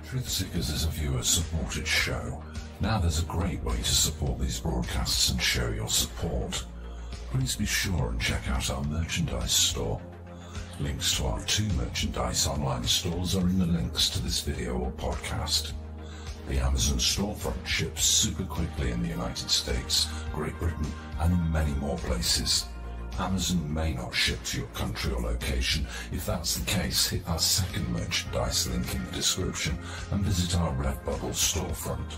Truthseekers is a viewer-supported show. Now there's a great way to support these broadcasts and show your support. Please be sure and check out our merchandise store. Links to our 2 merchandise online stores are in the links to this video or podcast. The Amazon storefront ships super quickly in the United States, Great Britain, and in many more places. Amazon may not ship to your country or location. If that's the case, hit our second merchandise link in the description and visit our Redbubble storefront.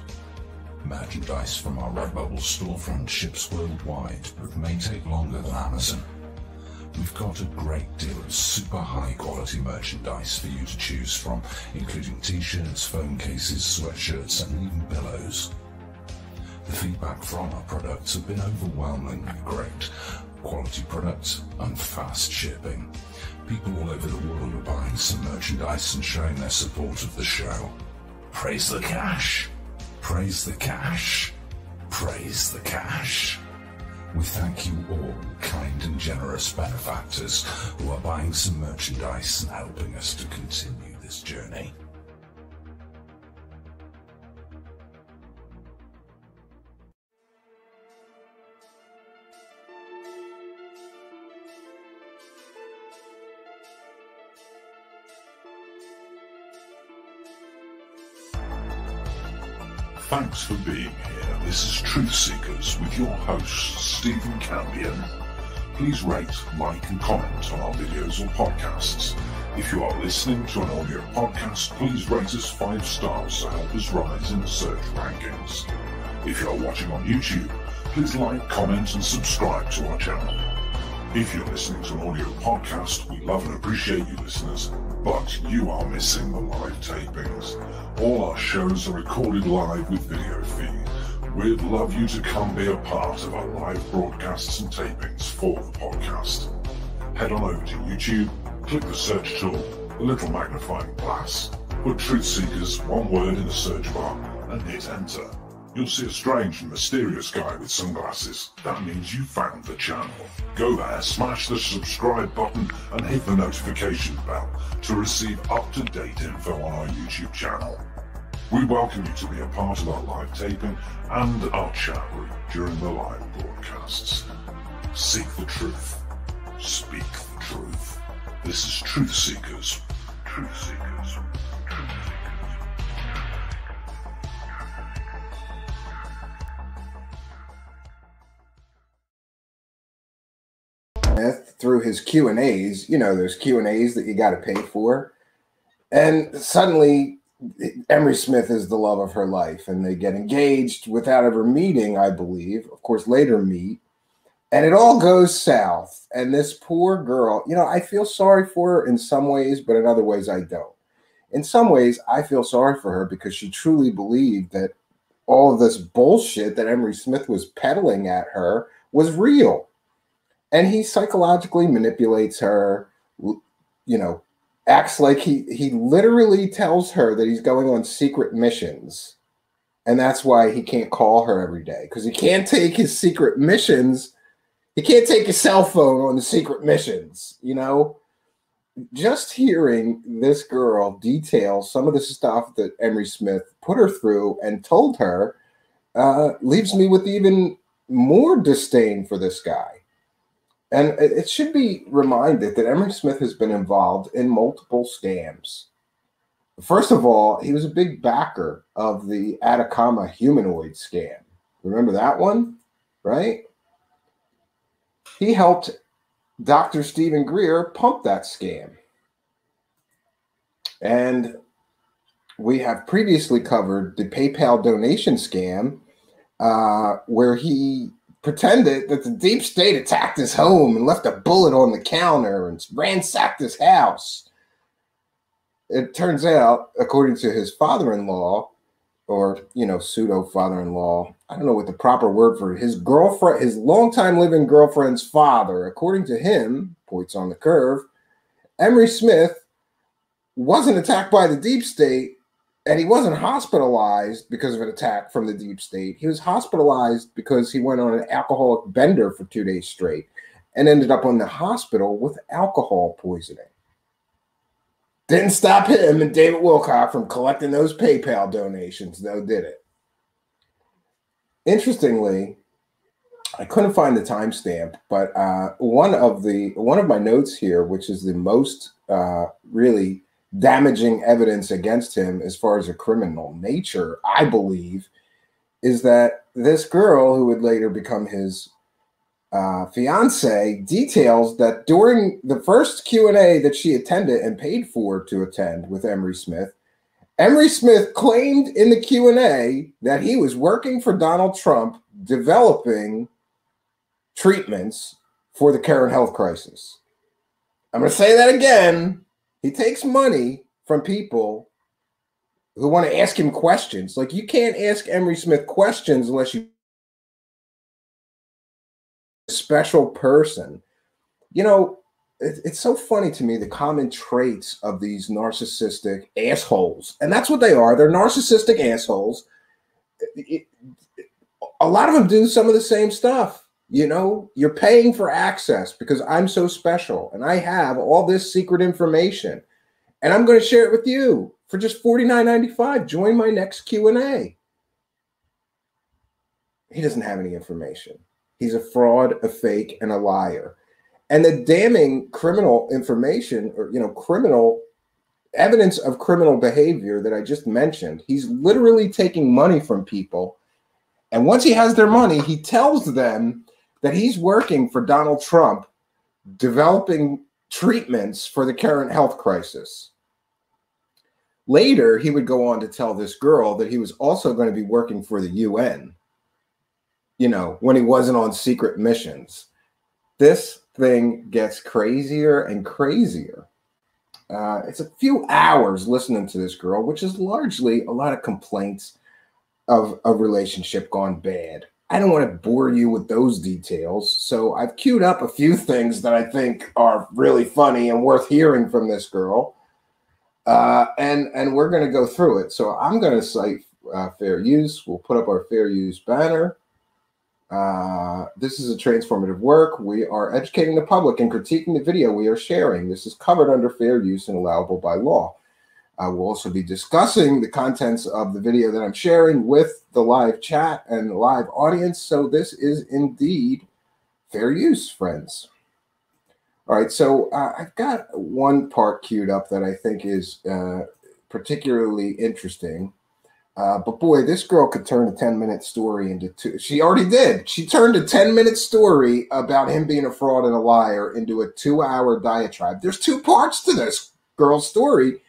Merchandise from our Redbubble storefront ships worldwide, but may take longer than Amazon. We've got a great deal of super high quality merchandise for you to choose from, including t-shirts, phone cases, sweatshirts, and even pillows. The feedback from our products have been overwhelmingly great. Quality products and fast shipping. People all over the world are buying some merchandise and showing their support of the show. Praise the cash! Praise the cash! Praise the cash! We thank you all, kind and generous benefactors who are buying some merchandise and helping us to continue this journey. Thanks for being here. This is Truthseekers with your host, Stephen Campion. Please rate, like and comment on our videos or podcasts. If you are listening to an audio podcast, please rate us 5 stars to help us rise in the search rankings. If you are watching on YouTube, please like, comment and subscribe to our channel. If you're listening to an audio podcast, we love and appreciate you listeners, but you are missing the live tapings. All our shows are recorded live with video feed. We'd love you to come be a part of our live broadcasts and tapings for the podcast. Head on over to YouTube, click the search tool, the little magnifying glass, put Truthseekers, one word in the search bar, and hit enter. You'll see a strange and mysterious guy with sunglasses. That means you found the channel. Go there, smash the subscribe button and hit the notification bell to receive up-to-date info on our YouTube channel. We welcome you to be a part of our live taping and our chat room during the live broadcasts. Seek the truth. Speak the truth. This is Truthseekers. Truthseekers. Through his Q&As, you know, those Q&As that you got to pay for. And suddenly Emery Smith is the love of her life and they get engaged without ever meeting, I believe. Of course, later meet. And it all goes south. And this poor girl, you know, I feel sorry for her in some ways, but in other ways I don't. In some ways, I feel sorry for her because she truly believed that all of this bullshit that Emery Smith was peddling at her was real. And he psychologically manipulates her, you know, acts like he literally tells her that he's going on secret missions. And that's why he can't call her every day, because he can't take his secret missions. He can't take his cell phone on the secret missions, you know. Just hearing this girl detail some of the stuff that Emery Smith put her through and told her leaves me with even more disdain for this guy. And it should be reminded that Emery Smith has been involved in multiple scams. First of all, he was a big backer of the Atacama humanoid scam. Remember that one, right? He helped Dr. Stephen Greer pump that scam. And we have previously covered the PayPal donation scam where he pretended that the deep state attacked his home and left a bullet on the counter and ransacked his house. It turns out, according to his father-in-law, or, you know, pseudo-father-in-law, I don't know what the proper word for it, his girlfriend, his longtime living girlfriend's father, according to him, points on the curve, Emery Smith wasn't attacked by the deep state. And he wasn't hospitalized because of an attack from the deep state. He was hospitalized because he went on an alcoholic bender for 2 days straight and ended up in the hospital with alcohol poisoning. Didn't stop him and David Wilcock from collecting those PayPal donations, though, did it? Interestingly, I couldn't find the timestamp, but one of my notes here, which is the most really damaging evidence against him as far as a criminal nature, I believe, is that this girl who would later become his fiance details that during the first Q&A that she attended and paid for to attend with Emery Smith claimed in the Q&A that he was working for Donald Trump developing treatments for the current health crisis. I'm going to say that again. He takes money from people who want to ask him questions. Like, you can't ask Emery Smith questions unless you're a special person. You know, it's so funny to me, the common traits of these narcissistic assholes. And that's what they are. They're narcissistic assholes. A lot of them do some of the same stuff. You know, you're paying for access because I'm so special and I have all this secret information and I'm going to share it with you for just $49.95. Join my next Q&A. He doesn't have any information. He's a fraud, a fake, and a liar. And the damning criminal information, or, you know, criminal evidence of criminal behavior that I just mentioned, he's literally taking money from people. And once he has their money, he tells them that he's working for Donald Trump, developing treatments for the current health crisis. Later, he would go on to tell this girl that he was also going to be working for the UN, you know, when he wasn't on secret missions. This thing gets crazier and crazier. It's a few hours listening to this girl, which is largely a lot of complaints of a relationship gone bad. I don't want to bore you with those details, so I've queued up a few things that I think are really funny and worth hearing from this girl, and we're going to go through it. So I'm going to cite fair use. We'll put up our fair use banner. This is a transformative work. We are educating the public and critiquing the video we are sharing. This is covered under fair use and allowable by law. We'll also be discussing the contents of the video that I'm sharing with the live chat and the live audience. So this is indeed fair use, friends. All right, so I've got one part queued up that I think is particularly interesting. But boy, this girl could turn a 10-minute story into two. She already did. She turned a 10-minute story about him being a fraud and a liar into a 2-hour diatribe. There's two parts to this girl's story.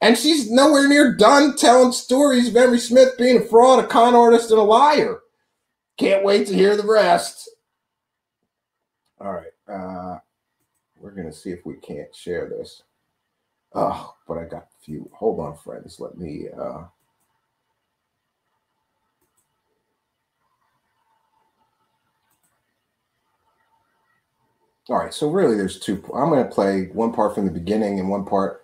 And she's nowhere near done telling stories of Emery Smith being a fraud, a con artist, and a liar. Can't wait to hear the rest. All right. We're going to see if we can't share this. Oh, but I got a few. Hold on, friends. Let me... All right. So really, there's two. I'm going to play one part from the beginning and one part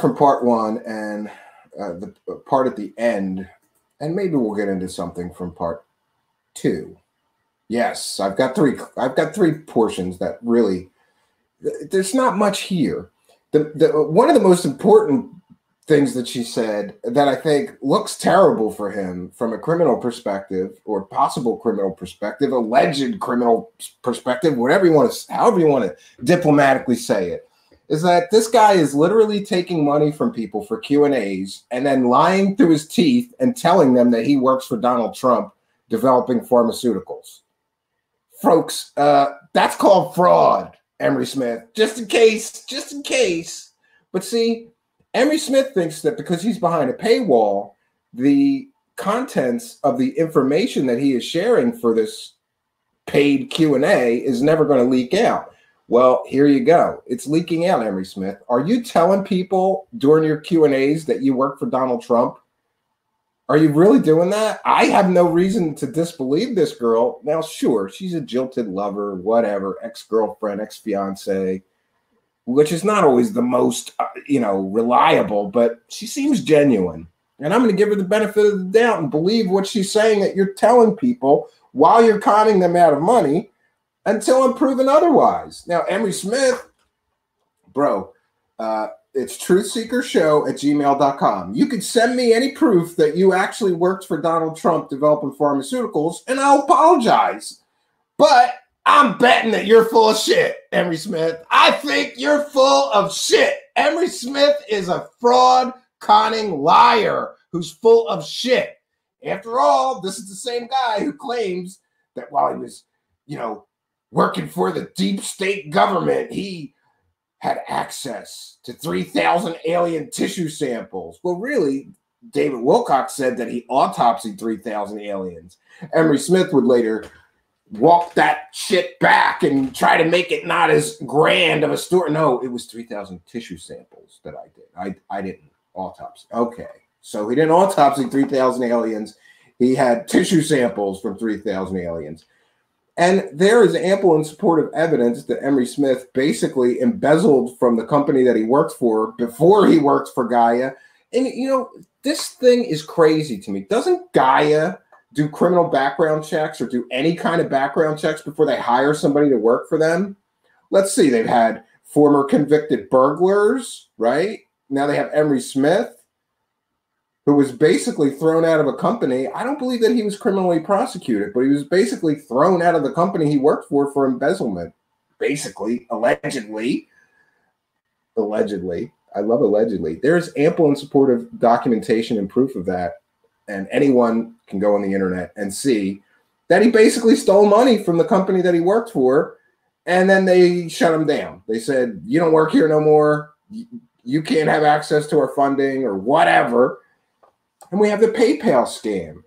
from part one and the part at the end, and maybe we'll get into something from part two. Yes, I've got three portions that really, there's not much here. One of the most important things that she said that I think looks terrible for him from a criminal perspective or possible criminal perspective, alleged criminal perspective, however you want to diplomatically say it, is that this guy is literally taking money from people for Q&As and then lying through his teeth and telling them that he works for Donald Trump developing pharmaceuticals. Folks, that's called fraud, Emery Smith. Just in case. But see, Emery Smith thinks that because he's behind a paywall, the contents of the information that he is sharing for this paid Q&A is never going to leak out. Well, here you go. It's leaking out, Emery Smith. Are you telling people during your Q&As that you work for Donald Trump? Are you really doing that? I have no reason to disbelieve this girl. Now, sure, she's a jilted lover, whatever, ex-girlfriend, ex-fiancé, which is not always the most, reliable, but she seems genuine. And I'm going to give her the benefit of the doubt and believe what she's saying, that you're telling people while you're conning them out of money until I'm proven otherwise. Now, Emery Smith, bro, It's truthseekershow@gmail.com. You could send me any proof that you actually worked for Donald Trump developing pharmaceuticals, and I'll apologize. But I'm betting that you're full of shit, Emery Smith. I think you're full of shit. Emery Smith is a fraud, conning liar who's full of shit. After all, this is the same guy who claims that while he was, working for the deep state government, he had access to 3,000 alien tissue samples. Well, really, David Wilcock said that he autopsied 3,000 aliens. Emery Smith would later walk that shit back and try to make it not as grand of a story. No, it was 3,000 tissue samples that I did. I didn't autopsy. Okay, so he didn't autopsy 3,000 aliens. He had tissue samples from 3,000 aliens. And there is ample and supportive evidence that Emery Smith basically embezzled from the company that he worked for before he worked for Gaia. And, this thing is crazy to me. Doesn't Gaia do criminal background checks or do any kind of background checks before they hire somebody to work for them? Let's see. They've had former convicted burglars, right? Now they have Emery Smith, who was basically thrown out of a company. I don't believe that he was criminally prosecuted, but he was basically thrown out of the company he worked for embezzlement. Basically, allegedly. Allegedly. I love allegedly. There's ample and supportive documentation and proof of that. And anyone can go on the internet and see that he basically stole money from the company that he worked for. And then they shut him down. They said, you don't work here no more. You can't have access to our funding or whatever. And we have the PayPal scam.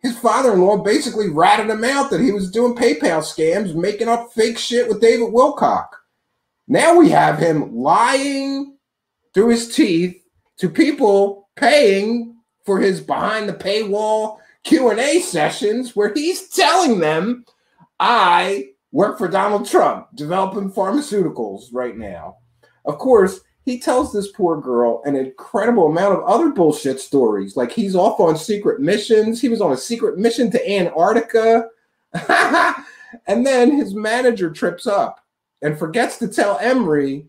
His father-in-law basically ratted him out that he was doing PayPal scams, making up fake shit with David Wilcock. Now we have him lying through his teeth to people paying for his behind the paywall Q&A sessions where he's telling them, I work for Donald Trump developing pharmaceuticals right now. Of course, he tells this poor girl an incredible amount of other bullshit stories. Like he's off on secret missions. He was on a secret mission to Antarctica. And then his manager trips up and forgets to tell Emery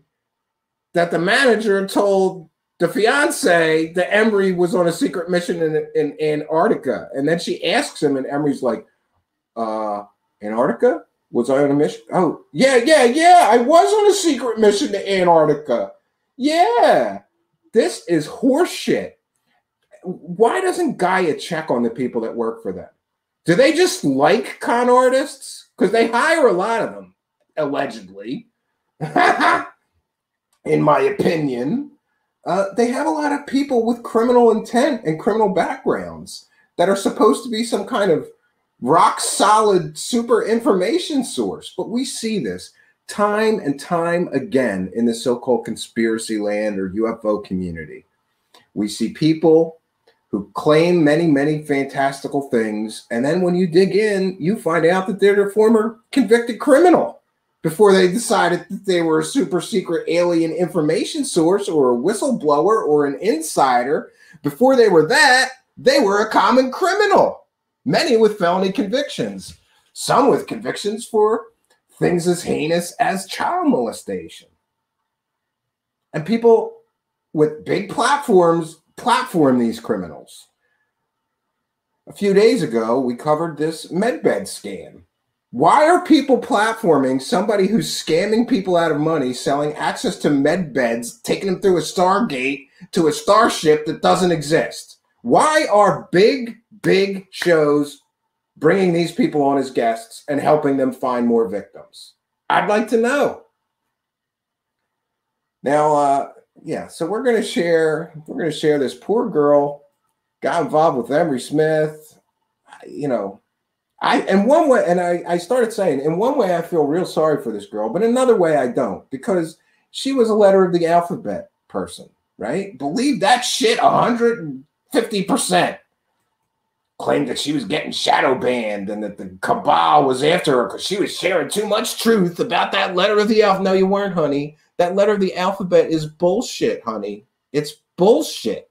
that the manager told the fiancé that Emery was on a secret mission in Antarctica. And then she asks him, and Emery's like, Antarctica? Was I on a mission? Oh, yeah. I was on a secret mission to Antarctica. Yeah, this is horseshit. Why doesn't Gaia check on the people that work for them? Do they just like con artists? Because they hire a lot of them, allegedly. In my opinion, they have a lot of people with criminal intent and criminal backgrounds that are supposed to be some kind of rock solid super information source. But we see this time and time again in the so-called conspiracy land or UFO community. We see people who claim many, many fantastical things, and then when you dig in, you find out that they're a former convicted criminal before they decided that they were a super secret alien information source or a whistleblower or an insider. Before they were that, they were a common criminal, many with felony convictions, some with convictions for things as heinous as child molestation. And people with big platforms platform these criminals. A few days ago, we covered this medbed scam. Why are people platforming somebody who's scamming people out of money, selling access to medbeds, taking them through a Stargate to a starship that doesn't exist? Why are big shows bringing these people on as guests and helping them find more victims? I'd like to know. Now, so we're going to share this poor girl got involved with Emery Smith. I started saying, in one way I feel real sorry for this girl, but another way I don't, because she was a letter of the alphabet person, right? Believe that shit 150%. Claimed that she was getting shadow banned and that the cabal was after her because she was sharing too much truth about that letter of the alphabet. No, you weren't, honey. That letter of the alphabet is bullshit, honey. It's bullshit.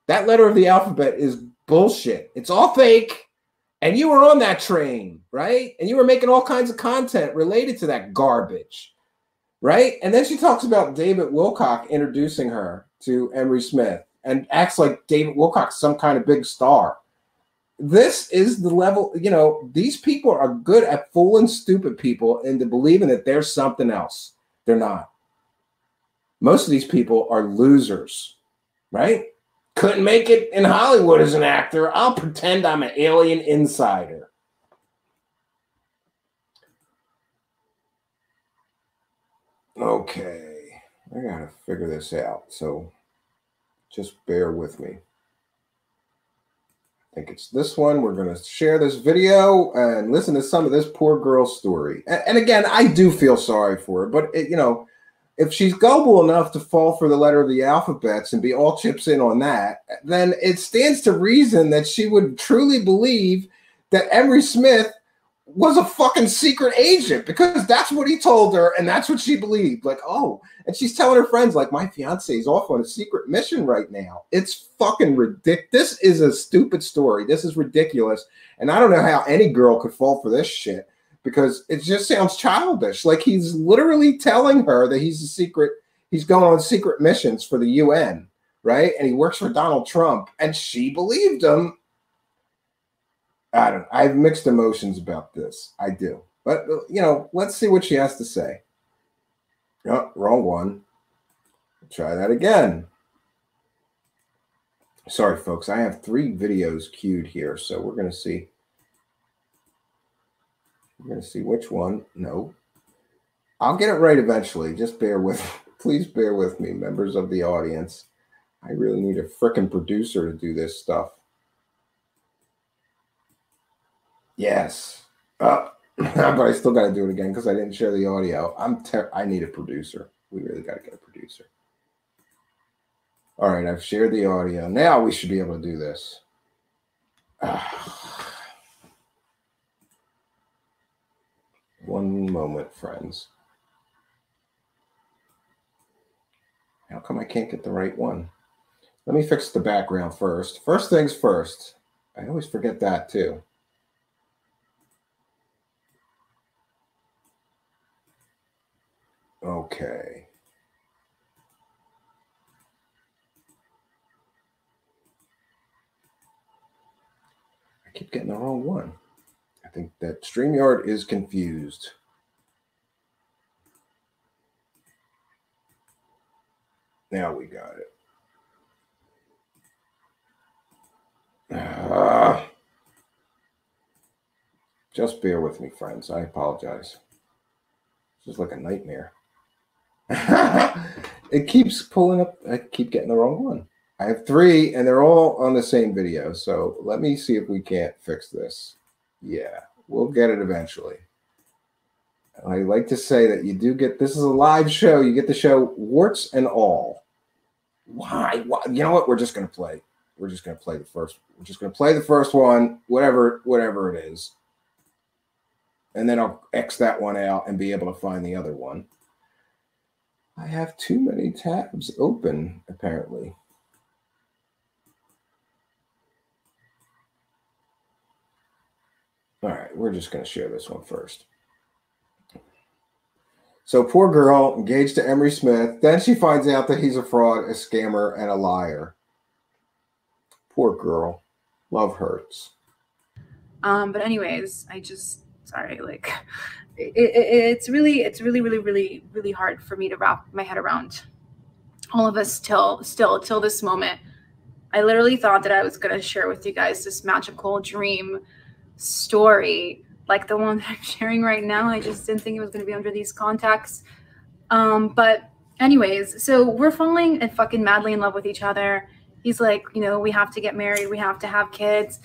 That letter of the alphabet is bullshit. It's all fake. And you were on that train, right? And you were making all kinds of content related to that garbage, right? And then she talks about David Wilcock introducing her to Emery Smith and acts like David Wilcock's some kind of big star. This is the level, you know, these people are good at fooling stupid people into believing that there's something else. They're not. Most of these people are losers, right? Couldn't make it in Hollywood as an actor. I'll pretend I'm an alien insider. Okay, I gotta figure this out. So just bear with me. I think it's this one. We're going to share this video and listen to some of this poor girl's story. And again, I do feel sorry for her, but you know, if she's gullible enough to fall for the letter of the alphabets and be all chips in on that, then it stands to reason that she would truly believe that Emery Smith was a fucking secret agent, because that's what he told her and that's what she believed. Like, oh, and she's telling her friends, like, my fiance is off on a secret mission right now. It's fucking ridiculous. This is a stupid story. This is ridiculous. And I don't know how any girl could fall for this shit, because it just sounds childish. Like, he's literally telling her that he's a secret, he's going on secret missions for the UN, right? And he works for Donald Trump, and she believed him. I have mixed emotions about this. I do. But, you know, let's see what she has to say. Oh, wrong one. Try that again. Sorry, folks. I have 3 videos queued here, so we're going to see. We're going to see which one. No. I'll get it right eventually. Just bear with. Please bear with me, members of the audience. I really need a frickin' producer to do this stuff. Yes. But I still got to do it again because I didn't share the audio. I need a producer. We really got to get a producer. All right, I've shared the audio. Now we should be able to do this. One moment, friends. How come I can't get the right one? Let me fix the background first. First things first. I always forget that too. Okay. I keep getting the wrong one. I think that StreamYard is confused. Now we got it. Just bear with me, friends. I apologize. This is like a nightmare. It keeps pulling up. I keep getting the wrong one. I have 3 and they're all on the same video. So let me see if we can't fix this. Yeah, we'll get it eventually. I like to say that you do get, this is a live show. You get the show warts and all. Why? You know what? We're just going to play. We're just going to play the first. We're just going to play the first one, whatever it is. And then I'll X that one out and be able to find the other one. I have too many tabs open, apparently. All right, we're just going to share this one first. So poor girl, engaged to Emery Smith. Then she finds out that he's a fraud, a scammer, and a liar. Poor girl. Love hurts. But anyways, sorry, like it's really hard for me to wrap my head around all of this till this moment. I literally thought that I was going to share with you guys this magical dream story like the one that I'm sharing right now. I just didn't think it was going to be under these contexts. But anyways, so we're falling and fucking madly in love with each other. He's like, you know, we have to get married. We have to have kids.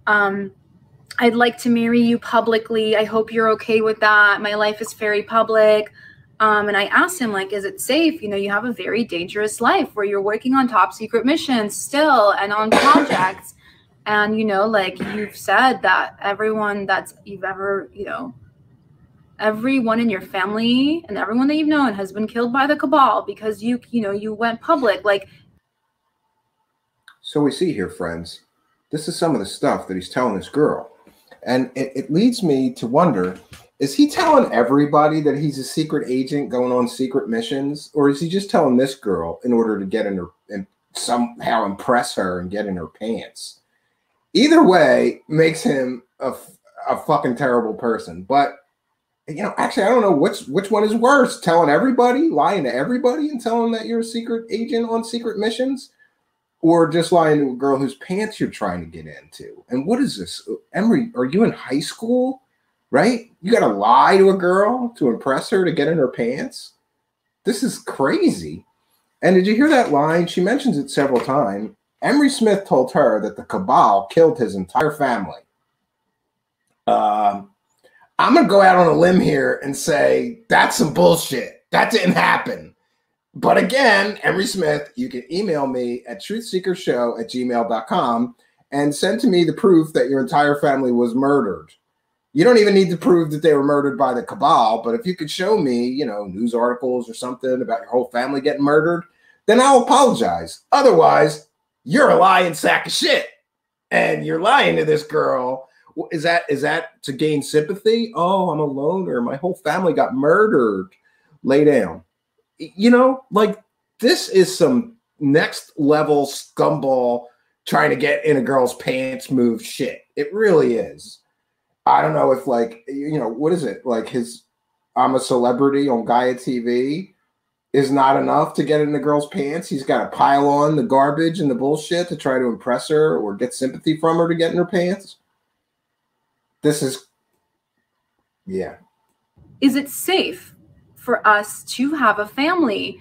I'd like to marry you publicly. I hope you're okay with that. My life is very public. And I asked him, like, is it safe? You know, you have a very dangerous life where you're working on top secret missions still and on projects. And, you know, like you've said that everyone that you've ever, you know, everyone in your family and everyone that you've known has been killed by the cabal because you went public. Like, so we see here, friends, this is some of the stuff that he's telling this girl. And it leads me to wonder is he telling everybody that he's a secret agent going on secret missions, or is he just telling this girl in order to get in her and somehow impress her and get in her pants? Either way makes him a fucking terrible person. But you know, actually, I don't know which one is worse: telling everybody, lying to everybody, and telling them that you're a secret agent on secret missions, or just lying to a girl whose pants you're trying to get into. And what is this, Emery? Are you in high school? Right? You got to lie to a girl to impress her to get in her pants? This is crazy. And did you hear that line? She mentions it several times. Emery Smith told her that the cabal killed his entire family. I'm going to go out on a limb here and say that's some bullshit. That didn't happen. But again, Emery Smith, you can email me at truthseekershow@gmail.com and send to me the proof that your entire family was murdered. You don't even need to prove that they were murdered by the cabal, but if you could show me, you know, news articles or something about your whole family getting murdered, then I'll apologize. Otherwise, you're a lying sack of shit. And you're lying to this girl. Is that to gain sympathy? Oh, I'm a loner. My whole family got murdered. Lay down. You know, like, this is some next level scumball trying to get in a girl's pants move shit. It really is. I don't know if, like, you know, what is it? Like, his I'm a celebrity on Gaia TV is not enough to get in the girl's pants. He's got to pile on the garbage and the bullshit to try to impress her or get sympathy from her to get in her pants. This is, yeah. Is it safe for us to have a family?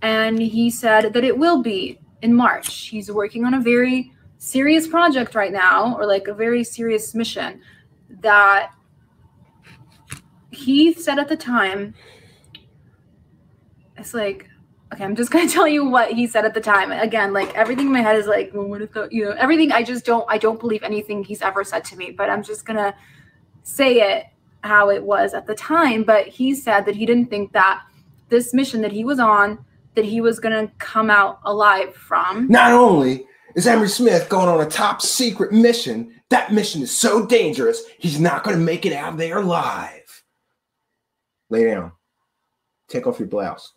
And he said that it will be in March. He's working on a very serious project right now, or like a very serious mission that he said at the time. It's like, okay, I'm just going to tell you what he said at the time. Again, like, everything in my head is like, well, what if the, you know, everything, I don't believe anything he's ever said to me, but I'm just going to say it how it was at the time. But he said that he didn't think that this mission that he was on, that he was going to come out alive from. Not only is Emery Smith going on a top secret mission, that mission is so dangerous, he's not going to make it out of there alive. Lay down. Take off your blouse.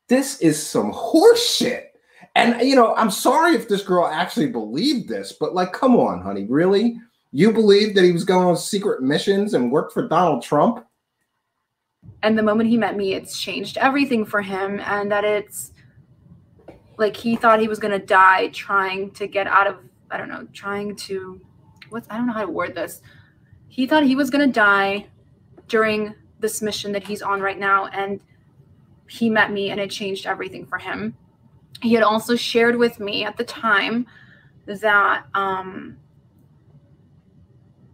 This is some horse shit. And, you know, I'm sorry if this girl actually believed this, but, like, come on, honey, really? You believed that he was going on secret missions and worked for Donald Trump? And the moment he met me, it's changed everything for him. And that it's like, he thought he was going to die trying to get out of, I don't know, trying to, I don't know how to word this. He thought he was going to die during this mission that he's on right now. And he met me and it changed everything for him. He had also shared with me at the time that,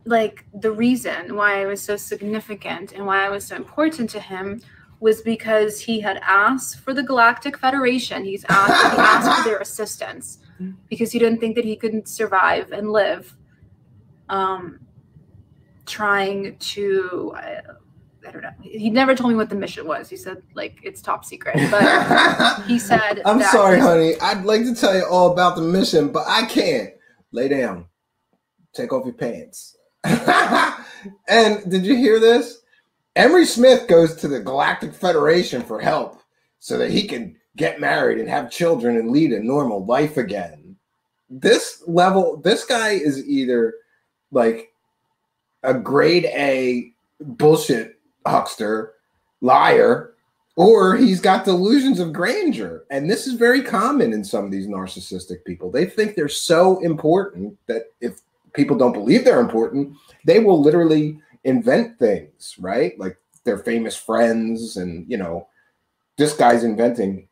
like, the reason why I was so significant and why I was so important to him was because he had asked for the Galactic Federation. He asked for their assistance because he didn't think that he could survive and live trying to, I don't know. He never told me what the mission was. He said, like, it's top secret. But he said, I'm sorry, honey. I'd like to tell you all about the mission, but I can't. Lay down. Take off your pants. And did you hear this? Emery Smith goes to the Galactic Federation for help so that he can get married and have children and lead a normal life again. This guy is either like a grade A bullshit huckster, liar, or he's got delusions of grandeur. And this is very common in some of these narcissistic people. They think they're so important that if people don't believe they're important, they will literally invent things, right? Like their famous friends. And, you know, this guy's inventing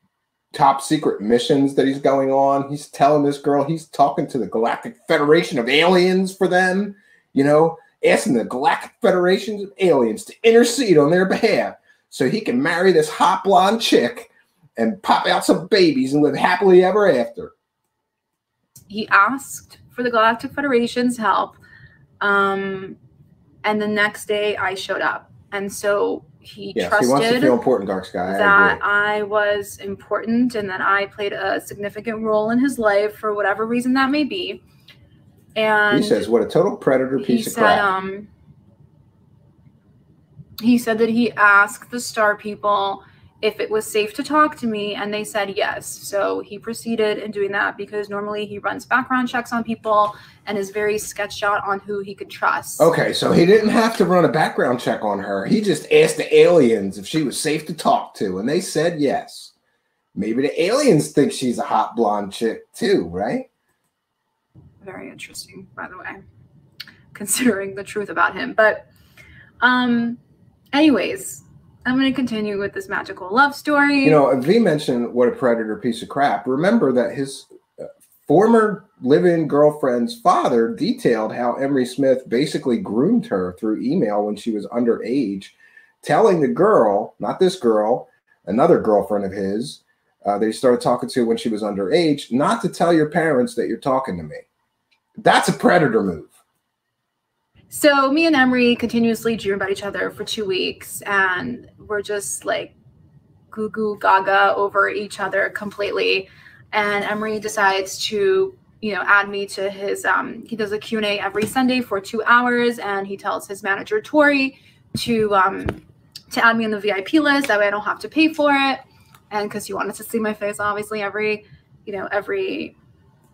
top secret missions that he's going on. He's telling this girl he's talking to the Galactic Federation of Aliens for them, you know, asking the Galactic Federation of Aliens to intercede on their behalf so he can marry this hot blonde chick and pop out some babies and live happily ever after. He asked for the Galactic Federation's help. And the next day I showed up. And so he trusted he wants to feel important, Dark Sky. that I was important and that I played a significant role in his life for whatever reason that may be. And he says, what a total predator piece of crap. he said that he asked the star people if it was safe to talk to me, and they said yes. So he proceeded in doing that because normally he runs background checks on people and is very sketched out on who he could trust. Okay, so he didn't have to run a background check on her. He just asked the aliens if she was safe to talk to, and they said yes. Maybe the aliens think she's a hot blonde chick too, right? Very interesting, by the way, considering the truth about him. But anyways, I'm going to continue with this magical love story. You know, V mentioned what a predator piece of crap. Remember that his former live-in girlfriend's father detailed how Emery Smith basically groomed her through email when she was underage, telling the girl, not this girl, another girlfriend of his, they started talking to when she was underage, not to tell your parents that you're talking to me. That's a predator move. So me and Emery continuously dream about each other for 2 weeks, and we're just like goo goo gaga over each other completely. And Emery decides to, you know, add me to his, he does a Q&A every Sunday for 2 hours, and he tells his manager, Tori, to add me on the VIP list. That way I don't have to pay for it. And because he wanted to see my face, obviously, every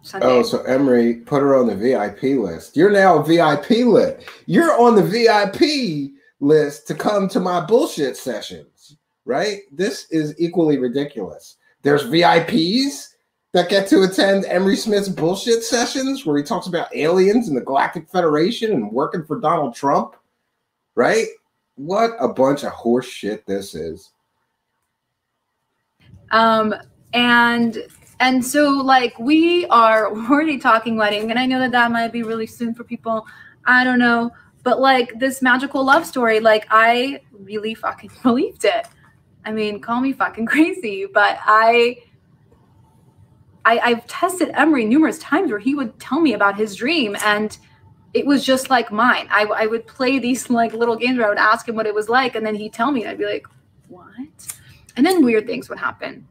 Sunday. Oh, so Emery put her on the VIP list. You're now VIP lit. You're on the VIP list to come to my bullshit sessions, right? This is equally ridiculous. There's VIPs that get to attend Emery Smith's bullshit sessions where he talks about aliens and the Galactic Federation and working for Donald Trump, right? What a bunch of horse shit this is. And so, like, we are already talking wedding, and I know that that might be really soon for people. I don't know. But, like, this magical love story, like, I really fucking believed it. I mean, call me fucking crazy, but I've tested Emery numerous times where he would tell me about his dream, and it was just like mine. I would play these, like, little games where I would ask him what it was like, and then he'd tell me, and I'd be like, what? And then weird things would happen.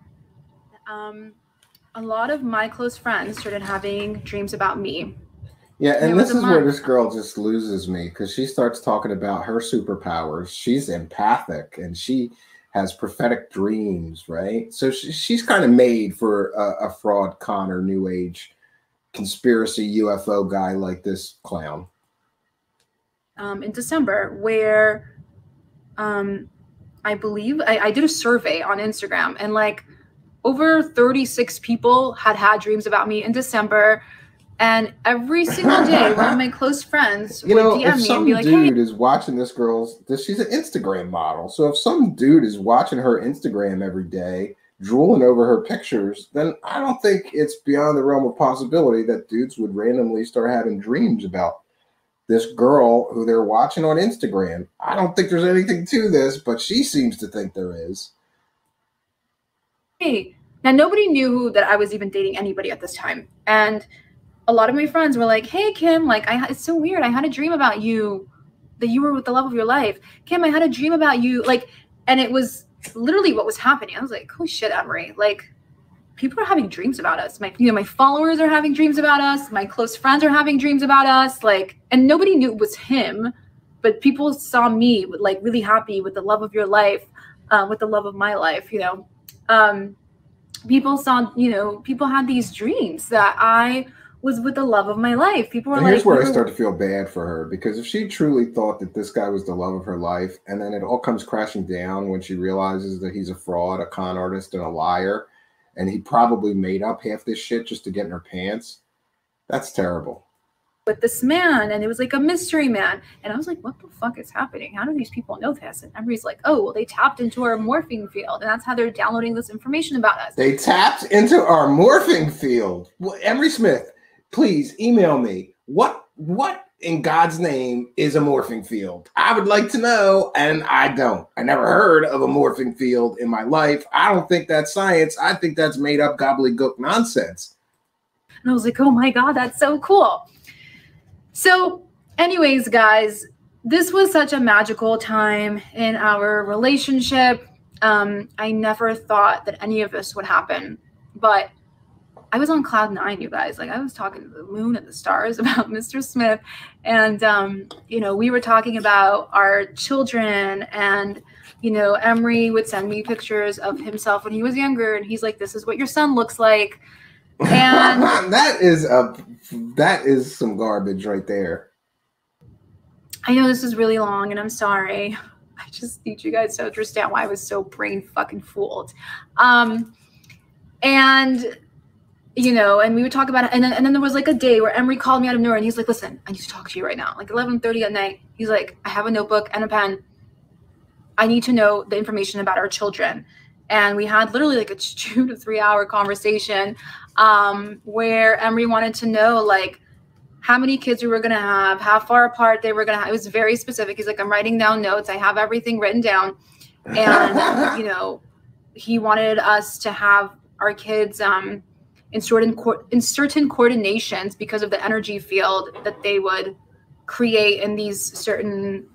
A lot of my close friends started having dreams about me. Yeah, and this is where this girl just loses me, because she starts talking about her superpowers. She's empathic, and she has prophetic dreams, right? So she's kind of made for a fraud, conner, new age, conspiracy UFO guy like this clown. In December, where I believe I did a survey on Instagram, and like over 36 people had dreams about me in December. And every single day, one of my close friends would DM me and be like, hey. If some dude is watching this girl's, she's an Instagram model. So if some dude is watching her Instagram every day, drooling over her pictures, then I don't think it's beyond the realm of possibility that dudes would randomly start having dreams about this girl who they're watching on Instagram. I don't think there's anything to this, but she seems to think there is. Hey, now nobody knew that I was even dating anybody at this time. And a lot of my friends were like, hey, Kim, like, it's so weird. I had a dream about you, that you were with the love of your life. Kim, I had a dream about you. Like, and it was literally what was happening. I was like, holy shit, Emery. Like, people are having dreams about us. My followers are having dreams about us. My close friends are having dreams about us. Like, and nobody knew it was him, but people saw me like really happy with the love of your life, with the love of my life, people saw, people had these dreams that I was with the love of my life. People were like, here's where I start to feel bad for her, because if she truly thought that this guy was the love of her life, and then it all comes crashing down when she realizes that he's a fraud, a con artist, and a liar, and he probably made up half this shit just to get in her pants, that's terrible. With this man, and it was like a mystery man, and I was like, what the fuck is happening? How do these people know this? And everybody's like, oh, well, they tapped into our morphing field, and that's how they're downloading this information about us. They tapped into our morphing field. Well, Emery Smith, please email me. What in God's name is a morphing field? I would like to know, and I don't. I never heard of a morphing field in my life. I don't think that's science. I think that's made up gobbledygook nonsense. And I was like, oh my God, that's so cool. So anyways, guys, this was such a magical time in our relationship. I never thought that any of this would happen, but I was on cloud 9, you guys. Like, I was talking to the moon and the stars about Mr. Smith. And, you know, we were talking about our children, and, you know, Emery would send me pictures of himself when he was younger. And he's like, this is what your son looks like. And that is some garbage right there. I know this is really long, and I'm sorry. I just need you guys to understand why I was so brain fucking fooled. And, you know, and we would talk about it. And then there was like a day where Emery called me out of nowhere, and he's like, listen, I need to talk to you right now. Like 11:30 at night. He's like, I have a notebook and a pen. I need to know the information about our children. And we had literally like a 2 to 3 hour conversation where Emery wanted to know, like, how many kids we were going to have, how far apart they were going to have. It was very specific. He's like, I'm writing down notes. I have everything written down. And, you know, he wanted us to have our kids in certain coordinations because of the energy field that they would create in these certain,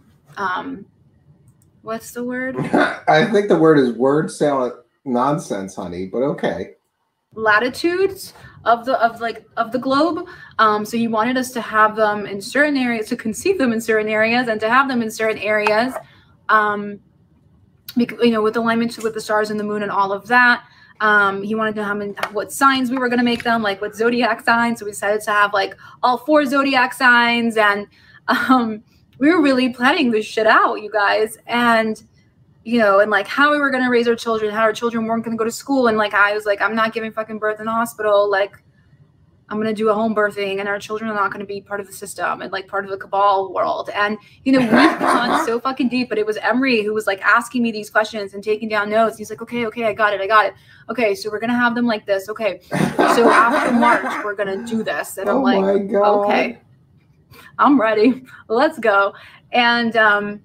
what's the word? I think the word is word salad nonsense, honey, but okay. Latitudes of the globe. So he wanted us to have them in certain areas, to conceive them in certain areas, and to have them in certain areas, you know, with alignment with the stars and the moon and all of that. He wanted to know what signs we were going to make them, like what zodiac signs. So we decided to have like all 4 zodiac signs, and we were really planning this shit out, you guys. And you know, and like how we were going to raise our children, how our children weren't going to go to school. And like, I was like, I'm not giving fucking birth in the hospital. Like, I'm going to do a home birthing, and our children are not going to be part of the system and like part of the cabal world. And, you know, we've gone so fucking deep, but it was Emery who was like asking me these questions and taking down notes. He's like, okay, I got it. Okay. So we're going to have them like this. Okay. So after March, we're going to do this. And I'm like, my God. Okay, I'm ready. Let's go. And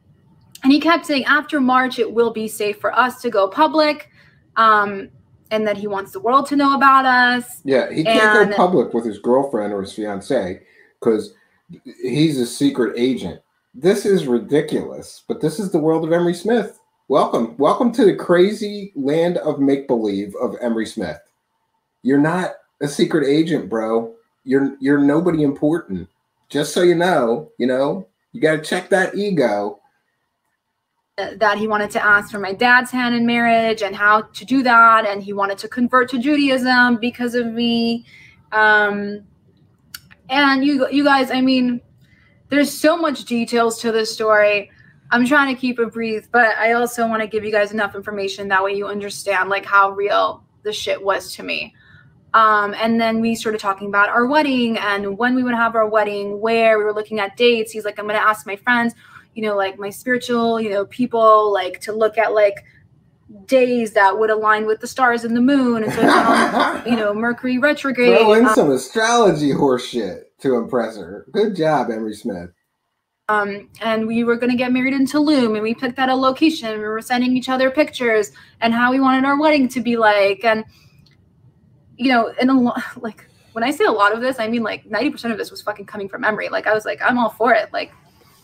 he kept saying after March, it will be safe for us to go public, and that he wants the world to know about us. Yeah, he can't go public with his girlfriend or his fiancé because he's a secret agent. This is ridiculous, but this is the world of Emery Smith. Welcome to the crazy land of make-believe of Emery Smith. You're not a secret agent, bro. You're nobody important. Just so you know, you got to check that ego. That he wanted to ask for my dad's hand in marriage and how to do that. And he wanted to convert to Judaism because of me. And you guys, I mean, there's so much details to this story. I'm trying to keep it brief, but I also want to give you guys enough information that way you understand like how real the shit was to me. And then we started talking about our wedding and when we would have our wedding, where we were looking at dates. He's like, I'm going to ask my friends, you know, like my spiritual, you know, people, like to look at like days that would align with the stars and the moon. And so it's on, you know, Mercury retrograde. Throw in some astrology horse shit to impress her. Good job, Emery Smith. And we were going to get married in Tulum, and we picked out a location. We were sending each other pictures and how we wanted our wedding to be like. And, you know, like when I say a lot of this, I mean like 90% of this was fucking coming from Emery. Like I was like, I'm all for it. Like,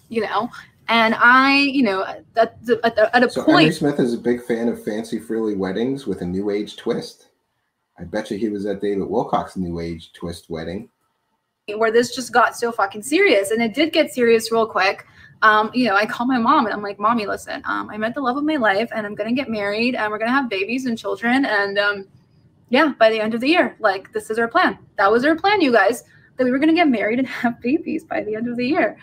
you know, and I, you know, at a so point. Emery Smith is a big fan of fancy frilly weddings with a new age twist. I bet you he was at David Wilcox's new age twist wedding. Where this just got so fucking serious, and it did get serious real quick. You know, I call my mom and I'm like, Mommy, listen, I met the love of my life, and I'm gonna get married, and we're gonna have babies and children, and yeah, by the end of the year, like this is our plan. That was our plan, you guys, that we were gonna get married and have babies by the end of the year.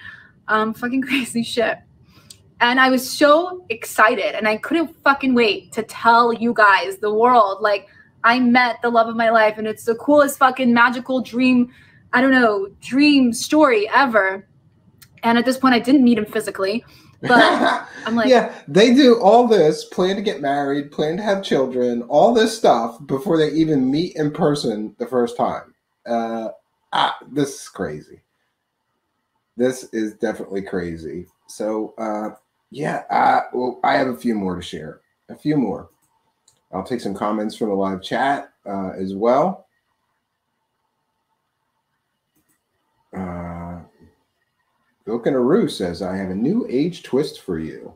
Fucking crazy shit. And I was so excited, and I couldn't fucking wait to tell you guys, the world, like I met the love of my life, and it's the coolest fucking magical dream. I don't know, dream story ever. And at this point, I didn't meet him physically, but I'm like, yeah, they do all this, plan to get married, plan to have children, all this stuff before they even meet in person the first time. This is crazy. This is definitely crazy. So, yeah, well, I have a few more to share. A few more. I'll take some comments from the live chat as well. Okanaroo says, I have a new age twist for you.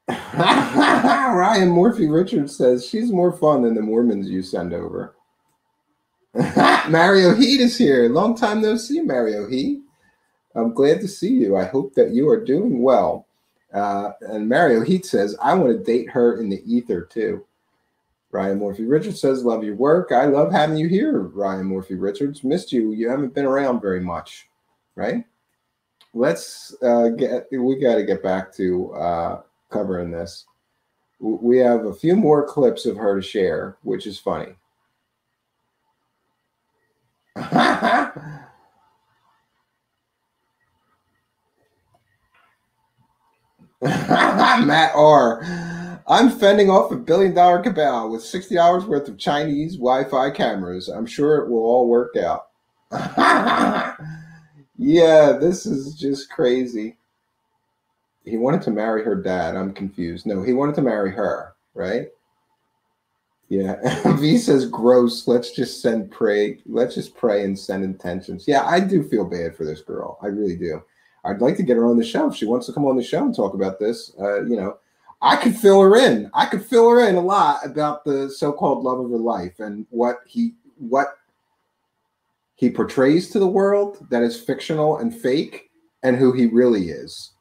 Ryan Morphy Richards says, she's more fun than the Mormons you send over. Mario Heat is here. Long time no see, Mario Heat. I'm glad to see you. I hope that you are doing well. And Mario Heat says, I want to date her in the ether too. Ryan Morphy Richards says, love your work. I love having you here, Ryan Morphy Richards. Missed you. You haven't been around very much, right? Let's we got to get back to covering this. We have a few more clips of her to share, which is funny. Matt R. I'm fending off $1 billion cabal with $60 worth of Chinese Wi-Fi cameras. I'm sure it will all work out. Yeah, this is just crazy. He wanted to marry her dad. I'm confused. No, he wanted to marry her, right? Yeah. V says gross. Let's just pray. Let's just pray and send intentions. Yeah, I do feel bad for this girl. I really do. I'd like to get her on the show. If she wants to come on the show and talk about this, I could fill her in. I could fill her in a lot about the so-called love of her life and what he portrays to the world that is fictional and fake, and who he really is.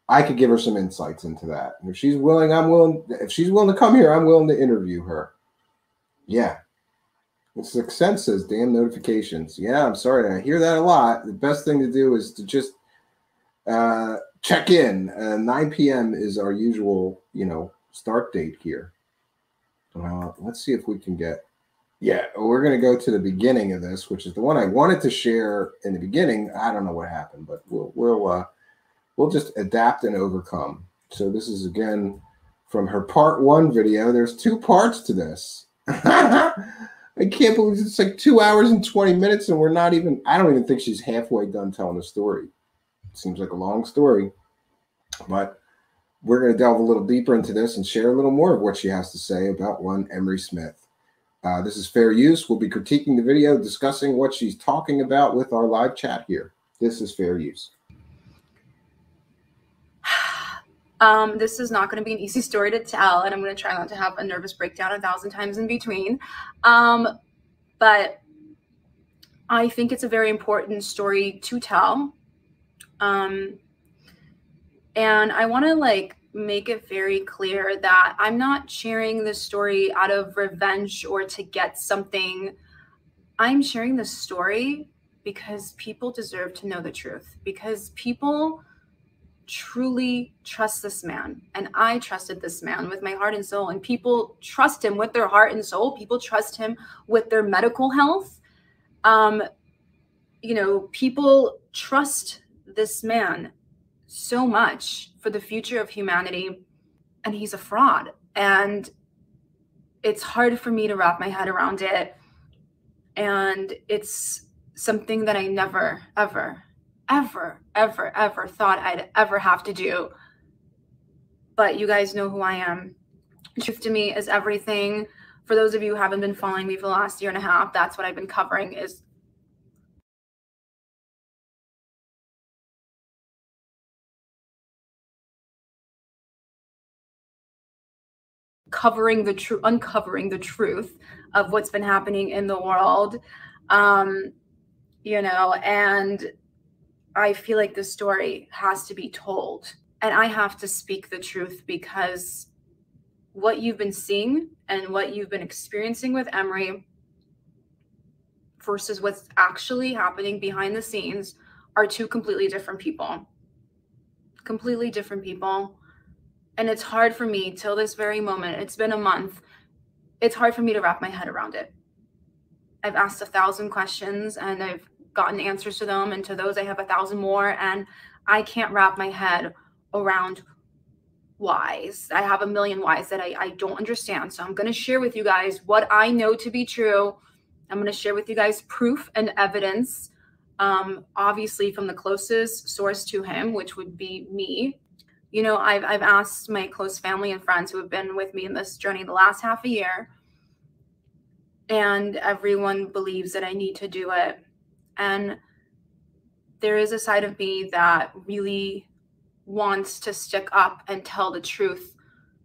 I could give her some insights into that. And if she's willing, I'm willing. If she's willing to come here, I'm willing to interview her. Yeah. Sixth Sense says, damn notifications. Yeah, I'm sorry. I hear that a lot. The best thing to do is to just check in. 9 p.m. is our usual, start date here. Let's see if we can get. Yeah, we're going to go to the beginning of this, which is the one I wanted to share in the beginning. I don't know what happened, but we'll just adapt and overcome. So this is, again, from her part 1 video. There's 2 parts to this. I can't believe it's like 2 hours and 20 minutes, and I don't even think she's halfway done telling the story. It seems like a long story, but we're going to delve a little deeper into this and share a little more of what she has to say about one Emery Smith. This is fair use. We'll be critiquing the video, discussing what she's talking about with our live chat here. This is fair use. This is not going to be an easy story to tell, and I'm going to try not to have a nervous breakdown 1,000 times in between. But I think it's a very important story to tell. And I want to make it very clear that I'm not sharing this story out of revenge or to get something. I'm sharing this story because people deserve to know the truth, because people truly trust this man, and I trusted this man with my heart and soul, and people trust him with their heart and soul. People trust him with their medical health. People trust this man so much for the future of humanity, and he's a fraud. And it's hard for me to wrap my head around it. And it's something that I never, ever, ever, ever, ever thought I'd ever have to do. But you guys know who I am. Truth to me is everything. For those of you who haven't been following me for the last 1.5 years, that's what I've been covering, is uncovering the truth of what's been happening in the world. And I feel like the story has to be told, and I have to speak the truth, because what you've been seeing and what you've been experiencing with Emery versus what's actually happening behind the scenes are 2 completely different people. Completely different people. And it's hard for me till this very moment. It's been a month. It's hard for me to wrap my head around it. I've asked 1,000 questions and I've gotten answers to them, and to those I have 1,000 more, and I can't wrap my head around whys. I have a million whys that I don't understand. So I'm going to share with you guys what I know to be true. I'm going to share with you guys proof and evidence, obviously from the closest source to him, which would be me. I've asked my close family and friends who have been with me in this journey the last half a year, and everyone believes that I need to do it. And there is a side of me that really wants to stick up and tell the truth,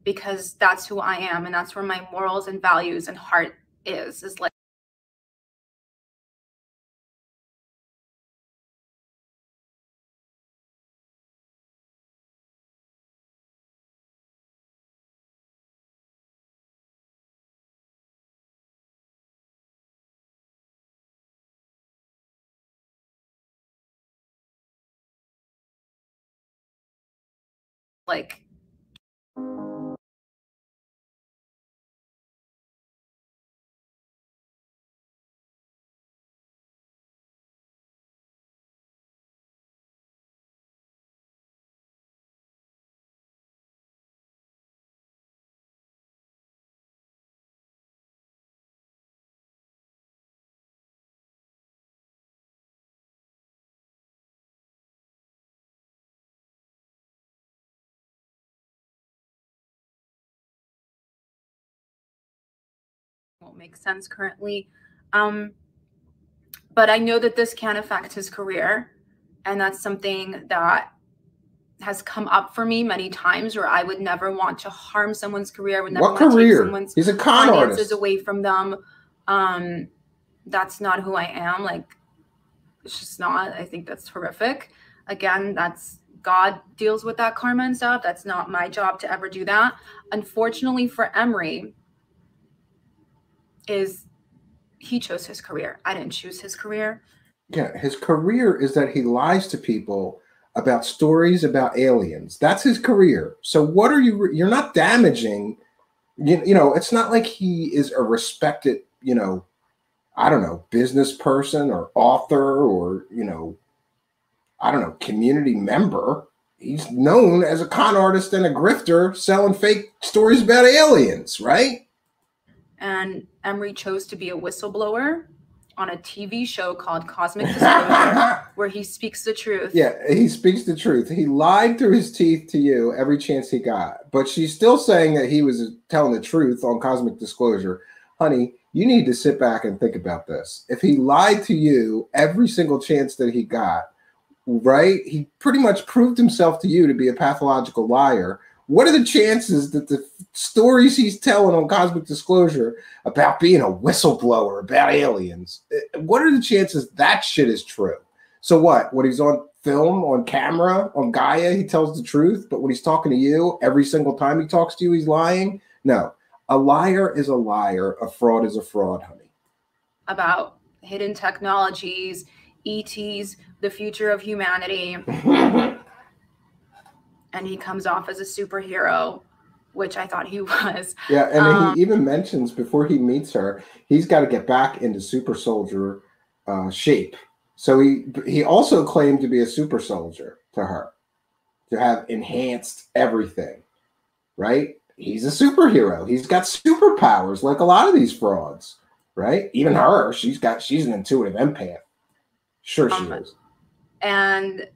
because that's who I am, and that's where my morals and values and heart is like like won't make sense currently. But I know that this can affect his career. And that's something that has come up for me many times, where I would never want to harm someone's career. I would never What want to take career? someone's He's a con finances artist. away from them. That's not who I am. Like, it's just not. I think that's horrific. Again, that's God deals with that karma and stuff. That's not my job to ever do that. Unfortunately for Emery, he chose his career. I didn't choose his career. Yeah, his career is that he lies to people about stories about aliens. That's his career. So what are you're not damaging, you know, it's not like he is a respected, you know, I don't know, business person or author or, you know, I don't know, community member. He's known as a con artist and a grifter selling fake stories about aliens, right? And Emery chose to be a whistleblower on a TV show called Cosmic Disclosure, where he speaks the truth. Yeah, he speaks the truth. He lied through his teeth to you every chance he got. But she's still saying that he was telling the truth on Cosmic Disclosure. Honey, you need to sit back and think about this. If he lied to you every single chance that he got, right? He pretty much proved himself to you to be a pathological liar. What are the chances that the stories he's telling on Cosmic Disclosure about being a whistleblower about aliens, what are the chances that shit is true? So what? When he's on film, on camera, on Gaia, he tells the truth, but when he's talking to you, every single time he talks to you, he's lying? No. A liar is a liar. A fraud is a fraud, honey. About hidden technologies, ETs, the future of humanity. And he comes off as a superhero, which I thought he was. Yeah, and he even mentions before he meets her, he's got to get back into super soldier shape. So he also claimed to be a super soldier to her, to have enhanced everything, right? He's a superhero. He's got superpowers like a lot of these frauds, right? Even her, she's an intuitive empath. Sure she is. And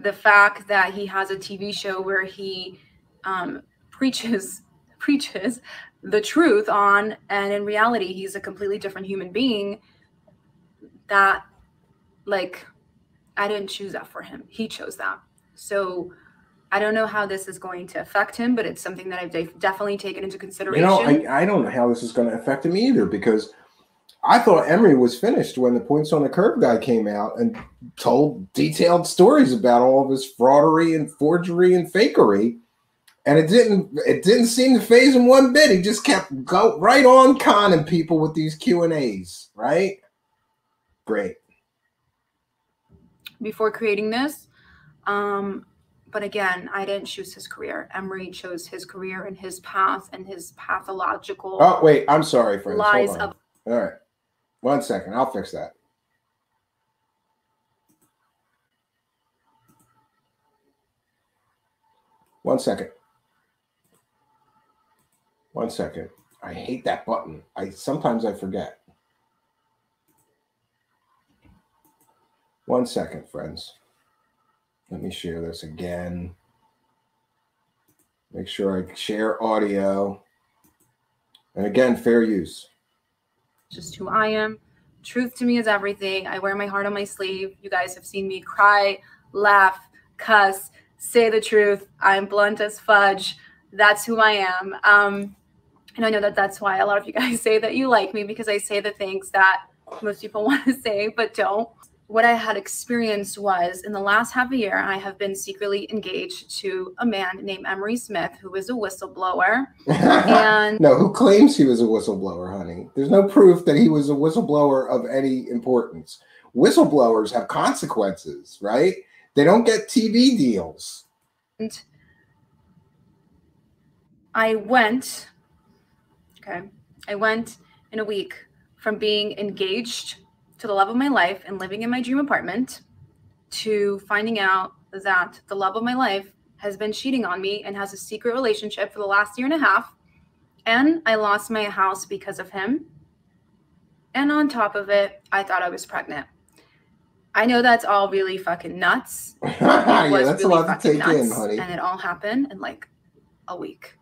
the fact that he has a TV show where he preaches the truth on, and in reality he's a completely different human being, that, like, I didn't choose that for him. He chose that. So I don't know how this is going to affect him, but it's something that I've definitely taken into consideration. You know, I don't know how this is going to affect him either, because I thought Emery was finished when the Points on the Curve guy came out and told detailed stories about all of his fraudery and forgery and fakery, and it didn't seem to faze him one bit. He just kept right on conning people with these Q&As, right? Great. Before creating this, but again, I didn't choose his career. Emery chose his career and his path and his pathological. Oh wait, I'm sorry, friends. Lies Hold on. of. All right. 1 second. I'll fix that. One second. I hate that button. Sometimes I forget. 1 second, friends. Let me share this again. Make sure I share audio. And again, fair use. Just who I am. Truth to me is everything. I wear my heart on my sleeve. You guys have seen me cry, laugh, cuss, say the truth. I'm blunt as fudge. That's who I am. And I know that that's why a lot of you guys say that you like me, because I say the things that most people want to say but don't. What I had experienced was, in the last half a year, I have been secretly engaged to a man named Emery Smith, who is a whistleblower. And no, who claims he was a whistleblower, honey? There's no proof that he was a whistleblower of any importance. Whistleblowers have consequences, right? They don't get TV deals. I went in a week from being engaged to the love of my life and living in my dream apartment to finding out that the love of my life has been cheating on me and has a secret relationship for the last year and a half. And I lost my house because of him. And on top of it, I thought I was pregnant. I know that's all really fucking nuts. It was that's really a lot fucking to take nuts. in, honey. And it all happened in like a week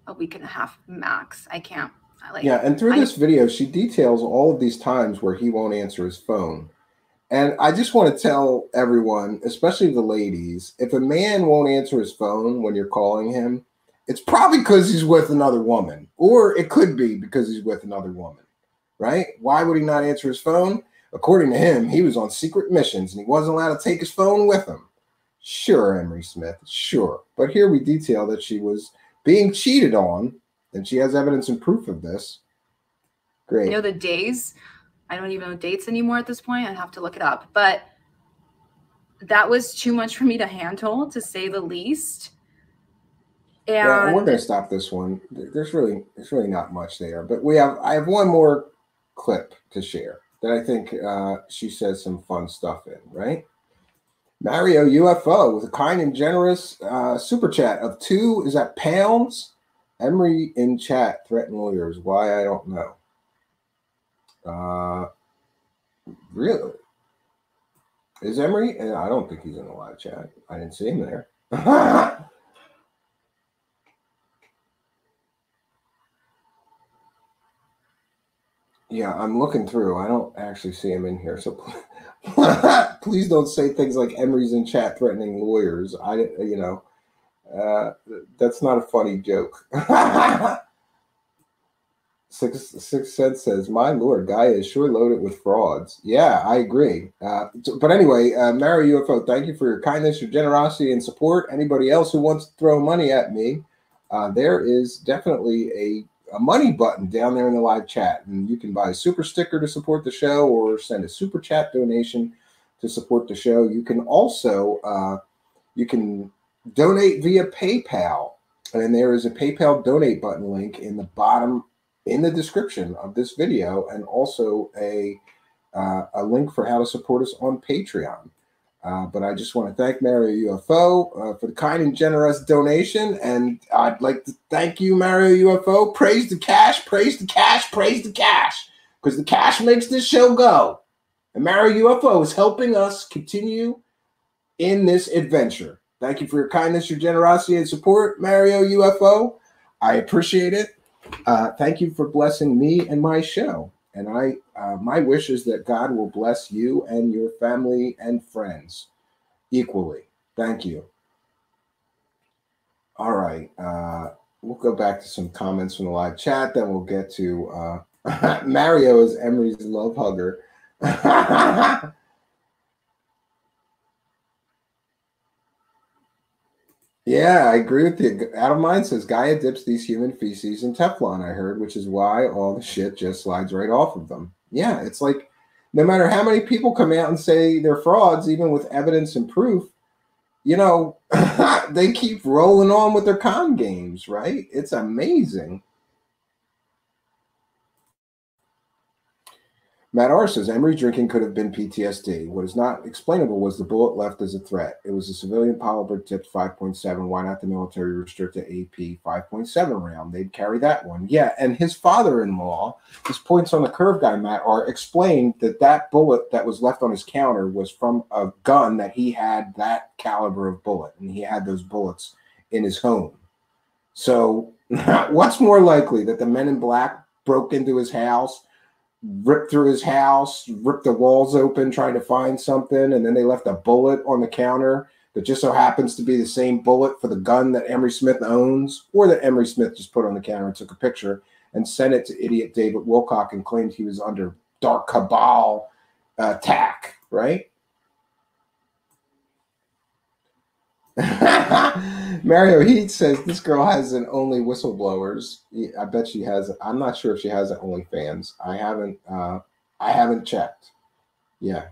and a half max. I can't. And through this video, she details all of these times where he won't answer his phone. And I just want to tell everyone, especially the ladies, if a man won't answer his phone when you're calling him, it's probably because he's with another woman, or it could be because he's with another woman, right? Why would he not answer his phone? According to him, he was on secret missions and he wasn't allowed to take his phone with him. Sure, Emery Smith, sure. But here we detail that she was being cheated on, and she has evidence and proof of this. Great. I know the days. I don't even know dates anymore at this point. I'd have to look it up. But that was too much for me to handle, to say the least. And we're going to stop this one. There's really not much there. But I have one more clip to share that I think she says some fun stuff in, right? Mario UFO with a kind and generous super chat of £2 Emery in chat, threaten lawyers. Why, I don't know. Really? Is Emery? I don't think he's in the live chat. I didn't see him there. Yeah, I'm looking through. I don't actually see him in here. So please don't say things like Emery's in chat threatening lawyers. That's not a funny joke. Six Cents says, my Lord, Gaia is sure loaded with frauds. Yeah, I agree. But anyway, Mario UFO, thank you for your kindness, your generosity, and support. Anybody else who wants to throw money at me, there is definitely a money button down there in the live chat. And you can buy a super sticker to support the show or send a super chat donation to support the show. You can also you can donate via PayPal. And there is a PayPal donate button link in the bottom in the description of this video, and also a link for how to support us on Patreon. But I just want to thank Mario UFO for the kind and generous donation, and I'd like to thank you, Mario UFO. Praise the cash, praise the cash, praise the cash, because the cash makes this show go. And Mario UFO is helping us continue in this adventure. Thank you for your kindness, your generosity, and support, Mario UFO. I appreciate it. Thank you for blessing me and my show. And my wish is that God will bless you and your family and friends equally. Thank you. All right. We'll go back to some comments from the live chat. Then we'll get to Mario is Emery's love hugger. Yeah, I agree with you. Adam Mine says Gaia dips these human feces in Teflon, I heard, which is why all the shit just slides right off of them. Yeah, it's like no matter how many people come out and say they're frauds, even with evidence and proof, they keep rolling on with their con games, right? It's amazing. Matt R. says, Emery drinking could have been PTSD. What is not explainable was the bullet left as a threat. It was a civilian polymer tipped 5.7. Why not the military restrict to AP 5.7 round? They'd carry that one. Yeah, and his father-in-law, his points on the curve guy, Matt R., explained that bullet that was left on his counter was from a gun that he had that caliber of bullet, and he had those bullets in his home. So what's more likely, that the men in black broke into his house, ripped through his house, ripped the walls open trying to find something, and then they left a bullet on the counter that just so happens to be the same bullet for the gun that Emery Smith owns, or that Emery Smith just put on the counter and took a picture and sent it to idiot David Wilcock and claimed he was under dark cabal attack, right? Mario Heat says this girl has an only whistleblowers. I bet she has. I'm not sure if she has an OnlyFans. I haven't checked. Yeah.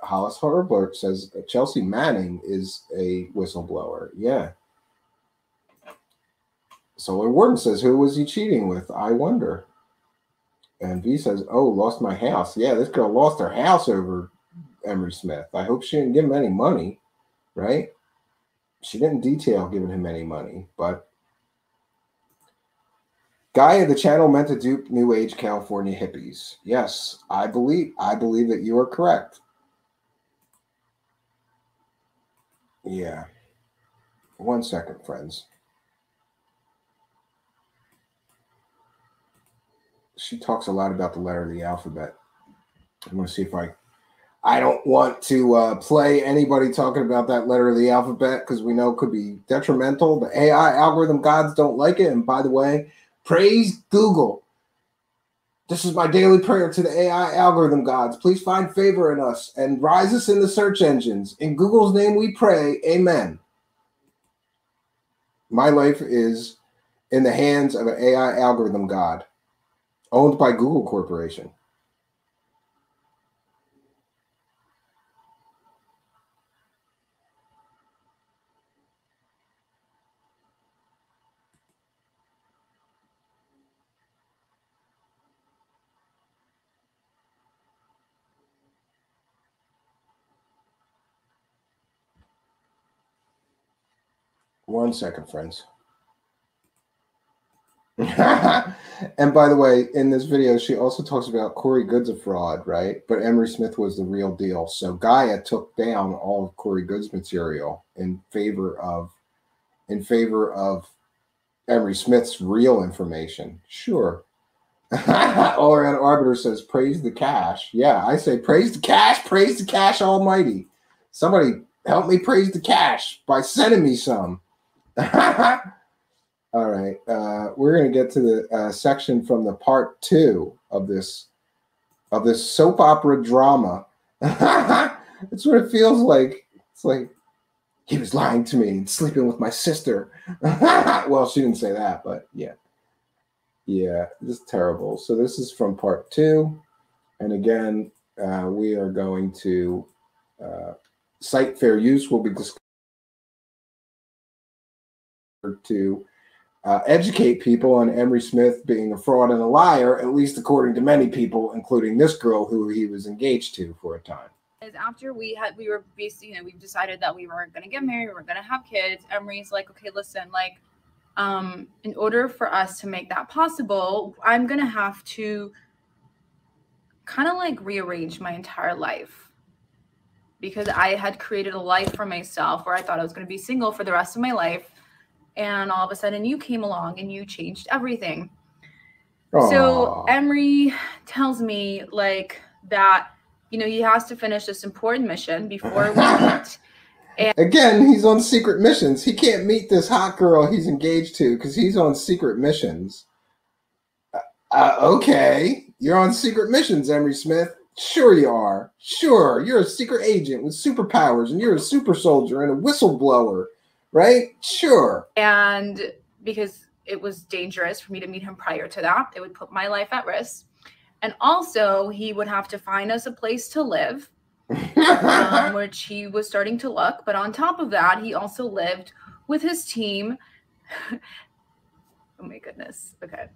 Hollis Herbert says Chelsea Manning is a whistleblower. Yeah. Solar Warden says, who was he cheating with? I wonder. And V says, oh, lost my house. Yeah, this girl lost her house over Emery Smith. I hope she didn't give him any money, right? She didn't detail giving him any money, but Gaia, the channel meant to dupe New Age California hippies. Yes, I believe that you are correct. Yeah. 1 second, friends. She talks a lot about the letter of the alphabet. I'm going to see if I don't want to play anybody talking about that letter of the alphabet because we know it could be detrimental. The AI algorithm gods don't like it. And by the way, praise Google. This is my daily prayer to the AI algorithm gods. Please find favor in us and rise us in the search engines. In Google's name we pray. Amen. My life is in the hands of an AI algorithm god owned by Google Corporation. One second, friends. And by the way, in this video, she also talks about Corey Good's a fraud, right? But Emery Smith was the real deal. So Gaia took down all of Corey Good's material in favor of Emery Smith's real information. Sure. All around Arbiter says, praise the cash. Yeah, I say praise the cash almighty. Somebody help me praise the cash by sending me some. All right, we're going to get to the section from the part 2 of this soap opera drama. It's what it feels like. It's like he was lying to me and sleeping with my sister. Well, she didn't say that, but yeah, this is terrible. So this is from part 2, and again, we are going to site fair use will be discussed to educate people on Emery Smith being a fraud and a liar, at least according to many people, including this girl who he was engaged to for a time. After we were basically, we decided that we were going to get married, we were going to have kids. Emery's like, okay, listen, like, in order for us to make that possible, I'm going to have to kind of like rearrange my entire life, because I had created a life for myself where I thought I was going to be single for the rest of my life. And all of a sudden you came along and you changed everything. Aww. So Emery tells me like that, he has to finish this important mission before we meet. And again, he's on secret missions. He can't meet this hot girl he's engaged to because he's on secret missions. Okay, you're on secret missions, Emery Smith. Sure you are. Sure, you're a secret agent with superpowers and you're a super soldier and a whistleblower. Right? Sure. And because it was dangerous for me to meet him prior to that, it would put my life at risk. And also, he would have to find us a place to live, which he was starting to look. But on top of that, he also lived with his team. Oh, my goodness. Okay.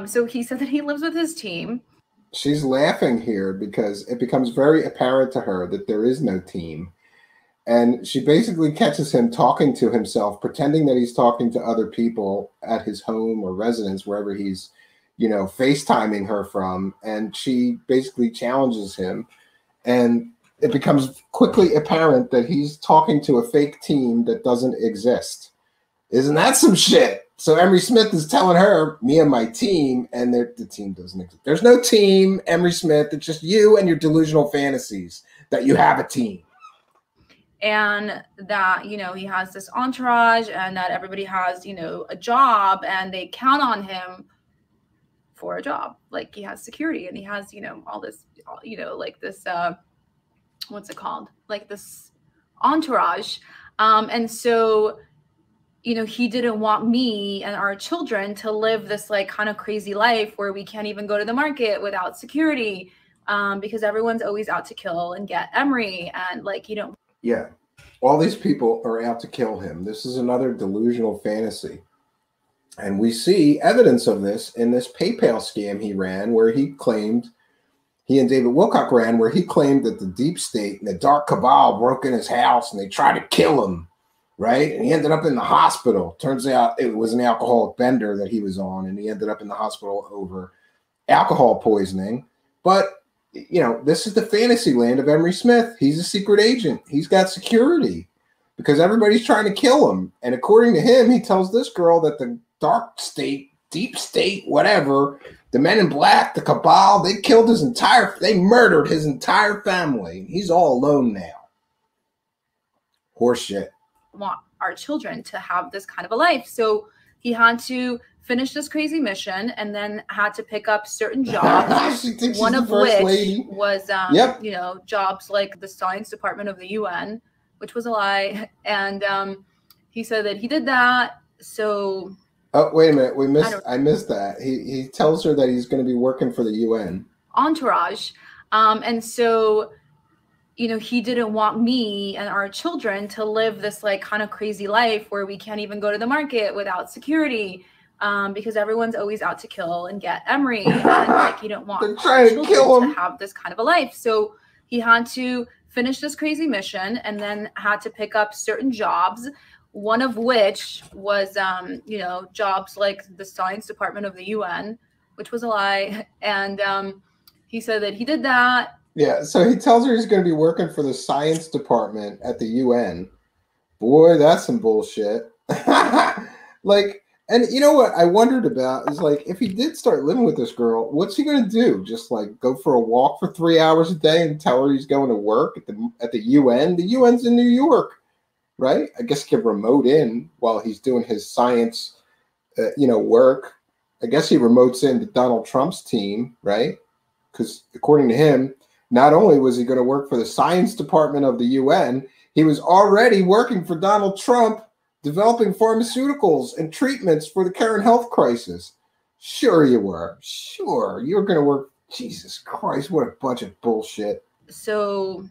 So he said that he lives with his team. She's laughing here because it becomes very apparent to her that there is no team. And she basically catches him talking to himself, pretending that he's talking to other people at his home or residence, wherever he's, FaceTiming her from. And she basically challenges him. And it becomes quickly apparent that he's talking to a fake team that doesn't exist. Isn't that some shit? So Emery Smith is telling her, me and my team, and the team doesn't exist. There's no team, Emery Smith. It's just you and your delusional fantasies that you have a team. And that, he has this entourage and that everybody has, a job and they count on him for a job. Like he has security and he has, all this, like this, what's it called? Like this entourage. And so, he didn't want me and our children to live this like kind of crazy life where we can't even go to the market without security, because everyone's always out to kill and get Emery and like, Yeah, all these people are out to kill him. This is another delusional fantasy. And we see evidence of this in this PayPal scam he ran, where he claimed, he and David Wilcock ran, where he claimed that the deep state and the dark cabal broke in his house and they tried to kill him, right? And he ended up in the hospital. Turns out it was an alcoholic bender that he was on, and he ended up in the hospital over alcohol poisoning. But, you know, this is the fantasy land of Emery Smith. He's a secret agent. He's got security because everybody's trying to kill him. And according to him, he tells this girl that the dark state, deep state, whatever, the men in black, the cabal, they murdered his entire family. He's all alone now. Horseshit. Want our children to have this kind of a life. So he had to finish this crazy mission and then had to pick up certain jobs. One of which was, you know, jobs like the science department of the UN, which was a lie. And he said that he did that. So... Oh, wait a minute. I missed that. He tells her that he's going to be working for the UN. Entourage. And so, you know, he didn't want me and our children to live this like kind of crazy life where we can't even go to the market without security, because everyone's always out to kill and get Emery. And like, you don't want They're trying to kill him to have this kind of a life. So he had to finish this crazy mission and then had to pick up certain jobs. One of which was, you know, jobs like the science department of the UN, which was a lie. And he said that he did that. Yeah, so he tells her he's going to be working for the science department at the UN. Boy, that's some bullshit. Like, and you know what I wondered about is, like, if he did start living with this girl, what's he going to do? Just, like, go for a walk for 3 hours a day and tell her he's going to work at the UN? The UN's in New York. Right? I guess he can remote in while he's doing his science, you know, work. I guess he remotes into Donald Trump's team, right? Because according to him, not only was he going to work for the science department of the UN, he was already working for Donald Trump, developing pharmaceuticals and treatments for the current health crisis. Sure you were. Sure. You were going to work. Jesus Christ, what a bunch of bullshit. So...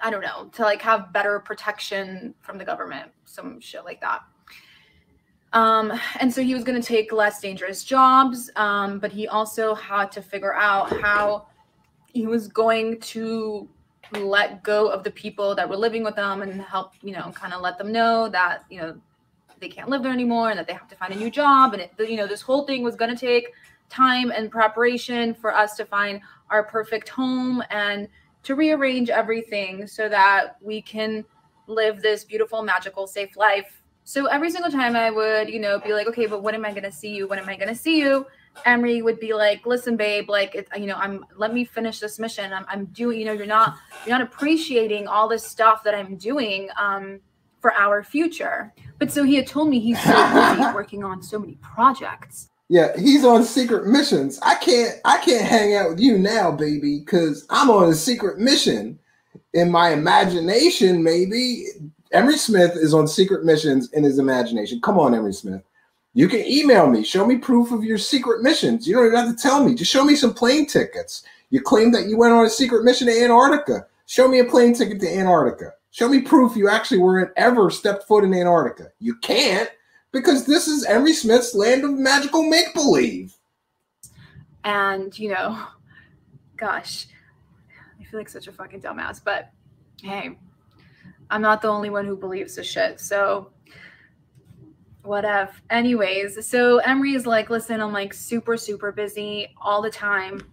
I don't know, to like have better protection from the government, some shit like that. And so he was going to take less dangerous jobs, but he also had to figure out how he was going to let go of the people that were living with them and help, you know, kind of let them know that, you know, they can't live there anymore and that they have to find a new job. And, you know, this whole thing was going to take time and preparation for us to find our perfect home and to rearrange everything so that we can live this beautiful, magical, safe life. So every single time I would, you know, be like, okay, but when am I going to see you? When am I going to see you? Emery would be like, listen, babe, like, you know, let me finish this mission. I'm doing, you know, you're not appreciating all this stuff that I'm doing for our future. But so he had told me he's so busy working on so many projects. Yeah, he's on secret missions. I can't hang out with you now, baby, because I'm on a secret mission. In my imagination, maybe Emery Smith is on secret missions in his imagination. Come on, Emery Smith. You can email me. Show me proof of your secret missions. You don't even have to tell me. Just show me some plane tickets. You claim that you went on a secret mission to Antarctica. Show me a plane ticket to Antarctica. Show me proof you actually ever stepped foot in Antarctica. You can't. Because this is Emery Smith's land of magical make-believe. And, you know, gosh, I feel like such a fucking dumbass. But, hey, I'm not the only one who believes this shit. So, whatever. Anyways, so Emery is like, listen, I'm like super, super busy all the time.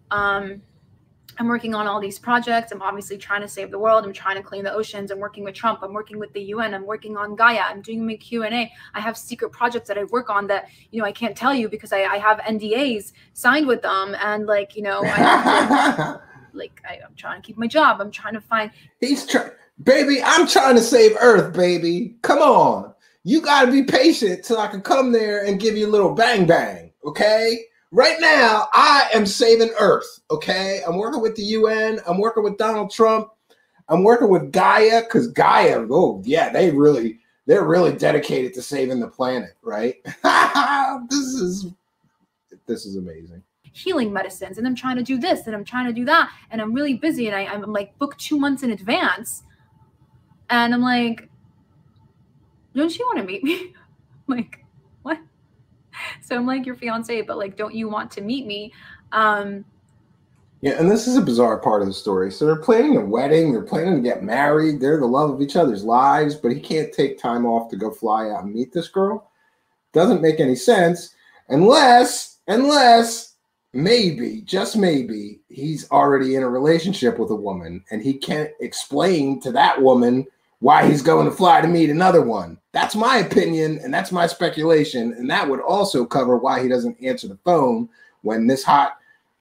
I'm working on all these projects. I'm obviously trying to save the world. I'm trying to clean the oceans. I'm working with Trump. I'm working with the UN. I'm working on Gaia. I'm doing my Q&A. I have secret projects that I work on that, you know, I can't tell you because I have NDAs signed with them. And like, you know, I'm trying to keep my job. I'm trying to find. Baby, I'm trying to save Earth, baby. Come on. You got to be patient till I can come there and give you a little bang bang. Okay. Right now, I am saving Earth, okay? I'm working with the UN. I'm working with Donald Trump. I'm working with Gaia, because Gaia, oh, yeah, they're really dedicated to saving the planet, right? This is amazing. Healing medicines, and I'm trying to do this, and I'm trying to do that, and I'm really busy, and I'm like booked 2 months in advance. And I'm like, don't you want to meet me? I'm like, what? So I'm like your fiance, but like, don't you want to meet me? Yeah, and this is a bizarre part of the story. So they're planning a wedding, they're planning to get married, they're the love of each other's lives, but he can't take time off to go fly out and meet this girl. Doesn't make any sense unless maybe, just maybe, he's already in a relationship with a woman and he can't explain to that woman why he's going to fly to meet another one. That's my opinion and that's my speculation, and that would also cover why he doesn't answer the phone when this hot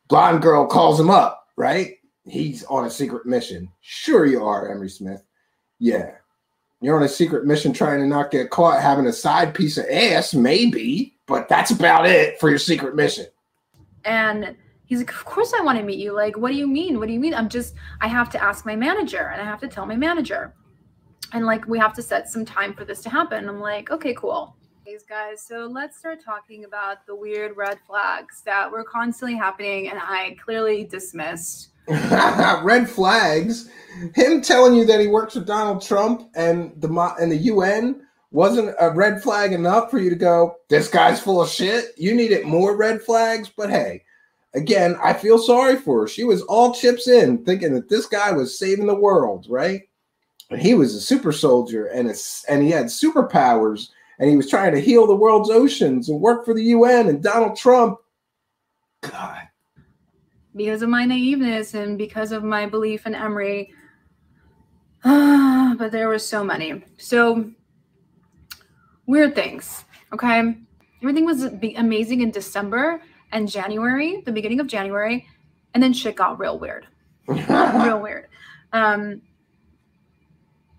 blonde girl calls him up, right? He's on a secret mission. Sure you are, Emery Smith. Yeah. You're on a secret mission trying to not get caught having a side piece of ass, maybe, but that's about it for your secret mission. And he's like, of course I want to meet you. Like, what do you mean? What do you mean? I have to ask my manager and I have to tell my manager. And like, we have to set some time for this to happen. I'm like, okay, cool. Guys, so let's start talking about the weird red flags that were constantly happening and I clearly dismissed. Red flags? Him telling you that he works with Donald Trump and the UN wasn't a red flag enough for you to go, this guy's full of shit? You needed more red flags? But hey, again, I feel sorry for her. She was all chips in, thinking that this guy was saving the world, right? And he was a super soldier and he had superpowers. And he was trying to heal the world's oceans and work for the UN and Donald Trump. God. Because of my naiveness and because of my belief in Emery. But there were so many. So, weird things, okay? Everything was amazing in December and January, the beginning of January. And then shit got real weird. Real weird.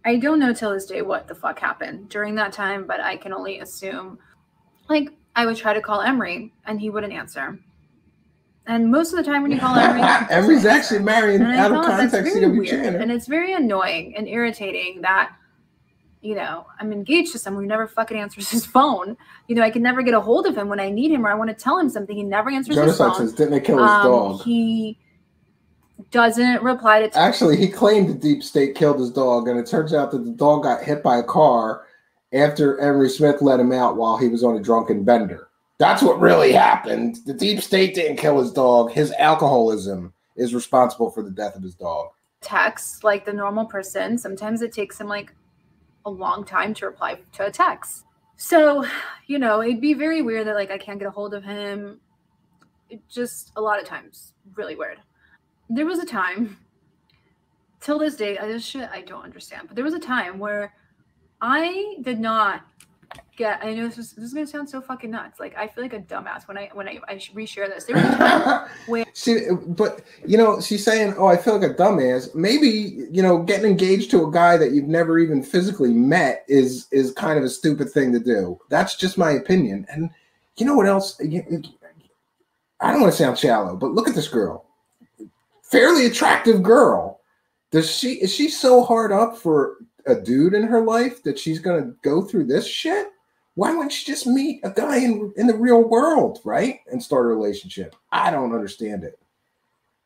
I don't know till this day what the fuck happened during that time, but I can only assume. Like, I would try to call Emery, and he wouldn't answer. And most of the time when you call Emery... Emery's actually marrying out of context CW channel. And it's very annoying and irritating that, you know, I'm engaged to someone who never fucking answers his phone. You know, I can never get a hold of him when I need him or I want to tell him something. He never answers his phone. Says, didn't they kill his dog? He doesn't reply to... Actually, he claimed the deep state killed his dog, and it turns out that the dog got hit by a car after Emery Smith let him out while he was on a drunken bender. That's what really happened. The deep state didn't kill his dog. His alcoholism is responsible for the death of his dog. Text like the normal person. Sometimes it takes him like a long time to reply to a text. So, you know, it'd be very weird that like I can't get a hold of him. It just a lot of times really weird. There was a time, till this day, this shit I don't understand, but there was a time where I did not get, I know this is going to sound so fucking nuts. Like, I feel like a dumbass when I reshare this. There was a time where... But, you know, she's saying, oh, I feel like a dumbass. Maybe, you know, getting engaged to a guy that you've never even physically met is kind of a stupid thing to do. That's just my opinion. And you know what else? I don't want to sound shallow, but look at this girl. Fairly attractive girl. Is she so hard up for a dude in her life that she's gonna go through this shit? Why wouldn't she just meet a guy in the real world, right? And start a relationship? I don't understand it.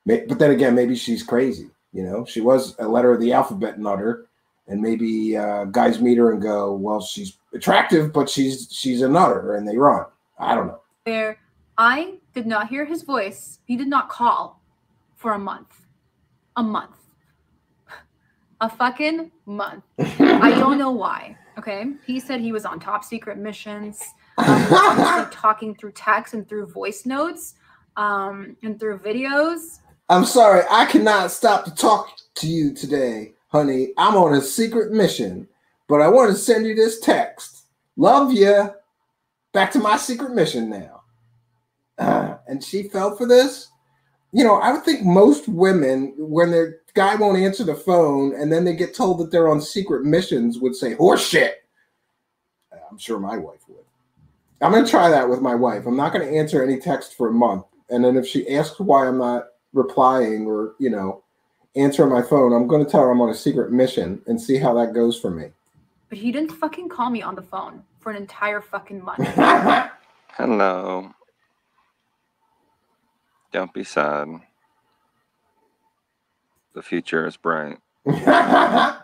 But then again, maybe she's crazy. You know, she was a letter of the alphabet nutter, and maybe guys meet her and go, well, she's attractive, but she's a nutter, and they run. I don't know. Where I did not hear his voice. He did not call for a month. A fucking month. I don't know why. Okay. He said he was on top secret missions. Talking through text and through voice notes, and through videos. I'm sorry, I cannot stop to talk to you today, honey. I'm on a secret mission, but I want to send you this text. Love ya. Back to my secret mission now. And she fell for this. You know, I would think most women, when their guy won't answer the phone and then they get told that they're on secret missions, would say, horse shit. I'm sure my wife would. I'm going to try that with my wife. I'm not going to answer any text for a month. And then if she asks why I'm not replying or, you know, answering my phone, I'm going to tell her I'm on a secret mission and see how that goes for me. But he didn't fucking call me on the phone for an entire fucking month. Hello. Don't be sad. The future is bright. I'm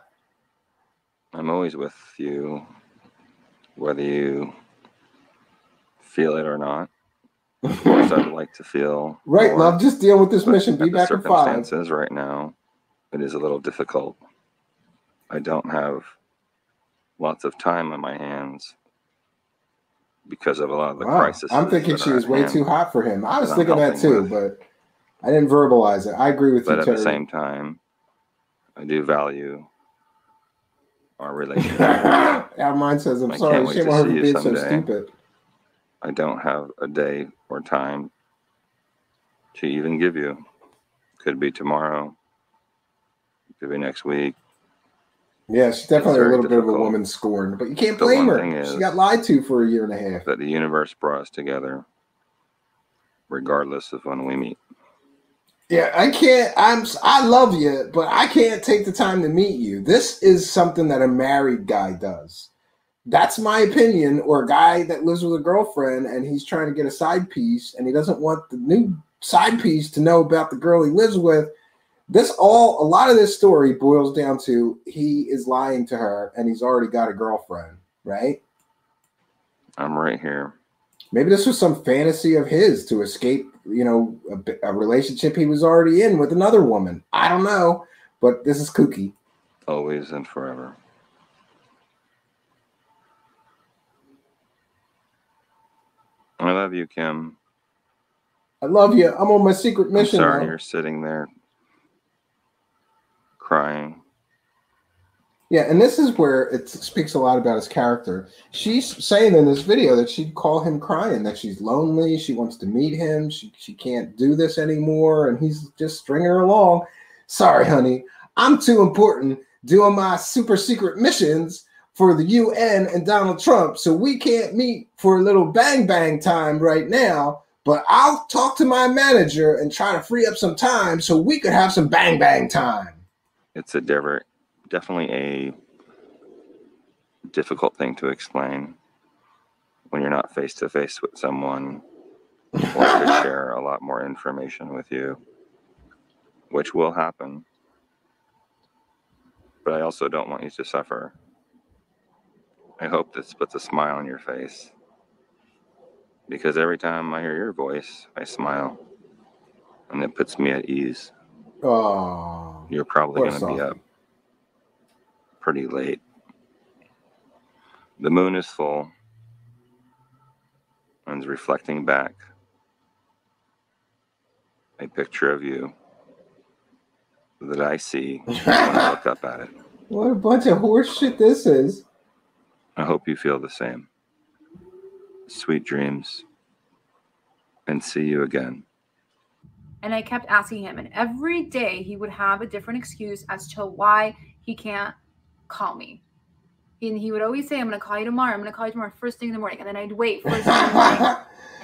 always with you, whether you feel it or not. Of course, I'd like to feel right, more, love. Just deal with this but mission. Be at the back in 5. circumstances right now, it is a little difficult. I don't have lots of time on my hands because of a lot of the Wow. crises. I'm thinking that she are was at way hand too hot for him. I was that I'm thinking that helping too, with. but I didn't verbalize it. I agree with But you, at Terry. the same time, I do value our relationship. Our mind says, I'm I sorry. can't wait Shame to on her see for you being so someday. stupid. I don't have a day or time to even give you. Could be tomorrow. Could be next week. Yeah, she's definitely a very little bit of a difficult. woman scorned, but you can't The blame one her. thing is She got lied to for 1.5 years. that the universe brought us together, regardless of when we meet. Yeah, I can't. I love you, but I can't take the time to meet you. This is something that a married guy does. That's my opinion. Or a guy that lives with a girlfriend and he's trying to get a side piece and he doesn't want the new side piece to know about the girl he lives with. A lot of this story boils down to he is lying to her and he's already got a girlfriend, right? I'm right here. Maybe this was some fantasy of his to escape, a relationship he was already in with another woman. I don't know, but this is kooky. Always and forever. I love you, Kim. I love you. I'm on my secret mission. I'm sorry now. you're sitting there crying. Yeah, and this is where it speaks a lot about his character. She's saying in this video that she'd call him crying, that she's lonely, she wants to meet him, she can't do this anymore, and he's just stringing her along. Sorry, honey, I'm too important doing my super secret missions for the UN and Donald Trump, so we can't meet for a little bang bang time right now, but I'll talk to my manager and try to free up some time so we could have some bang bang time. It's definitely a difficult thing to explain when you're not face to face with someone or could share a lot more information with you, which will happen. But I also don't want you to suffer. I hope this puts a smile on your face, because every time I hear your voice, I smile, and it puts me at ease. Oh, you're probably going to be up pretty late. The moon is full and is reflecting back a picture of you that I see when I look up at it. What a bunch of horse shit this is. I hope you feel the same. Sweet dreams, and see you again. And I kept asking him, and every day he would have a different excuse as to why he can't call me. And he would always say, I'm going to call you tomorrow. I'm going to call you tomorrow first thing in the morning. And then I'd wait first thing in the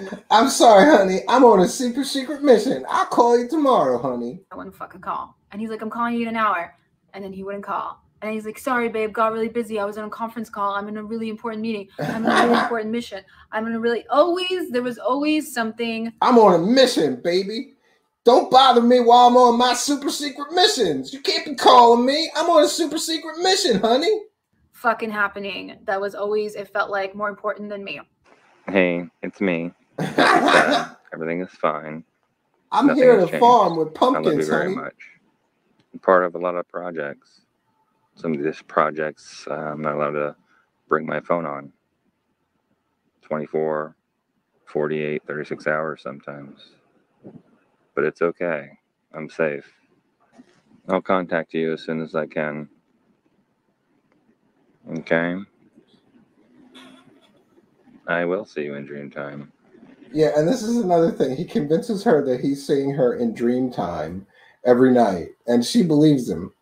morning. I'm sorry, honey. I'm on a super secret mission. I'll call you tomorrow, honey. I wouldn't fucking call. And he's like, I'm calling you in an hour. And then he wouldn't call. And he's like, sorry, babe, got really busy. I was on a conference call. I'm in a really important meeting. I'm in a really important mission. There was always something. I'm on a mission, baby. Don't bother me while I'm on my super secret missions. You can't be calling me. I'm on a super secret mission, honey. Fucking happening. That was always, it felt like, more important than me. Hey, it's me. Everything is fine. I'm Nothing here at has a changed. farm with I love you pumpkins, very honey. much. I'm part of a lot of projects. Some of these projects, I'm not allowed to bring my phone on. 24, 48, 36 hours sometimes. But it's okay. I'm safe. I'll contact you as soon as I can. Okay? I will see you in dream time. Yeah, and this is another thing. He convinces her that he's seeing her in dream time every night, and she believes him.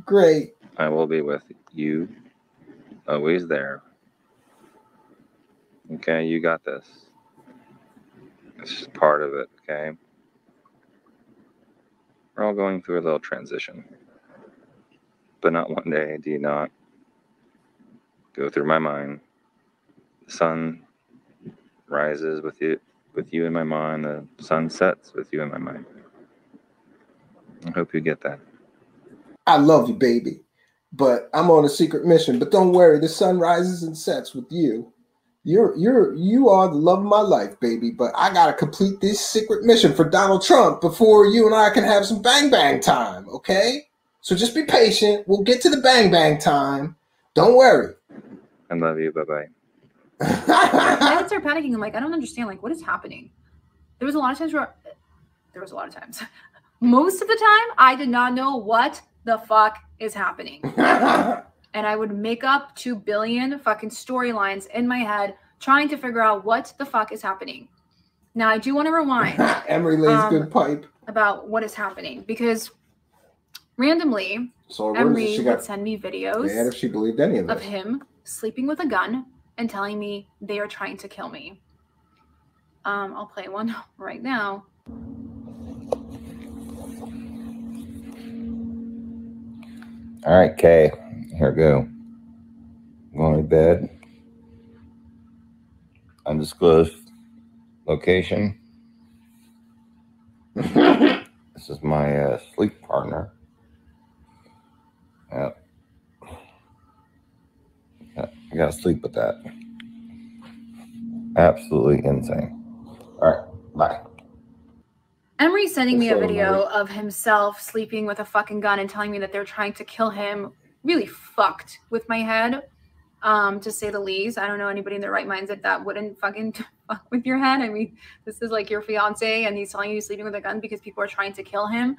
Great. I will be with you, always there. Okay, you got this. It's just part of it, okay? We're all going through a little transition. But not one day do you not go through my mind. The sun rises with you in my mind. The sun sets with you in my mind. I hope you get that. I love you, baby. But I'm on a secret mission. But don't worry, the sun rises and sets with you. You are the love of my life, baby. But I gotta complete this secret mission for Donald Trump before you and I can have some bang bang time. Okay? So just be patient. We'll get to the bang bang time. Don't worry. I love you. Bye bye. I would start panicking. I'm like, I don't understand. Like, what is happening? There was a lot of times. Most of the time, I did not know what the fuck is happening. And I would make up 2 billion fucking storylines in my head trying to figure out what the fuck is happening. Now, I do want to rewind. Emery lays good pipe. About what is happening. Because randomly, Emery would send me videos if she believed any of him sleeping with a gun and telling me they are trying to kill me. I'll play one right now. All right, Kay. Here we go. Going to bed. Undisclosed location. This is my sleep partner. Yep. I gotta sleep with that. Absolutely insane. All right, bye. Emery sending me a video of himself sleeping with a fucking gun and telling me that they're trying to kill him really fucked with my head, to say the least. I don't know anybody in their right minds that wouldn't fucking fuck with your head. I mean, this is like your fiance and he's telling you he's sleeping with a gun because people are trying to kill him.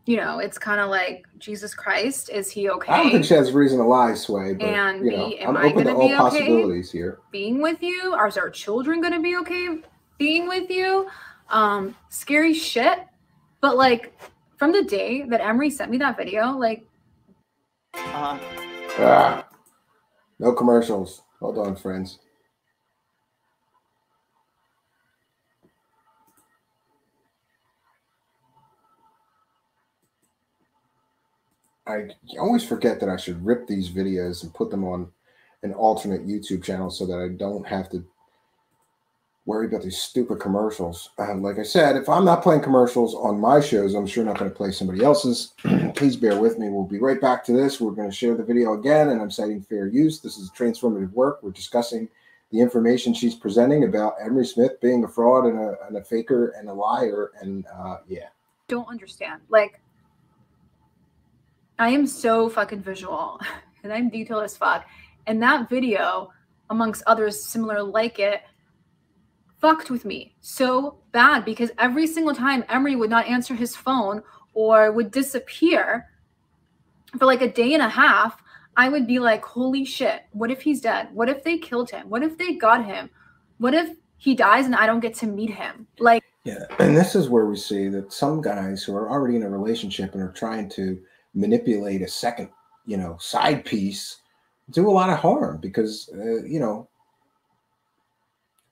You know, it's kind of like, Jesus Christ, is he okay? I don't think she has reason to lie, Sway, but and you know, am I'm I open to gonna all be possibilities okay here. Being with you? Are our children going to be okay being with you? Scary shit. But like, from the day that Emery sent me that video, like, no commercials. Hold on, friends. I always forget that I should rip these videos and put them on an alternate YouTube channel so that I don't have to worry about these stupid commercials. Like I said, if I'm not playing commercials on my shows, I'm sure not going to play somebody else's. Please bear with me. We'll be right back to this. We're going to share the video again, and I'm citing fair use. This is transformative work. We're discussing the information she's presenting about Emery Smith being a fraud and a faker and a liar. And yeah. Don't understand. Like, I am so fucking visual and I'm detailed as fuck. And that video, amongst others similar like it, fucked with me so bad because every single time Emery would not answer his phone or would disappear for like a day and a half, I would be like, holy shit, what if he's dead? What if they killed him? What if they got him? What if he dies and I don't get to meet him? Like, yeah, and this is where we see that some guys who are already in a relationship and are trying to manipulate a second, you know, side piece do a lot of harm because, you know,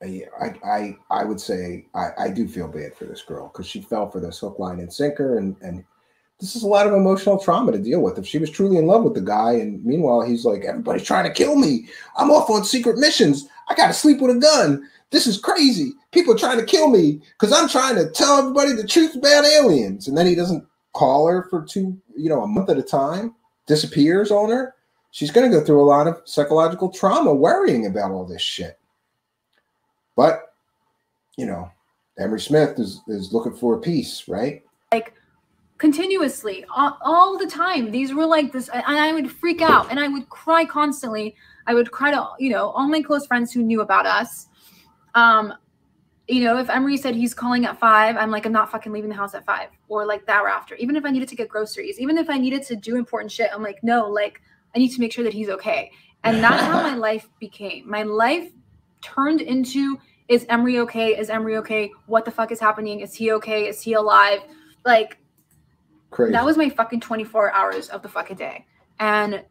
I would say I do feel bad for this girl because she fell for this hook, line, and sinker, and this is a lot of emotional trauma to deal with. If she was truly in love with the guy, and meanwhile he's like, everybody's trying to kill me. I'm off on secret missions. I got to sleep with a gun. This is crazy. People are trying to kill me because I'm trying to tell everybody the truth about aliens. And then he doesn't call her for a month at a time, disappears on her. She's going to go through a lot of psychological trauma worrying about all this shit. But, you know, Emery Smith is looking for peace, right? Like, continuously, all the time. These were like this, and I would freak out, and I would cry constantly. I would cry to, you know, all my close friends who knew about us. You know, if Emery said he's calling at 5, I'm like, I'm not fucking leaving the house at 5 or like the hour after. Even if I needed to get groceries, even if I needed to do important shit, I'm like, no, like, I need to make sure that he's okay. And that's how my life became. My life turned into, is Emery okay? Is Emery okay? What the fuck is happening? Is he okay? Is he alive? Like, crazy. That was my fucking 24 hours of the fucking day. And,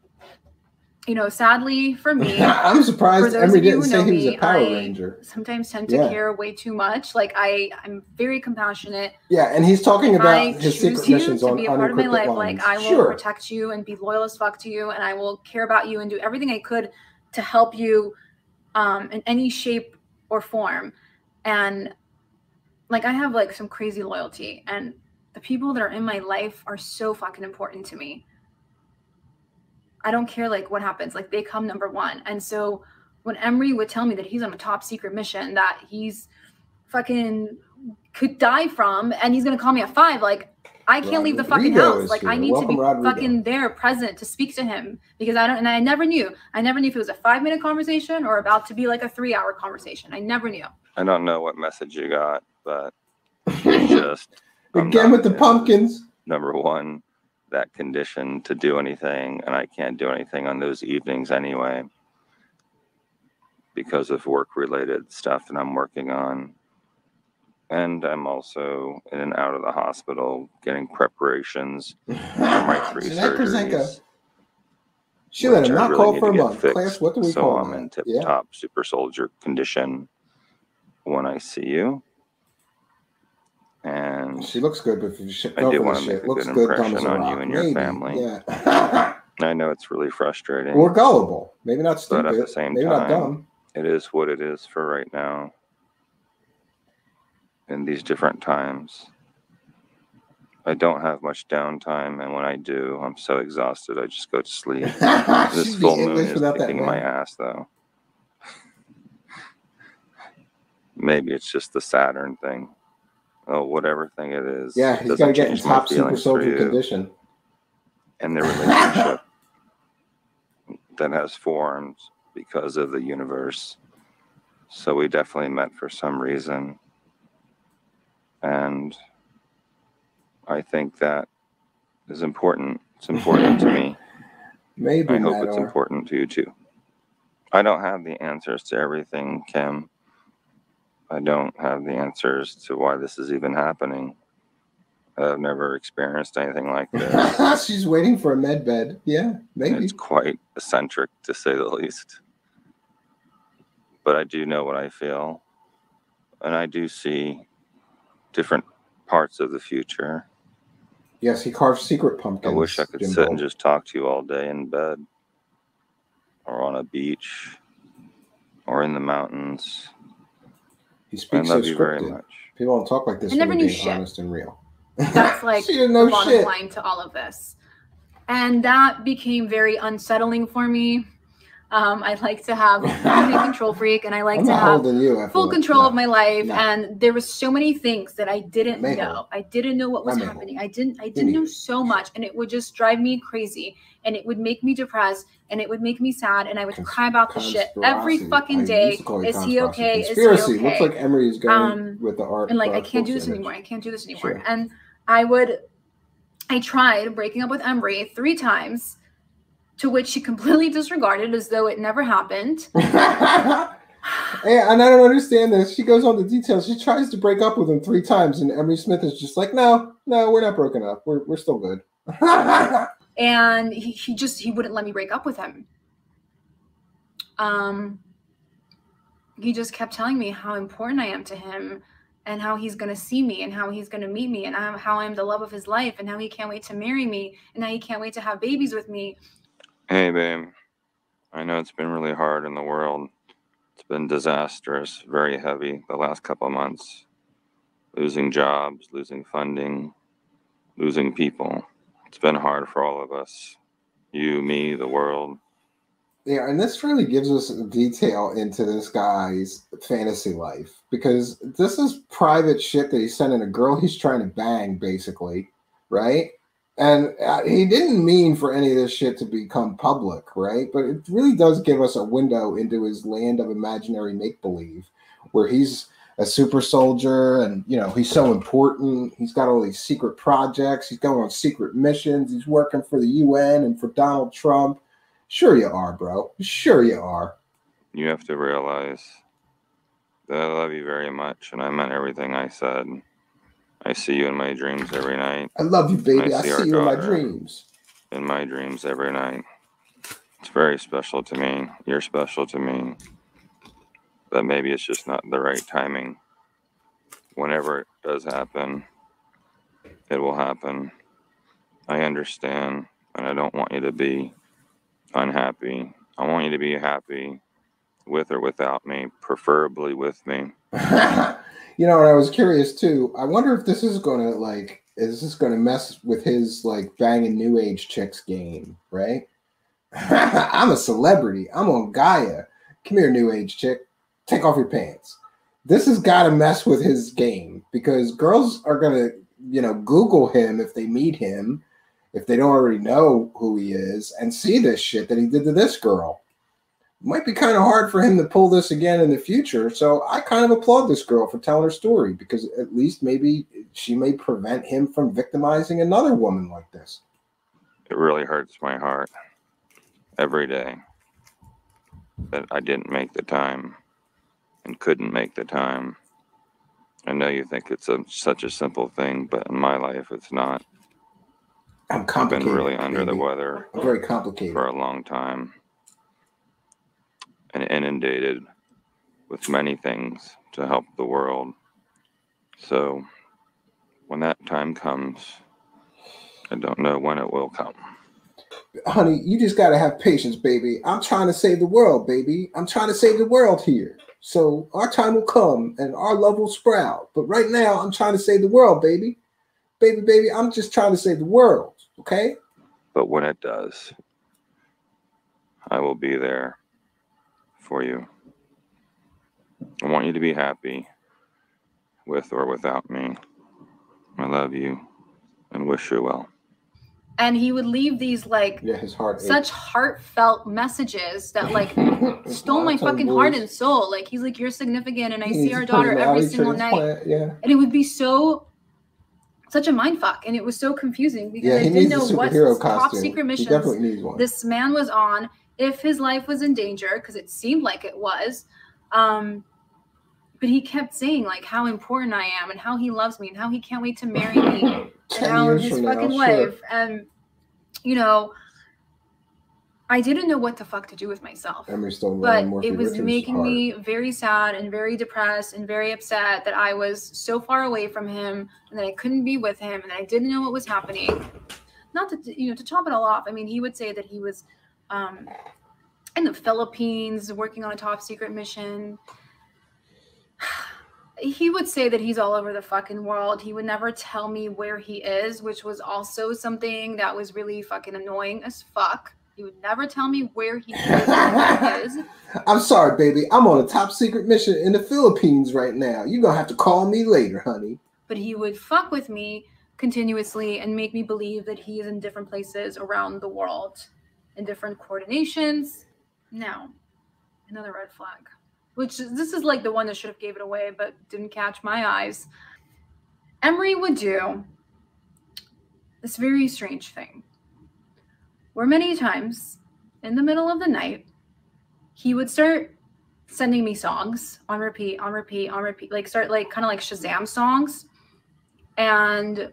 you know, sadly for me, I'm surprised Emery didn't say he was a Power Ranger. Sometimes tend to care way too much. Like, I'm very compassionate. Yeah, and he's talking about his secret missions on to be a part of my life. Lines. Like, I will protect you and be loyal as fuck to you, and I will care about you and do everything I could to help you in any shape or form. And like, I have like some crazy loyalty, and the people that are in my life are so fucking important to me. I don't care like what happens, like they come number one. And so when Emery would tell me that he's on a top secret mission that he's fucking could die from, and he's gonna call me at 5, like I can't leave the fucking house. Like I need to be fucking there, present, to speak to him, because I never knew if it was a 5-minute conversation or about to be like a 3-hour conversation. I never knew. I don't know what message you got, but it's just again with the pumpkins. Number one, that condition to do anything, and I can't do anything on those evenings anyway because of work-related stuff that I'm working on. And I'm also in and out of the hospital getting preparations for my 3 surgeries. She let him not call for a month. Class, what do we call I'm in tip-top super soldier condition when I see you. And she looks good, but if you I do want to make a good impression on you and your family. Yeah. I know it's really frustrating. We're gullible. Maybe not stupid. But at the same maybe time, not dumb. It is what it is for right now. In these different times, I don't have much downtime, and when I do, I'm so exhausted I just go to sleep. This full moon is kicking my ass, though. Maybe it's just the Saturn thing. Oh, whatever thing it is. Yeah, he's got to get in top super soldier condition. And the relationship that has formed because of the universe. So we definitely met for some reason. And I think that is important. It's important to me. Maybe I hope it's important to you too. I don't have the answers to everything, Kim. I don't have the answers to why this is even happening. I've never experienced anything like this. She's waiting for a med bed. Yeah, maybe. It's quite eccentric, to say the least. But I do know what I feel. And I do see different parts of the future. Yes, he carves secret pumpkins. I wish I could sit and just talk to you all day in bed, or on a beach, or in the mountains. He speaks so scripted. Very much. People don't talk like this. I never knew shit. Honest and real. That's like the bottom line to all of this, and that became very unsettling for me. I like to have I'm a control freak, and I like to have full control of my life. And there was so many things that I didn't know. I didn't know what was happening. I didn't know so much, and it would just drive me crazy, and it would make me depressed, and it would make me sad, and I would cry about the shit every fucking day. Is he okay? Is he okay? Looks like Emery is going with the art. And like, I can't do this anymore. I can't do this anymore. Sure. And I tried breaking up with Emery 3 times, to which she completely disregarded as though it never happened. Yeah, and I don't understand this. She goes on the details. She tries to break up with him 3 times, and Emery Smith is just like, no, we're not broken up. We're still good. And he wouldn't let me break up with him. He just kept telling me how important I am to him, and how he's going to see me, and how he's going to meet me, and how I'm the love of his life, and how he can't wait to marry me, and how he can't wait to have babies with me. Hey, babe. I know it's been really hard in the world. It's been disastrous, very heavy the last couple of months. Losing jobs, losing funding, losing people. It's been hard for all of us. You, me, the world. Yeah, and this really gives us detail into this guy's fantasy life, because this is private shit that he's sending a girl he's trying to bang, basically, right? And he didn't mean for any of this shit to become public, right? But it really does give us a window into his land of imaginary make-believe, where he's a super soldier and, he's so important. He's got all these secret projects. He's going on secret missions. He's working for the UN and for Donald Trump. Sure you are, bro. Sure you are. You have to realize that I love you very much, and I meant everything I said. I see you in my dreams every night. I love you, baby. I see you in my dreams. In my dreams every night. It's very special to me. You're special to me. But maybe it's just not the right timing. Whenever it does happen, it will happen. I understand, and I don't want you to be unhappy. I want you to be happy with or without me, preferably with me. And I was curious too. I wonder if this is going to mess with his banging new age chicks game, right? I'm a celebrity. I'm on Gaia. come here, new age chick, take off your pants. This has got to mess with his game because girls are going to, you know, Google him if they meet him, if they don't already know who he is, and see this shit that he did to this girl. It might be kind of hard for him to pull this again in the future. So I kind of applaud this girl for telling her story because at least maybe she may prevent him from victimizing another woman like this. It really hurts my heart every day that I didn't make the time and couldn't make the time. I know you think it's such a simple thing, but in my life, it's not. I've been really under the weather. I'm very complicated for a long time and inundated with many things to help the world. So when that time comes, I don't know when it will come. Honey, you just got to have patience, baby. I'm trying to save the world, baby. I'm trying to save the world here. So our time will come and our love will sprout. But right now, I'm trying to save the world, baby. Baby, I'm just trying to save the world, okay? But when it does, I will be there for you. I want you to be happy with or without me. I love you and wish you well. And he would leave these like his heart such heartfelt messages that like stole my fucking heart and soul. Like he's like, you're significant and I see our daughter every single night. Yeah. And it would be such a mind fuck. And it was so confusing because I didn't know what top secret missions this man was on, if his life was in danger, because it seemed like it was. But he kept saying like how important I am and how he loves me and how he can't wait to marry me and how I'm his fucking wife. And, you know, I didn't know what the fuck to do with myself. But it was making me very sad and very depressed and very upset that I was so far away from him and that I couldn't be with him and that I didn't know what was happening. Not to, you know, to top it all off. I mean, he would say that he was in the Philippines working on a top secret mission. He would say that he's all over the fucking world. He would never tell me where he is, which was also something that was really fucking annoying as fuck. He would never tell me where he is. I'm sorry, baby. I'm on a top secret mission in the Philippines right now. You're going to have to call me later, honey. But he would fuck with me continuously and make me believe that he is in different places around the world, in different coordinations. Now, another red flag. Which this is like the one that should have gave it away, but didn't catch my eyes. Emery would do this very strange thing, where many times in the middle of the night, he would start sending me songs on repeat, like start like kind of like Shazam songs. And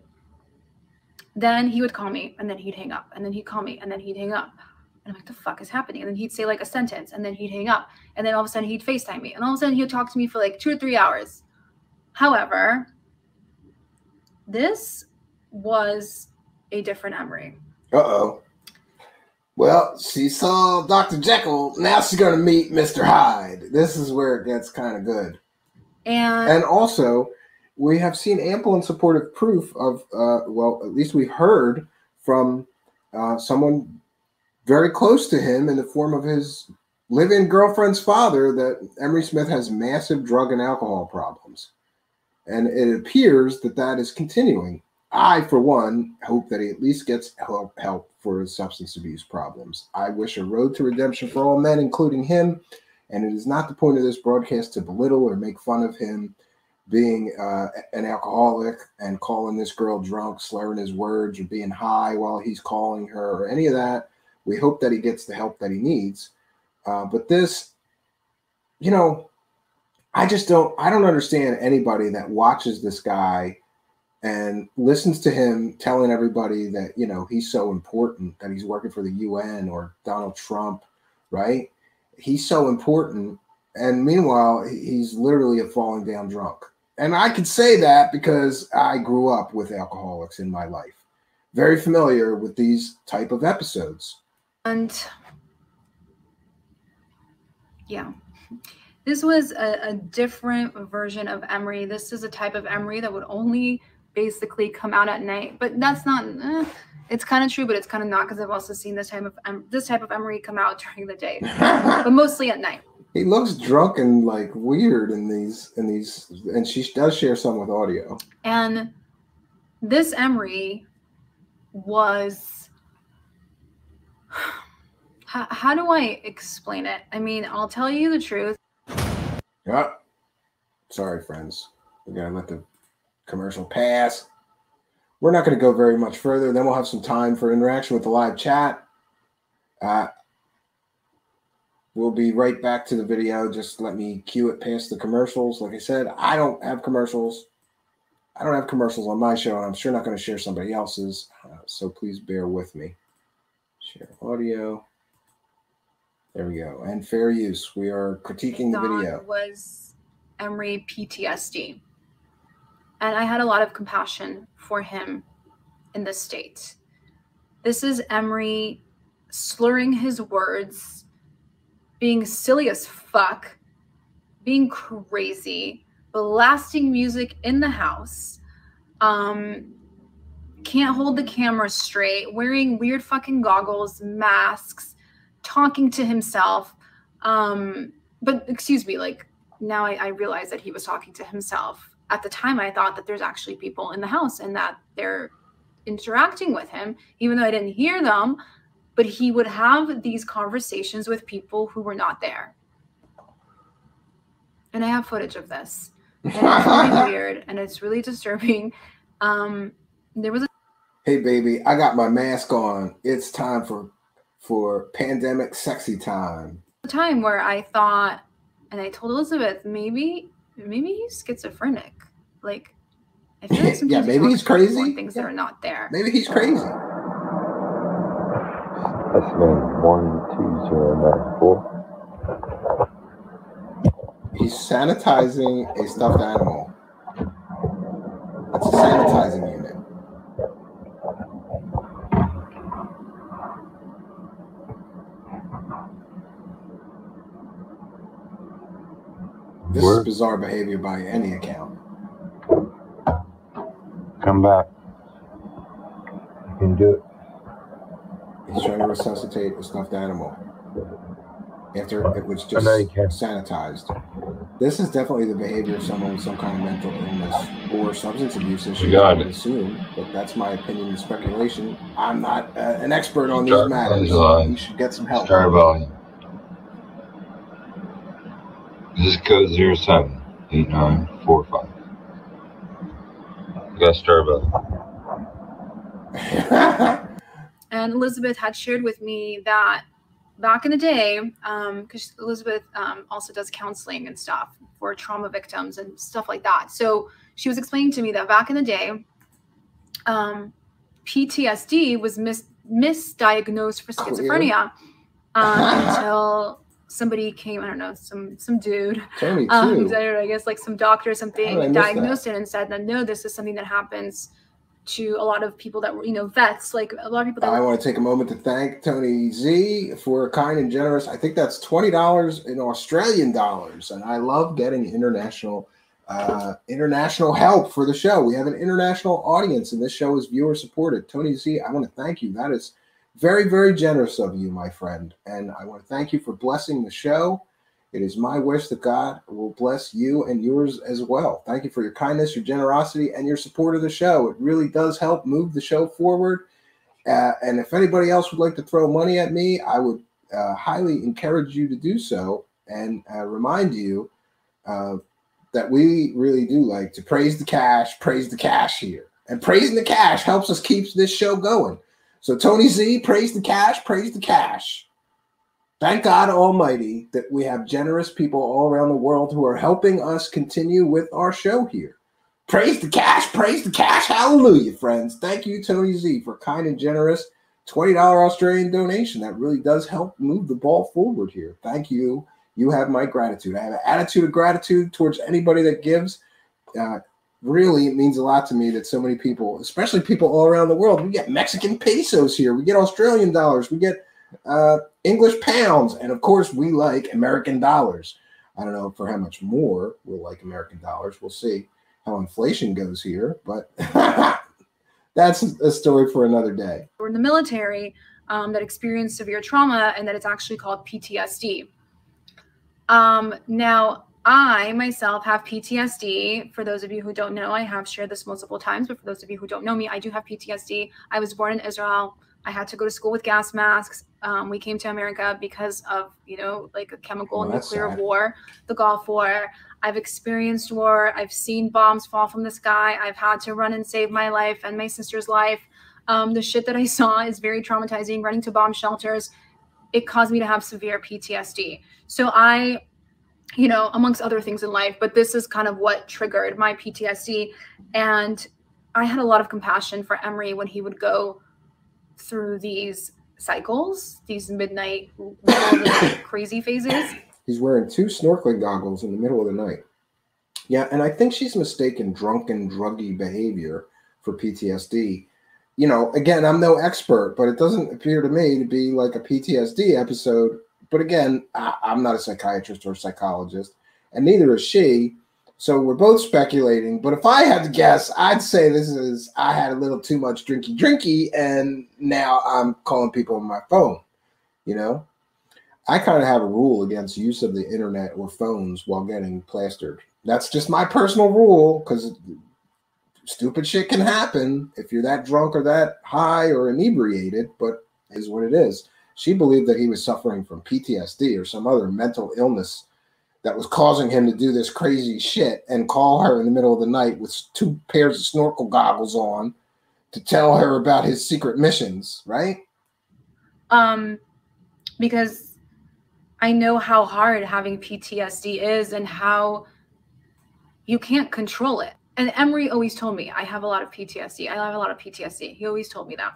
then he would call me and then he'd hang up and then he'd call me and then he'd hang up. And I'm like, the fuck is happening? And then he'd say like a sentence and then he'd hang up. And then all of a sudden he'd FaceTime me. And all of a sudden he'd talk to me for like 2 or 3 hours. However, this was a different Emery. Uh-oh. Well, she saw Dr. Jekyll. Now she's going to meet Mr. Hyde. This is where it gets kind of good. And also, we have seen ample and supportive proof of, well, at least we've heard from someone very close to him in the form of his live-in girlfriend's father that Emery Smith has massive drug and alcohol problems. And it appears that that is continuing. I, for one, hope that he at least gets help for his substance abuse problems. I wish a road to redemption for all men, including him. And it is not the point of this broadcast to belittle or make fun of him being an alcoholic and calling this girl drunk, slurring his words, or being high while he's calling her, or any of that. We hope that he gets the help that he needs. But this, you know, I don't understand anybody that watches this guy and listens to him telling everybody that, you know, he's so important, that he's working for the UN or Donald Trump, right? He's so important. And meanwhile, he's literally a falling down drunk. And I could say that because I grew up with alcoholics in my life. Very familiar with these type of episodes. And yeah, this was a different version of Emery. This is a type of Emery that would only basically come out at night. But that's not, it's kind of true, but it's kind of not, because I've also seen this type of Emery come out during the day, but mostly at night. He looks drunk and like weird in these, and she does share some with audio. And this Emery was, how do I explain it? I mean, I'll tell you the truth. Yeah. Sorry, friends. We gotta let the commercial pass. We're not going to go very much further. Then we'll have some time for interaction with the live chat. We'll be right back to the video. Just let me cue it past the commercials. Like I said, I don't have commercials. I don't have commercials on my show, and I'm sure not going to share somebody else's. So please bear with me. Share audio. There we go. And fair use. We are critiquing the video. That was Emery PTSD. And I had a lot of compassion for him in this state. This is Emery slurring his words, being silly as fuck, being crazy, blasting music in the house, can't hold the camera straight, wearing weird fucking goggles, masks, talking to himself. But excuse me, like now I realize that he was talking to himself. At the time, I thought that there's actually people in the house and that they're interacting with him, even though I didn't hear them. But he would have these conversations with people who were not there. And I have footage of this. And it's really weird and it's really disturbing. There was a Hey, baby, I got my mask on. It's time for pandemic sexy time. time where I thought, and I told Elizabeth, maybe he's schizophrenic. Like, I feel like sometimes yeah, maybe he's crazy. Things that are not there. Maybe he's crazy. That's been 12094. He's sanitizing a stuffed animal. That's a sanitizing unit. This is bizarre behavior by any account. Come back. You can do it. He's trying to resuscitate a stuffed animal after it was just sanitized. This is definitely the behavior of someone with some kind of mental illness or substance abuse issue, I would assume, but that's my opinion and speculation. I'm not an expert on these matters. You should get some help. Star volume. This is code 078945. You got star volume. And Elizabeth had shared with me that back in the day, because Elizabeth also does counseling and stuff for trauma victims and stuff like that. So she was explaining to me that back in the day, PTSD was misdiagnosed for schizophrenia until somebody came, I don't know, some dude, I guess like some doctor or something, diagnosed it and said that no, this is something that happens to a lot of people that were, vets, like a lot of people that I want to take a moment to thank Tony Z for kind and generous. I think that's $20 in Australian dollars. And I love getting international help for the show. We have an international audience and this show is viewer supported. Tony Z, I want to thank you. That is very, very generous of you, my friend. And I want to thank you for blessing the show. It is my wish that God will bless you and yours as well. Thank you for your kindness, your generosity, and your support of the show. It really does help move the show forward. And if anybody else would like to throw money at me, I would highly encourage you to do so and remind you that we really do like to praise the cash here. And praising the cash helps us keep this show going. So Tony Z, praise the cash, praise the cash. Thank God Almighty that we have generous people all around the world who are helping us continue with our show here. Praise the cash, hallelujah, friends. Thank you, Tony Z, for kind and generous $20 Australian donation. That really does help move the ball forward here. Thank you. You have my gratitude. I have an attitude of gratitude towards anybody that gives. Really, it means a lot to me that so many people, especially people all around the world, we get Mexican pesos here. We get Australian dollars. We get English pounds, and of course we like American dollars. I don't know for how much more we'll like American dollars. We'll see how inflation goes here, but that's a story for another day. We're in the military that experienced severe trauma and that it's actually called PTSD. Now, I myself have PTSD. For those of you who don't know, I have shared this multiple times, but for those of you who don't know me, I do have PTSD. I was born in Israel. I had to go to school with gas masks. We came to America because of, you know, like a chemical and nuclear war, the Gulf War. I've experienced war. I've seen bombs fall from the sky. I've had to run and save my life and my sister's life. The shit that I saw is very traumatizing. Running to bomb shelters, it caused me to have severe PTSD. So I, you know, amongst other things in life, but this is kind of what triggered my PTSD. And I had a lot of compassion for Emery when he would go through these cycles, these midnight crazy phases. He's wearing 2 snorkeling goggles in the middle of the night. Yeah, and I think she's mistaken drunken, druggy behavior for PTSD. You know, again, I'm no expert, but it doesn't appear to me to be like a PTSD episode. But again, I'm not a psychiatrist or psychologist, and neither is she. So we're both speculating. But if I had to guess, I'd say I had a little too much drinky, and now I'm calling people on my phone. You know, I kind of have a rule against use of the internet or phones while getting plastered. That's just my personal rule, because stupid shit can happen if you're that drunk or that high or inebriated, but it is what it is. She believed that he was suffering from PTSD or some other mental illness that was causing him to do this crazy shit and call her in the middle of the night with 2 pairs of snorkel goggles on to tell her about his secret missions, right? Because I know how hard having PTSD is and how you can't control it. And Emery always told me, I have a lot of PTSD. I have a lot of PTSD. He always told me that.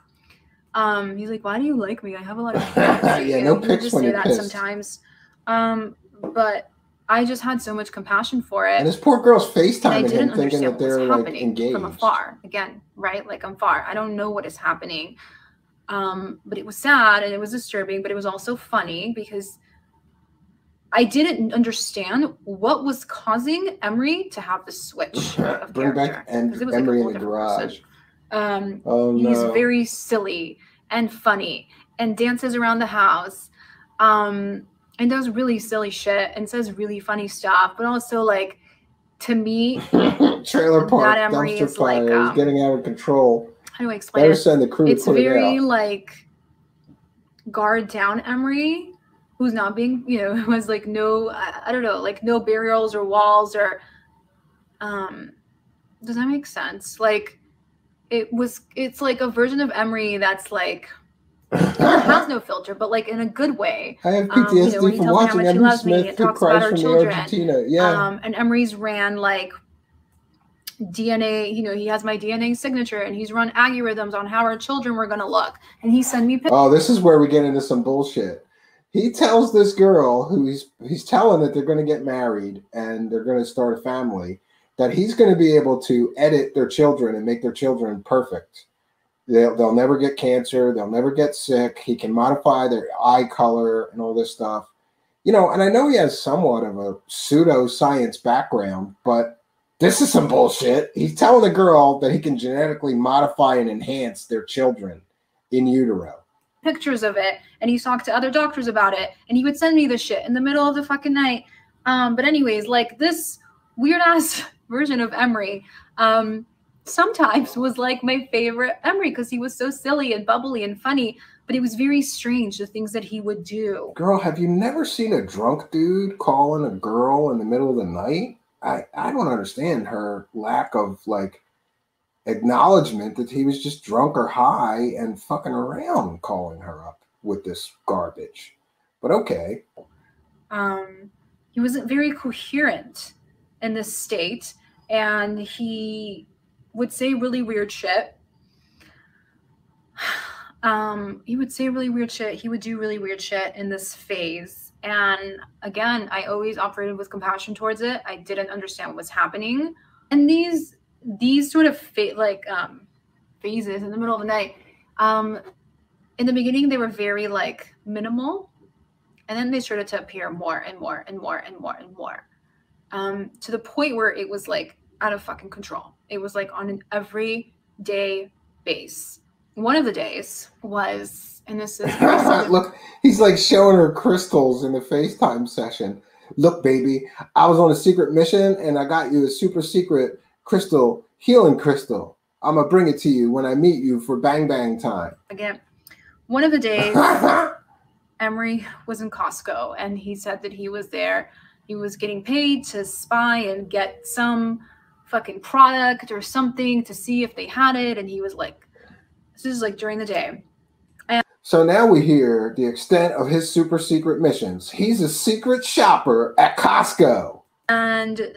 He's like, why do you like me? I have a lot of PTSD. Yeah, no pics when you're pissed. Sometimes. But I just had so much compassion for it. And this poor girl's FaceTiming him thinking that they're like engaged. From afar, again, right? Like I'm far. I don't know what is happening. But it was sad and it was disturbing, but it was also funny because I didn't understand what was causing Emery to have the switch of Bring character. back Emery in the garage. He's very silly and funny and dances around the house and does really silly shit and says really funny stuff, but also like to me trailer park that Emery dumpster is fire like is getting out of control. How do I explain Better it? send the crew It's to put very it out. like guard down Emery, who's not being, you know, who has like no, I don't know, like no barriers or walls or does that make sense? Like it's like a version of Emery that's like has no filter, but like in a good way. I have PTSD you know, from watching Emery Smith who cries from the Argentina. Yeah. And Emery's ran like DNA, you know, he has my DNA signature and he's run algorithms on how our children were going to look. And he sent me pictures. Oh, this is where we get into some bullshit. He tells this girl who he's telling that they're going to get married and they're going to start a family, that he's going to be able to edit their children and make their children perfect. They'll never get cancer. They'll never get sick. He can modify their eye color and all this stuff. You know, and I know he has somewhat of a pseudoscience background, but this is some bullshit. He's telling the girl that he can genetically modify and enhance their children in utero. Pictures of it, and he talked to other doctors about it, and he would send me this shit in the middle of the fucking night. But anyways, like this weird ass version of Emery sometimes was like my favorite Emery because he was so silly and bubbly and funny, but it was very strange the things that he would do. Girl, have you never seen a drunk dude calling a girl in the middle of the night? I don't understand her lack of like acknowledgement that he was just drunk or high and fucking around calling her up with this garbage. But okay. He wasn't very coherent in this state, and he would say really weird shit. He would say really weird shit. He would do really weird shit in this phase. And again, I always operated with compassion towards it. I didn't understand what was happening. And these sort of phases in the middle of the night, in the beginning, they were very like minimal. And then they started to appear more and more and more and more and more. To the point where it was like out of fucking control. It was like on an everyday base. One of the days was, and this is look, he's like showing her crystals in the FaceTime session. Look, baby, I was on a secret mission and I got you a super secret crystal, healing crystal. I'm going to bring it to you when I meet you for bang bang time. Again, one of the days, Emery was in Costco and he said that he was there. He was getting paid to spy and get some fucking product or something to see if they had it. And he was like, this is like during the day. So now we hear the extent of his super secret missions. He's a secret shopper at Costco. And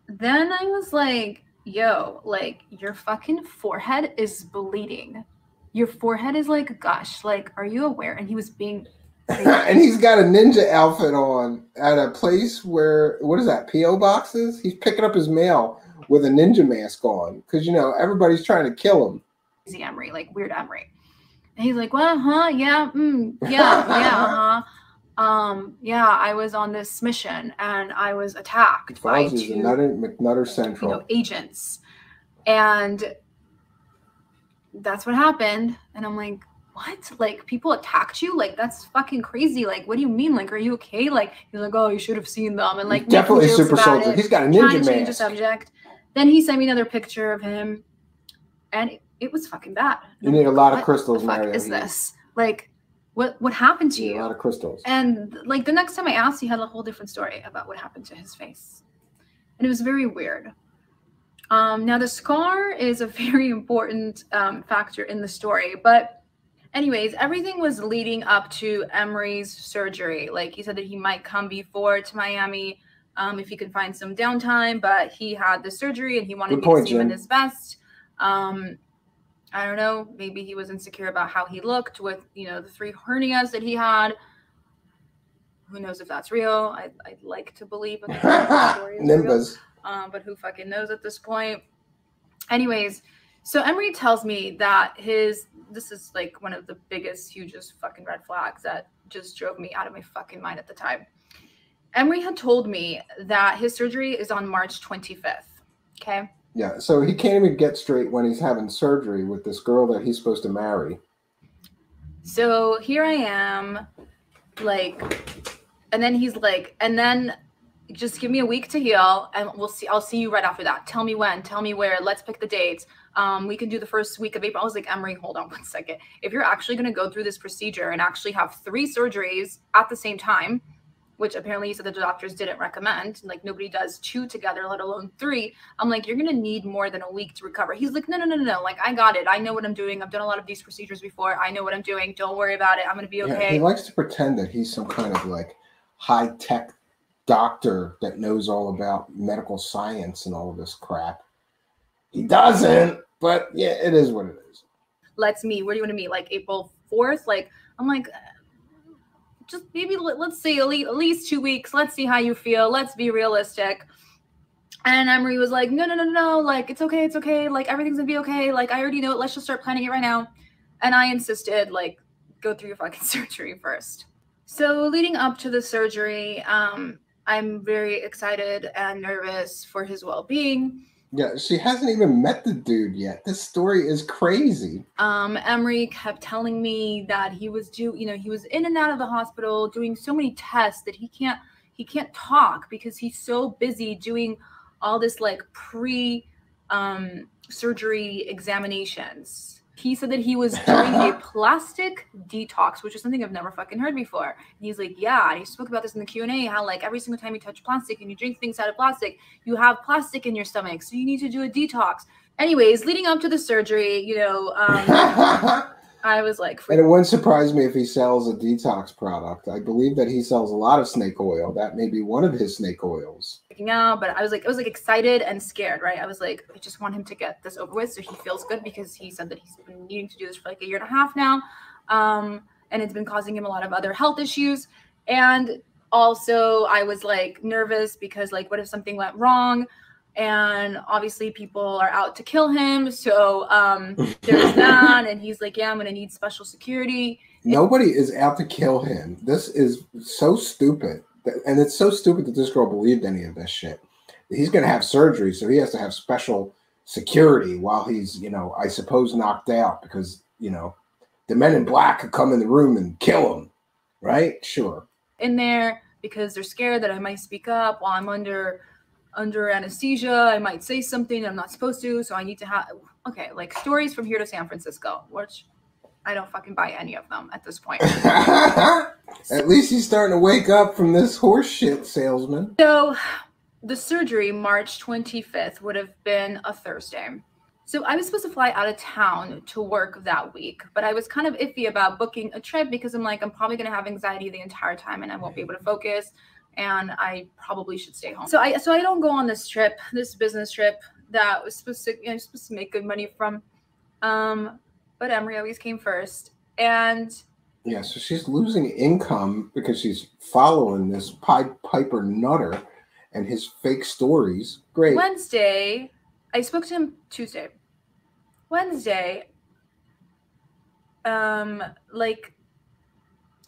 then I was like, yo, like your fucking forehead is bleeding. Your forehead is like, gosh, like, are you aware? And he was being... And he's got a ninja outfit on at a place where, what is that, P.O. boxes? He's picking up his mail with a ninja mask on because, you know, everybody's trying to kill him. Crazy Emery, like weird Emery. And he's like, well, huh? Yeah, yeah, yeah, I was on this mission and I was attacked by two McNutter Central, you know, agents. And that's what happened. And I'm like, what? Like, people attacked you? Like, that's fucking crazy. Like, what do you mean? Like, are you okay? Like, he's like, oh, you should have seen them. And like, definitely a super soldier. He's got a ninja mask. Change the subject. Then he sent me another picture of him, and it was fucking bad. You need a lot of crystals, Mario. What is this? Like, what happened to you? A lot of crystals. And like the next time I asked, he had a whole different story about what happened to his face, and it was very weird. Now the scar is a very important factor in the story, but anyways, everything was leading up to Emery's surgery. Like he said that he might come before to Miami if he could find some downtime, but he had the surgery and he wanted me to see him in his best. I don't know, maybe he was insecure about how he looked with, you know, the 3 hernias that he had. Who knows if that's real? I'd like to believe that the story is real. But who fucking knows at this point? Anyways, so Emery tells me that this is like one of the biggest, hugest fucking red flags that just drove me out of my fucking mind at the time. Emery had told me that his surgery is on March 25th. Okay. Yeah. So he can't even get straight when he's having surgery with this girl that he's supposed to marry. So here I am, like, and then he's like, and then just give me a week to heal and we'll see. I'll see you right after that. Tell me when, tell me where, let's pick the dates. We can do the first week of April. I was like, Emery, hold on one second. If you're actually going to go through this procedure and actually have 3 surgeries at the same time, which apparently you said the doctors didn't recommend, like nobody does 2 together, let alone 3. I'm like, you're going to need more than a week to recover. He's like, no. Like, I got it. I know what I'm doing. I've done a lot of these procedures before. I know what I'm doing. Don't worry about it. I'm going to be okay. Yeah, he likes to pretend that he's some kind of like high-tech doctor that knows all about medical science and all of this crap. He doesn't, but yeah, it is what it is. Let's meet. Where do you want to meet? Like April 4th? Like, I'm like, just maybe let's see at least 2 weeks. Let's see how you feel. Let's be realistic. And Emery was like, no. Like, it's okay. Like, everything's gonna be okay. Like, I already know it. Let's just start planning it right now. And I insisted, like, go through your fucking surgery first. So leading up to the surgery, I'm very excited and nervous for his well-being. Yeah, she hasn't even met the dude yet. This story is crazy. Emery kept telling me that he was he was in and out of the hospital doing so many tests that he can't talk because he's so busy doing all this like surgery examinations. He said that he was doing a plastic detox, which is something I've never fucking heard before. And he's like, yeah, and he spoke about this in the Q&A, how like every single time you touch plastic and you drink things out of plastic, you have plastic in your stomach. So you need to do a detox. Anyways, leading up to the surgery, I was like... And it wouldn't surprise me if he sells a detox product. I believe that he sells a lot of snake oil. That may be one of his snake oils. Out, but I was like excited and scared, right? I was like, I just want him to get this over with so he feels good because he said that he's been needing to do this for like 1.5 years now. And it's been causing him a lot of other health issues. And also I was like nervous because like, what if something went wrong? And obviously people are out to kill him. So there's that. And he's like, yeah, I'm going to need special security. Nobody is out to kill him. This is so stupid. And it's so stupid that this girl believed any of this shit. He's going to have surgery, so he has to have special security while he's, I suppose knocked out because, the men in black could come in the room and kill him, right? Sure. In there because they're scared that I might speak up while I'm under anesthesia. I might say something I'm not supposed to, so I need to have like stories from here to San Francisco, which I don't fucking buy any of them at this point. At least he's starting to wake up from this horse shit salesman. So the surgery, March 25th, would have been a Thursday. So I was supposed to fly out of town to work that week, but I was kind of iffy about booking a trip because I'm like, I'm probably going to have anxiety the entire time and I won't be able to focus, and I probably should stay home. So I don't go on this trip, this business trip that was supposed to make good money from. But Emery always came first. And yeah, so she's losing income because she's following this Piper Nutter and his fake stories. Great. Wednesday, I spoke to him Tuesday. Wednesday, like,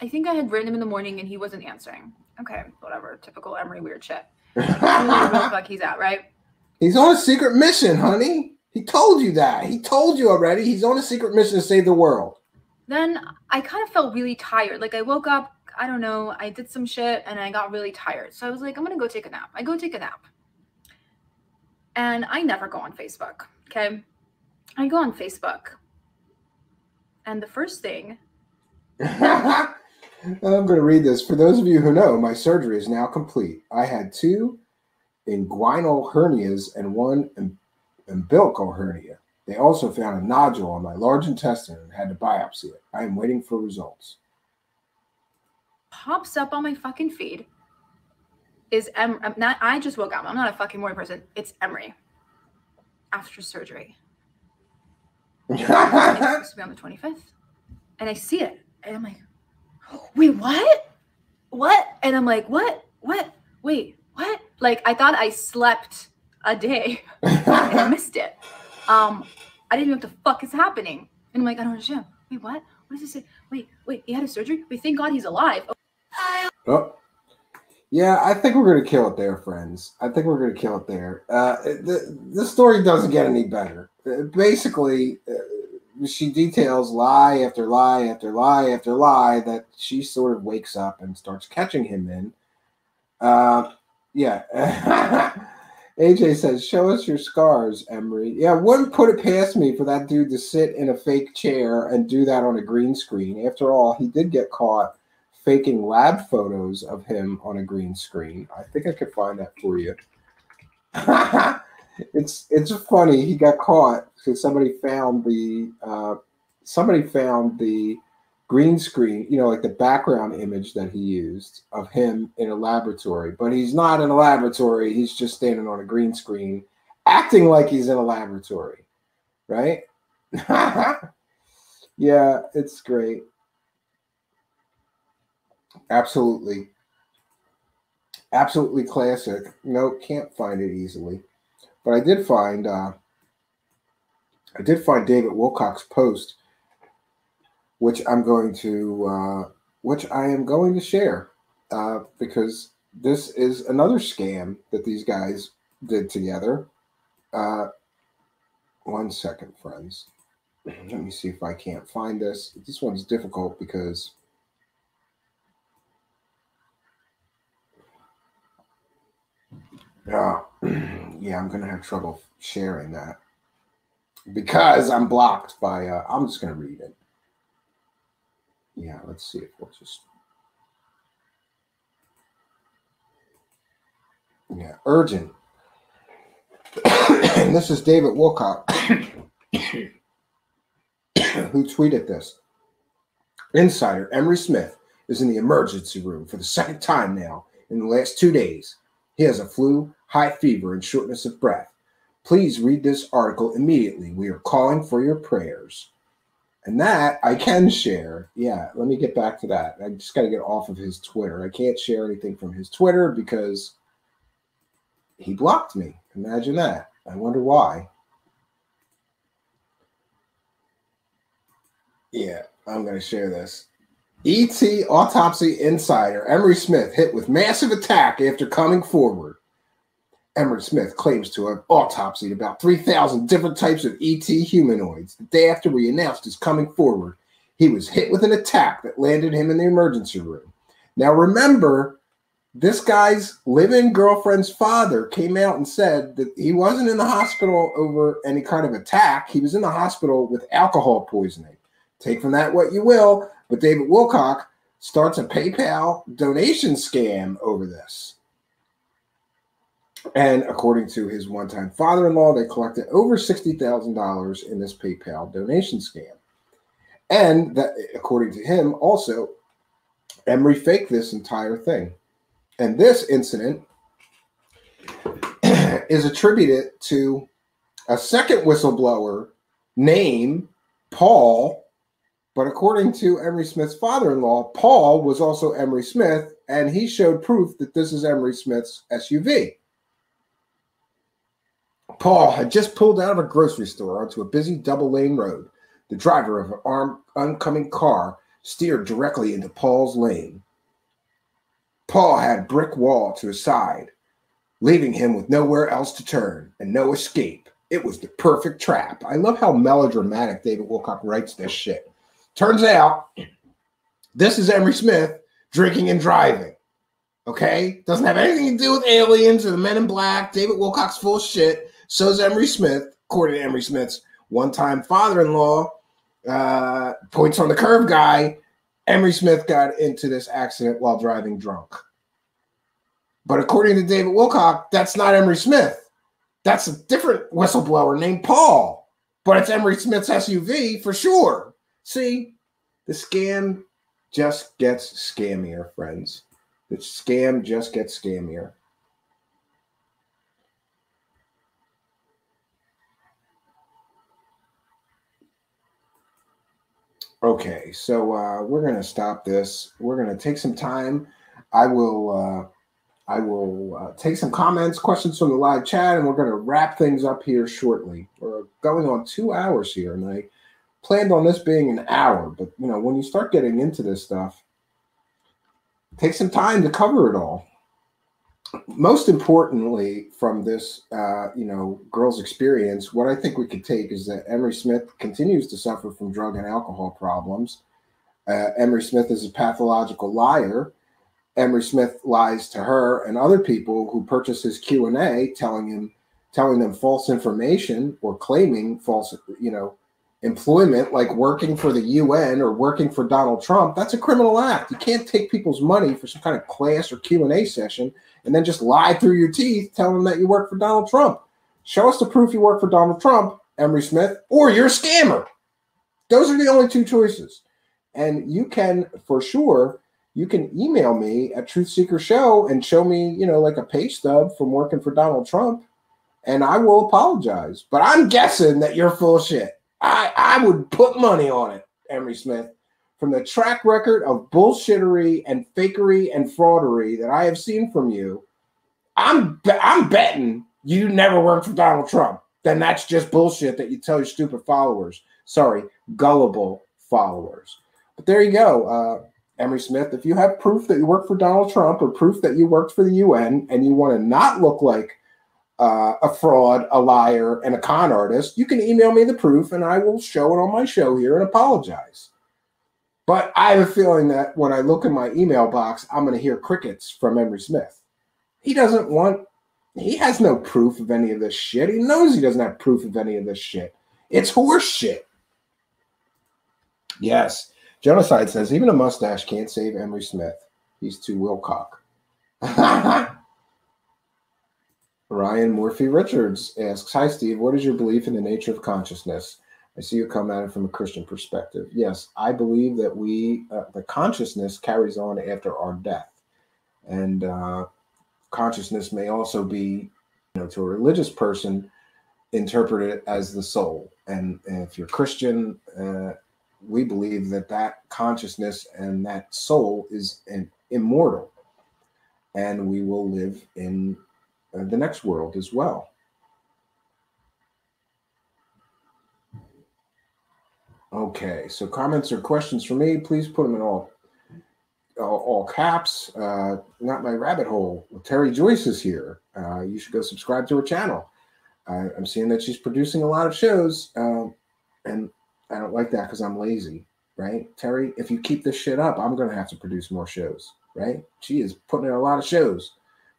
I think I had written him in the morning and he wasn't answering. Okay, whatever. Typical Emery weird shit. I don't know where the fuck he's at, right? He's on a secret mission, honey. He told you that. He told you already. He's on a secret mission to save the world. Then I kind of felt really tired. Like, I woke up, I don't know, I did some shit and I got really tired. So I was like, I'm going to go take a nap. I go take a nap. And I never go on Facebook, okay? I go on Facebook. And the first thing... I'm going to read this. For those of you who know, my surgery is now complete. I had 2 inguinal hernias and 1 umbilical hernia. They also found a nodule on my large intestine and had to biopsy it. I am waiting for results. Pops up on my fucking feed is I just woke up. I'm not a fucking morning person. It's Emery after surgery. It's supposed to be on the 25th. And I see it. And I'm like, wait, what? What? And I'm like, what? Wait, what? Like, I thought I slept a day and I missed it. I didn't know what the fuck is happening. And I'm like, I don't understand. Wait, what? What does it say? Wait, he had a surgery? Wait, thank God he's alive. Oh. Yeah, I think we're going to kill it there, friends. I think we're going to kill it there. The story doesn't get any better. Basically, she details lie after lie after lie after lie that she sort of wakes up and starts catching him in. Yeah. AJ says, show us your scars, Emery. Yeah, wouldn't put it past me for that dude to sit in a fake chair and do that on a green screen. After all, he did get caught faking lab photos of him on a green screen. I think I could find that for you. It's funny. He got caught because somebody found the green screen, you know, like the background image that he used of him in a laboratory. But he's not in a laboratory. He's just standing on a green screen, acting like he's in a laboratory, right? Yeah, it's great. Absolutely classic. No, can't find it easily. But I did find David Wilcock's post, which I am going to share because this is another scam that these guys did together. 1 second, friends. Let me see if I can't find this. This one's difficult because yeah, I'm gonna have trouble sharing that because I'm blocked by. I'm just gonna read it. Yeah, let's see if we'll just. Yeah, urgent. And this is David Wilcock who tweeted this. Insider Emery Smith is in the emergency room for the second time now in the last 2 days. He has a flu, high fever, and shortness of breath. Please read this article immediately. We are calling for your prayers. And that I can share. Yeah, let me get back to that. I just got to get off of his Twitter. I can't share anything from his Twitter because he blocked me. Imagine that. I wonder why. Yeah, I'm going to share this. ET Autopsy Insider. Emery Smith hit with massive attack after coming forward. Emery Smith claims to have autopsied about 3,000 different types of ET humanoids. The day after we announced his coming forward, he was hit with an attack that landed him in the emergency room. Now remember, This guy's live-in girlfriend's father came out and said that he wasn't in the hospital over any kind of attack. He was in the hospital with alcohol poisoning. Take from that what you will, but David Wilcock starts a PayPal donation scam over this. And according to his one-time father-in-law, they collected over $60,000 in this PayPal donation scam. And that, according to him, also, Emery faked this entire thing. And this incident is attributed to a second whistleblower named Paul. But according to Emery Smith's father-in-law, Paul was also Emery Smith, and he showed proof that this is Emery Smith's SUV. Paul had just pulled out of a grocery store onto a busy double-lane road. The driver of an oncoming car steered directly into Paul's lane. Paul had a brick wall to his side, leaving him with nowhere else to turn and no escape. It was the perfect trap. I love how melodramatic David Wilcock writes this shit. Turns out, this is Emery Smith drinking and driving. Okay? Doesn't have anything to do with aliens or the Men in Black. David Wilcock's full of shit. So is Emery Smith, according to Emery Smith's one-time father-in-law, points on the curve guy. Emery Smith got into this accident while driving drunk. But according to David Wilcock, that's not Emery Smith. That's a different whistleblower named Paul. But it's Emery Smith's SUV for sure. See, the scam just gets scammier, friends. The scam just gets scammier. Okay, so we're going to stop this. We're going to take some time. I will take some comments, questions from the live chat, and we're going to wrap things up here shortly. We're going on 2 hours here, and I planned on this being an hour. But, you know, when you start getting into this stuff, take some time to cover it all. Most importantly, from this, girl's experience, what I think we could take is that Emery Smith continues to suffer from drug and alcohol problems. Emery Smith is a pathological liar. Emery Smith lies to her and other people who purchase his Q&A, telling them false information or claiming false, employment, like working for the UN or working for Donald Trump. That's a criminal act. You can't take people's money for some kind of class or Q&A session and then just lie through your teeth, telling them that you work for Donald Trump. Show us the proof you work for Donald Trump, Emery Smith, or you're a scammer. Those are the only two choices. And you can, for sure, you can email me at Truthseekers Show and show me, like a pay stub from working for Donald Trump, and I will apologize. But I'm guessing that you're full of shit. I would put money on it, Emery Smith. From the track record of bullshittery and fakery and fraudery that I have seen from you, I'm betting you never worked for Donald Trump. Then that's just bullshit that you tell your stupid followers. Sorry, gullible followers. But there you go, Emery Smith. If you have proof that you worked for Donald Trump or proof that you worked for the UN and you want to not look like a fraud, a liar, and a con artist, you can email me the proof and I will show it on my show here and apologize. But I have a feeling that when I look in my email box, I'm going to hear crickets from Emery Smith. He has no proof of any of this shit. He knows he doesn't have proof of any of this shit. It's horse shit. Yes. Genocide says, even a mustache can't save Emery Smith. He's too Wilcock. Ryan Morphy Richards asks, hi, Steve, what is your belief in the nature of consciousness? I see you come at it from a Christian perspective. Yes, I believe that the consciousness carries on after our death. And consciousness may also be, to a religious person, interpreted as the soul. And if you're Christian, we believe that consciousness and that soul is immortal. And we will live in the next world as well. Okay, so comments or questions for me, please put them in all caps. Not my rabbit hole. Well, Terry Joyce is here. You should go subscribe to her channel. I'm seeing that she's producing a lot of shows, and I don't like that because I'm lazy, right? Terry, if you keep this shit up, I'm going to have to produce more shows. right? She is putting in a lot of shows,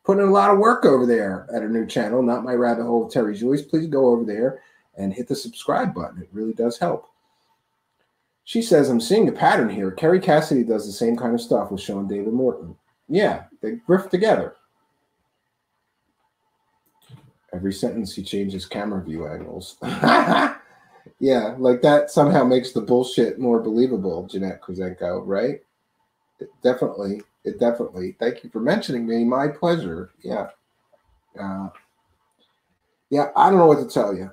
putting in a lot of work over there at her new channel, Not My Rabbit Hole with Terry Joyce. Please go over there and hit the subscribe button. It really does help. She says, I'm seeing a pattern here. Kerry Cassidy does the same kind of stuff with Sean David Morton. Yeah, they grift together. Every sentence he changes camera view angles. Yeah, like that somehow makes the bullshit more believable, Jeanette Kuzenko, right? It definitely. Thank you for mentioning me. My pleasure. Yeah. Yeah, I don't know what to tell you.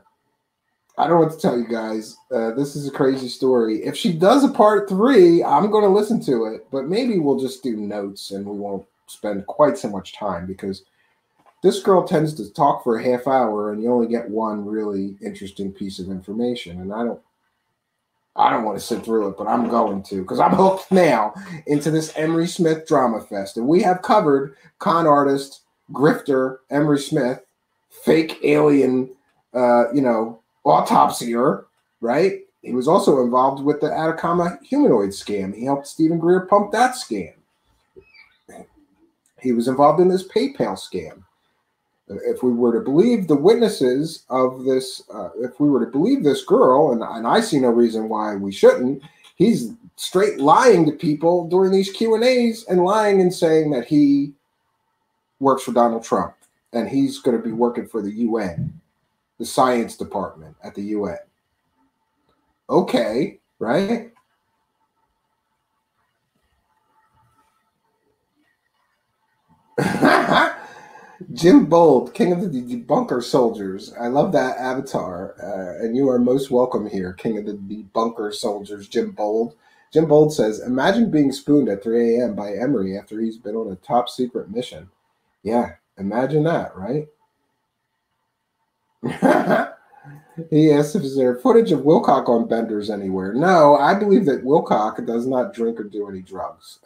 I don't know what to tell you guys. This is a crazy story. If she does a part 3, I'm going to listen to it, but maybe we'll just do notes and we won't spend quite so much time because this girl tends to talk for a half hour and you only get one really interesting piece of information. And I don't want to sit through it, but I'm going to because I'm hooked now into this Emery Smith drama fest. And we have covered con artist, grifter, Emery Smith, fake alien, autopsier, right? He was also involved with the Atacama humanoid scam. He helped Stephen Greer pump that scam. He was involved in this PayPal scam. If we were to believe the witnesses of this, if we were to believe this girl, and I see no reason why we shouldn't, he's straight lying to people during these Q&As and lying and saying that he works for Donald Trump and he's going to be working for the UN, the science department at the UN. Okay, right? Jim Bold, King of the Debunker Soldiers. I love that avatar. And you are most welcome here, King of the Debunker Soldiers, Jim Bold. Jim Bold says, imagine being spooned at 3 a.m. by Emery after he's been on a top secret mission. Yeah, imagine that, right? He asks if there footage of Wilcock on benders anywhere. No, I believe that Wilcock does not drink or do any drugs.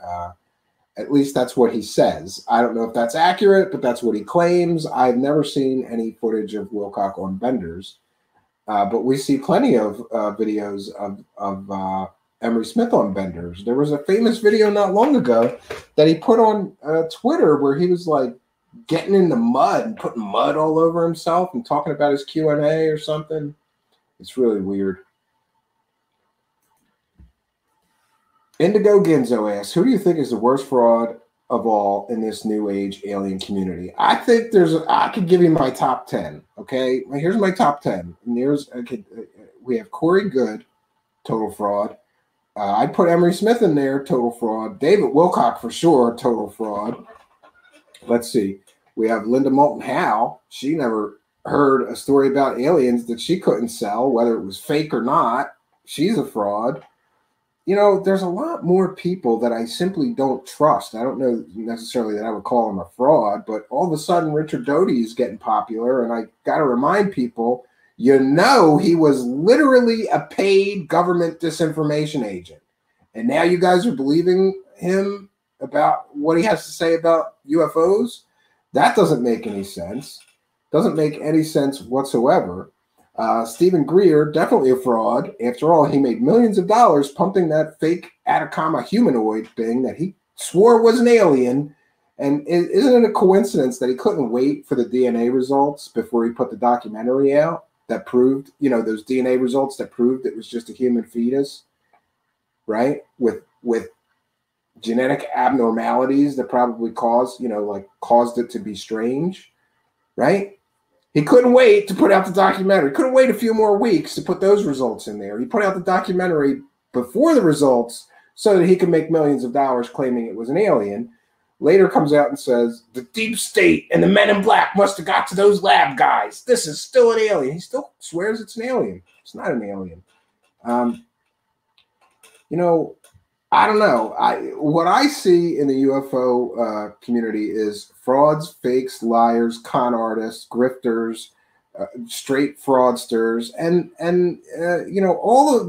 At least that's what he says. I don't know if that's accurate, but that's what he claims. I've never seen any footage of Wilcock on benders, but we see plenty of videos of Emery Smith on benders. There was a famous video not long ago that he put on Twitter where he was like getting in the mud and putting mud all over himself and talking about his Q&A or something. It's really weird. Indigo Ginzo asks, who do you think is the worst fraud of all in this new age alien community? I think I could give you my top 10. Okay, here's my top 10. And we have Corey Good, total fraud. I'd put Emery Smith in there, total fraud. David Wilcock for sure, total fraud. Let's see. We have Linda Moulton Howe. She never heard a story about aliens that she couldn't sell, whether it was fake or not. She's a fraud. You know, there's a lot more people that I simply don't trust. I don't know necessarily that I would call him a fraud, but all of a sudden Richard Doty is getting popular, and I got to remind people, he was literally a paid government disinformation agent. And now you guys are believing him about what he has to say about UFOs? That doesn't make any sense. Doesn't make any sense whatsoever. Stephen Greer, definitely a fraud. After all, he made millions of dollars pumping that fake Atacama humanoid thing that he swore was an alien. And isn't it a coincidence that he couldn't wait for the DNA results before he put the documentary out that proved, those DNA results that proved it was just a human fetus, right? With genetic abnormalities that probably caused it to be strange, right? He couldn't wait to put out the documentary. Couldn't wait a few more weeks to put those results in there. He put out the documentary before the results so that he could make millions of dollars claiming it was an alien. Later comes out and says, the deep state and the men in black must have got to those lab guys. This is still an alien. He still swears it's an alien. It's not an alien. I don't know. What I see in the UFO community is frauds, fakes, liars, con artists, grifters, straight fraudsters, and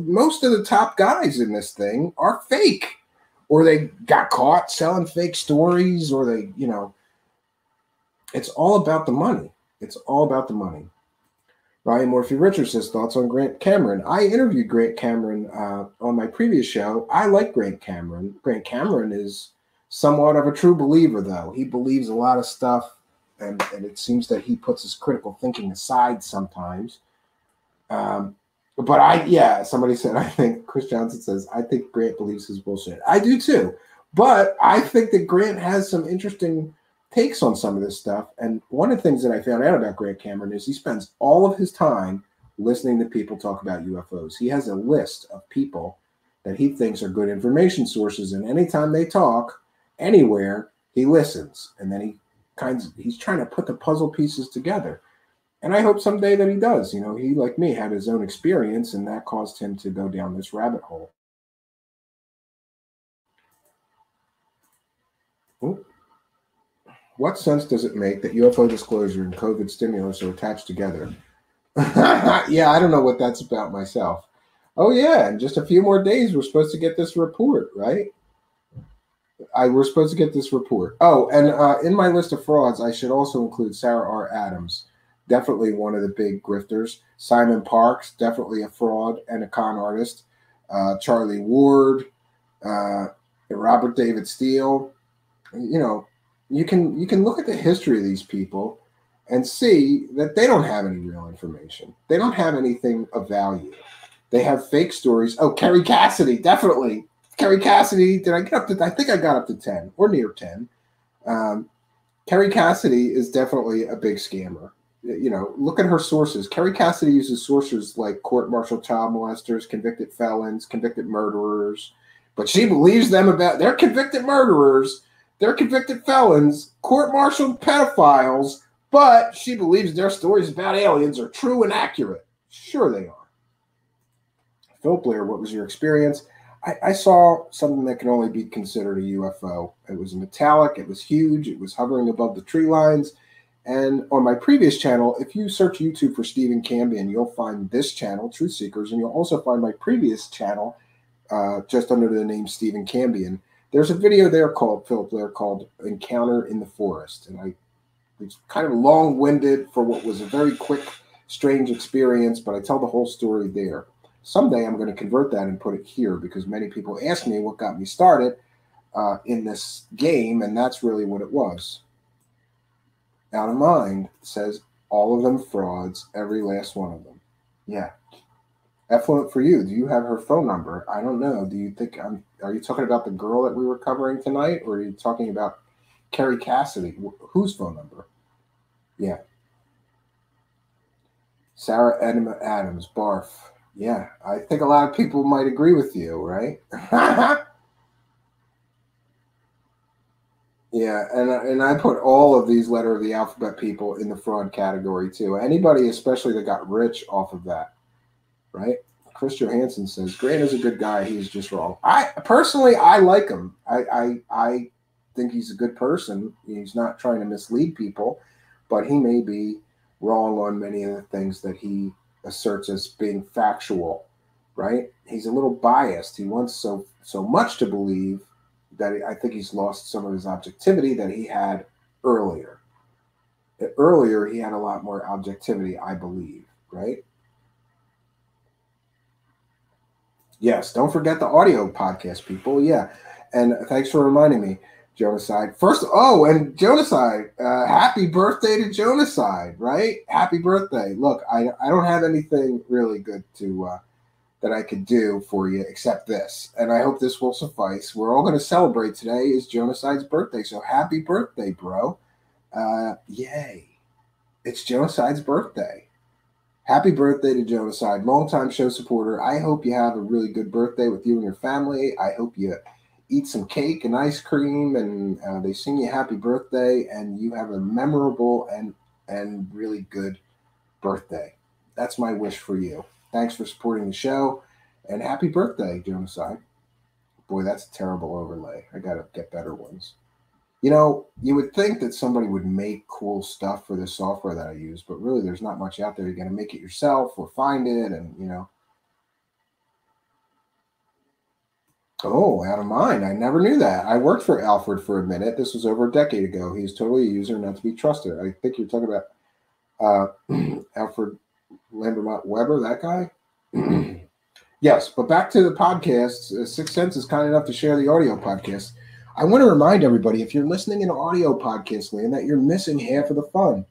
most of the top guys in this thing are fake, or they got caught selling fake stories, or they, it's all about the money. It's all about the money. Ryan Morphy-Richards says, thoughts on Grant Cameron. I interviewed Grant Cameron on my previous show. I like Grant Cameron. Grant Cameron is somewhat of a true believer, though. He believes a lot of stuff, and it seems that he puts his critical thinking aside sometimes. But somebody said, I think, Chris Johnson says, I think Grant believes his bullshit. I do too. But I think that Grant has some interesting takes on some of this stuff. And one of the things that I found out about Grant Cameron is he spends all of his time listening to people talk about UFOs. He has a list of people that he thinks are good information sources. And anytime they talk anywhere, he listens. And then he's trying to put the puzzle pieces together. And I hope someday that he does. You know, he, like me, had his own experience, and that caused him to go down this rabbit hole. Ooh. What sense does it make that UFO disclosure and COVID stimulus are attached together? Yeah, I don't know what that's about myself. Oh, yeah, in just a few more days, we're supposed to get this report, right? We're supposed to get this report. Oh, and in my list of frauds, I should also include Sarah R. Adams. Definitely one of the big grifters. Simon Parks, definitely a fraud and a con artist. Charlie Ward, Robert David Steele. You know, you can look at the history of these people and see that they don't have any real information. They don't have anything of value. They have fake stories. Oh, Kerry Cassidy, definitely. Kerry Cassidy, did I get up to, I think I got up to 10 or near 10. Kerry Cassidy is definitely a big scammer. You know, look at her sources. Kerry Cassidy uses sources like court-martialed child molesters, convicted felons, convicted murderers, but she believes them about, they're convicted murderers, they're convicted felons, court-martialed pedophiles, but she believes their stories about aliens are true and accurate. Sure they are. Phil Blair, what was your experience? I saw something that can only be considered a UFO. It was metallic, it was huge, it was hovering above the tree lines. And on my previous channel, if you search YouTube for Stephen Cambion, you'll find this channel, Truthseekers, and you'll also find my previous channel just under the name Stephen Cambion. There's a video there called Philip Blair called Encounter in the Forest. And it's kind of long-winded for what was a very quick, strange experience, but I tell the whole story there. Someday I'm going to convert that and put it here because many people ask me what got me started in this game, and that's really what it was. Out of Mind says all of them frauds, every last one of them. Yeah. Effluent for you. Do you have her phone number? I don't know. Do you think are you talking about the girl that we were covering tonight, or are you talking about Kerry Cassidy? Whose phone number? Yeah. Sarah Edna Adams, barf. Yeah, I think a lot of people might agree with you, right? Yeah, and I put all of these letter of the alphabet people in the fraud category too. Anybody, especially that got rich off of that, right? Chris Johansson says Grant is a good guy. He's just wrong. I personally like him. I think he's a good person. He's not trying to mislead people, but he may be wrong on many of the things that he asserts as being factual, right? He's a little biased. He wants so much to believe that I think he's lost some of his objectivity that he had earlier. Earlier, he had a lot more objectivity, I believe, right? Yes, don't forget the audio podcast, people. Yeah, and thanks for reminding me, Jonaside. And Jonaside, happy birthday to Jonaside, right? Happy birthday. Look, I don't have anything really good to that I could do for you except this, and I hope this will suffice. We're all going to celebrate today is Jonaside's birthday, so happy birthday, bro. Yay. It's Jonaside's birthday. Happy birthday to Jonaside, longtime show supporter. I hope you have a really good birthday with you and your family. I hope you eat some cake and ice cream, and they sing you happy birthday, and you have a memorable and really good birthday. That's my wish for you. Thanks for supporting the show, and happy birthday, Jonaside. Boy, that's a terrible overlay. I got to get better ones. You know, you would think that somebody would make cool stuff for this software that I use, but really there's not much out there. You're going to make it yourself or find it, and, you know. Oh, Out of Mind. I never knew that. I worked for Alfred for a minute. This was over a decade ago. He's totally a user not to be trusted. I think you're talking about Alfred Lambermont Weber, that guy? Yes, but back to the podcast. Sixth Sense is kind enough to share the audio podcast. I want to remind everybody, if you're listening in audio podcast land, that you're missing half of the fun.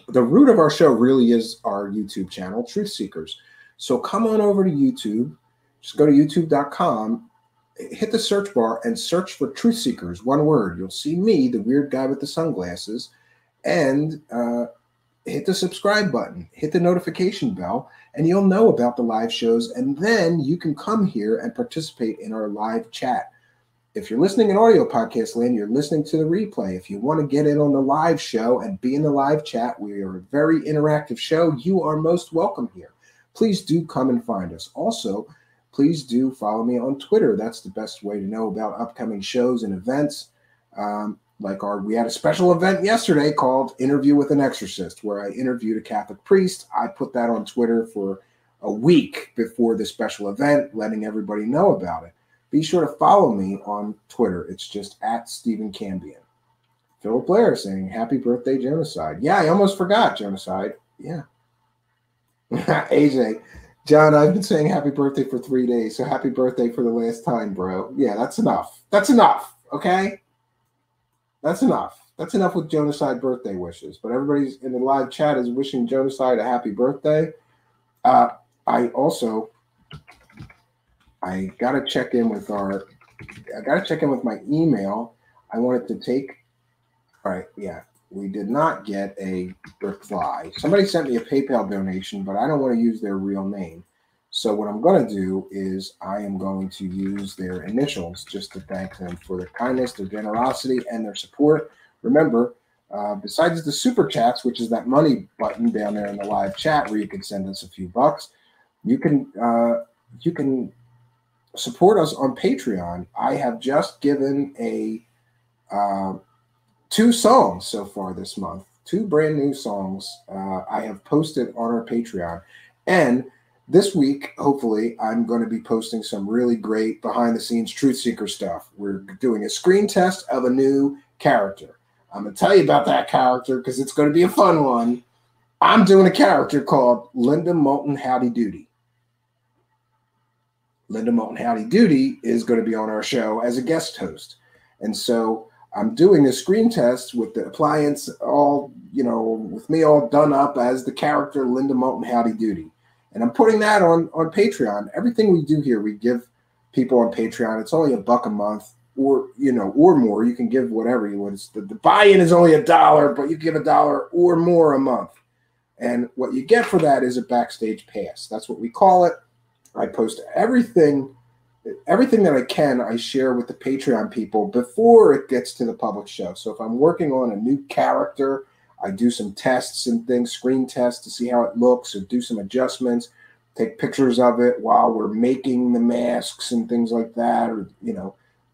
The root of our show really is our YouTube channel, Truthseekers. So come on over to YouTube. Just go to youtube.com, hit the search bar, and search for Truthseekers, one word. You'll see me, the weird guy with the sunglasses, and hit the subscribe button, hit the notification bell, and you'll know about the live shows, and then you can come here and participate in our live chat. If you're listening in audio podcast land, you're listening to the replay. If you want to get in on the live show and be in the live chat, we are a very interactive show. You are most welcome here. Please do come and find us. Also, please do follow me on Twitter. That's the best way to know about upcoming shows and events. We had a special event yesterday called Interview with an Exorcist, where I interviewed a Catholic priest. I put that on Twitter for a week before the special event, letting everybody know about it. Be sure to follow me on Twitter. It's just at Stephen Cambion. Philip Blair saying, happy birthday, Genocide. Yeah, I almost forgot, Genocide. Yeah. AJ, John, I've been saying happy birthday for 3 days, so happy birthday for the last time, bro. Yeah, that's enough. That's enough, okay? That's enough. That's enough with Genocide birthday wishes. But everybody's in the live chat is wishing Genocide a happy birthday. I gotta check in with my email. I wanted to take. All right, yeah, we did not get a reply. Somebody sent me a PayPal donation, but I don't want to use their real name. So what I'm going to do is I am going to use their initials just to thank them for their kindness, their generosity, and their support. Remember, besides the super chats, which is that money button down there in the live chat where you can send us a few bucks, you can support us on Patreon. I have just given a 2 songs so far this month, 2 brand new songs I have posted on our Patreon. And this week, hopefully, I'm going to be posting some really great behind-the-scenes Truthseeker stuff. We're doing a screen test of a new character. I'm going to tell you about that character because it's going to be a fun one. I'm doing a character called Linda Moulton Howdy Doody. Linda Moulton Howdy Doody is going to be on our show as a guest host. And so I'm doing a screen test with the appliance all, with me all done up as the character Linda Moulton Howdy Doody. And I'm putting that on Patreon. Everything we do here, we give people on Patreon. It's only $1 a month or more. You can give whatever you want. The buy-in is only $1, but you give $1 or more a month. And what you get for that is a backstage pass. That's what we call it. I post everything that I can, I share with the Patreon people before it gets to the public show. So if I'm working on a new character, I do some tests and things, screen tests to see how it looks, or do some adjustments, take pictures of it while we're making the masks and things like that, or,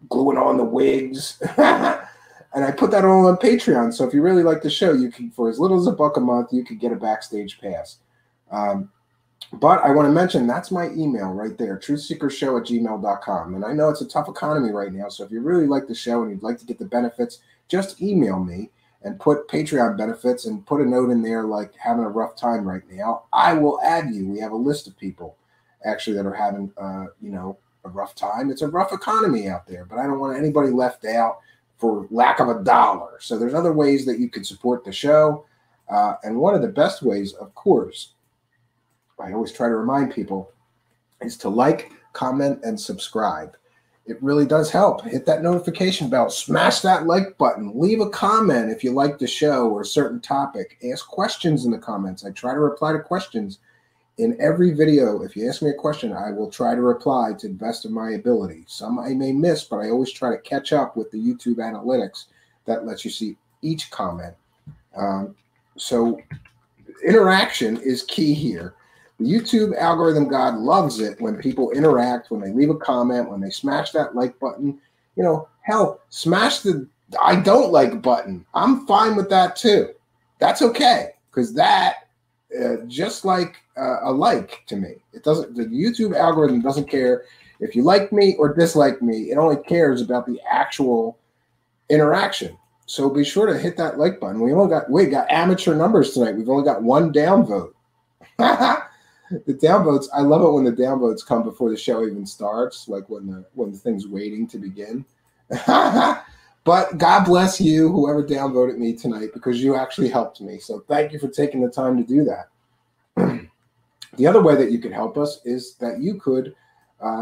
gluing on the wigs. And I put that all on Patreon. So if you really like the show, you can, for as little as $1 a month, you could get a backstage pass. But I want to mention, that's my email right there, truthseekershow@gmail.com. And I know it's a tough economy right now, so if you really like the show and you'd like to get the benefits, just email me and put Patreon benefits and put a note in there like having a rough time right now. I will add you. We have a list of people actually that are having, a rough time. It's a rough economy out there, but I don't want anybody left out for lack of $1. So there's other ways that you can support the show. And one of the best ways, of course, I always try to remind people, is to like, comment, and subscribe. It really does help. Hit that notification bell. Smash that like button. Leave a comment if you like the show or a certain topic. Ask questions in the comments. I try to reply to questions in every video. If you ask me a question, I will try to reply to the best of my ability. Some I may miss, but I always try to catch up with the YouTube analytics that lets you see each comment. So interaction is key here. The YouTube algorithm god loves it when people interact, when they leave a comment, when they smash that like button. Hell, smash the I don't like button. I'm fine with that too. That's okay, because that just like a like to me. It doesn't. The YouTube algorithm doesn't care if you like me or dislike me. It only cares about the actual interaction. So be sure to hit that like button. We got amateur numbers tonight. We've only got 1 downvote. The downvotes, I love it when the downvotes come before the show even starts, like when the thing's waiting to begin. But God bless you, whoever downvoted me tonight, because you actually helped me. So thank you for taking the time to do that. The other way that you could help us is that you could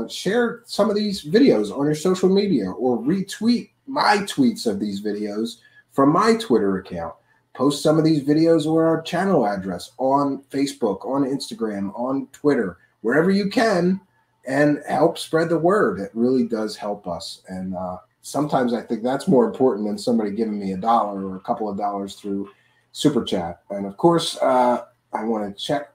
share some of these videos on your social media or retweet my tweets of these videos from my Twitter account. Post some of these videos or our channel address on Facebook, on Instagram, on Twitter, wherever you can, and help spread the word. It really does help us. And sometimes I think that's more important than somebody giving me $1 or a couple of dollars through Super Chat. And of course, I want to check.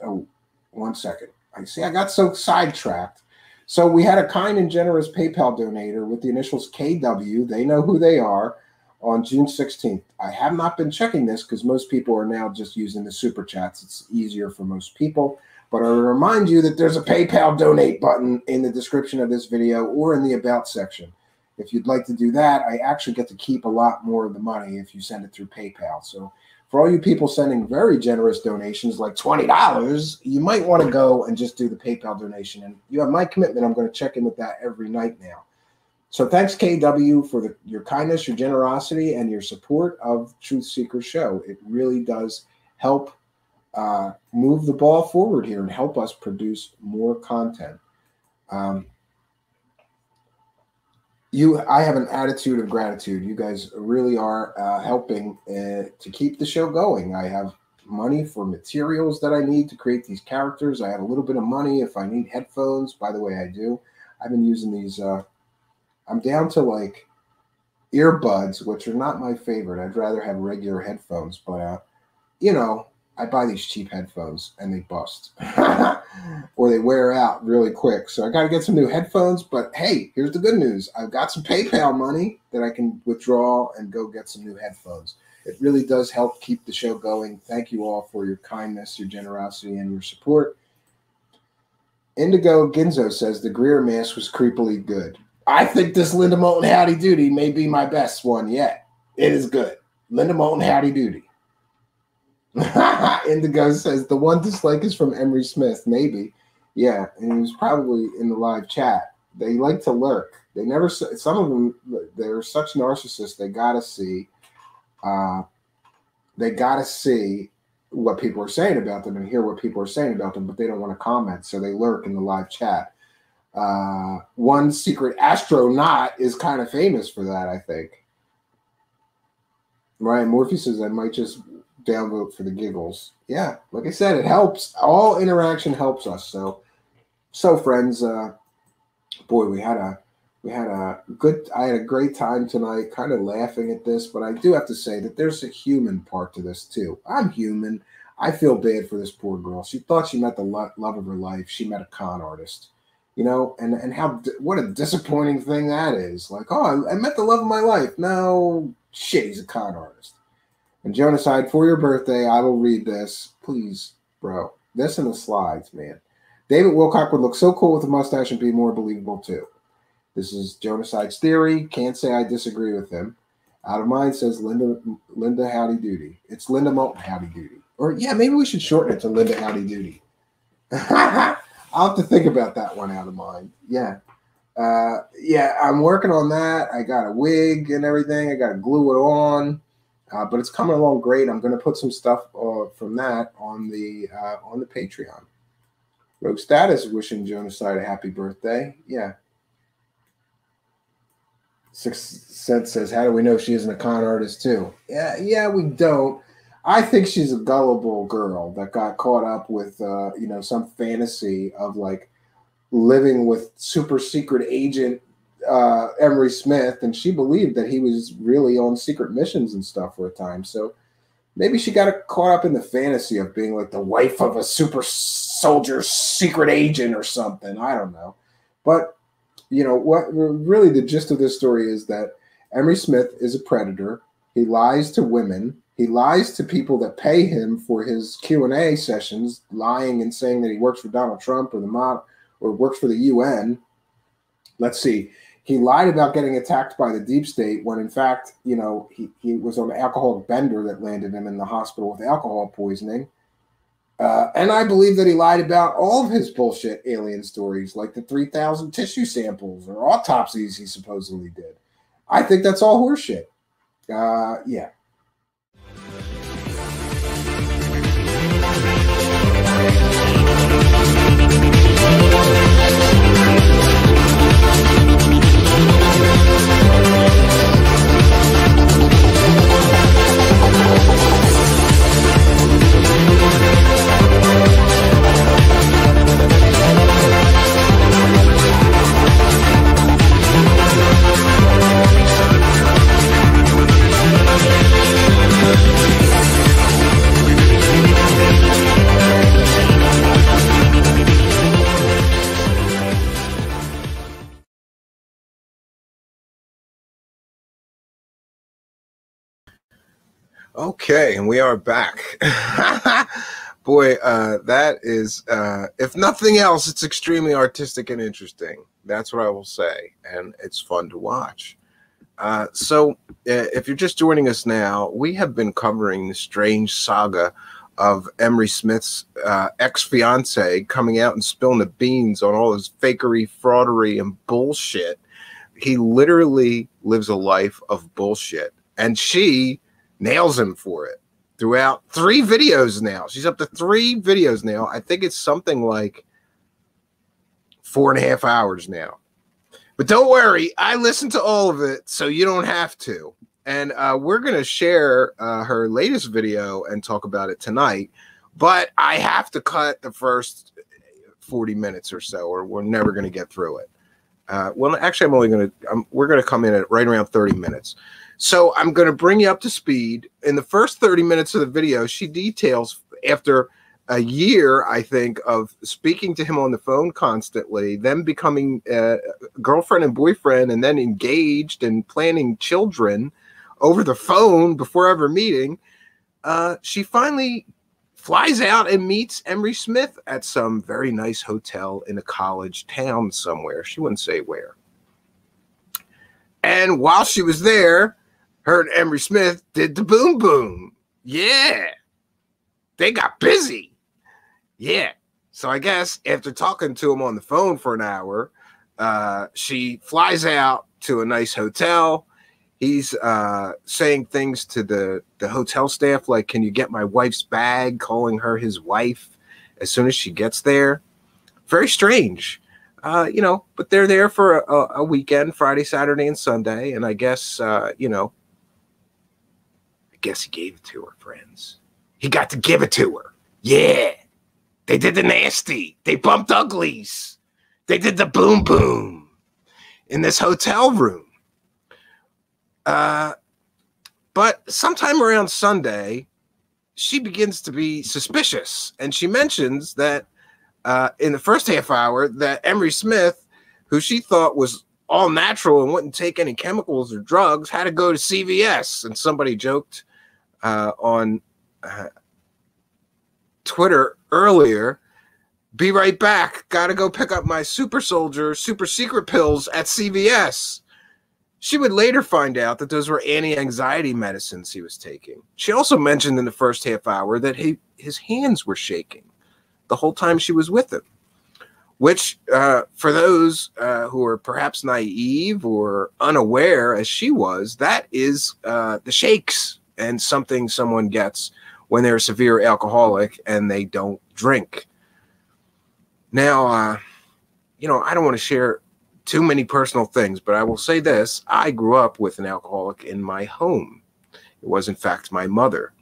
Oh, 1 second. I see I got so sidetracked. So we had a kind and generous PayPal donator with the initials KW. They know who they are, on June 16th. I have not been checking this because most people are now just using the Super Chats. It's easier for most people. But I will remind you that there's a PayPal donate button in the description of this video or in the About section. If you'd like to do that, I actually get to keep a lot more of the money if you send it through PayPal. So for all you people sending very generous donations, like $20, you might want to go and just do the PayPal donation. And you have my commitment. I'm going to check in with that every night now. So thanks, KW, for your kindness, your generosity, and your support of Truthseekers Show. It really does help move the ball forward here and help us produce more content. I have an attitude of gratitude. You guys really are helping to keep the show going. I have money for materials that I need to create these characters. I have a little bit of money if I need headphones. By the way, I do. I've been using these. I'm down to like earbuds, which are not my favorite. I'd rather have regular headphones. But, you know, I buy these cheap headphones and they bust or they wear out really quick. So I got to get some new headphones. But hey, here's the good news. I've got some PayPal money that I can withdraw and go get some new headphones. It really does help keep the show going. Thank you all for your kindness, your generosity, and your support. Indigo Ginzo says the Greer mask was creepily good. I think this Linda Moulton Howdy Doody may be my best one yet. It is good. Linda Moulton Howdy Doody. Indigo says the one dislike is from Emery Smith. Maybe. Yeah, and he was probably in the live chat. They like to lurk. They never. Some of them, they're such narcissists. They gotta see. They gotta see what people are saying about them and hear what people are saying about them, but they don't want to comment, so they lurk in the live chat. One secret astronaut is kind of famous for that, I think. Ryan Morphy says I might just downvote for the giggles. Yeah, like I said, it helps. All interaction helps us. So friends, boy, I had a great time tonight, kind of laughing at this, but I do have to say that there's a human part to this too. I'm human. I feel bad for this poor girl. She thought she met the love of her life. She met a con artist. You know, and what a disappointing thing that is. Like, oh, I met the love of my life. No, shit, he's a con artist. And Jonaside, for your birthday, I will read this. Please, bro. This in the slides, man. David Wilcock would look so cool with a mustache and be more believable, too. This is Jonaside's theory. Can't say I disagree with him. Out of Mind says Linda Howdy Doody. It's Linda Moulton Howdy Doody. Or, yeah, maybe we should shorten it to Linda Howdy Doody. I'll have to think about that one. Out of Mind. Yeah. Yeah, I'm working on that. I got a wig and everything. I got to glue it on. But it's coming along great. I'm going to put some stuff from that on the Patreon. Rogue Status wishing Jonaside a happy birthday. Yeah. 6 Cents says, how do we know she isn't a con artist too? Yeah, we don't. I think she's a gullible girl that got caught up with, some fantasy of like living with super secret agent Emery Smith, and she believed that he was really on secret missions and stuff for a time. So maybe she got caught up in the fantasy of being like the wife of a super soldier secret agent or something. I don't know. But, what really the gist of this story is that Emery Smith is a predator. He lies to women. He lies to people that pay him for his Q&A sessions, lying and saying that he works for Donald Trump or works for the UN. Let's see. He lied about getting attacked by the deep state when, in fact, he was on an alcoholic bender that landed him in the hospital with alcohol poisoning. And I believe that he lied about all of his bullshit alien stories, like the 3,000 tissue samples or autopsies he supposedly did. I think that's all horseshit. Yeah. Okay, and we are back. Boy, that is, if nothing else, it's extremely artistic and interesting. That's what I will say, and it's fun to watch. So, if you're just joining us now, we have been covering the strange saga of Emery Smith's ex-fiancé coming out and spilling the beans on all his fakery, fraudery, and bullshit. He literally lives a life of bullshit, and she nails him for it throughout 3 videos now. She's up to 3 videos now. I think it's something like 4.5 hours now. But don't worry, I listened to all of it, so you don't have to. And we're going to share her latest video and talk about it tonight. But I have to cut the first 40 minutes or so, or we're never going to get through it. Well, actually, we're going to come in at right around 30 minutes. So I'm going to bring you up to speed. In the first 30 minutes of the video, she details, after a year, I think, of speaking to him on the phone constantly, them becoming girlfriend and boyfriend, and then engaged and planning children over the phone before ever meeting, she finally flies out and meets Emery Smith at some very nice hotel in a college town somewhere. She wouldn't say where. And while she was there, her and Emery Smith did the boom boom. Yeah. They got busy. Yeah. So I guess after talking to him on the phone for an hour, she flies out to a nice hotel. He's saying things to the hotel staff like, "Can you get my wife's bag?" Calling her his wife as soon as she gets there. Very strange. You know, but they're there for a weekend, Friday, Saturday, and Sunday. And I guess, you know, I guess he gave it to her, friends. He got to give it to her. Yeah. They did the nasty. They bumped uglies. They did the boom boom in this hotel room. But sometime around Sunday, she begins to be suspicious. And she mentions that in the first half hour that Emery Smith, who she thought was all natural and wouldn't take any chemicals or drugs, had to go to CVS. And somebody joked on Twitter earlier, "Be right back. Got to go pick up my super soldier, super secret pills at CVS." She would later find out that those were anti-anxiety medicines he was taking. She also mentioned in the first half hour that his hands were shaking the whole time she was with him, which for those who are perhaps naive or unaware, as she was, that is the shakes and something someone gets when they're a severe alcoholic and they don't drink. Now, you know, I don't want to share too many personal things, but I will say this. I grew up with an alcoholic in my home. It was, in fact, my mother.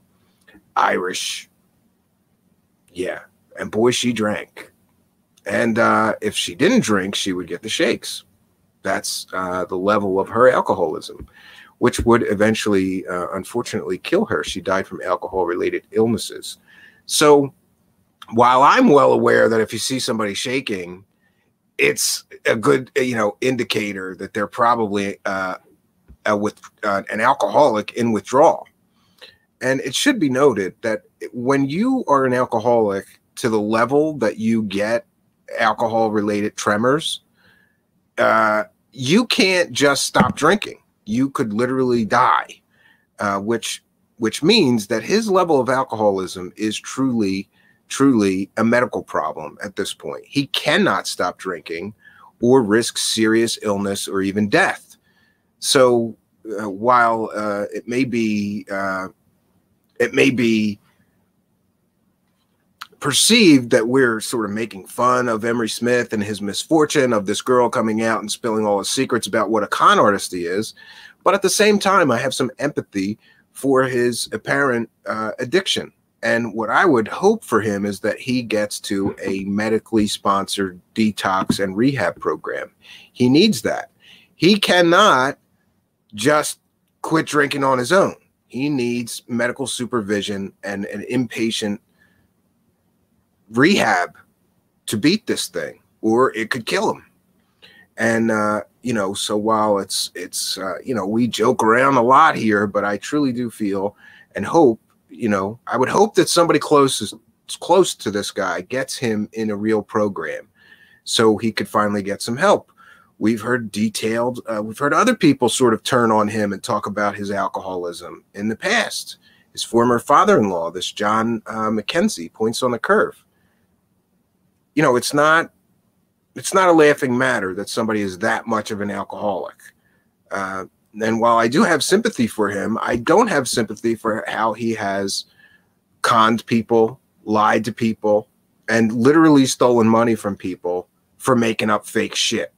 Irish. Yeah. And boy, she drank. And if she didn't drink, she would get the shakes. That's the level of her alcoholism, which would eventually, unfortunately, kill her. She died from alcohol-related illnesses. So while I'm well aware that if you see somebody shaking, it's a good, you know, indicator that they're probably with an alcoholic in withdrawal. And it should be noted that when you are an alcoholic to the level that you get alcohol-related tremors, you can't just stop drinking. You could literally die, which means that his level of alcoholism is truly a medical problem at this point. He cannot stop drinking or risk serious illness or even death. So while it may be perceived that we're sort of making fun of Emery Smith and his misfortune of this girl coming out and spilling all his secrets about what a con artist he is. But at the same time, I have some empathy for his apparent addiction. And what I would hope for him is that he gets to a medically sponsored detox and rehab program. He needs that. He cannot just quit drinking on his own. He needs medical supervision and an inpatient rehab to beat this thing, or it could kill him. And you know, so while it's you know, we joke around a lot here, but I truly do feel and hope, you know, I would hope that somebody close to this guy gets him in a real program so he could finally get some help. We've heard we've heard other people sort of turn on him and talk about his alcoholism in the past. His former father-in-law, this John McKenzie, points on the curve. You know, it's not a laughing matter that somebody is that much of an alcoholic. And while I do have sympathy for him, I don't have sympathy for how he has conned people, lied to people, and literally stolen money from people for making up fake shit.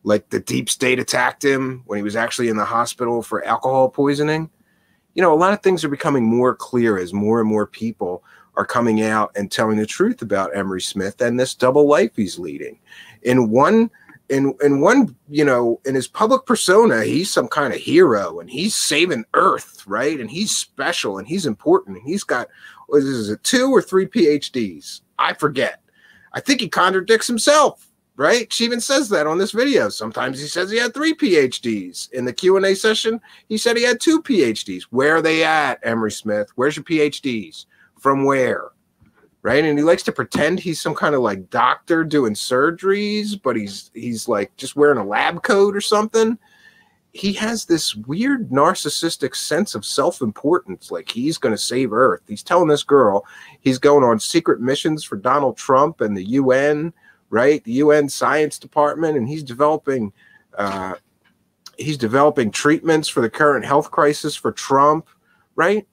Like the deep state attacked him when he was actually in the hospital for alcohol poisoning. You know, a lot of things are becoming more clear as more and more people are coming out and telling the truth about Emery Smith and this double life he's leading. In one, you know, in his public persona, he's some kind of hero and he's saving Earth, right? And he's special and he's important and he's got, what is it, 2 or 3 PhDs? I forget. I think he contradicts himself, right? She even says that on this video. Sometimes he says he had 3 PhDs. In the Q&A session, he said he had 2 PhDs. Where are they at, Emery Smith? Where's your PhDs? From where? Right? And he likes to pretend he's some kind of like doctor doing surgeries, but he's like just wearing a lab coat or something. He has this weird narcissistic sense of self-importance, like he's going to save Earth. He's telling this girl he's going on secret missions for Donald Trump and the UN, right? The UN Science Department, and he's developing treatments for the current health crisis for Trump, right?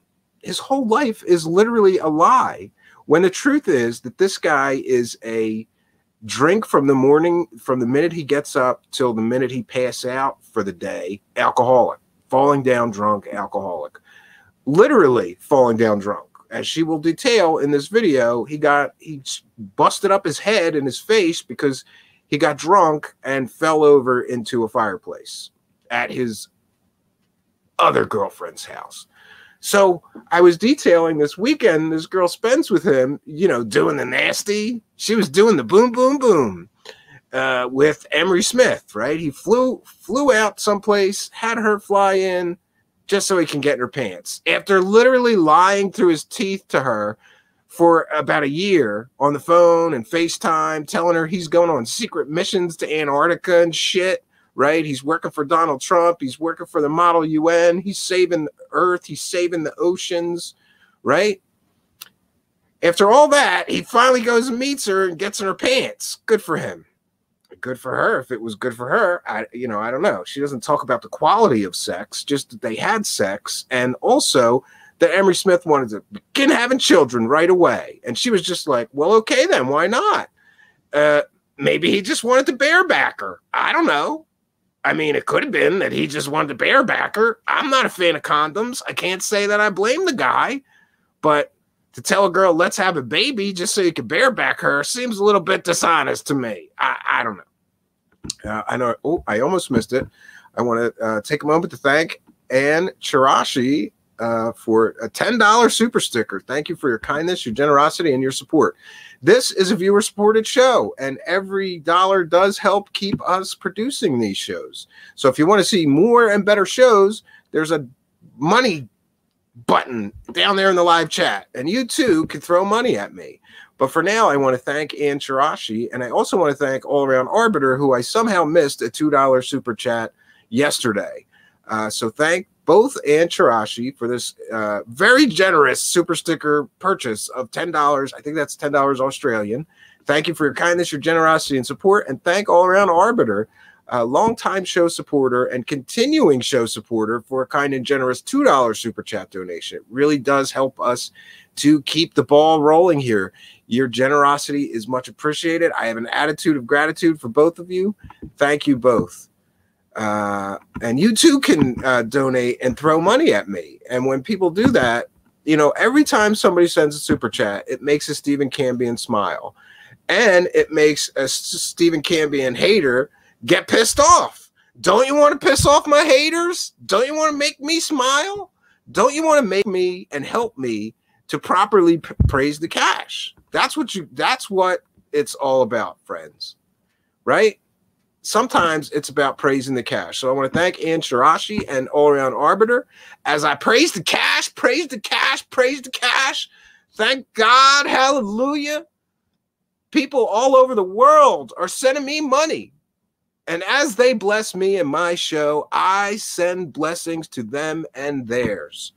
His whole life is literally a lie, when the truth is that this guy is a drink from the morning, from the minute he gets up till the minute he passes out for the day, alcoholic, falling down drunk, alcoholic, literally falling down drunk. As she will detail in this video, he busted up his head and his face because he got drunk and fell over into a fireplace at his other girlfriend's house. So I was detailing this weekend, this girl spends with him, you know, doing the nasty. She was doing the boom, boom, boom with Emery Smith, right? He flew out someplace, had her fly in just so he can get in her pants. After literally lying through his teeth to her for about a year on the phone and FaceTime, telling her he's going on secret missions to Antarctica and shit. Right? He's working for Donald Trump. He's working for the model UN. He's saving Earth. He's saving the oceans, right? After all that, he finally goes and meets her and gets in her pants. Good for him. Good for her. If it was good for her, I don't know. She doesn't talk about the quality of sex, just that they had sex, and also that Emery Smith wanted to begin having children right away. And she was just like, well, okay then, why not? Maybe he just wanted to bareback her. I don't know. I mean, it could have been that he just wanted to bareback her. I'm not a fan of condoms. I can't say that I blame the guy, but to tell a girl, let's have a baby just so you can bareback her seems a little bit dishonest to me. I don't know. I know. Oh, I almost missed it. I want to take a moment to thank Ann Chirashi for a $10 super sticker. Thank you for your kindness, your generosity, and your support. This is a viewer-supported show, and every dollar does help keep us producing these shows. So if you want to see more and better shows, there's a money button down there in the live chat, and you too can throw money at me. But for now, I want to thank Ann Chirashi, and I also want to thank All Around Arbiter, who I somehow missed a $2 super chat yesterday. So thank both Ann Chirashi for this very generous super sticker purchase of $10. I think that's $10 Australian. Thank you for your kindness, your generosity, and support. And thank All Around Arbiter a longtime show supporter and continuing show supporter for a kind and generous $2 super chat donation. It really does help us to keep the ball rolling here. Your generosity is much appreciated. I have an attitude of gratitude for both of you. Thank you both. And you too can donate and throw money at me. And when people do that, you know, every time somebody sends a super chat, it makes a Stephen Cambion smile. And it makes a Stephen Cambion hater get pissed off. Don't you want to piss off my haters? Don't you want to make me smile? Don't you want to make me and help me to properly praise the cash? That's what it's all about, friends. Right? Sometimes it's about praising the cash. So I want to thank Ann Shirashi and All Around Arbiter as I praise the cash, praise the cash, praise the cash. Thank God, hallelujah. People all over the world are sending me money. And as they bless me and my show, I send blessings to them and theirs.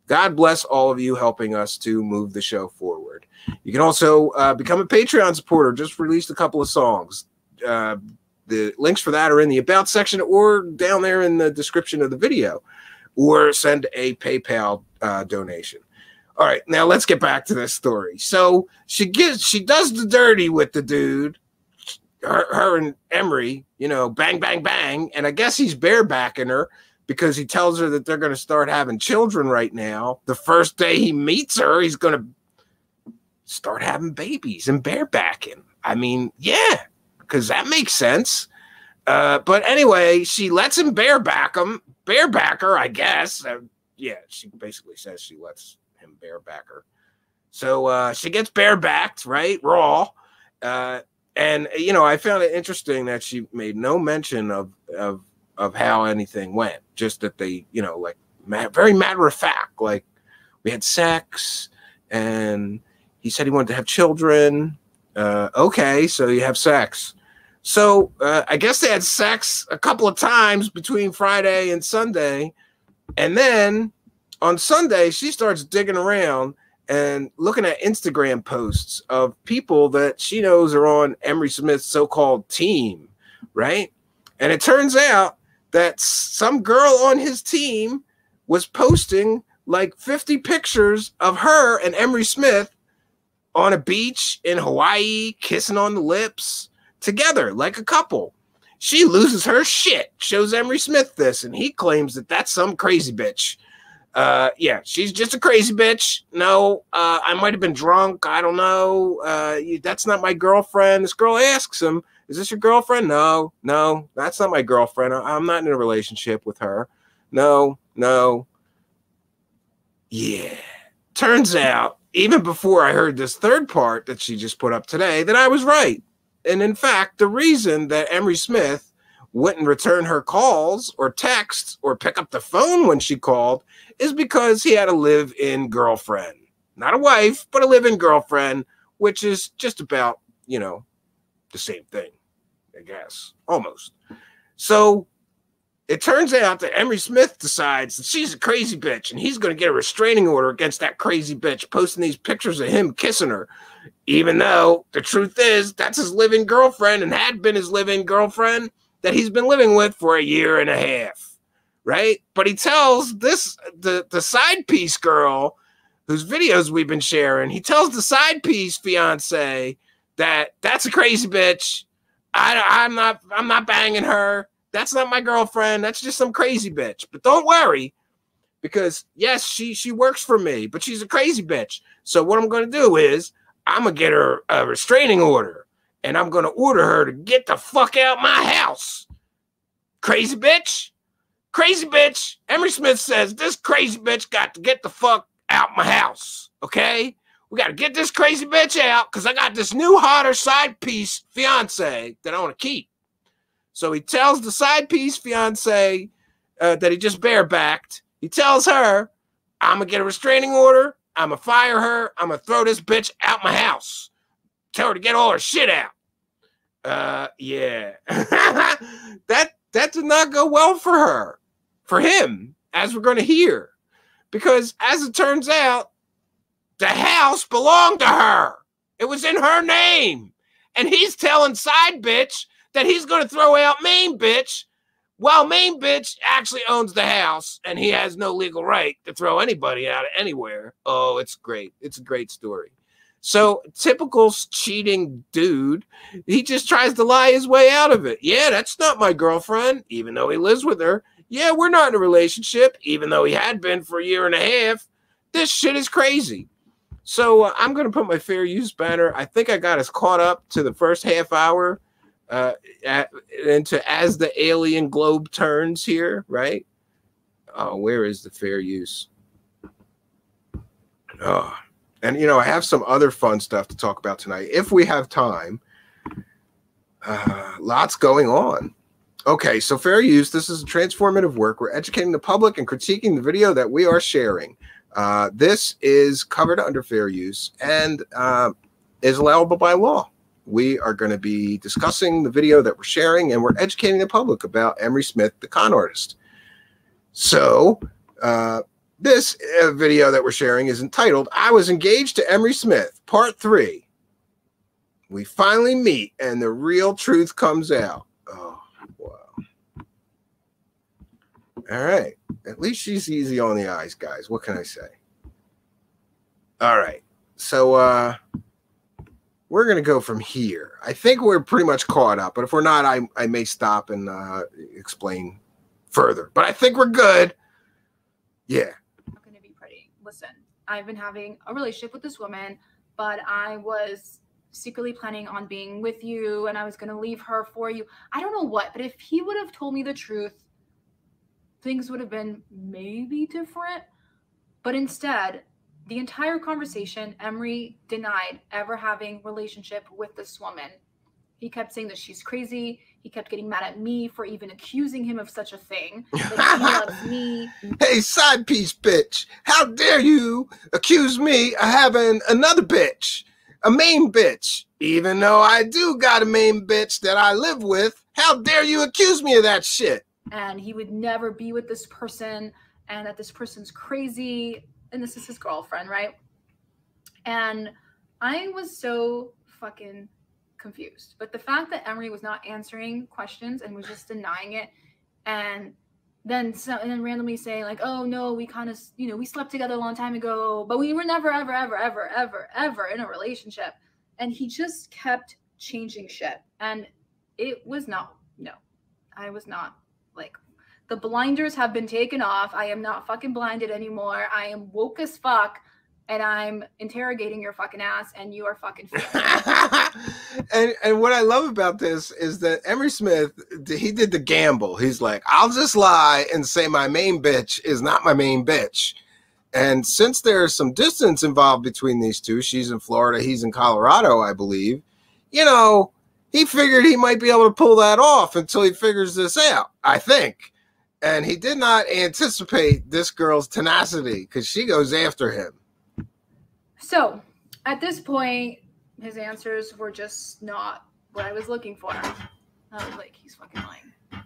God bless all of you helping us to move the show forward. You can also become a Patreon supporter. Just released a couple of songs. The links for that are in the About section or down there in the description of the video, or send a PayPal donation. All right, now let's get back to this story. So she does the dirty with the dude, her and Emery, you know, bang, bang, bang. And I guess he's barebacking her because he tells her that they're going to start having children right now. The first day he meets her, he's going to start having babies and barebacking. I mean, yeah, because that makes sense. But anyway, she lets him bareback her, I guess. Yeah, she basically says she lets him bareback her. So she gets barebacked, right? Raw. And, you know, I found it interesting that she made no mention of how anything went. Just that they, you know, like very matter of fact, like we had sex and he said he wanted to have children. Okay, so you have sex. So I guess they had sex a couple of times between Friday and Sunday. And then on Sunday, she starts digging around and looking at Instagram posts of people that she knows are on Emery Smith's so-called team, right? And it turns out that some girl on his team was posting like 50 pictures of her and Emery Smith on a beach in Hawaii, kissing on the lips, together like a couple. She loses her shit, shows Emery Smith this, and he claims that that's some crazy bitch. Yeah, she's just a crazy bitch. No, I might have been drunk. I don't know. That's not my girlfriend. This girl asks him, is this your girlfriend? No, that's not my girlfriend. I'm not in a relationship with her. No. Yeah. Turns out, even before I heard this third part that she just put up today, that I was right. And in fact, the reason that Emery Smith wouldn't return her calls or texts or pick up the phone when she called is because he had a live-in girlfriend. Not a wife, but a live-in girlfriend, which is just about, you know, the same thing, I guess, almost. So it turns out that Emery Smith decides that she's a crazy bitch and he's going to get a restraining order against that crazy bitch posting these pictures of him kissing her, even though the truth is that's his live-in girlfriend and had been his live-in girlfriend that he's been living with for a year and a half, right? But he tells the side piece girl whose videos we've been sharing, he tells the side piece fiance that that's a crazy bitch. I'm not banging her. That's not my girlfriend. That's just some crazy bitch. But don't worry, because yes, she works for me, but she's a crazy bitch. So what I'm going to do is I'm going to get her a restraining order, and I'm going to order her to get the fuck out my house. Crazy bitch. Crazy bitch. Emery Smith says this crazy bitch got to get the fuck out my house. Okay? We got to get this crazy bitch out because I got this new hotter side piece fiance that I want to keep. So he tells the side piece fiance that he just barebacked. He tells her, I'm going to get a restraining order. I'm going to fire her. I'm going to throw this bitch out my house. Tell her to get all her shit out. Yeah. That did not go well for him, as we're going to hear. Because as it turns out, the house belonged to her. It was in her name. And he's telling side bitch that he's going to throw out main bitch, while main bitch actually owns the house and he has no legal right to throw anybody out of anywhere. Oh, it's great. It's a great story. So typical cheating dude, he just tries to lie his way out of it. Yeah, that's not my girlfriend, even though he lives with her. Yeah, we're not in a relationship, even though he had been for a year and a half. This shit is crazy. So I'm going to put my fair use banner. I think I got us caught up to the first half hour into as the alien globe turns here, right? Oh, where is the fair use? Oh, and, you know, I have some other fun stuff to talk about tonight, if we have time. Lots going on. Okay, so fair use. This is a transformative work. We're educating the public and critiquing the video that we are sharing. This is covered under fair use and is allowable by law. We are going to be discussing the video that we're sharing, and we're educating the public about Emery Smith, the con artist. So, this video that we're sharing is entitled, I Was Engaged to Emery Smith, Part 3. We finally meet and the real truth comes out. Oh, wow. All right. At least she's easy on the eyes, guys. What can I say? All right. So, we're going to go from here. I think we're pretty much caught up, but if we're not, I may stop and explain further. But I think we're good. Yeah. Not going to be pretty. Listen, I've been having a relationship with this woman, but I was secretly planning on being with you, and I was going to leave her for you. I don't know what, but if he would have told me the truth, things would have been maybe different. But instead, the entire conversation, Emery denied ever having relationship with this woman. He kept saying that she's crazy. He kept getting mad at me for even accusing him of such a thing. That he loves me. Hey, side piece bitch. How dare you accuse me of having another bitch? A main bitch. Even though I do got a main bitch that I live with, how dare you accuse me of that shit? And he would never be with this person, and that this person's crazy, and this is his girlfriend, right? And I was so fucking confused. But the fact that Emery was not answering questions and was just denying it, and then randomly saying like, oh no, we kind of, you know, we slept together a long time ago, but we were never ever in a relationship. And he just kept changing shit, and it was not, no, I was not, like, the blinders have been taken off. I am not fucking blinded anymore. I am woke as fuck, and I'm interrogating your fucking ass, and you are fucking and what I love about this is that Emery Smith, he did the gamble. He's like, I'll just lie and say my main bitch is not my main bitch. And since there's some distance involved between these two, she's in Florida, he's in Colorado, I believe, you know, he figured he might be able to pull that off until he figures this out, I think. And he did not anticipate this girl's tenacity because she goes after him. So at this point, his answers were just not what I was looking for. I was like, he's fucking lying.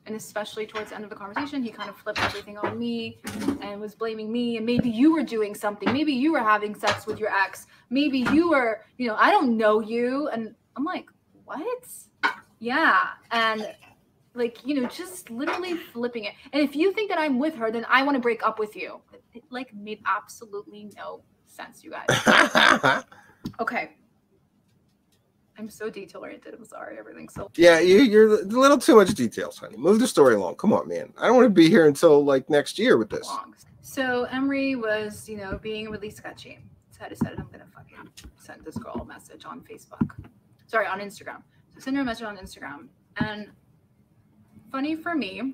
And especially towards the end of the conversation, he kind of flipped everything on me and was blaming me. And maybe you were doing something. Maybe you were having sex with your ex. Maybe you were, you know, I don't know you. And I'm like, what? Yeah. And like, you know, just literally flipping it. And if you think that I'm with her, then I want to break up with you. It like made absolutely no sense, you guys. Okay. I'm so detail oriented. I'm sorry. Everything's so. Yeah, you're a little too much details, honey. Move the story along. Come on, man. I don't want to be here until like next year with this. Long. So Emery was, you know, being really sketchy. So I decided I'm gonna fucking send this girl a message on Facebook. Sorry, on Instagram. So send her a message on Instagram. And funny for me,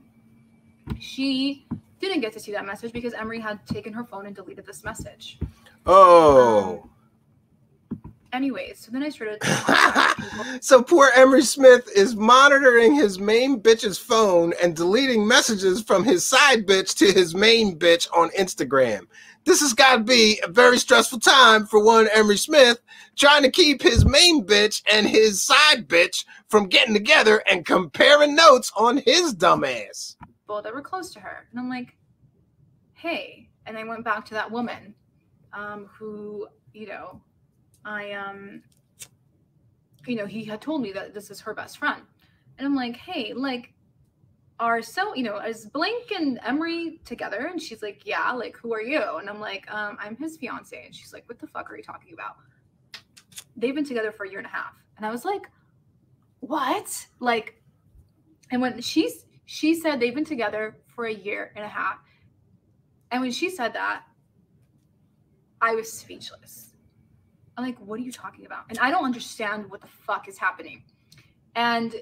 she didn't get to see that message because Emery had taken her phone and deleted this message. Oh. Anyways, so then I started. So poor Emery Smith is monitoring his main bitch's phone and deleting messages from his side bitch to his main bitch on Instagram. This has got to be a very stressful time for one Emery Smith trying to keep his main bitch and his side bitch from getting together and comparing notes on his dumb ass. People that were close to her. And I'm like, hey. And I went back to that woman who, you know, I you know, he had told me that this is her best friend. And I'm like, hey, like, is Blank and Emery together? And she's like, yeah, like, who are you? And I'm like, I'm his fiance. And she's like, what the fuck are you talking about? They've been together for a year and a half. And I was like, what? Like, and when she said they've been together for a year and a half. And when she said that, I was speechless. I'm like, what are you talking about? And I don't understand what the fuck is happening. And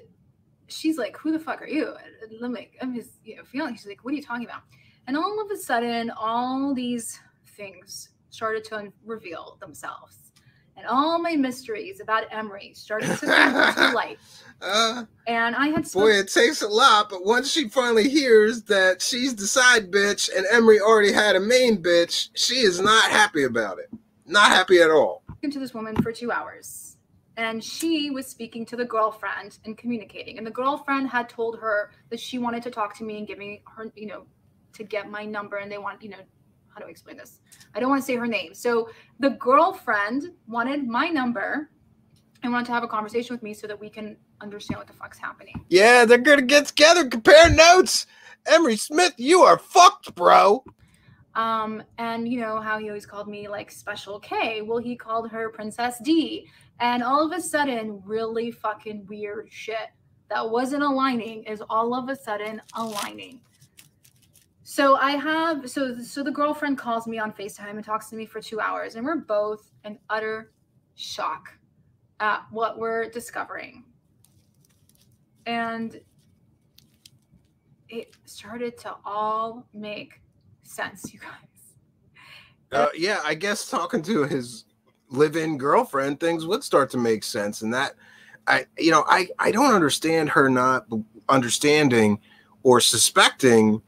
she's like, who the fuck are you? And I'm like, I'm his, you know, fiance. She's like, what are you talking about? And all of a sudden, all these things started to reveal themselves. And all my mysteries about Emery started to come to light. And I had boy, it takes a lot, but once she finally hears that she's the side bitch and Emery already had a main bitch, she is not happy about it. Not happy at all. To this woman for 2 hours. And she was speaking to the girlfriend and communicating. And the girlfriend had told her that she wanted to talk to me and give me her, you know, to get my number. And they want, you know, how do I explain this? I don't want to say her name. So the girlfriend wanted my number and wanted to have a conversation with me so that we can understand what the fuck's happening. Yeah, they're going to get together, compare notes. Emery Smith, you are fucked, bro. And you know how he always called me like Special K. Well, he called her Princess D. And all of a sudden, really fucking weird shit that wasn't aligning is all of a sudden aligning. So so the girlfriend calls me on FaceTime and talks to me for 2 hours, and we're both in utter shock at what we're discovering. And it started to all make sense, you guys. Yeah, I guess talking to his live-in girlfriend, things would start to make sense. And that, I don't understand her not understanding or suspecting,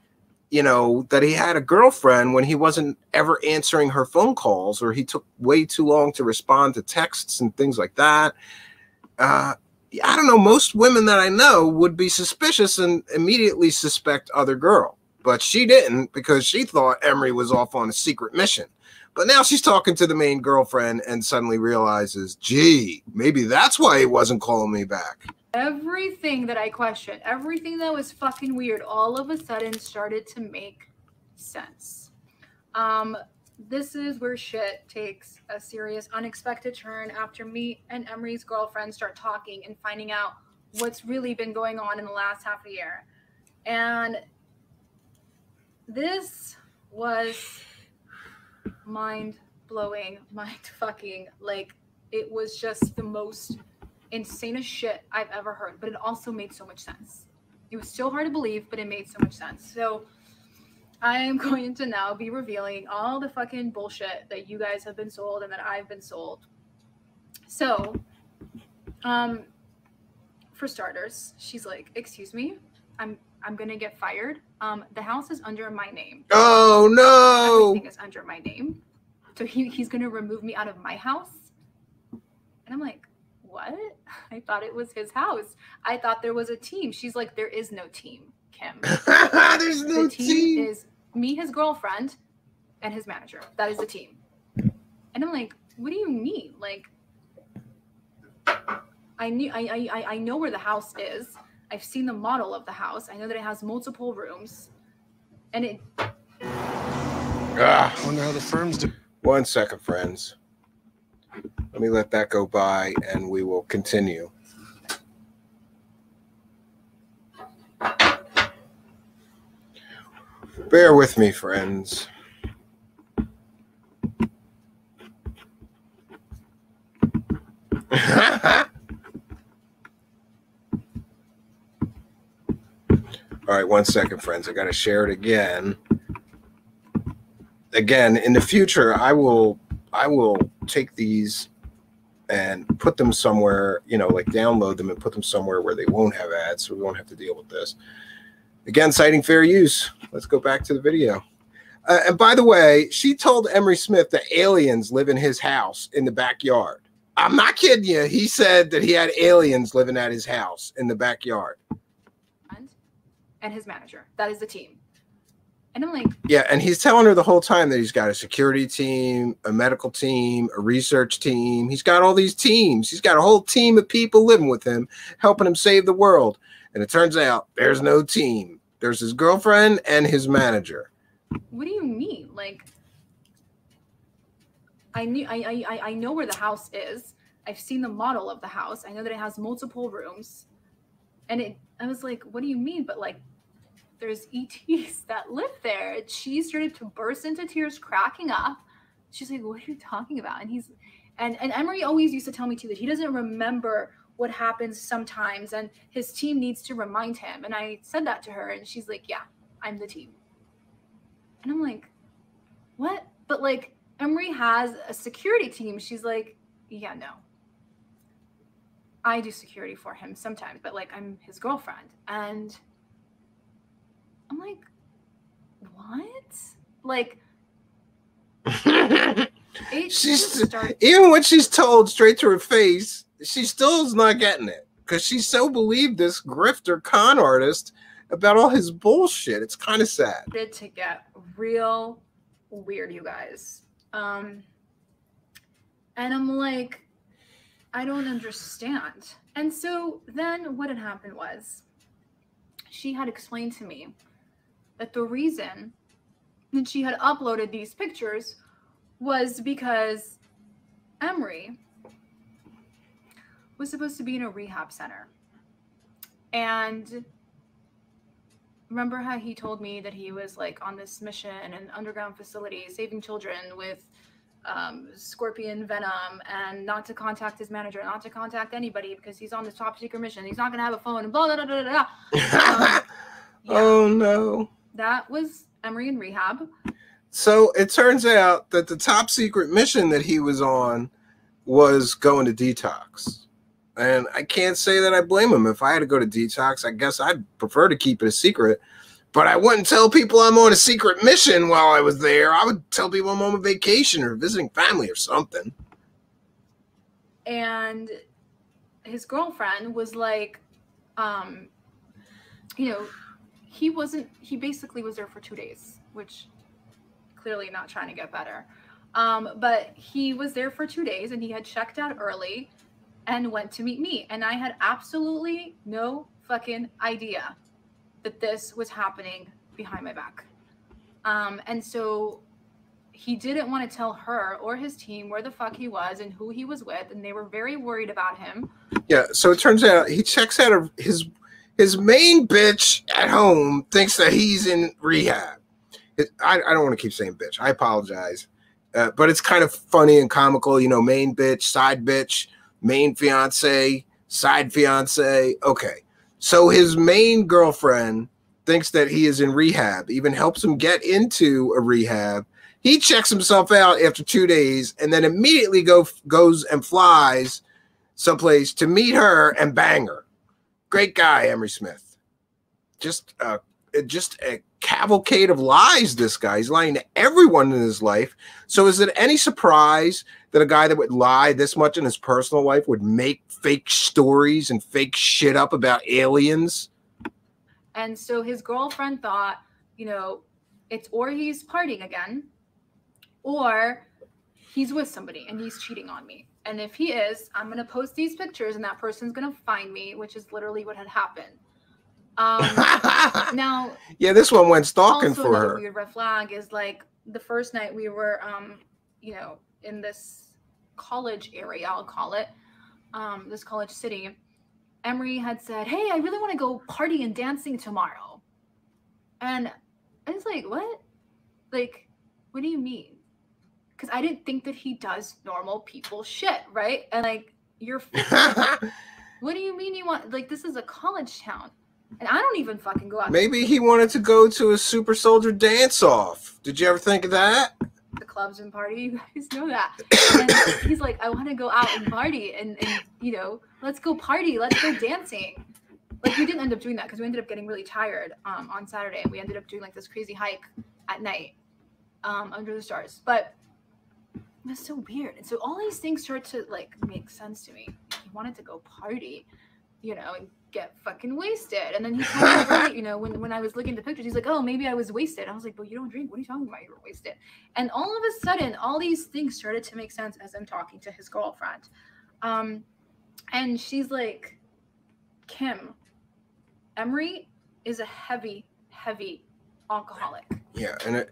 you know, that he had a girlfriend when he wasn't ever answering her phone calls, or he took way too long to respond to texts and things like that. I don't know. Most women that I know would be suspicious and immediately suspect other girl. But she didn't, because she thought Emery was off on a secret mission. But now she's talking to the main girlfriend and suddenly realizes, gee, maybe that's why he wasn't calling me back. Everything that I questioned, everything that was fucking weird, all of a sudden started to make sense. This is where shit takes a serious, unexpected turn after me and Emery's girlfriend start talking and finding out what's really been going on in the last half a year. And this was mind-blowing, mind-fucking, like, it was just the most insanest shit I've ever heard, but it also made so much sense. It was so hard to believe, but it made so much sense. So I am going to now be revealing all the fucking bullshit that you guys have been sold and that I've been sold. So, for starters, she's like, excuse me, I'm gonna get fired. The house is under my name. Oh no! Everything is under my name. So he's gonna remove me out of my house. And I'm like, what? I thought it was his house. I thought there was a team. She's like, there is no team, Kim. There's no the team. Is me, his girlfriend, and his manager. That is the team. And I'm like, what do you mean? Like, I know where the house is. I've seen the model of the house. I know that it has multiple rooms. And it... I wonder how the firms do. 1 second, friends. Let me let that go by and we will continue. Bear with me, friends. All right, 1 second, friends. I got to share it again. Again, in the future, I will take these and put them somewhere, you know, like download them and put them somewhere where they won't have ads, so we won't have to deal with this. Again, citing fair use. Let's go back to the video. And by the way, she told Emery Smith that aliens live in his house in the backyard. I'm not kidding you. He said that he had aliens living at his house in the backyard. And his manager. That is the team. And I'm like, yeah, and he's telling her the whole time that he's got a security team, a medical team, a research team. He's got all these teams. He's got a whole team of people living with him, helping him save the world. And it turns out there's no team. There's his girlfriend and his manager. what do you mean? Like, I know where the house is. I've seen the model of the house. I know that it has multiple rooms. And I was like, what do you mean? But like, there's ETs that live there. And she started to burst into tears, cracking up. She's like, what are you talking about? And Emery always used to tell me too that he doesn't remember what happens sometimes, and his team needs to remind him. And I said that to her, and she's like, yeah, I'm the team. And I'm like, what? But like, Emery has a security team. She's like, yeah, no. I do security for him sometimes, but like, I'm his girlfriend. And I'm like, what? Like, even when she's told straight to her face, she still is not getting it because she so believed this grifter con artist about all his bullshit. It's kind of sad. To get real weird, you guys. And I'm like, I don't understand. And so then what had happened was she had explained to me that the reason that she had uploaded these pictures was because Emery was supposed to be in a rehab center. And remember how he told me that he was like on this mission in an underground facility saving children with scorpion venom, and not to contact his manager, not to contact anybody because he's on this top secret mission. He's not going to have a phone and blah, blah, blah, blah, blah. Yeah. Oh, no. That was Emery in rehab. So it turns out that the top secret mission that he was on was going to detox. And I can't say that I blame him. If I had to go to detox, I guess I'd prefer to keep it a secret. But I wouldn't tell people I'm on a secret mission while I was there. I would tell people I'm on vacation or visiting family or something. And his girlfriend was like, he basically was there for 2 days, which clearly not trying to get better. But he was there for 2 days and he had checked out early and went to meet me. And I had absolutely no fucking idea that this was happening behind my back. And so he didn't want to tell her or his team where the fuck he was and who he was with. And they were very worried about him. Yeah. So it turns out he checks out his main bitch at home thinks that he's in rehab. I don't want to keep saying bitch. I apologize. But it's kind of funny and comical, main bitch, side bitch, main fiance, side fiance. Okay. So his main girlfriend thinks that he is in rehab, even helps him get into a rehab. He checks himself out after 2 days and then immediately goes and flies someplace to meet her and bang her. Great guy, Emery Smith. Just a cavalcade of lies, this guy. He's lying to everyone in his life. So is it any surprise that a guy that would lie this much in his personal life would make fake stories and fake shit up about aliens? And so his girlfriend thought, it's or he's partying again, or he's with somebody and he's cheating on me. And if he is, I'm going to post these pictures and that person's going to find me, which is literally what had happened. Now, yeah, this one went stalking also for another her. Weird red flag is like the first night we were, in this college area, I'll call it, this college city. Emery had said, "Hey, I really want to go party and dancing tomorrow," and I was like, "What? Like, what do you mean?" Because I didn't think that he does normal people shit, right? And like, what do you mean you want? Like, this is a college town. And I don't even fucking go out. Maybe he wanted to go to a super soldier dance off. Did you ever think of that? The clubs and party, you guys know that. And he's like, I want to go out and party and let's go party, let's go dancing. Like, we didn't end up doing that because we ended up getting really tired on Saturday. And we ended up doing like this crazy hike at night under the stars. But it was so weird. And so all these things start to like make sense to me. He wanted to go party. you know, and get fucking wasted. And then he told me overnight, you know, when I was looking at the pictures, he's like, oh, maybe I was wasted. I was like, but you don't drink. What are you talking about? You were wasted. And all of a sudden, all these things started to make sense as I'm talking to his girlfriend. And she's like, Kim, Emery is a heavy alcoholic. Yeah. And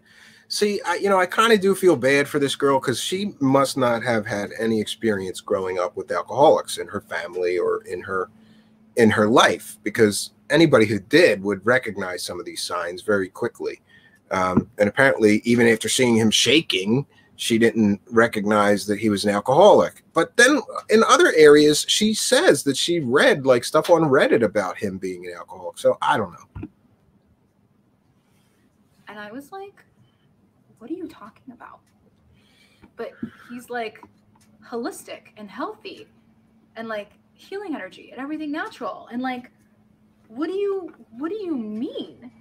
see, I kind of do feel bad for this girl because she must not have had any experience growing up with alcoholics in her family or in her life, because anybody who did would recognize some of these signs very quickly. And apparently, even after seeing him shaking, she didn't recognize that he was an alcoholic. But then in other areas, she says that she read like stuff on Reddit about him being an alcoholic. So I don't know. And I was like, what are you talking about? But he's like holistic and healthy and like healing energy and everything natural. And like, what do you mean?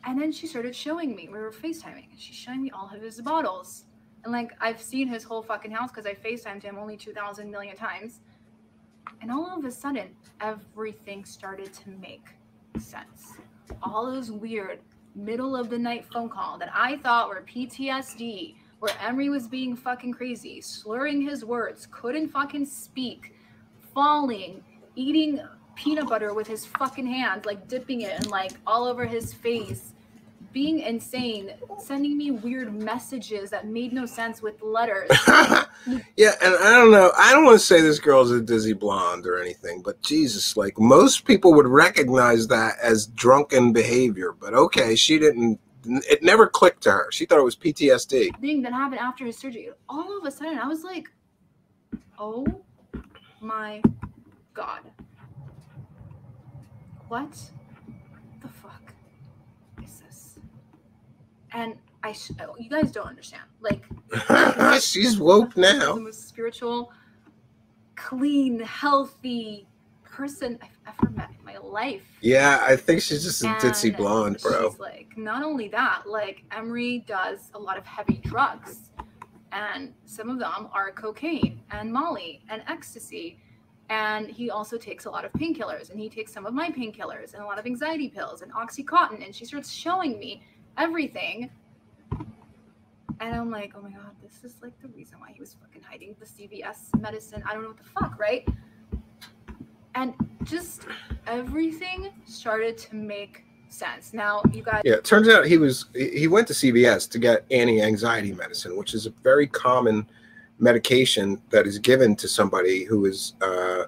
And then she started showing me, we were FaceTiming, and she's showing me all of his bottles. And like, I've seen his whole fucking house because I FaceTimed him only 2,000 million times. And all of a sudden, everything started to make sense. All those weird middle of the night phone call that I thought were PTSD, where Emery was being fucking crazy, slurring his words, couldn't fucking speak, falling, eating peanut butter with his fucking hands, like dipping it and like all over his face, being insane, sending me weird messages that made no sense with letters. Yeah, and I don't know, I don't want to say this girl's a dizzy blonde or anything, but Jesus, like most people would recognize that as drunken behavior, but okay, she didn't. It never clicked to her. She thought it was PTSD. Thing that happened after his surgery. All of a sudden, I was like, oh my God. What the fuck is this? And you guys don't understand. Like, she's woke now. The most spiritual, clean, healthy person I've ever met in my life. Yeah, I think she's just a ditzy blonde, bro. She's like, not only that, like Emery does a lot of heavy drugs, and some of them are cocaine and Molly and ecstasy. And he also takes a lot of painkillers, and he takes some of my painkillers and a lot of anxiety pills and Oxycontin. And she starts showing me everything. And I'm like, oh my God, this is like the reason why he was fucking hiding the CVS medicine. I don't know what the fuck, right? And just everything started to make sense. Now, you guys. Yeah, it turns out he went to CVS to get anti-anxiety medicine, which is a very common medication that is given to somebody who is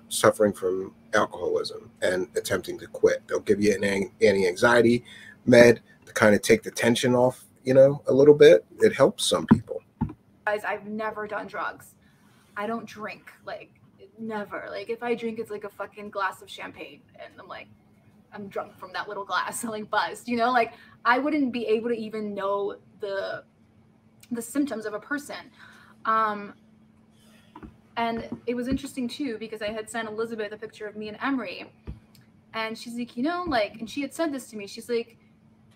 suffering from alcoholism and attempting to quit. They'll give you an anti-anxiety med to kind of take the tension off, you know, a little bit. It helps some people. Guys, I've never done drugs. I don't drink, like, never. Like, if I drink, it's like a fucking glass of champagne, and I'm drunk from that little glass, like buzzed, you know? Like, I wouldn't be able to even know the symptoms of a person. And it was interesting too, because I had sent Elizabeth a picture of me and Emery, and she's like, you know, like, and she had said this to me, she's like,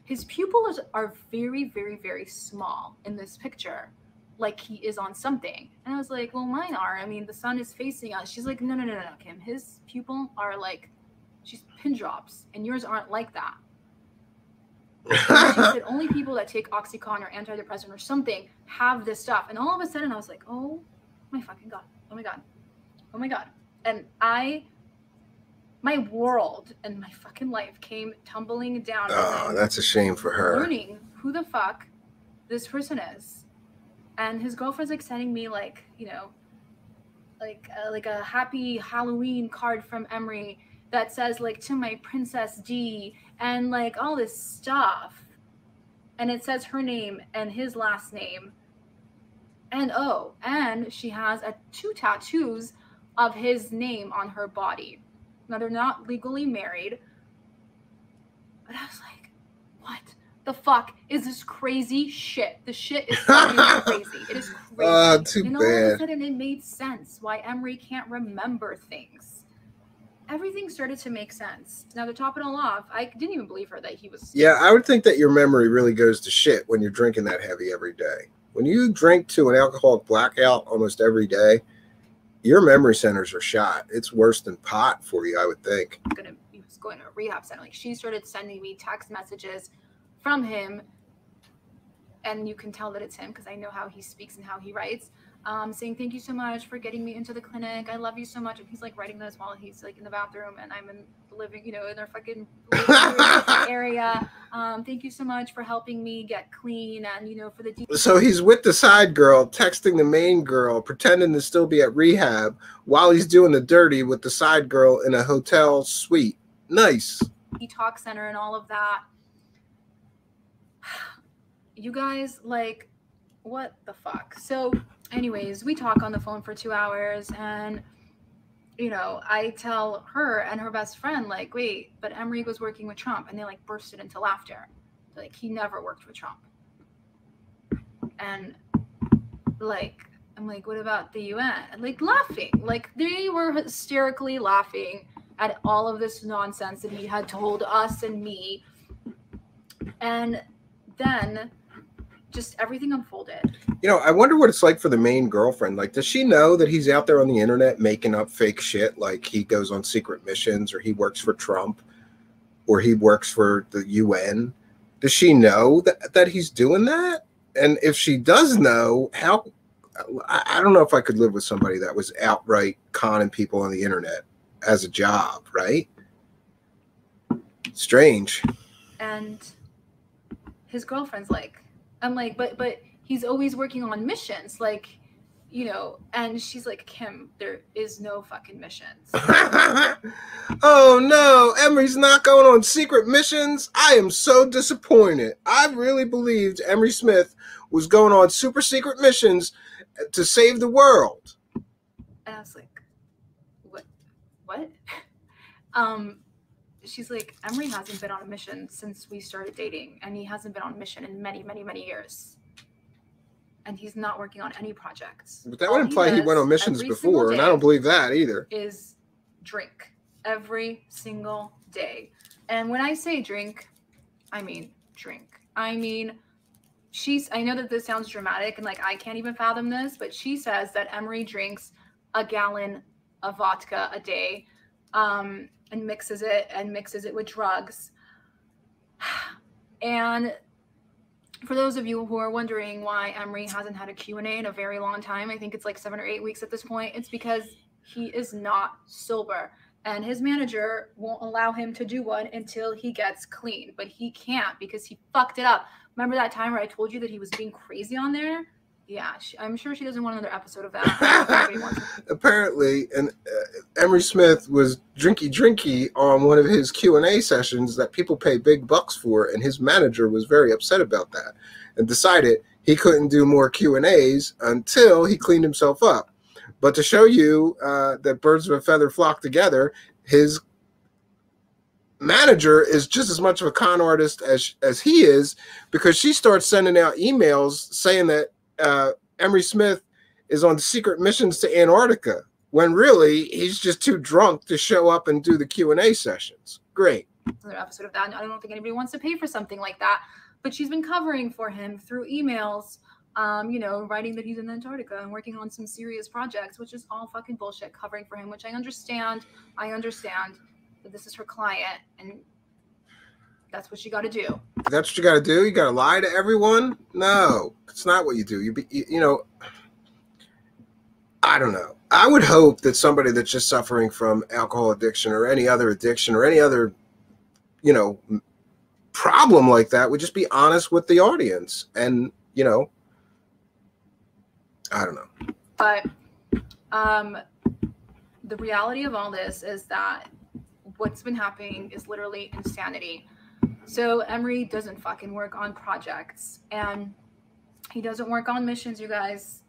his pupils are very, very, very small in this picture, like he is on something. And I was like, well, mine are. I mean, the sun is facing us. She's like, no, Kim, his pupil are like, she's pin drops, and yours aren't like that. And she said only people that take Oxycontin or antidepressant or something have this stuff. And all of a sudden I was like, oh my fucking God. Oh my God. Oh my God. And my world and my fucking life came tumbling down. Oh, that's a shame for her. Learning who the fuck this person is. And his girlfriend's like sending me like, you know, like a happy Halloween card from Emery that says like, to my Princess D, and like all this stuff. And it says her name and his last name. And she has 2 tattoos of his name on her body. Now, they're not legally married. But I was like, what the fuck is this crazy shit? The shit is fucking crazy. It is crazy. Too and bad. all of a sudden, it made sense why Emery can't remember things. Everything started to make sense. Now, to top it all off, I didn't even believe her that he was... Yeah, I would think that your memory really goes to shit when you're drinking that heavy every day. When you drink to an alcoholic blackout almost every day, your memory centers are shot. It's worse than pot for you, I would think. He was going to a rehab center. Like, she started sending me text messages from him, and you can tell that it's him because I know how he speaks and how he writes, saying, thank you so much for getting me into the clinic. I love you so much. And he's like writing this while he's like in the bathroom and I'm in the living, you know, in their fucking area. Thank you so much for helping me get clean and, you know, for the So he's with the side girl, texting the main girl, pretending to still be at rehab while he's doing the dirty with the side girl in a hotel suite. Nice. detox center and all of that. You guys, like, what the fuck? So anyways, we talk on the phone for 2 hours, and you know, I tell her and her best friend, like, wait, but Emery was working with Trump, and they like bursted into laughter. Like, he never worked with Trump. And like, I'm like, what about the UN? And like, laughing. Like, they were hysterically laughing at all of this nonsense that he had told us and me. And then just everything unfolded. You know, I wonder what it's like for the main girlfriend. Like, does she know that he's out there on the internet making up fake shit? Like, he goes on secret missions, or he works for Trump, or he works for the UN. Does she know that he's doing that? And if she does know, how, I don't know if I could live with somebody that was outright conning people on the internet as a job, right? Strange. And his girlfriend's like, I'm like, but he's always working on missions, like, you know. And she's like, Kim, there is no fucking missions. Oh no, Emery's not going on secret missions. I am so disappointed. I really believed Emery Smith was going on super secret missions to save the world. And I was like, what? She's like, Emery hasn't been on a mission since we started dating, and he hasn't been on a mission in many, many, many years. And he's not working on any projects. But that would imply he went on missions before, and I don't believe that either. Is drink every single day. And when I say drink, I mean drink. I mean, I know that this sounds dramatic, and like, I can't even fathom this, but she says that Emery drinks a gallon of vodka a day, and mixes it with drugs. And for those of you who are wondering why Emery hasn't had a Q&A in a very long time, I think it's like 7 or 8 weeks at this point, it's because he is not sober, and his manager won't allow him to do one until he gets clean. But he can't because he fucked it up. Remember that time where I told you that he was being crazy on there? Yeah, I'm sure she doesn't want another episode of that. Apparently, and Emery Smith was drinky on one of his Q&A sessions that people pay big bucks for, and his manager was very upset about that and decided he couldn't do more Q&As until he cleaned himself up. But to show you that birds of a feather flock together, his manager is just as much of a con artist as he is, because she starts sending out emails saying that Emery Smith is on secret missions to Antarctica, when really he's just too drunk to show up and do the Q&A sessions. Great. Another episode of that. I don't think anybody wants to pay for something like that, but she's been covering for him through emails, you know, writing that he's in Antarctica and working on some serious projects, which is all fucking bullshit, covering for him, which I understand. I understand that this is her client, and that's what you got to do. That's what you got to do? You got to lie to everyone? No, it's not what you do. You know, I don't know. I would hope that somebody that's just suffering from alcohol addiction or any other addiction or any other, you know, problem like that would just be honest with the audience. And, you know, I don't know. But the reality of all this is that what's been happening is literally insanity. So Emery doesn't fucking work on projects, and he doesn't work on missions, you guys.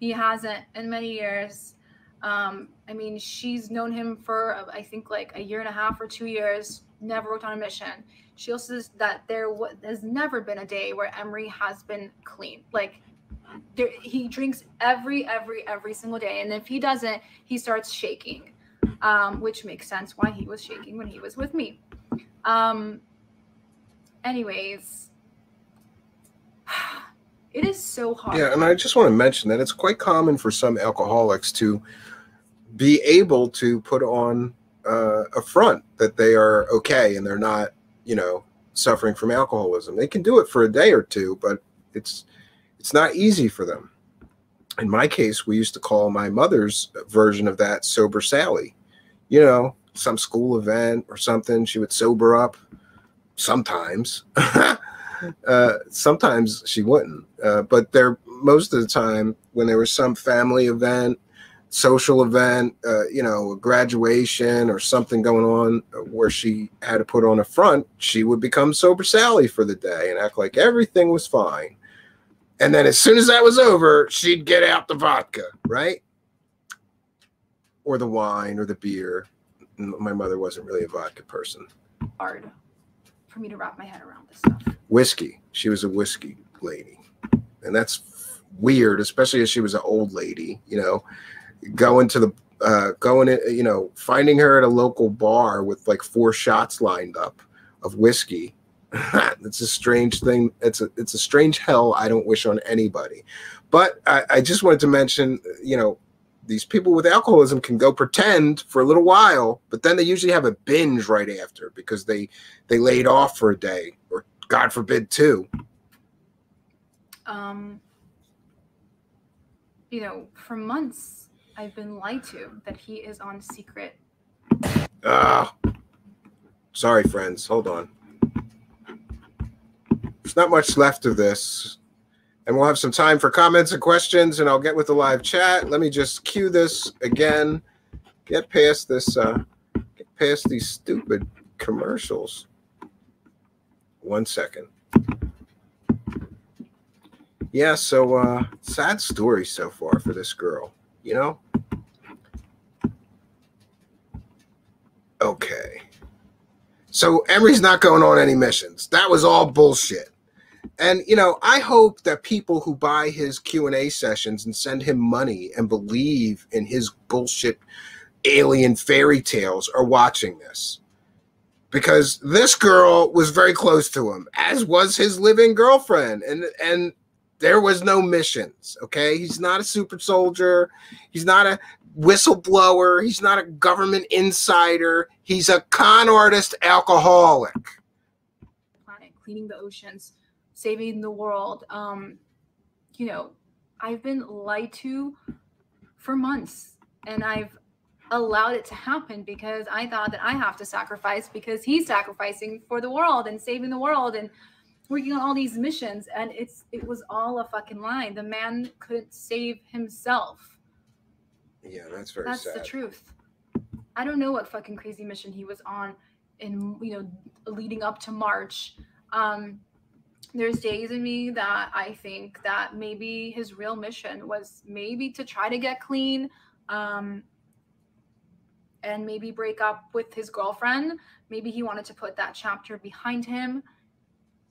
He hasn't in many years. I mean, she's known him for, I think, like a year and a half or 2 years, never worked on a mission. She also says that there has never been a day where Emery has been clean. Like, he drinks every single day, and if he doesn't, he starts shaking, which makes sense why he was shaking when he was with me. Anyways, it is so hard. Yeah, and I just want to mention that it's quite common for some alcoholics to be able to put on a front that they are okay and they're not, you know, suffering from alcoholism. They can do it for a day or two, but it's not easy for them. In my case, we used to call my mother's version of that Sober Sally. You know, some school event or something, she would sober up sometimes. Sometimes she wouldn't. But most of the time, when there was some family event, social event, you know, a graduation or something going on where she had to put on a front, she would become Sober Sally for the day and act like everything was fine. And then as soon as that was over, she'd get out the vodka, right? Or the wine or the beer. My mother wasn't really a vodka person. Hard for me to wrap my head around this stuff. Whiskey. She was a whiskey lady. And that's weird, especially as she was an old lady, you know, going in, you know, finding her at a local bar with like 4 shots lined up of whiskey. It's a strange thing. It's a strange hell I don't wish on anybody. But I just wanted to mention, you know, these people with alcoholism can go pretend for a little while, but then they usually have a binge right after because they laid off for a day or God forbid 2. You know, for months I've been lied to that he is on secret. Sorry, friends. Hold on. There's not much left of this. And we'll have some time for comments and questions, and I'll get with the live chat. Let me just cue this again. Get past this, get past these stupid commercials. 1 second. Yeah, so sad story so far for this girl, you know? Okay. So Emery's not going on any missions. That was all bullshit. And, you know, I hope that people who buy his Q&A sessions and send him money and believe in his bullshit alien fairy tales are watching this. Because this girl was very close to him, as was his living girlfriend. And there was no missions, okay? He's not a super soldier. He's not a whistleblower. He's not a government insider. He's a con artist alcoholic. Planet, cleaning the oceans, saving the world. You know, I've been lied to for months, and I've allowed it to happen because I thought that I have to sacrifice because he's sacrificing for the world and saving the world and working on all these missions, and it was all a fucking lie. The man couldn't save himself. Yeah, that's very sad. That's the truth. I don't know what fucking crazy mission he was on in, you know, leading up to March. There's days in me that I think that maybe his real mission was maybe to try to get clean, and maybe break up with his girlfriend. Maybe he wanted to put that chapter behind him.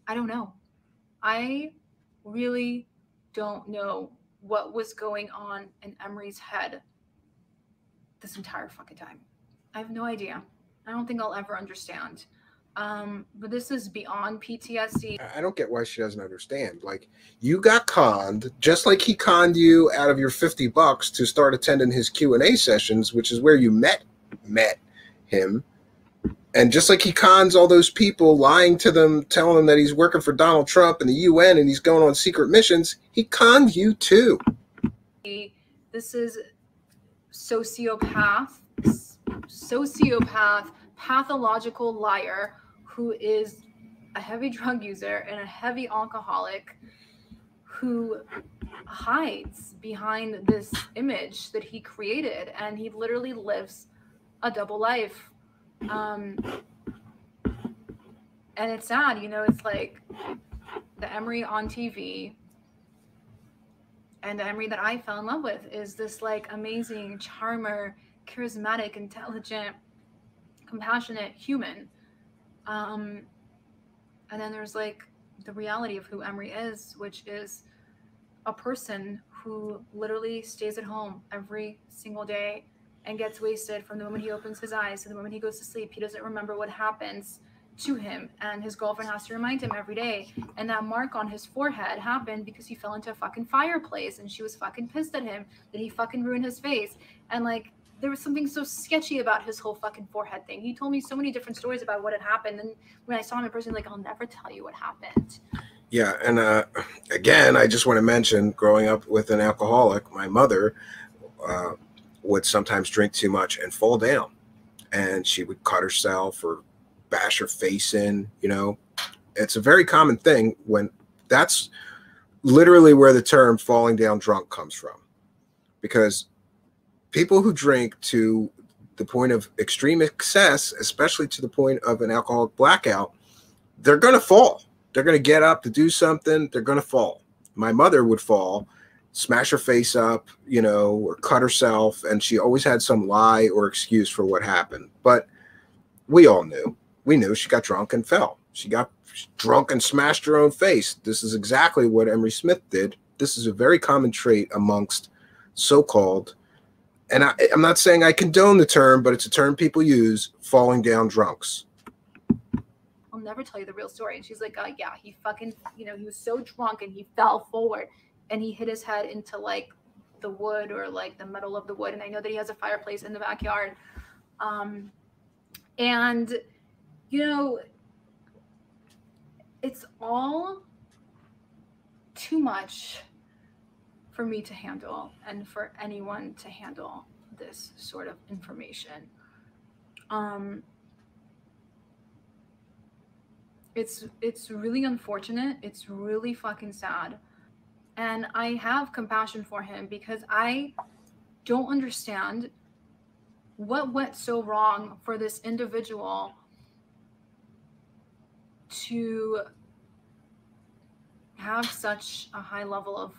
I don't know. I really don't know what was going on in Emery's head this entire fucking time. I have no idea. I don't think I'll ever understand. But this is beyond PTSD. I don't get why she doesn't understand. Like, you got conned, just like he conned you out of your $50 to start attending his Q&A sessions, which is where you met him. And just like he cons all those people, lying to them, telling them that he's working for Donald Trump and the UN and he's going on secret missions, he conned you too. This is sociopath, pathological liar who is a heavy drug user and a heavy alcoholic who hides behind this image that he created, and he literally lives a double life. And it's sad, you know, it's like the Emery on TV and the Emery that I fell in love with is this like amazing charmer, charismatic, intelligent, compassionate human. And then there's like the reality of who Emery is, which is a person who literally stays at home every single day and gets wasted from the moment he opens his eyes to the moment he goes to sleep. He doesn't remember what happens to him, and his girlfriend has to remind him every day. And that mark on his forehead happened because he fell into a fucking fireplace and she was fucking pissed at him that he fucking ruined his face. And like, there was something so sketchy about his whole fucking forehead thing. He told me so many different stories about what had happened. And when I saw him in person, like, I'll never tell you what happened. Yeah. And again, I just want to mention, growing up with an alcoholic, my mother would sometimes drink too much and fall down. And she would cut herself or bash her face in, you know. It's a very common thing when that's literally where the term falling down drunk comes from. Because people who drink to the point of extreme excess, especially to the point of an alcoholic blackout, they're going to fall. They're going to get up to do something. They're going to fall. My mother would fall, smash her face up, you know, or cut herself. And she always had some lie or excuse for what happened. But we all knew. We knew she got drunk and fell. She got drunk and smashed her own face. This is exactly what Emery Smith did. This is a very common trait amongst so-called, and I'm not saying I condone the term, but it's a term people use, falling down drunks. I'll never tell you the real story. And she's like, yeah, he fucking, you know, he was so drunk and he fell forward and he hit his head into like the wood or like the metal of the wood. And I know that he has a fireplace in the backyard. And, you know, it's all too much for me to handle and for anyone to handle this sort of information. It's really unfortunate. It's really fucking sad. And I have compassion for him because I don't understand what went so wrong for this individual to have such a high level of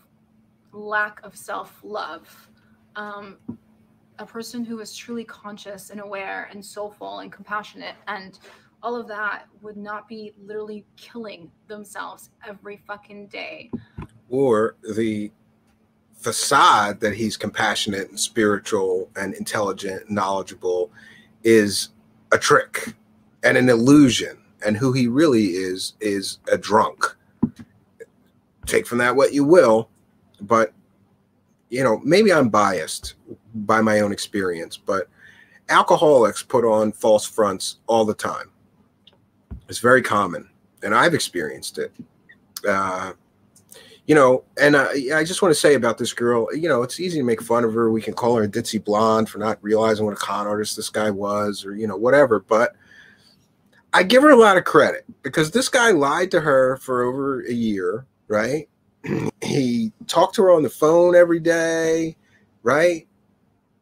lack of self-love. A person who is truly conscious and aware and soulful and compassionate and all of that would not be literally killing themselves every fucking day. Or the facade that he's compassionate and spiritual and intelligent and knowledgeable is a trick and an illusion. And who he really is a drunk. Take from that what you will, but, you know, maybe I'm biased by my own experience, but alcoholics put on false fronts all the time. It's very common, and I've experienced it. You know, and I just want to say about this girl, you know, it's easy to make fun of her. We can call her a ditzy blonde for not realizing what a con artist this guy was, or, you know, whatever. But I give her a lot of credit because this guy lied to her for over a year, right? He talked to her on the phone every day, right?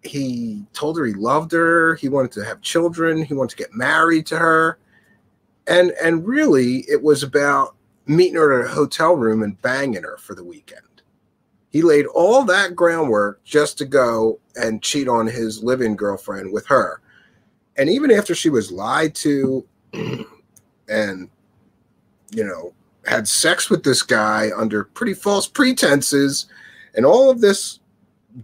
He told her he loved her. He wanted to have children. He wanted to get married to her. And really, it was about meeting her at a hotel room and banging her for the weekend. He laid all that groundwork just to go and cheat on his live-in girlfriend with her. And even after she was lied to and, you know, had sex with this guy under pretty false pretenses and all of this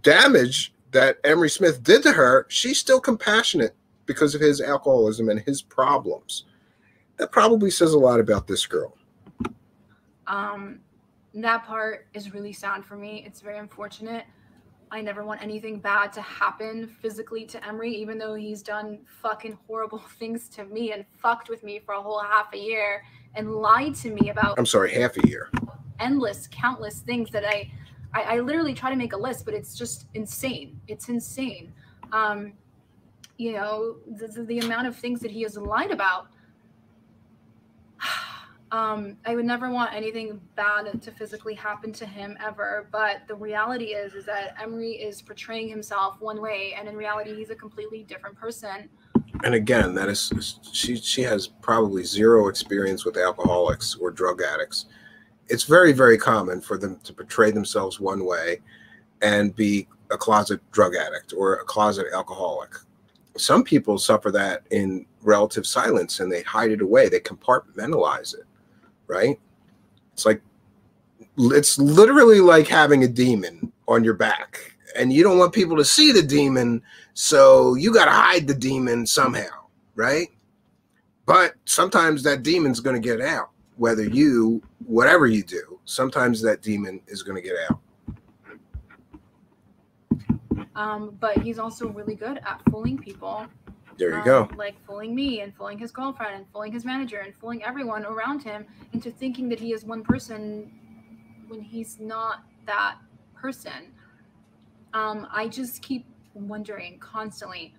damage that Emery Smith did to her, she's still compassionate because of his alcoholism and his problems. That probably says a lot about this girl. That part is really sad for me. It's very unfortunate. I never want anything bad to happen physically to Emery, even though he's done fucking horrible things to me and fucked with me for a whole half a year and lied to me about, I'm sorry, half a year. Endless, countless things that I literally try to make a list, but it's just insane. It's insane. You know, the amount of things that he has lied about. I would never want anything bad to physically happen to him ever, but the reality is that Emery is portraying himself one way, and in reality, he's a completely different person. And again, that is, she has probably zero experience with alcoholics or drug addicts. It's very, very common for them to portray themselves one way and be a closet drug addict or a closet alcoholic. Some people suffer that in relative silence and they hide it away. They compartmentalize it. Right? It's literally like having a demon on your back and you don't want people to see the demon. So you got to hide the demon somehow. Right? But sometimes that demon's going to get out, whatever you do, sometimes that demon is going to get But he's also really good at fooling people. There you go. Like fooling me and fooling his girlfriend and fooling his manager and fooling everyone around him into thinking that he is one person when he's not that person. I just keep wondering constantly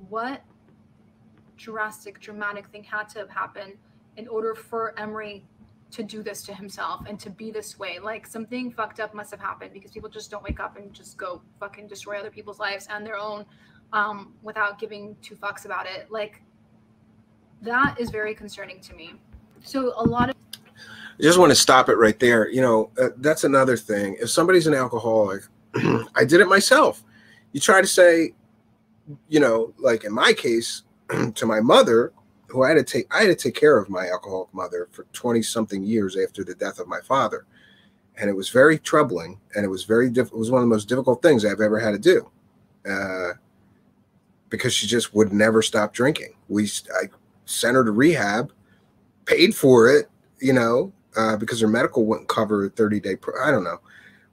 what dramatic thing had to have happened in order for Emery to do this to himself and to be this way. Like something fucked up must have happened, because people just don't wake up and just go fucking destroy other people's lives and their own without giving two fucks about it. Like that is very concerning to me. So a lot of I just want to stop it right there. You know, that's another thing. If somebody's an alcoholic, I did it myself. You try to say, you know, like in my case, to my mother, who I had to take care of my alcoholic mother for 20 something years after the death of my father. And it was very troubling, and it was it was one of the most difficult things I've ever had to do. Because she just would never stop drinking. I sent her to rehab, paid for it, you know, because her medical wouldn't cover a 30-day, I don't know,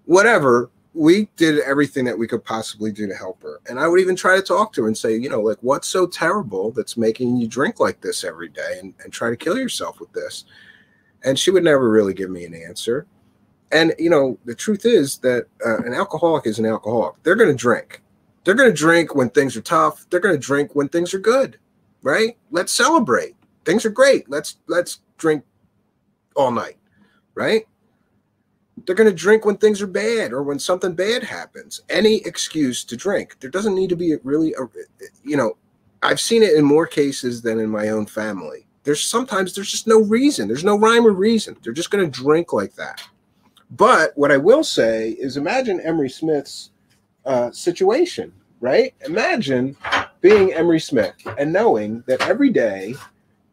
whatever. We did everything that we could possibly do to help her. And I would even try to talk to her and say, you know, like, what's so terrible that's making you drink like this every day and try to kill yourself with this? And she would never really give me an answer. And, you know, the truth is that an alcoholic is an alcoholic. They're going to drink. They're going to drink when things are tough. They're going to drink when things are good, right? Let's celebrate. Things are great. Let's drink all night, right? They're going to drink when things are bad or when something bad happens. Any excuse to drink. There doesn't need to be you know, I've seen it in more cases than in my own family. Sometimes there's just no reason. There's no rhyme or reason. They're just going to drink like that. But what I will say is, imagine Emery Smith's situation, right? Imagine being Emery Smith and knowing that every day,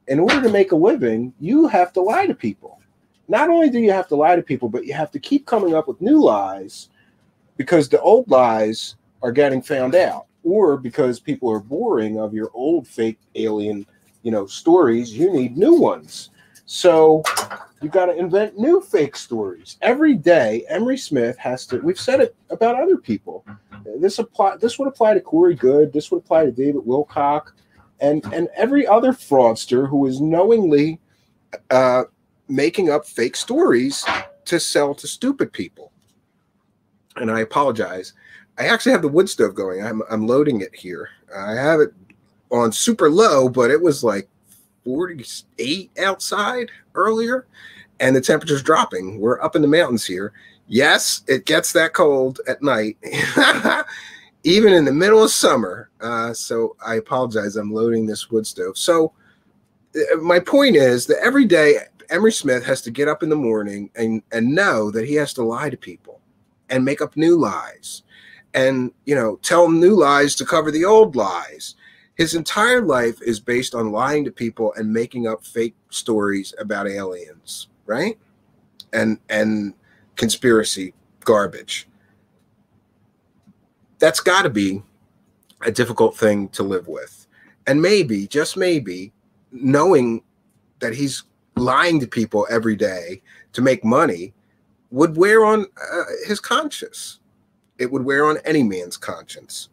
in order to make a living, you have to lie to people. Not only do you have to lie to people, but you have to keep coming up with new lies because the old lies are getting found out, or because people are boring of your old fake alien, you know, stories. You need new ones. So you got to invent new fake stories every day. Emery Smith has to. We've said it about other people. This would apply to Corey Good. This would apply to David Wilcock, and every other fraudster who is knowingly making up fake stories to sell to stupid people. And I apologize. I actually have the wood stove going. I'm loading it here. I have it on super low, but it was like 48 outside earlier, and the temperature's dropping. We're up in the mountains here. Yes, it gets that cold at night, even in the middle of summer. So I apologize. I'm loading this wood stove. So my point is that every day Emery Smith has to get up in the morning and know that he has to lie to people and make up new lies and, you know, tell new lies to cover the old lies. His entire life is based on lying to people and making up fake stories about aliens, right? And conspiracy garbage. That's got to be a difficult thing to live with. And maybe, just maybe, knowing that he's lying to people every day to make money would wear on his conscience. It would wear on any man's conscience,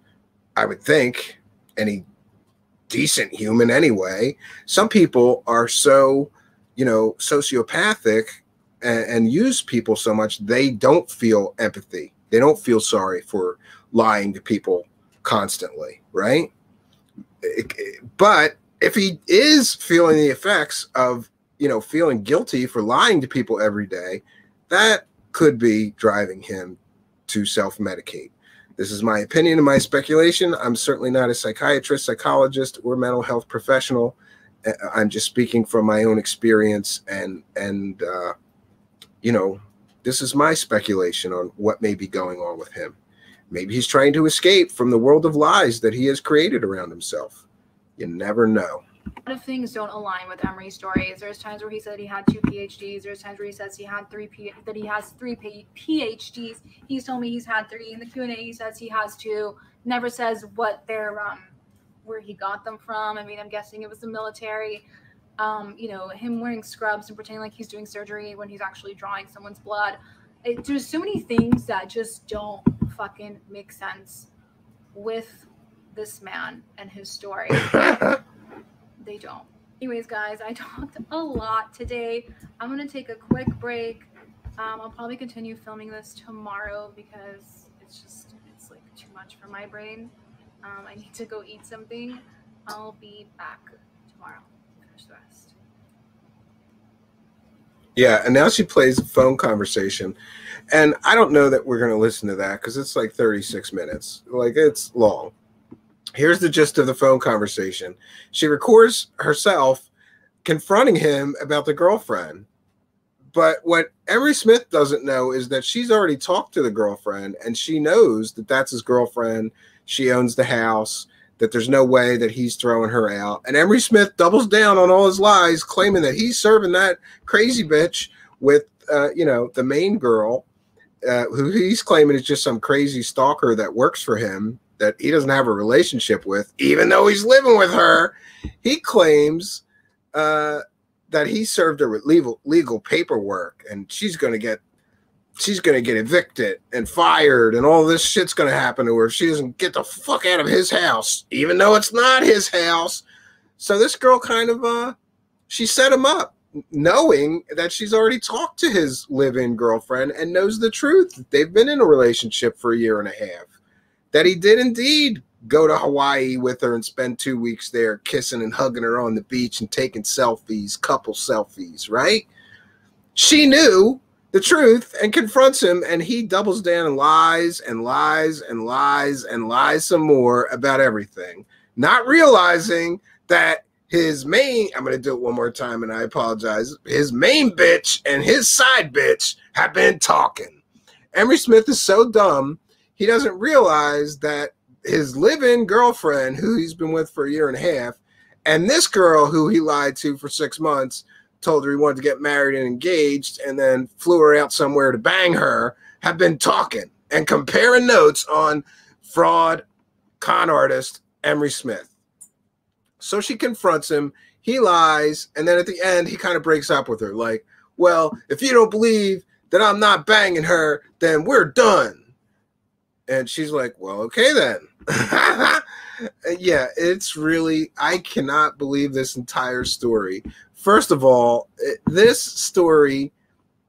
I would think. Any decent human anyway. Some people are so, you know, sociopathic and use people so much they don't feel empathy. They don't feel sorry for lying to people constantly, right? But if he is feeling the effects of, you know, feeling guilty for lying to people every day, that could be driving him to self-medicate. This is my opinion and my speculation. I'm certainly not a psychiatrist, psychologist, or mental health professional. I'm just speaking from my own experience, and you know, this is my speculation on what may be going on with him. Maybe he's trying to escape from the world of lies that he has created around himself. You never know. A lot of things don't align with Emery's stories. There's times where he said he had 2 PhDs. There's times where he says he has 3 PhDs. He's told me he's had 3. In the Q&A, he says he has 2. Never says what they're where he got them from. I mean, I'm guessing it was the military. You know, him wearing scrubs and pretending like he's doing surgery when he's actually drawing someone's blood. There's so many things that just don't fucking make sense. with this man and his story. They don't. Anyways, guys, I talked a lot today. I'm going to take a quick break. I'll probably continue filming this tomorrow because it's like too much for my brain. I need to go eat something. I'll be back tomorrow. Finish the rest. Yeah, and now she plays a phone conversation. And I don't know that we're going to listen to that because it's like 36 minutes. Like, it's long. Here's the gist of the phone conversation. She records herself confronting him about the girlfriend. But what Emery Smith doesn't know is that she's already talked to the girlfriend, and she knows that that's his girlfriend. She owns the house, that there's no way that he's throwing her out. And Emery Smith doubles down on all his lies, claiming that he's serving that crazy bitch with, the main girl, who he's claiming is just some crazy stalker that works for him, that he doesn't have a relationship with, even though he's living with her. He claims that he served her with legal paperwork, and she's gonna get evicted and fired, and all this shit's gonna happen to her if she doesn't get the fuck out of his house, even though it's not his house. So this girl kind of she set him up, knowing that she's already talked to his live-in girlfriend and knows the truth. They've been in a relationship for a year and a half. That he did indeed go to Hawaii with her and spend 2 weeks there kissing and hugging her on the beach and taking selfies, couple selfies, right? She knew the truth and confronts him, and he doubles down and lies and lies and lies and lies some more about everything, not realizing that his main, I'm going to do it one more time and I apologize, his main bitch and his side bitch have been talking. Emery Smith is so dumb, he doesn't realize that his live-in girlfriend, who he's been with for a year and a half, and this girl who he lied to for 6 months, told her he wanted to get married and engaged, and then flew her out somewhere to bang her, have been talking and comparing notes on fraud, con artist Emery Smith. So she confronts him, he lies, and then at the end, he kind of breaks up with her. Like, well, if you don't believe that I'm not banging her, then we're done. And she's like, well, okay then. Yeah, it's really, I cannot believe this entire story. First of all, this story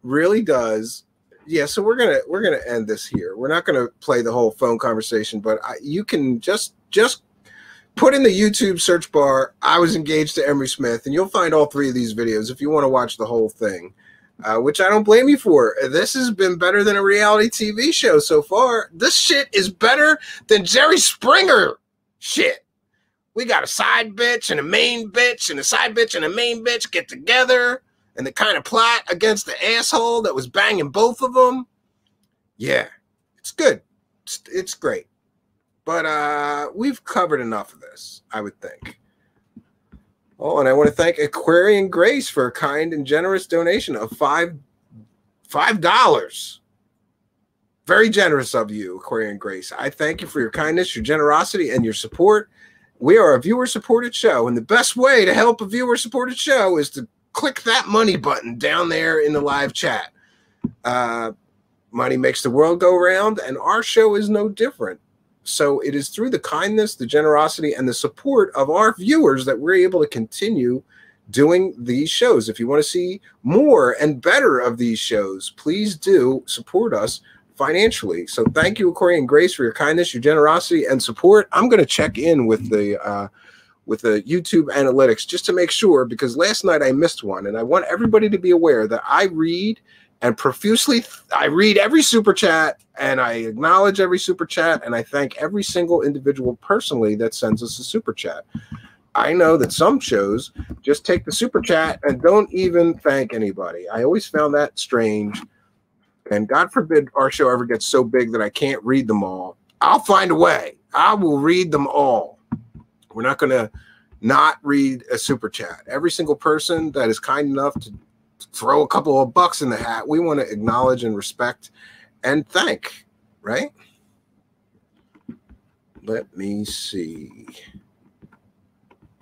really does. Yeah, so we're gonna end this here. We're not gonna play the whole phone conversation, but you can just put in the YouTube search bar, I was engaged to Emery Smith, and you'll find all 3 of these videos if you want to watch the whole thing. Which I don't blame you for. This has been better than a reality TV show so far. This shit is better than Jerry Springer shit. We got a side bitch and a main bitch, and a side bitch and a main bitch get together, and they kind of plot against the asshole that was banging both of them. Yeah, it's good. It's great. But we've covered enough of this, I would think. Oh, and I want to thank Aquarian Grace for a kind and generous donation of $5. Very generous of you, Aquarian Grace. I thank you for your kindness, your generosity, and your support. We are a viewer-supported show, and the best way to help a viewer-supported show is to click that money button down there in the live chat. Money makes the world go round, and our show is no different. So it is through the kindness, the generosity, and the support of our viewers that we're able to continue doing these shows. If you want to see more and better of these shows, please do support us financially. So thank you, Aquarian Grace, for your kindness, your generosity, and support. I'm going to check in with the YouTube analytics just to make sure, because last night I missed one, and I want everybody to be aware that I read and profusely, I read every super chat, and I acknowledge every super chat, and I thank every single individual personally that sends us a super chat. I know that some shows just take the super chat and don't even thank anybody. I always found that strange, and God forbid our show ever gets so big that I can't read them all. I'll find a way. I will read them all. We're not going to not read a super chat. Every single person that is kind enough to throw a couple of bucks in the hat, we want to acknowledge and respect and thank, right? Let me see.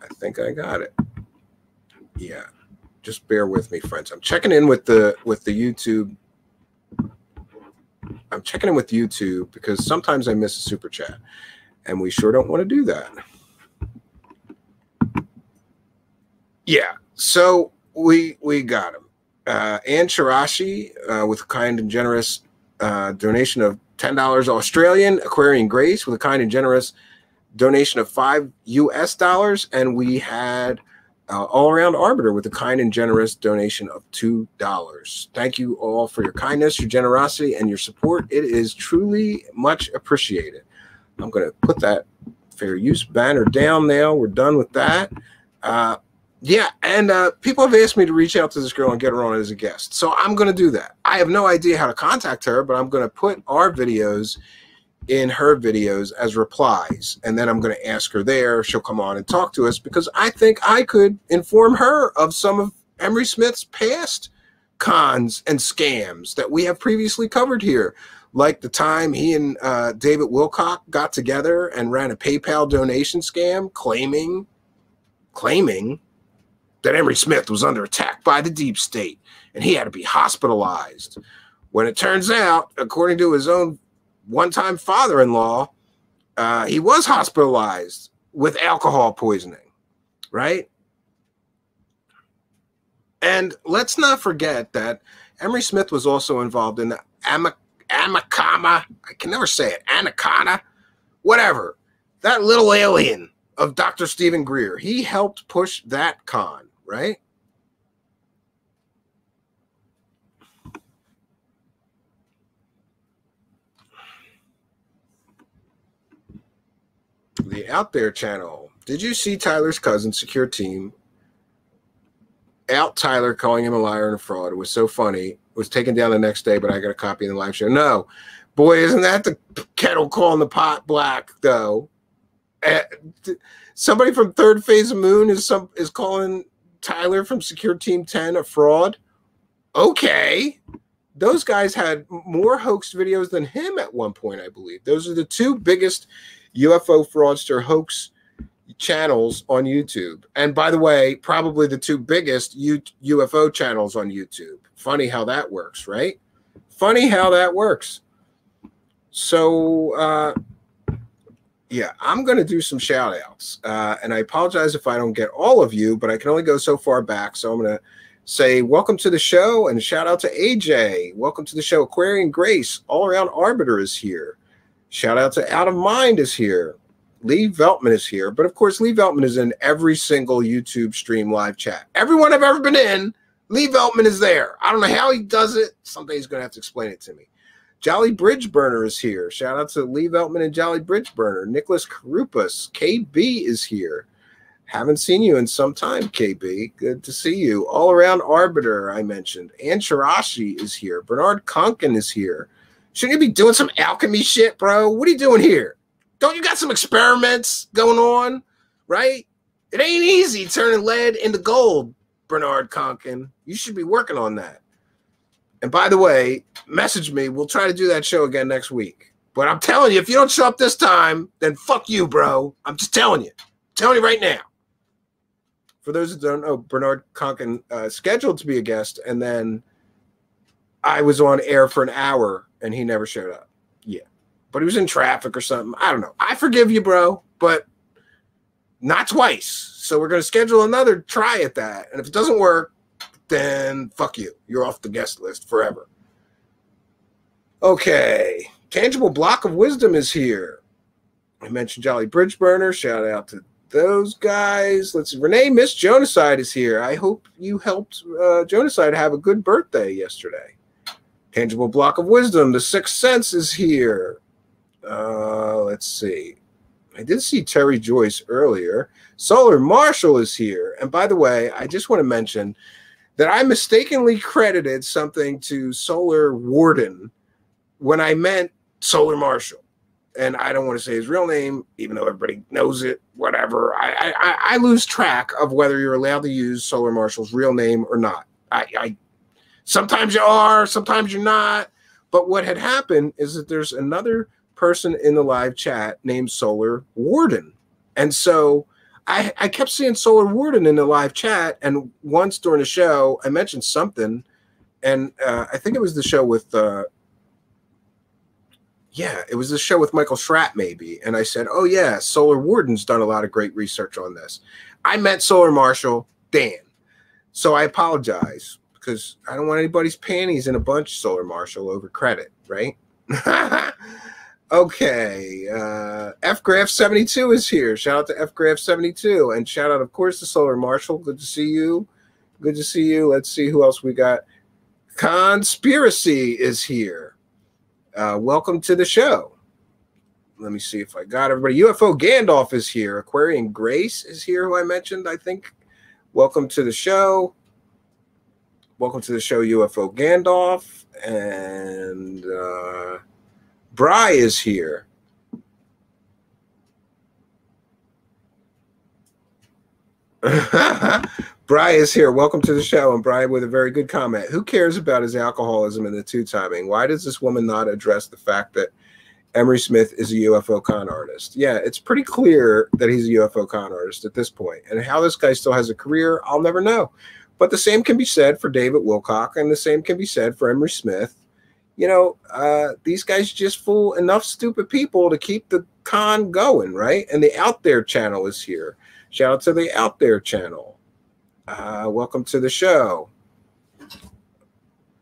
I think I got it. Yeah, just bear with me, friends. I'm checking in with the YouTube. I'm checking in with YouTube because sometimes I miss a super chat, And we sure don't want to do that. Yeah, so we got him. Ann Chirashi with a kind and generous donation of $10 Australian. Aquarian Grace with a kind and generous donation of $5 US. And we had All Around Arbiter with a kind and generous donation of $2. Thank you all for your kindness, your generosity, and your support. It is truly much appreciated. I'm going to put that fair use banner down now. We're done with that. Yeah, and people have asked me to reach out to this girl and get her on as a guest. So I'm going to do that. I have no idea how to contact her, but I'm going to put our videos in her videos as replies. And then I'm going to ask her there. She'll come on and talk to us because I think I could inform her of some of Emery Smith's past cons and scams that we have previously covered here. Like the time he and David Wilcock got together and ran a PayPal donation scam claiming that Emery Smith was under attack by the deep state and he had to be hospitalized. When it turns out, according to his own one-time father-in-law, he was hospitalized with alcohol poisoning, right? And let's not forget that Emery Smith was also involved in the Anaconda, I can never say it, Anaconda, whatever, that little alien of Dr. Stephen Greer. He helped push that con, right? The Out There channel. Did you see Tyler's cousin, Secure Team, out Tyler calling him a liar and a fraud? It was so funny. It was taken down the next day, but I got a copy in the live show. No. Boy, isn't that the kettle calling the pot black, though? Somebody from Third Phase of Moon is calling Tyler from Secure Team 10 a fraud. Okay. Those guys had more hoax videos than him at one point, I believe. Those are the two biggest UFO fraudster hoax channels on YouTube. And by the way, probably the two biggest UFO channels on YouTube. Funny how that works, right? Funny how that works. So, yeah, I'm going to do some shout outs. And I apologize if I don't get all of you, but I can only go so far back. So I'm going to say welcome to the show and shout out to AJ. Welcome to the show. Aquarian Grace, All Around Arbiter is here. Shout out to Out of Mind is here. Lee Veltman is here. But of course, Lee Veltman is in every single YouTube stream live chat. Everyone I've ever been in, Lee Veltman is there. I don't know how he does it. Someday he's going to have to explain it to me. Jolly Bridge Burner is here. Shout out to Lee Veltman and Jolly Bridge Burner. Nicholas Karupus. KB is here. Haven't seen you in some time, KB. Good to see you. All Around Arbiter, I mentioned. Ann Chirashi is here. Bernard Conkin is here. Shouldn't you be doing some alchemy shit, bro? What are you doing here? Don't you got some experiments going on, right? It ain't easy turning lead into gold, Bernard Conkin. You should be working on that. And by the way, message me. We'll try to do that show again next week. But I'm telling you, if you don't show up this time, then fuck you, bro. I'm just telling you. I'm telling you right now. For those that don't know, Bernard Conkin scheduled to be a guest, and then I was on air for an hour, and he never showed up. Yeah. But he was in traffic or something. I don't know. I forgive you, bro, but not twice. So we're going to schedule another try at that. And if it doesn't work, then fuck you. You're off the guest list forever. Okay. Tangible Block of Wisdom is here. I mentioned Jolly Bridge Burner. Shout out to those guys. Let's see. Renee Miss Jonacide is here. I hope you helped Jonacide have a good birthday yesterday. Tangible Block of Wisdom. The Sixth Sense is here. Let's see. I did see Terry Joyce earlier. Solar Marshall is here. And by the way, I just want to mention that I mistakenly credited something to Solar Warden when I meant Solar Marshall. And I don't want to say his real name, even though everybody knows it, whatever. I lose track of whether you're allowed to use Solar Marshall's real name or not. Sometimes you are, sometimes you're not. But what had happened is that there's another person in the live chat named Solar Warden. And so I kept seeing Solar Warden in the live chat. And once during the show, I mentioned something. And I think it was the show with, Yeah, it was a show with Michael Schratt, maybe. And I said, oh, yeah, Solar Warden's done a lot of great research on this. I meant Solar Marshal Dan. So I apologize because I don't want anybody's panties in a bunch, Solar Marshal, over credit, right? Okay. FGraph72 is here. Shout out to FGraph72. And shout out, of course, to Solar Marshal. Good to see you. Good to see you. Let's see who else we got. Conspiracy is here. Welcome to the show. Let me see if I got everybody. UFO Gandalf is here. Aquarian Grace is here, who I mentioned, I think. Welcome to the show. Welcome to the show, UFO Gandalf. And Bry is here. Bry is here. Welcome to the show. And Bry with a very good comment. Who cares about his alcoholism and the two-timing? Why does this woman not address the fact that Emery Smith is a UFO con artist? Yeah, it's pretty clear that he's a UFO con artist at this point. And how this guy still has a career, I'll never know. But the same can be said for David Wilcock, and the same can be said for Emery Smith. You know, these guys just fool enough stupid people to keep the con going, right? And the Out There channel is here. Shout out to the Out There channel. Welcome to the show.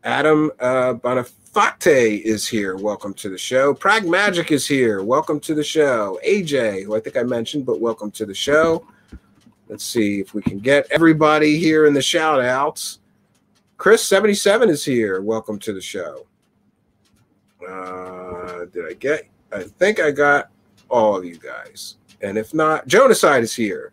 Adam Bonafate is here. Welcome to the show. Pragmagic is here. Welcome to the show. AJ, who I think I mentioned, but welcome to the show. Let's see if we can get everybody here in the shout outs. Chris77 is here. Welcome to the show. I think I got all of you guys. And if not, Jonaside is here.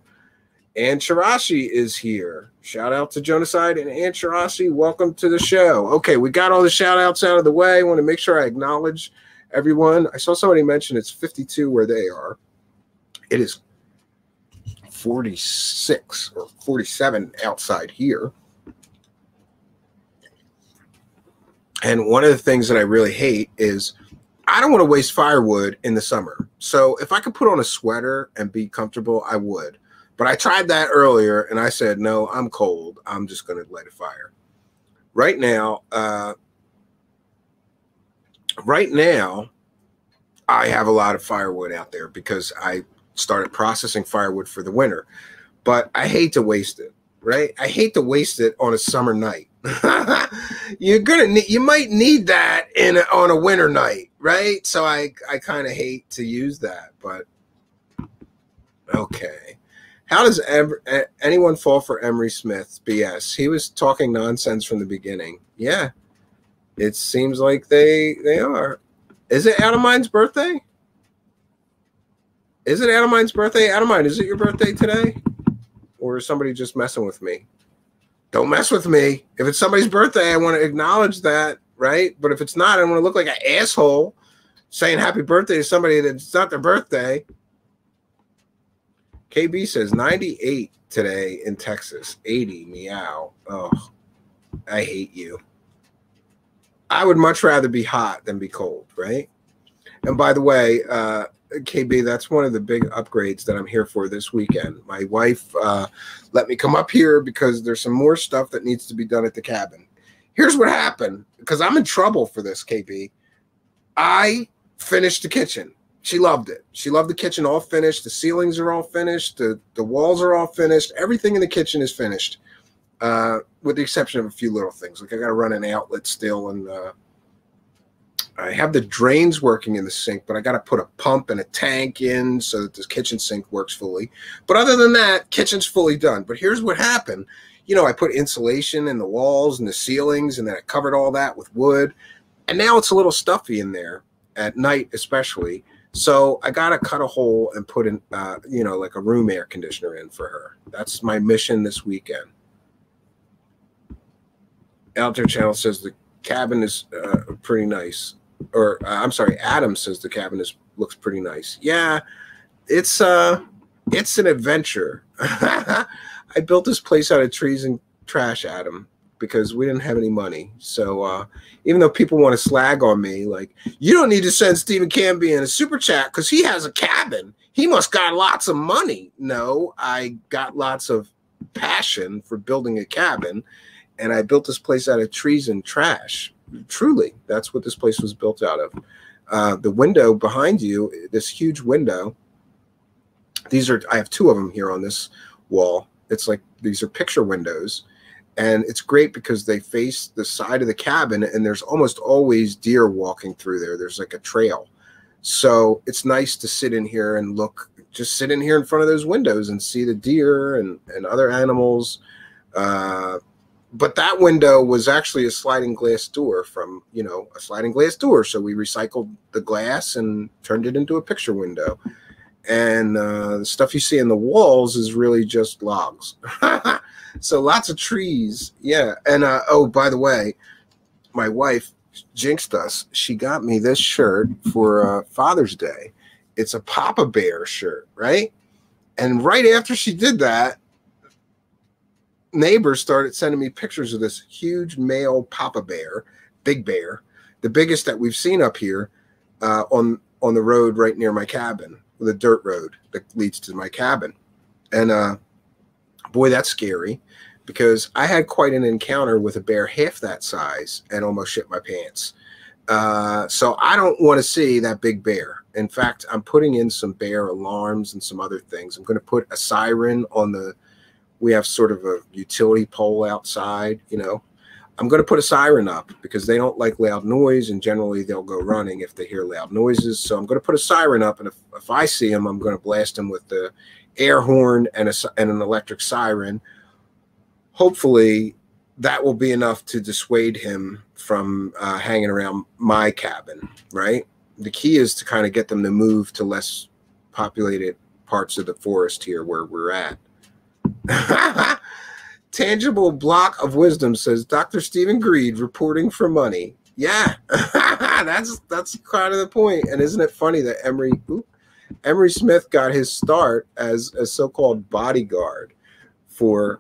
And Shirashi is here. Shout out to Jonaside and Shirashi. Welcome to the show. Okay, we got all the shout outs out of the way. I want to make sure I acknowledge everyone. I saw somebody mention it's 52 where they are. It is 46 or 47 outside here. And one of the things that I really hate is I don't want to waste firewood in the summer. So if I could put on a sweater and be comfortable, I would. But I tried that earlier, and I said, no, I'm cold. I'm just going to light a fire. Right now, I have a lot of firewood out there because I started processing firewood for the winter. But I hate to waste it, right? I hate to waste it on a summer night. You might need that on a winter night, right? So I kind of hate to use that, but okay. How does anyone fall for Emery Smith's BS? He was talking nonsense from the beginning. Yeah, it seems like they are. Is it Adamine's birthday? Is it Adamine's birthday? Adamine, is it your birthday today? Or is somebody just messing with me? Don't mess with me. If it's somebody's birthday, I want to acknowledge that, right? But if it's not, I don't want to look like an asshole saying happy birthday to somebody that's not their birthday. KB says 98 today in Texas. 80, meow. Oh, I hate you. I would much rather be hot than be cold, right? And by the way, KB, that's one of the big upgrades that I'm here for this weekend. My wife let me come up here because there's some more stuff that needs to be done at the cabin. Here's what happened, because I'm in trouble for this, KB. I finished the kitchen. She loved it. She loved the kitchen all finished. The ceilings are all finished. The walls are all finished. Everything in the kitchen is finished, with the exception of a few little things. Like I got to run an outlet still, and I have the drains working in the sink, but I got to put a pump and a tank in so that the kitchen sink works fully. But other than that, kitchen's fully done. But here's what happened. You know, I put insulation in the walls and the ceilings, and then I covered all that with wood. And now it's a little stuffy in there at night, especially. So I got to cut a hole and put in, like a room air conditioner in for her. That's my mission this weekend. Out There Channel says the cabin is pretty nice. Or I'm sorry, Adam says the cabin looks pretty nice. Yeah, it's an adventure. I built this place out of trees and trash, Adam, because we didn't have any money. So even though people want to slag on me, like, you don't need to send Stephen Cambian a super chat because he has a cabin. He must got lots of money. No, I got lots of passion for building a cabin, and I built this place out of trees and trash. Truly, that's what this place was built out of. The window behind you, this huge window, I have two of them here on this wall. It's like, these are picture windows, and it's great because they face the side of the cabin, and there's almost always deer walking through there. There's like a trail. So it's nice to sit in here and just sit in here in front of those windows and see the deer and other animals. But that window was actually a sliding glass door from, a sliding glass door. So we recycled the glass and turned it into a picture window. And the stuff you see in the walls is really just logs. So lots of trees. Yeah. And, oh, by the way, my wife jinxed us. She got me this shirt for Father's Day. It's a Papa Bear shirt, right? And right after she did that, neighbors started sending me pictures of this huge male Papa Bear, big bear, the biggest that we've seen up here on the road right near my cabin, the dirt road that leads to my cabin. And boy, that's scary, because I had quite an encounter with a bear half that size and almost shit my pants. So I don't want to see that big bear. In fact, I'm putting in some bear alarms and some other things. I'm going to put a siren on we have sort of a utility pole outside, I'm going to put a siren up because they don't like loud noise, and generally they'll go running if they hear loud noises. So I'm going to put a siren up, and if I see them, I'm going to blast them with the air horn and an electric siren. Hopefully that will be enough to dissuade him from hanging around my cabin, right? The key is to kind of get them to move to less populated parts of the forest here where we're at. Tangible Block of Wisdom says, Dr. Stephen Greed reporting for money. Yeah, that's kind of the point. And isn't it funny that Emery Smith got his start as a so-called bodyguard for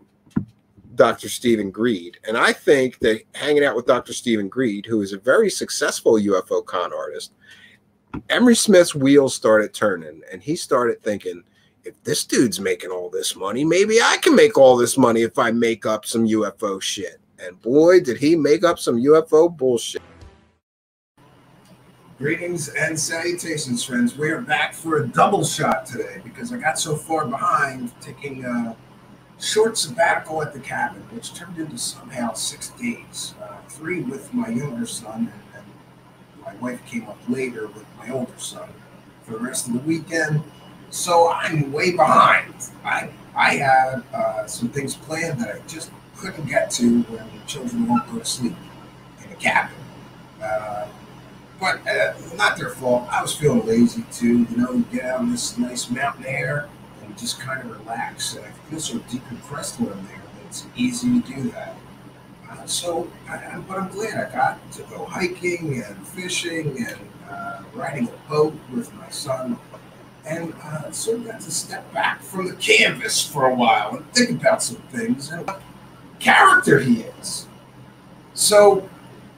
Dr. Stephen Greed. And I think that hanging out with Dr. Stephen Greed, who is a very successful UFO con artist, Emery Smith's wheels started turning, and he started thinking, if this dude's making all this money, maybe I can make all this money if I make up some UFO shit. And boy, did he make up some UFO bullshit. Greetings and salutations, friends. We are back for a double shot today because I got so far behind taking a short sabbatical at the cabin, which turned into somehow 6 days. 3 with my younger son, and my wife came up later with my older son for the rest of the weekend. So I'm way behind. I had some things planned that I just couldn't get to when the children won't go to sleep in the cabin. But not their fault. I was feeling lazy too. You get out in this nice mountain air and just kind of relax. And I feel so decompressed when I'm there that it's easy to do that. But I'm glad I got to go hiking and fishing and riding a boat with my son. And sort of got to step back from the canvas for a while and think about some things and what character he is. So,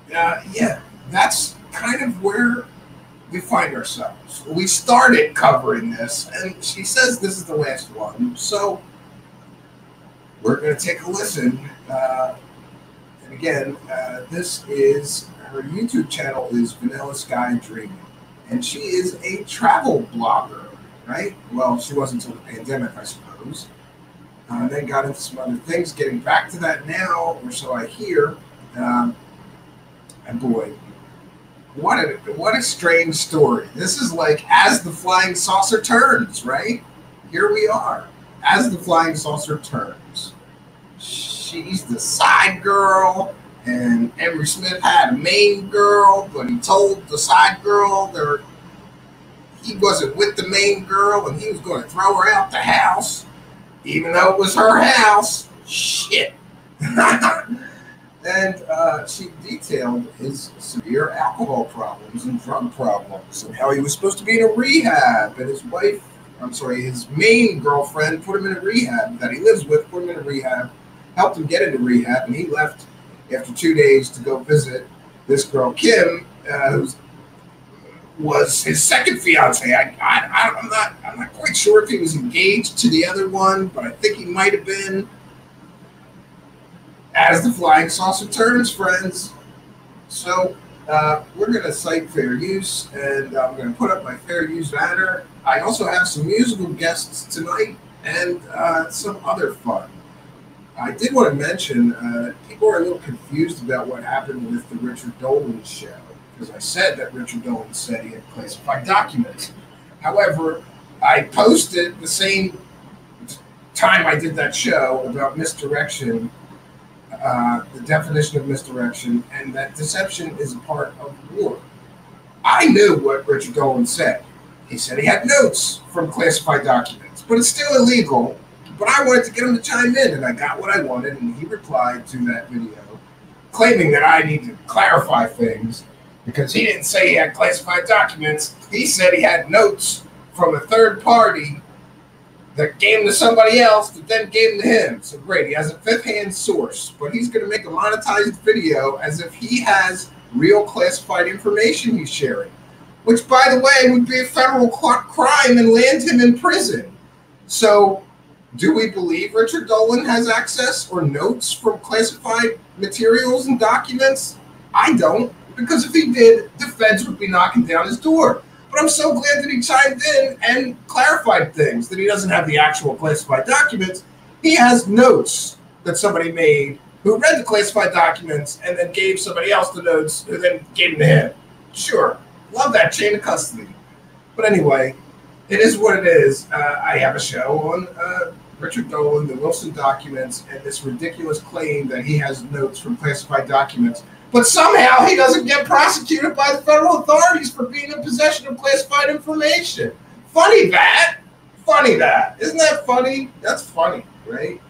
yeah, that's kind of where we find ourselves. We started covering this, and she says this is the last one. So, we're going to take a listen. And again, this is, her YouTube channel is Vanilla Sky Dreaming. And she is a travel blogger. Right? Well, she was until the pandemic, I suppose. Then got into some other things. Getting back to that now, or so I hear. And boy, what a strange story. This is like As the Flying Saucer Turns, right? Here we are. As the Flying Saucer Turns. She's the side girl, and Emery Smith had a main girl, but he told the side girl he wasn't with the main girl, and he was going to throw her out the house, even though it was her house. Shit. And she detailed his severe alcohol problems and drug problems, and how he was supposed to be in a rehab, and his main girlfriend put him in a rehab that he lives with, put him in a rehab, helped him get into rehab, and he left after 2 days to go visit this girl, Kim, who was his second fiance. I'm not quite sure if he was engaged to the other one, but I think he might have been. As the Flying Saucer Turns, friends. So we're going to cite fair use, and I'm going to put up my fair use banner. I also have some musical guests tonight and some other fun. I did want to mention, people are a little confused about what happened with the Richard Dolan show, because I said that Richard Dolan said he had classified documents. However, I posted the same time I did that show about misdirection, the definition of misdirection, and that deception is a part of war. I knew what Richard Dolan said. He said he had notes from classified documents, but it's still illegal. But I wanted to get him to chime in, and I got what I wanted, and he replied to that video, claiming that I need to clarify things, because he didn't say he had classified documents. He said he had notes from a third party that gave them to somebody else that then gave them to him. So great, he has a fifth-hand source, but he's going to make a monetized video as if he has real classified information he's sharing, which, by the way, would be a federal crime and land him in prison. So do we believe Richard Dolan has access or notes from classified materials and documents? I don't, because if he did, the feds would be knocking down his door. But I'm so glad that he chimed in and clarified things, that he doesn't have the actual classified documents. He has notes that somebody made who read the classified documents and then gave somebody else the notes who then gave them to him. Sure, love that chain of custody. But anyway, it is what it is. I have a show on Richard Dolan, the Wilson documents, and this ridiculous claim that he has notes from classified documents. But somehow he doesn't get prosecuted by the federal authorities for being in possession of classified information. Funny that. Funny that. Isn't that funny? That's funny, right?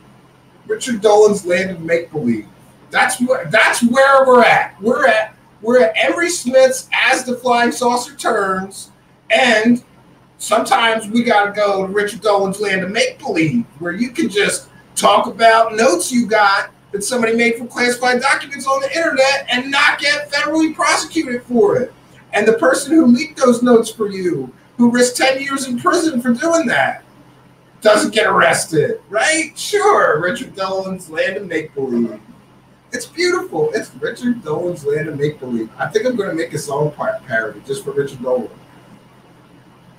Richard Dolan's land of make-believe. That's where we're at. We're at Emery Smith's As the Flying Saucer Turns, and sometimes we got to go to Richard Dolan's land of make-believe, where you can just talk about notes you got that somebody made from classified documents on the internet and not get federally prosecuted for it. And the person who leaked those notes for you, who risked 10 years in prison for doing that, doesn't get arrested, right? Sure, Richard Dolan's land of make-believe. It's beautiful. It's Richard Dolan's land of make-believe. I think I'm going to make a song parody just for Richard Dolan.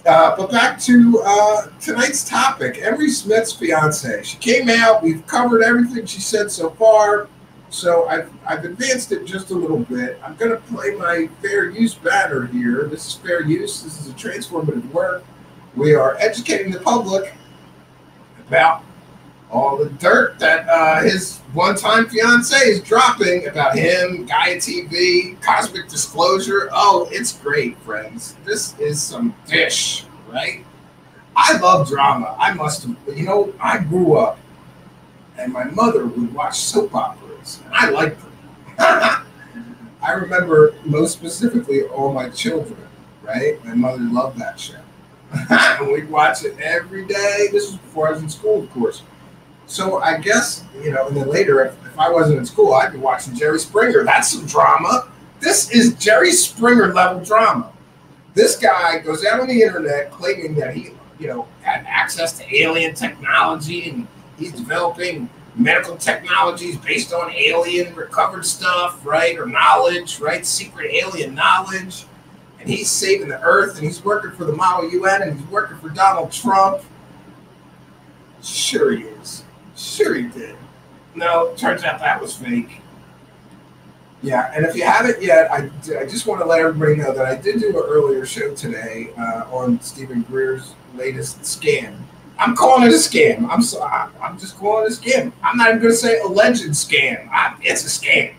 But back to tonight's topic, Emery Smith's fiancé. She came out. We've covered everything she said so far. So I've advanced it just a little bit. I'm going to play my fair use banner here. This is fair use. This is a transformative work. We are educating the public about all the dirt that his one-time fiancé is dropping about him, Gaia TV, Cosmic Disclosure. Oh, it's great, friends. This is some dish, right? I love drama. I must have, I grew up and my mother would watch soap operas, and I liked them. I remember most specifically All My Children, right? My mother loved that show. And we'd watch it every day. This was before I was in school, of course. So I guess, and then later, if I wasn't in school, I'd be watching Jerry Springer. That's some drama. This is Jerry Springer level drama. This guy goes out on the internet claiming that he, had access to alien technology, and he's developing medical technologies based on alien recovered stuff, right? Or knowledge, right? Secret alien knowledge. And he's saving the earth, and he's working for the Model UN, and he's working for Donald Trump. Sure he is. Sure he did. No, turns out that was fake. Yeah, and if you haven't yet, I just want to let everybody know that I did do an earlier show today on Stephen Greer's latest scam. I'm calling it a scam. I'm just calling it a scam. I'm not even going to say alleged scam. It's a scam.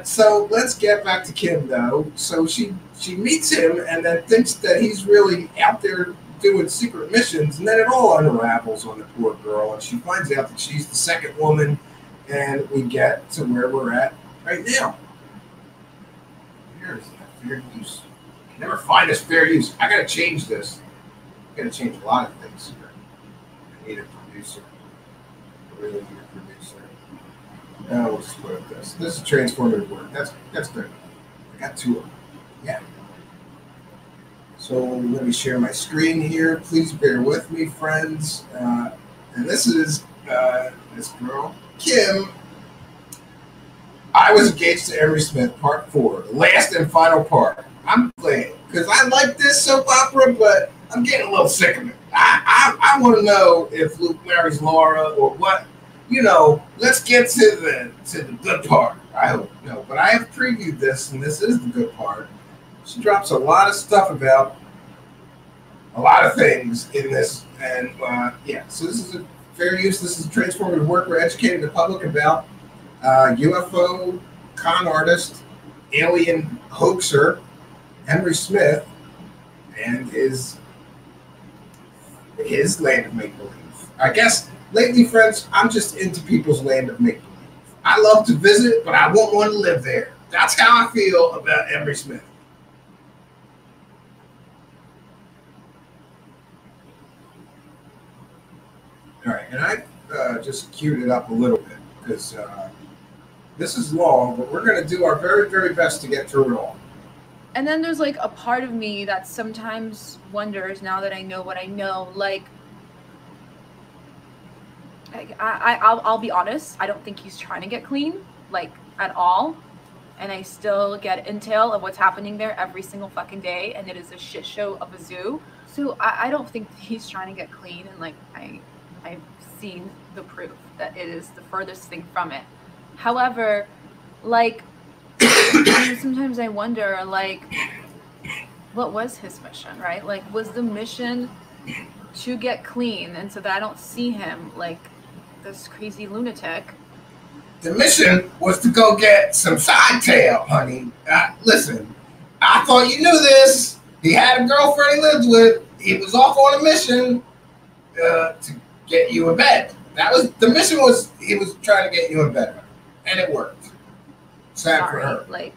So let's get back to Kim, though. So she meets him and then thinks that he's really out there doing secret missions, and then it all unravels on the poor girl, and she finds out that she's the second woman, and we get to where we're at right now. Here's that fair use. You can never find this fair use. I gotta change this. I gotta change a lot of things here. I need a producer. I really need a producer. Now we'll just put up this. This is transformative work. That's good. I got two of them. Yeah. So let me share my screen here. Please bear with me, friends. And this is this girl, Kim. I was engaged to Emery Smith, part 4, the last and final part. I'm glad, because I like this soap opera, but I'm getting a little sick of it. I want to know if Luke marries Laura or what. You know, let's get to the good part. I hope, but I have previewed this, and this is the good part. She drops a lot of stuff about a lot of things in this, and yeah. So this is a fair use. This is a transformative work. We're educating the public about UFO con artist, alien hoaxer, Emery Smith, and his land of make-believe. I guess lately, friends, I'm just into people's land of make-believe. I love to visit, but I won't want to live there. That's how I feel about Emery Smith. All right, and I just queued it up a little bit because this is long, but we're going to do our very, very best to get through it all. And then there's like a part of me that sometimes wonders, now that I know what I know, like, I'll be honest, I don't think he's trying to get clean, like, at all. And I still get intel of what's happening there every single fucking day, and it is a shit show of a zoo. So I don't think that he's trying to get clean, and like I've seen the proof that it is the furthest thing from it. However, like, sometimes I wonder, like, what was his mission, right? Like, was the mission to get clean and so that I don't see him like this crazy lunatic? The mission was to go get some side tail, honey. Listen, I thought you knew this. He had a girlfriend he lived with. He was off on a mission to get you in bed. That was the mission. Was he was trying to get you in bed, and it worked. Sad for her. Like,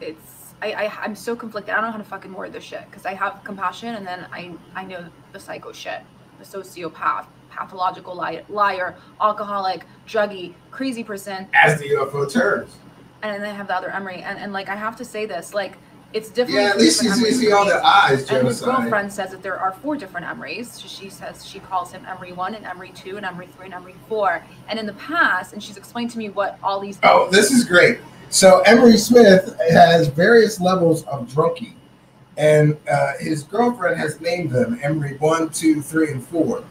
it's I'm so conflicted. I don't know how to fucking word this shit because I have compassion, and then I know the psycho shit, the sociopath, pathological liar, alcoholic, druggy, crazy person. As the UFO turns. And then I have the other Emery, and like I have to say this, like, it's different. Yeah, at least you see all the eyes. And his girlfriend says that there are 4 different Emerys. She says she calls him Emery 1 and Emery 2 and Emery 3 and Emery 4. And in the past, and she's explained to me what all these. Oh, this is great. So Emery Smith has various levels of drunkie, and his girlfriend has named them Emery 1, 2, 3, and 4.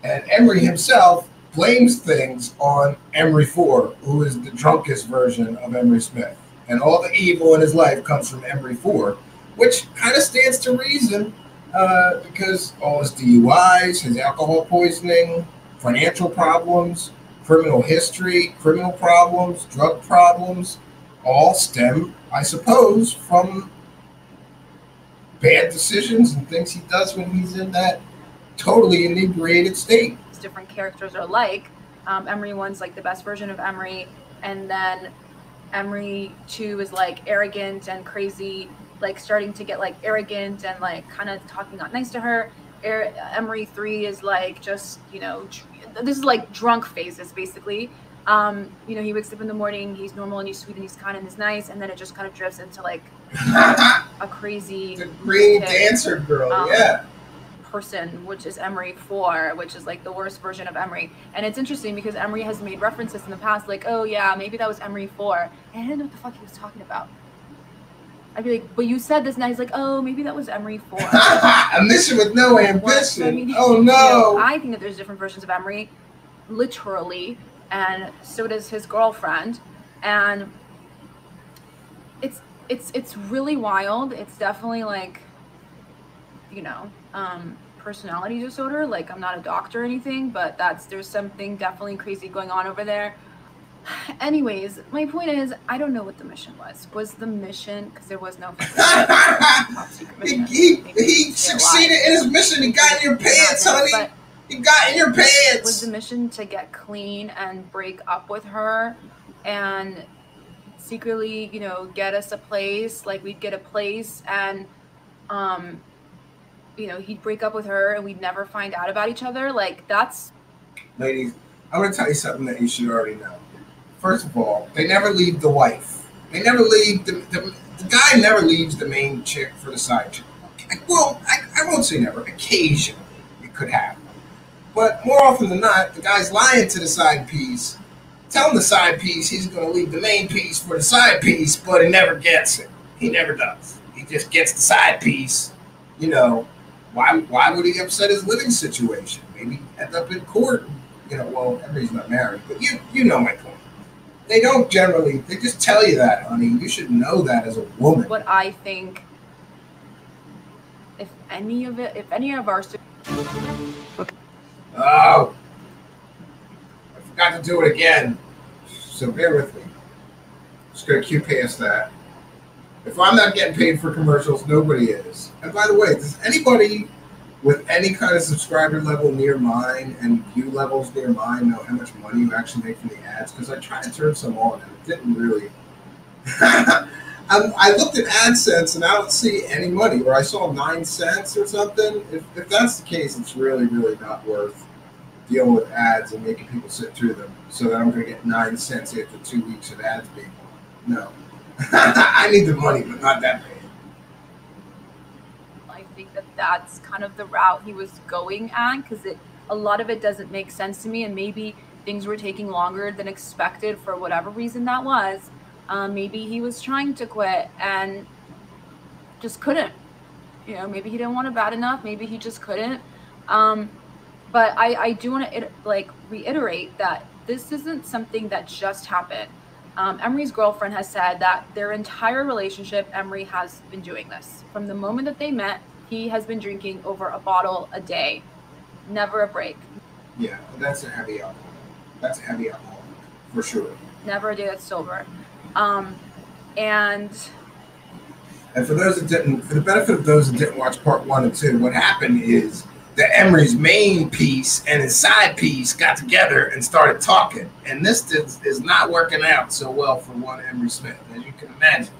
And Emery himself blames things on Emery 4, who is the drunkest version of Emery Smith. And all the evil in his life comes from Emery 4, which kind of stands to reason because all his DUIs, his alcohol poisoning, financial problems, criminal history, criminal problems, drug problems, all stem, I suppose, from bad decisions and things he does when he's in that totally inebriated state. Different characters are like. Emery 1's like the best version of Emery, and then Emery 2 is like arrogant and crazy, like starting to get like arrogant and like kind of talking not nice to her. Emery 3 is like just, this is like drunk phases basically. He wakes up in the morning, he's normal and he's sweet and he's kind and he's nice, and then it just kind of drifts into like a crazy the green dancer girl, person, which is Emery 4, which is like the worst version of Emery. And it's interesting because Emery has made references in the past like, oh yeah, maybe that was Emery 4, and I didn't know what the fuck he was talking about. I'd be like, but you said this, and he's like, oh, maybe that was Emery 4. A mission with no ambition. Oh no. I think that there's different versions of Emery, literally, and so does his girlfriend, and it's really wild. It's definitely like, personality disorder. Like, I'm not a doctor or anything, but there's something definitely crazy going on over there. Anyways, my point is, I don't know what the mission was. Was the mission, because there was no top secret mission. He succeeded in his mission. He got in your pants, honey. He got in your pants. Was the mission to get clean and break up with her and secretly, get us a place? Like, we'd get a place and, he'd break up with her and we'd never find out about each other. Like, that's... Ladies, I'm going to tell you something that you should already know. First of all, they never leave the wife. They never leave... The guy never leaves the main chick for the side chick. Well, I won't say never. Occasionally, it could happen. But more often than not, the guy's lying to the side piece tell him the side piece. He's going to leave the main piece for the side piece, but he never gets it. He never does. He just gets the side piece. You know, why would he upset his living situation? Maybe end up in court. You know, well, Emery's not married, but you know my point. They don't generally, they just tell you that, honey. You should know that as a woman. What I think, if any of our... Oh, I forgot to do it again. So bear with me. Just going to cue past that. If I'm not getting paid for commercials, nobody is. And by the way, does anybody with any kind of subscriber level near mine and view levels near mine know how much money you actually make from the ads? Because I tried to turn some on and it didn't really. I looked at AdSense and I don't see any money, or I saw 9 cents or something. If that's the case, it's really, really not worth dealing with ads and making people sit through them so that I'm going to get 9 cents after 2 weeks of ads being on. No. I need the money, but not that bad. I think that that's kind of the route he was going at, because a lot of it doesn't make sense to me, and maybe things were taking longer than expected for whatever reason that was. Maybe he was trying to quit and just couldn't. You know, maybe he didn't want it bad enough. Maybe he just couldn't. But I do want to reiterate that this isn't something that just happened. Emery's girlfriend has said that their entire relationship, Emery has been doing this. From the moment that they met, he has been drinking over a bottle a day. Never a break. Yeah, that's a heavy alcohol. That's a heavy alcohol, for sure. Never a day that's sober. And for those that didn't, for the benefit of those that didn't watch part 1 and 2, what happened is that Emery's main piece and his side piece got together and started talking, and this is not working out so well for one Emery Smith, as you can imagine.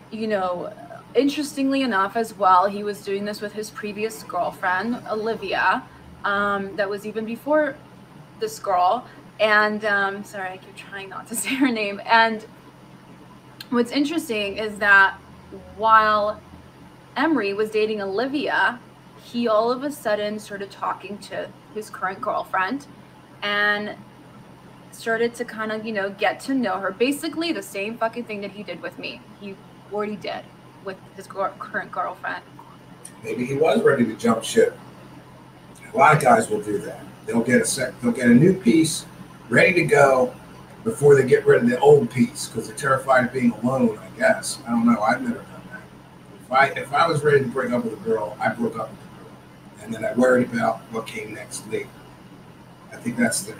You know, interestingly enough as well, he was doing this with his previous girlfriend, Olivia, that was even before this girl. And sorry, I keep trying not to say her name. And what's interesting is that while Emery was dating Olivia, he all of a sudden started talking to his current girlfriend and started to kind of, you know, get to know her. Basically the same fucking thing that he did with me. He already did with his current girlfriend. Maybe he was ready to jump ship. A lot of guys will do that. They'll get a new piece ready to go before they get rid of the old piece because they're terrified of being alone, I guess. I don't know. I've never done that. If I was ready to break up with a girl, I broke up with the girl. And then I worried about what came next later. I think that's the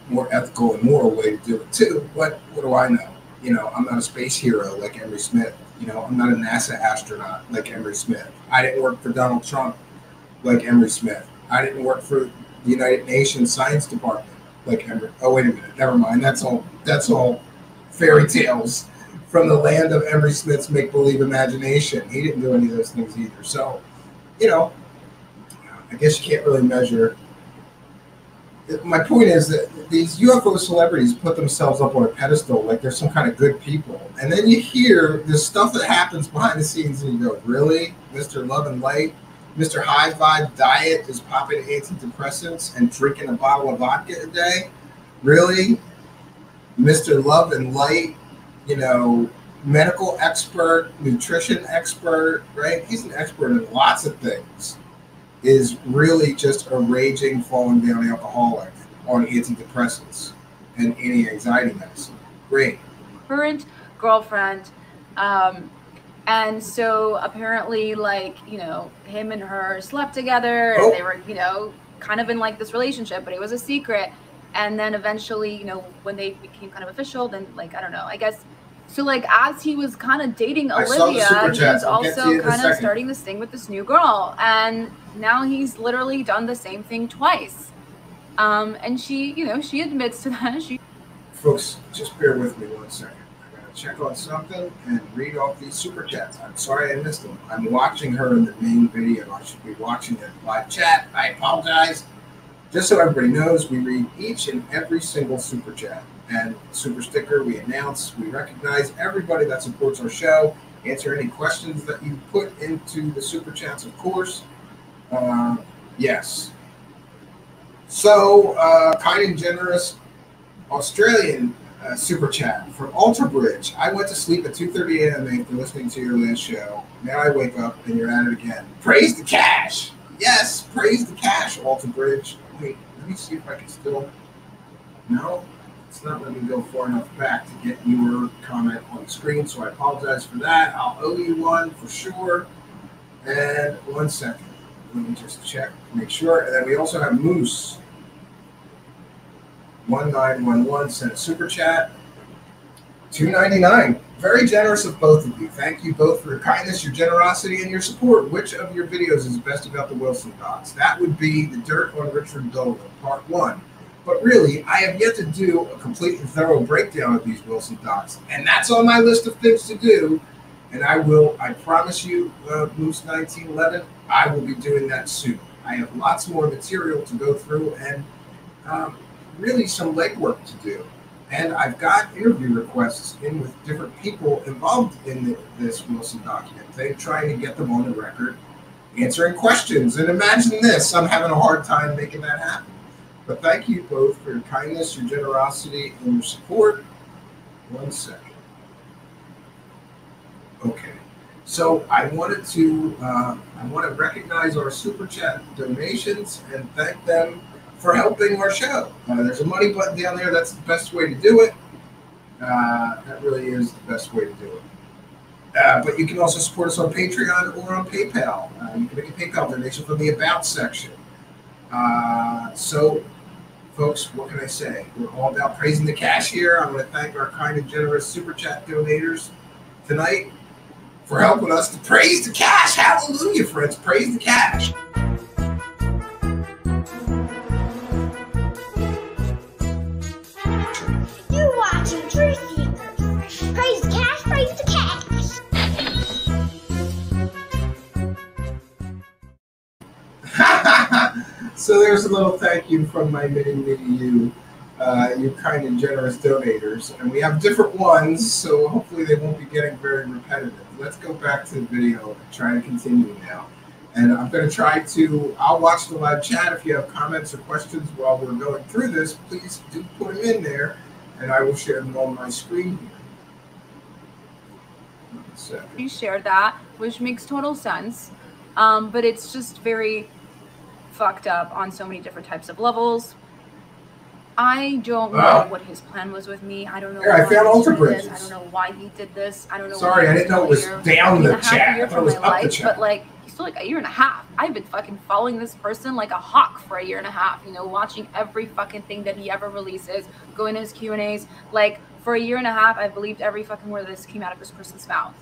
more ethical and moral way to do it too. But what do I know? You know, I'm not a space hero like Emery Smith. You know, I'm not a NASA astronaut like Emery Smith. I didn't work for Donald Trump like Emery Smith. I didn't work for the United Nations Science Department like Emery. Oh, wait a minute. Never mind. That's all fairy tales from the land of Emery Smith's make-believe imagination. He didn't do any of those things either. So, you know, I guess you can't really measure. My point is that these UFO celebrities put themselves up on a pedestal like they're some kind of good people. And then you hear this stuff that happens behind the scenes and you go, really? Mr. Love and Light? Mr. High Vibe Diet is popping antidepressants and drinking a bottle of vodka a day? Really? Mr. Love and Light, you know, medical expert, nutrition expert, right? He's an expert in lots of things. Is really just a raging, falling down alcoholic on antidepressants and anti-anxiety medicine. Great. Current girlfriend. And so apparently, like, you know, him and her slept together and they were, you know, kind of in like this relationship, but it was a secret. And then eventually, you know, when they became kind of official, then like, I don't know, I guess. So like as he was kind of dating Olivia, he was also kind of starting this thing with this new girl. And now he's literally done the same thing twice. And she, you know, she admits to that. Folks, just bear with me 1 second. I gotta check on something and read off these super chats. I'm sorry I missed them. I'm watching her in the main video. I should be watching it live chat. I apologize. Just so everybody knows, we read each and every single super chat. And super sticker, we announce, we recognize everybody that supports our show, answer any questions that you put into the super chats, of course. Yes. So, kind and generous Australian super chat from Alter Bridge. I went to sleep at 2:30 a.m. after listening to your last show. Now I wake up and you're at it again. Praise the cash. Yes, praise the cash, Alter Bridge. Wait, let me see if I can still. No, it's not letting me go far enough back to get your comment on the screen, so I apologize for that. I'll owe you one for sure. And 1 second. Let me just check, make sure. And then we also have Moose 1911 sent a super chat. $2.99. Very generous of both of you. Thank you both for your kindness, your generosity, and your support. Which of your videos is best about the Wilson docs? That would be the Dirt on Richard Dolan, part 1. But really, I have yet to do a complete and thorough breakdown of these Wilson docs, and that's on my list of things to do. And I promise you, Moose 1911, I will be doing that soon. I have lots more material to go through and really some legwork to do. And I've got interview requests in with different people involved in this Wilson document. They're trying to get them on the record, answering questions. And imagine this, I'm having a hard time making that happen. But thank you both for your kindness, your generosity, and your support. 1 second. Okay. So I want to recognize our super chat donations and thank them for helping our show. There's a money button down there. That's the best way to do it. That really is the best way to do it. But you can also support us on Patreon or on PayPal. You can make a PayPal donation from the About section. So, folks, what can I say? We're all about praising the cash here. I want to thank our kind and generous super chat donators tonight for helping us to praise the cash. Hallelujah, friends. Praise the cash. You're watching Truthseekers. Praise the cash, praise the cash. So there's a little thank you from my mini you kind and generous donators. And we have different ones, so hopefully they won't be getting very repetitive. Let's go back to the video and try to continue now. And I'm going to try to, I'll watch the live chat. If you have comments or questions while we're going through this, please do put them in there, and I will share them on my screen here. You shared that, which makes total sense. But it's just very fucked up on so many different types of levels. I don't know what his plan was with me. I don't know. I found Alter Bridges. I don't know why he did this. I don't know. Sorry, I didn't know it was down the chat. I thought it was up the chat. But like, still like a year and a half. I've been fucking following this person like a hawk for a year and a half. You know, watching every fucking thing that he ever releases, going to his Q&As. Like for a year and a half, I believed every fucking word that came out of this person's mouth.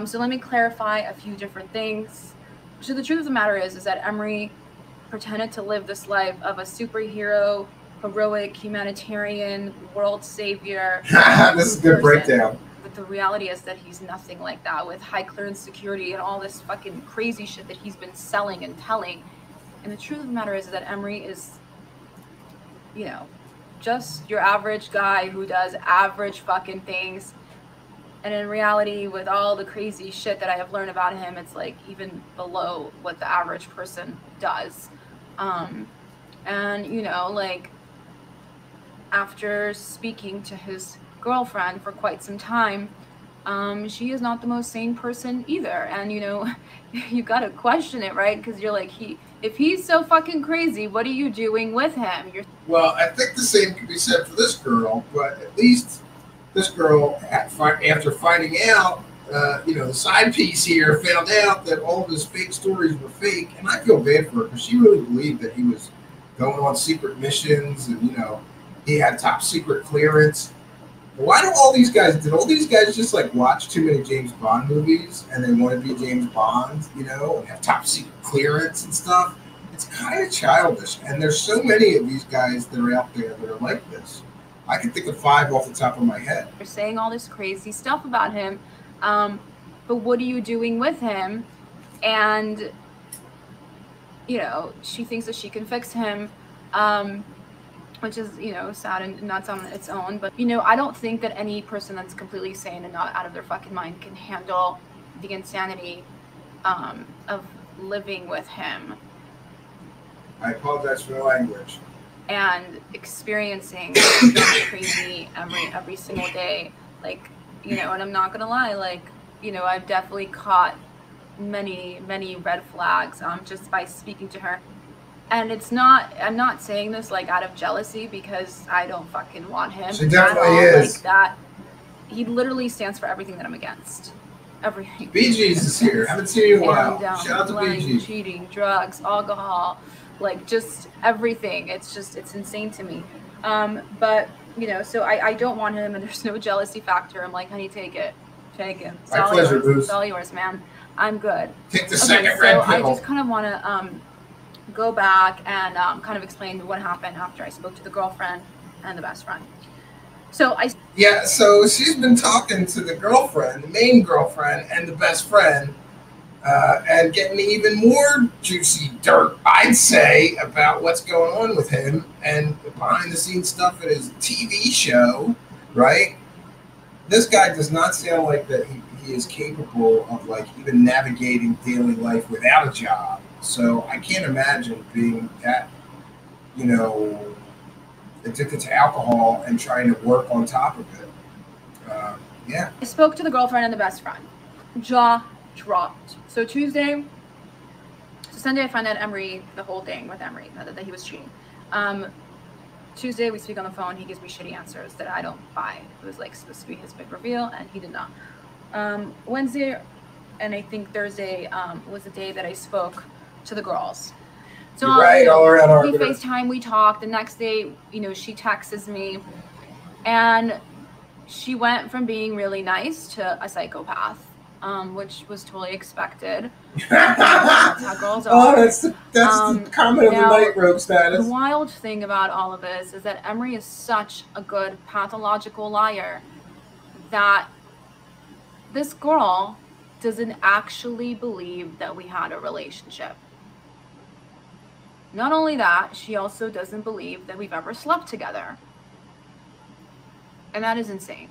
So let me clarify a few different things. So the truth of the matter is that Emery pretended to live this life of a superhero, heroic, humanitarian, world savior. This is a good breakdown. But the reality is that he's nothing like that, with high clearance security and all this fucking crazy shit that he's been selling and telling. And the truth of the matter is that Emery is, you know, just your average guy who does average fucking things. And in reality, with all the crazy shit that I have learned about him, it's like even below what the average person does. And, you know, like, after speaking to his girlfriend for quite some time, she is not the most sane person either. And, you know, you got to question it, right? Because you're like, if he's so fucking crazy, what are you doing with him? Well, I think the same could be said for this girl, but at least this girl, after finding out, you know, the side piece here, found out that all of his fake stories were fake. And I feel bad for her because she really believed that he was going on secret missions and, you know, he had top secret clearance. Why do all these guys, did all these guys just like watch too many James Bond movies and they want to be James Bond, you know, and have top secret clearance and stuff? It's kind of childish. And there's so many of these guys that are out there that are like this. I can think of 5 off the top of my head. They're saying all this crazy stuff about him, but what are you doing with him? And, you know, she thinks that she can fix him, which is, you know, sad and nuts on its own. But, you know, I don't think that any person that's completely sane and not out of their fucking mind can handle the insanity of living with him. I apologize for the language. and experiencing crazy Emery every single day. Like, you know, and I'm not gonna lie, like, you know, I've definitely caught many red flags just by speaking to her. And it's not, I'm not saying this like out of jealousy, because I don't fucking want him She definitely at all, is. like that. He literally stands for everything that I'm against. Everything. Bee Gees is here. Haven't seen you in a while. And, Shout out to Bee lying, Gees. cheating, drugs, alcohol, like just everything. It's just, it's insane to me. But you know, so I don't want him, and there's no jealousy factor. I'm like, honey, take it, take him. It's My all pleasure, yours. Booze. It's all yours, man. I'm good. Take the Okay, second so red I pill. just kind of want to go back and kind of explain what happened after I spoke to the girlfriend and the best friend. So Yeah, so she's been talking to the girlfriend, the main girlfriend, and the best friend, and getting even more juicy dirt, I'd say, about what's going on with him and behind the scenes stuff at his TV show, right? This guy does not sound like that he is capable of like even navigating daily life without a job. So I can't imagine being that, you know, addicted to alcohol and trying to work on top of it. Yeah. I spoke to the girlfriend and the best friend. Jaw dropped. So Sunday I found out Emery, the whole thing with Emery, that he was cheating. Tuesday we speak on the phone. He gives me shitty answers that I don't buy. It was like supposed to be his big reveal, and he did not. Wednesday and I think Thursday was the day that I spoke to the girls. So You're right, all around we arbiter. FaceTime, we talked. The next day, you know, she texts me, and she went from being really nice to a psychopath, which was totally expected. That's how girls are. Oh, that's the comment of the now, night, Rogue status. The wild thing about all of this is that Emery is such a good pathological liar that this girl doesn't actually believe that we had a relationship. Not only that, she also doesn't believe that we've ever slept together. And that is insane.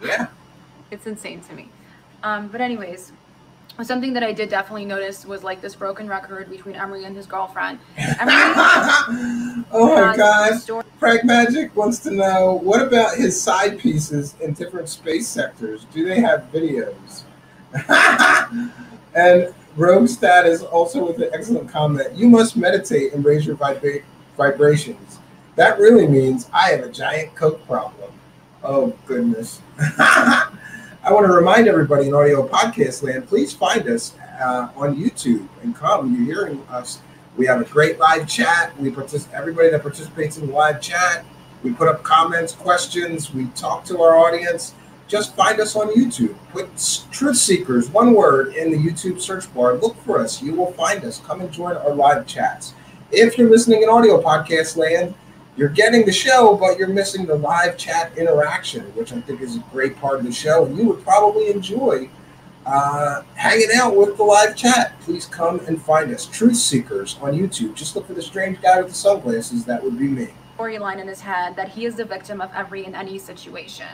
Yeah. It's insane to me. But anyways, something that I did definitely notice was like this broken record between Emery and his girlfriend. Oh my God. Frank Magic wants to know, what about his side pieces in different space sectors? Do they have videos? And Rogue Status also with an excellent comment. You must meditate and raise your vibrations. That really means I have a giant coke problem. Oh, goodness. I want to remind everybody in audio podcast land, please find us on YouTube and come. You're hearing us. We have a great live chat. Everybody that participates in the live chat, we put up comments, questions. We talk to our audience. Just find us on YouTube. Put Truthseekers, one word, in the YouTube search bar. Look for us. You will find us. Come and join our live chats. If you're listening in audio podcast land, you're getting the show, but you're missing the live chat interaction, which I think is a great part of the show. And you would probably enjoy hanging out with the live chat. Please come and find us. Truthseekers on YouTube. Just look for the strange guy with the sunglasses. That would be me. Storyline in his head that he is the victim of every and any situation.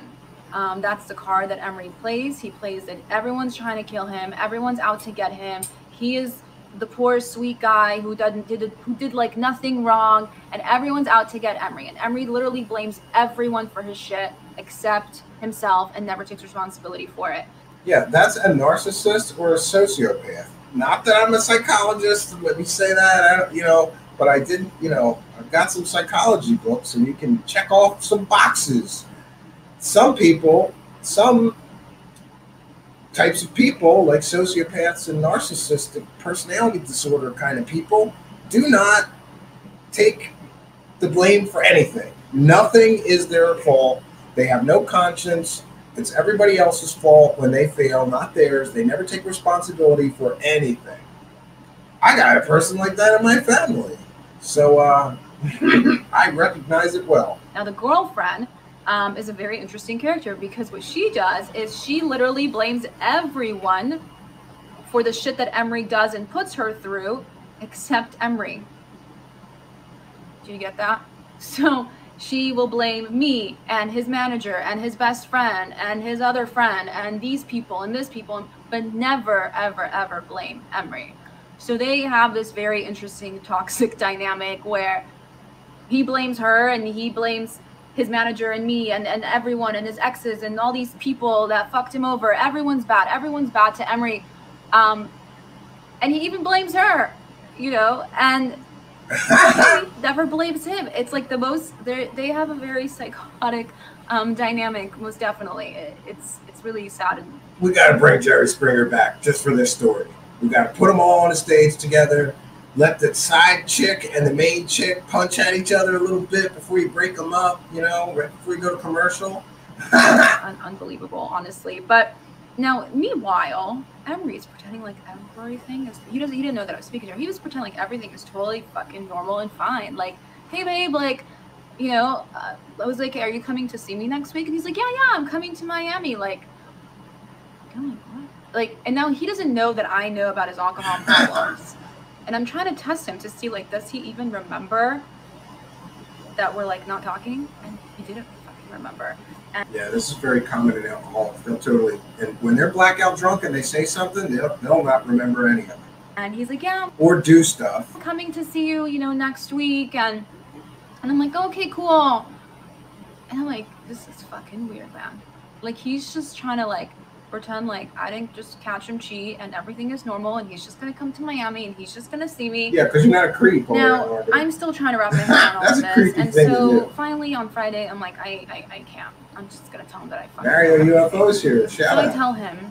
That's the card that Emery plays. He plays that everyone's trying to kill him. Everyone's out to get him. He is the poor, sweet guy who did like nothing wrong, and everyone's out to get Emery. And Emery literally blames everyone for his shit except himself and never takes responsibility for it. Yeah, that's a narcissist or a sociopath. Not that I'm a psychologist. Let me say that. But I did. I've got some psychology books, and you can check off some boxes. Some people, some types of people, like sociopaths and narcissistic personality disorder kind of people, do not take the blame for anything. Nothing is their fault. They have no conscience. It's everybody else's fault when they fail, not theirs. They never take responsibility for anything. I got a person like that in my family. So I recognize it well. Now the girlfriend is a very interesting character, because what she does is she literally blames everyone for the shit that Emery does and puts her through, except Emery. Do you get that? So she will blame me and his manager and his best friend and his other friend and these people and this people, but never, ever, ever blame Emery. So they have this very interesting toxic dynamic where he blames her, and he blames his manager and me and everyone and his exes and all these people that fucked him over. Everyone's bad to Emery. And he even blames her, you know, and he never blames him. It's like the most, they have a very psychotic dynamic, most definitely. It's really sad. We got to bring Jerry Springer back just for this story. We got to put them all on the stage together. Let the side chick and the main chick punch at each other a little bit before you break them up, you know, right before you go to commercial. Unbelievable, honestly. But now, meanwhile, Emery's pretending like everything is, he didn't know that I was speaking to her. He was pretending like everything is totally fucking normal and fine. Like, hey babe, like, you know, I was like, are you coming to see me next week? And he's like, yeah, I'm coming to Miami. Like, I'm like, what? Like, and now he doesn't know that I know about his alcohol problems. And I'm trying to test him to see, like, does he even remember that we're, like, not talking? And he didn't fucking remember. And yeah, this is very common in alcoholics. They'll totally, and when they're blackout drunk and they say something, they'll not remember any of it. And he's like, yeah. Or do stuff. I'm coming to see you, you know, next week. And I'm like, okay, cool. And I'm like, this is fucking weird, man. Like, he's just trying to, like, pretend like I didn't just catch him cheat and everything is normal and he's just gonna come to Miami and he's just gonna see me. Yeah, because you're not a creep. Now I'm still trying to wrap my head around all of this, and so finally on Friday I'm like, I can't. I'm just gonna tell him that I fucking. Mario UFOs here. Shout out. So I tell him,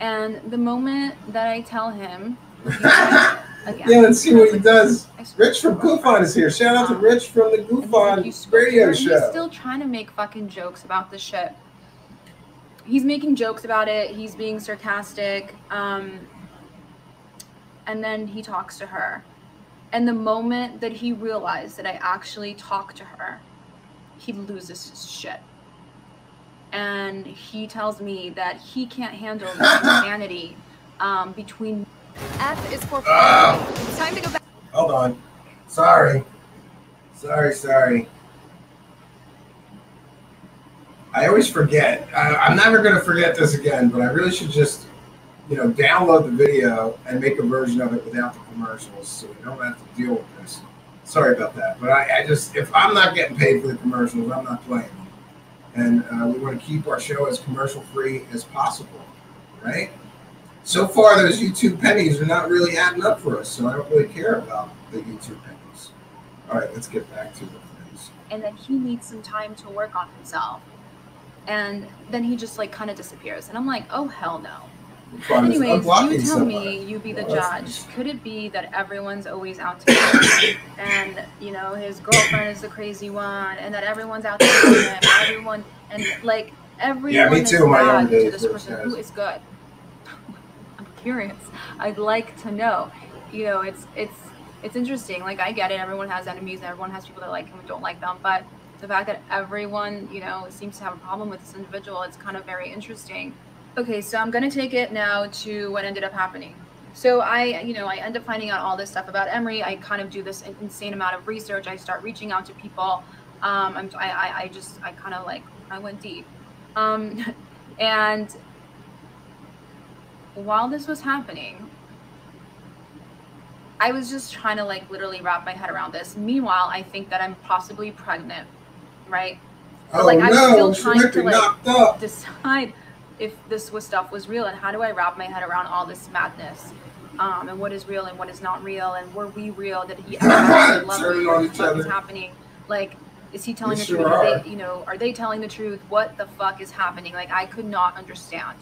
and the moment that I tell him, he's like, again, yeah, let's see what he does. Rich from Goofon is here. Shout out to Rich from the Goofon radio show. He's still trying to make fucking jokes about this shit. He's making jokes about it. He's being sarcastic. And then he talks to her. And the moment that he realized that I actually talked to her, he loses his shit. And he tells me that he can't handle the insanity between. F is for It's time to go back. Hold on. Sorry. I always forget. I'm never going to forget this again, but I really should just, you know, download the video and make a version of it without the commercials so we don't have to deal with this. Sorry about that. But I just, if I'm not getting paid for the commercials, I'm not playing. And we want to keep our show as commercial free as possible, right? So far, those YouTube pennies are not really adding up for us, so I don't really care about the YouTube pennies. All right, let's get back to the things. And then he needs some time to work on himself. And then he just like kind of disappears. And I'm like, oh, hell no. Anyways, you tell me, you be the judge. Could it be that everyone's always out to get him? And, you know, his girlfriend is the crazy one. And that everyone's out to get him. Everyone, and like, everyone is bad to this person. Who is good? I'm curious. I'd like to know. You know, it's interesting. Like, I get it. Everyone has enemies and everyone has people that like him and don't like them. But the fact that everyone, you know, seems to have a problem with this individual, it's kind of very interesting. Okay, so I'm going to take it now to what ended up happening. So I end up finding out all this stuff about Emery. I kind of do this insane amount of research. I start reaching out to people. I went deep. And while this was happening, I was just trying to like literally wrap my head around this. Meanwhile, I think that I'm possibly pregnant. Right? But, like, I was still trying to like decide if this stuff was real and how do I wrap my head around all this madness, and what is real and what is not real, and were we real? Did he actually love me? What the fuck is happening? Like, is he telling the truth? Are they telling the truth? What the fuck is happening? Like, I could not understand.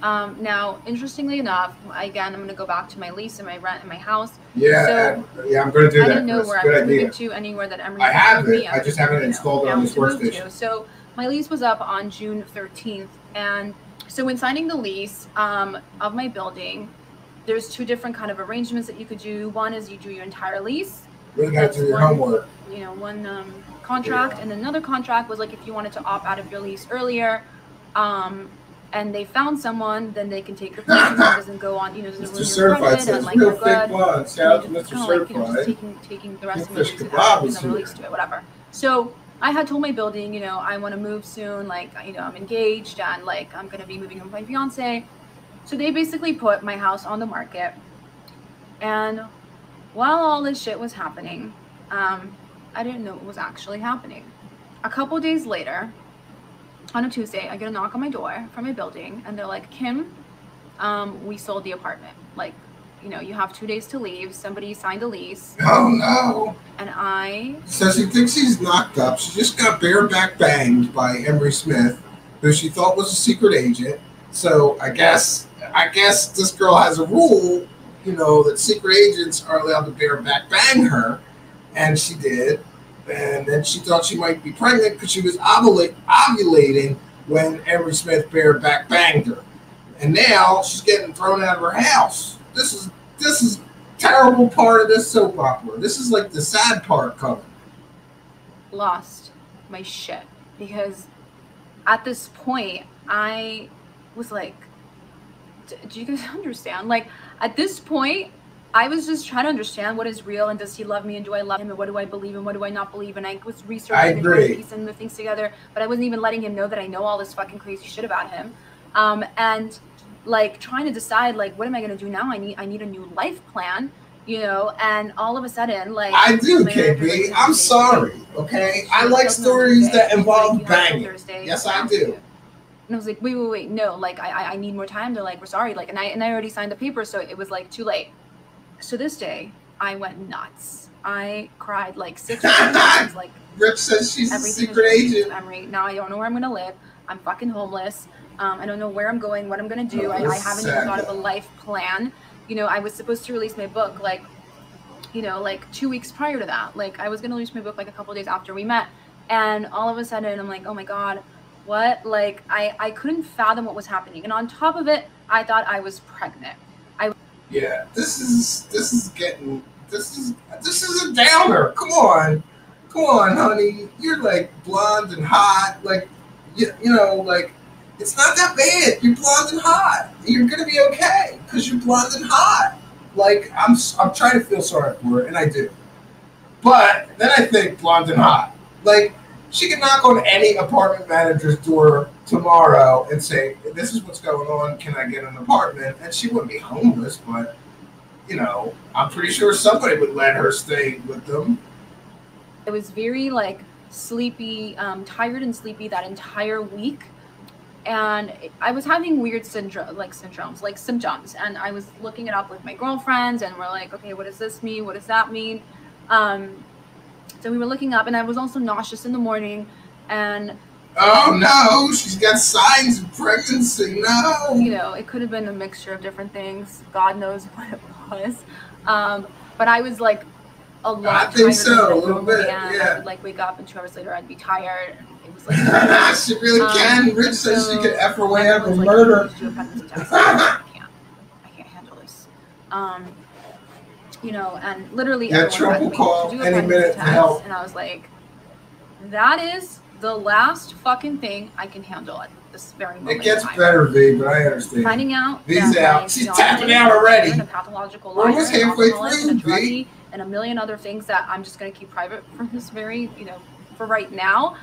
Now, interestingly enough, again, I'm going to go back to my lease and my rent in my house. Yeah, yeah, I'm going to do that. I didn't know where I was moving to, anywhere that Emery I have it. I just haven't installed it on this workstation. So my lease was up on June 13th. And so when signing the lease of my building, there's two different kind of arrangements that you could do. One is you do your entire lease. Really got to do your homework. You know, one contract. And another contract was like if you wanted to opt out of your lease earlier, and they found someone, then they can take your place and it doesn't go on, you know, doesn't ruin your credit, and like you're good. Shout out to Mr. Certified. Like, you know, just taking the rest of my lease and I'm released to it, whatever. So I had told my building, you know, I want to move soon, like, you know, I'm engaged and like I'm going to be moving with my fiance. So they basically put my house on the market. And while all this shit was happening, I didn't know what was actually happening. A couple days later, on a Tuesday, I get a knock on my door from my building, and they're like, Kim, we sold the apartment. Like, you know, you have 2 days to leave. Somebody signed a lease. Oh no. And I... So she thinks she's knocked up. She just got bareback banged by Emery Smith, who she thought was a secret agent. So I guess this girl has a rule, you know, that secret agents are allowed to bareback bang her. And she did. And then she thought she might be pregnant because she was ovulating when Emery Smith bareback banged her. And now she's getting thrown out of her house. This is terrible part of this soap opera. This is like the sad part coming. Lost my shit, because at this point I was like, do you guys understand? Like, at this point I was just trying to understand what is real, and does he love me, and do I love him, and what do I believe and what do I not believe, and I was researching and piecing the things together, but I wasn't even letting him know that I know all this fucking crazy shit about him. And like trying to decide, like, what am I going to do now? I need a new life plan, you know. And all of a sudden, like, I do, KB. I'm sorry, okay? I like stories that involve banging. Yes, I do. And I was like, wait, no, like, I need more time. They're like, we're sorry, like, and I already signed the paper, so it was like too late. So this day, I went nuts. I cried like 6 times. Like, Rich says she's a secret agent. Emery. Now I don't know where I'm gonna live. I'm fucking homeless. I don't know where I'm going, what I'm gonna do. I haven't even thought of a life plan. You know, I was supposed to release my book like, you know, like 2 weeks prior to that. Like, I was gonna release my book like a couple days after we met, and all of a sudden I'm like, oh my god, what? Like, I couldn't fathom what was happening. And on top of it, I thought I was pregnant. Yeah, this is a downer. Come on, honey. You're like blonde and hot. Like, you know, like, it's not that bad. You're blonde and hot. You're gonna be okay because you're blonde and hot. Like, I'm trying to feel sorry for her, and I do. But then I think blonde and hot. Like, she can knock on any apartment manager's door tomorrow and say, this is what's going on, can I get an apartment? And she wouldn't be homeless, but, you know, I'm pretty sure somebody would let her stay with them. I was very, like, sleepy, tired and sleepy that entire week. And I was having weird symptoms. And I was looking it up with my girlfriends, and we're like, okay, what does this mean? What does that mean? So we were looking up, and I was also nauseous in the morning, and oh no, she's got signs of pregnancy. No, you know, it could have been a mixture of different things. God knows what it was. But I was like a lot. I think so, a little bit. Yeah. I would like wake up, and 2 hours later I'd be tired. And it was like she really can. Rich says she could F her way out of murder. I can't handle this. You know, and literally Trump will call any minute to help. And I was like, that is the last fucking thing I can handle at this very moment. It gets better, V, but I understand. Finding out V's out. She's tapping out already. And a pathological liar, almost halfway through, V. And a million other things that I'm just going to keep private from this very, you know, for right now,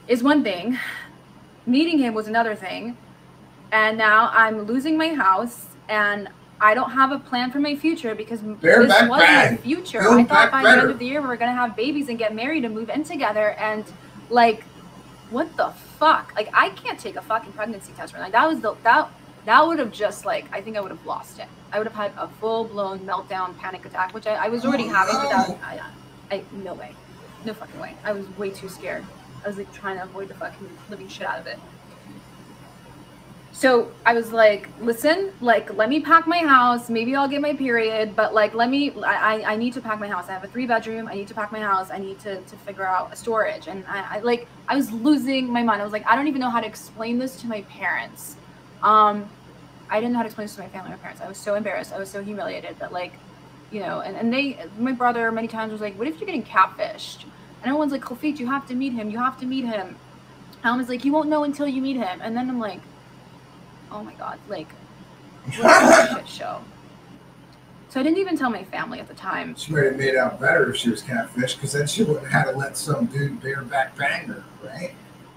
is one thing. Meeting him was another thing. And now I'm losing my house, and I don't have a plan for my future because this wasn't my future. I thought by the end of the year we were going to have babies and get married and move in together. And, like, what the fuck? Like, I can't take a fucking pregnancy test right now. That would have just, like, I think I would have lost it. I would have had a full-blown meltdown panic attack, which I was already having, but no way. No fucking way. I was way too scared. I was, like, trying to avoid the fucking living shit out of it. So I was like, listen, like, let me pack my house. Maybe I'll get my period, but, like, I need to pack my house. I have a 3-bedroom. I need to pack my house. I need to figure out a storage. And I was losing my mind. I was like, I don't even know how to explain this to my parents. I didn't know how to explain this to my family or parents. I was so embarrassed. I was so humiliated that, like, you know, and my brother many times was like, what if you're getting catfished? And everyone's like, Khafit, you have to meet him. You have to meet him. And I was like, you won't know until you meet him. And then I'm like, oh my god, like, what a shit show. So I didn't even tell my family at the time. She might have made out better if she was catfish, because then she wouldn't have had to let some dude bareback bang her, right?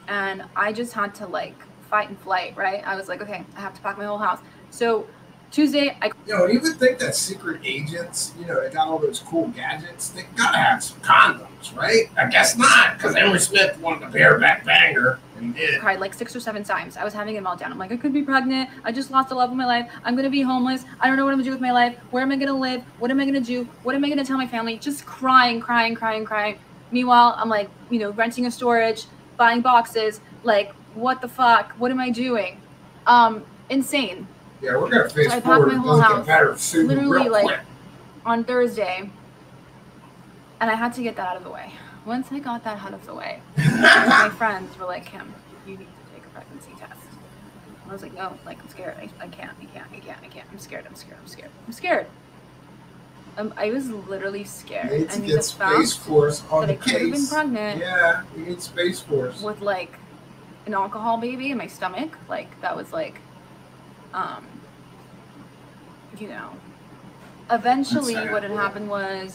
And I just had to, like, fight and flight, right? I was like, okay, I have to pack my whole house. So Tuesday, You know, you would think that secret agents, you know, they got all those cool gadgets. They gotta have some condoms, right? I guess not, because Emery Smith wanted a bareback banger, and he did. cried like 6 or 7 times. I was having a meltdown. I'm like, I could be pregnant. I just lost the love of my life. I'm going to be homeless. I don't know what I'm going to do with my life. Where am I going to live? What am I going to do? What am I going to tell my family? Just crying. Meanwhile, I'm like, you know, renting a storage, buying boxes. Like, what the fuck? What am I doing? Insane. Yeah, we're gonna face So I packed forward. my It whole doesn't get house, better soon, literally real like quick. on Thursday, and I had to get that out of the way. Once I got that out of the way, my friends were like, Kim, you need to take a pregnancy test. I was like, no, like, I'm scared. I can't. I'm scared. I was literally scared. You need to And get the fact Space Force on that the I could have been case. pregnant Yeah, you need Space Force. with like an alcohol baby in my stomach, like that was like, you know. Eventually, That's sad, what had yeah. happened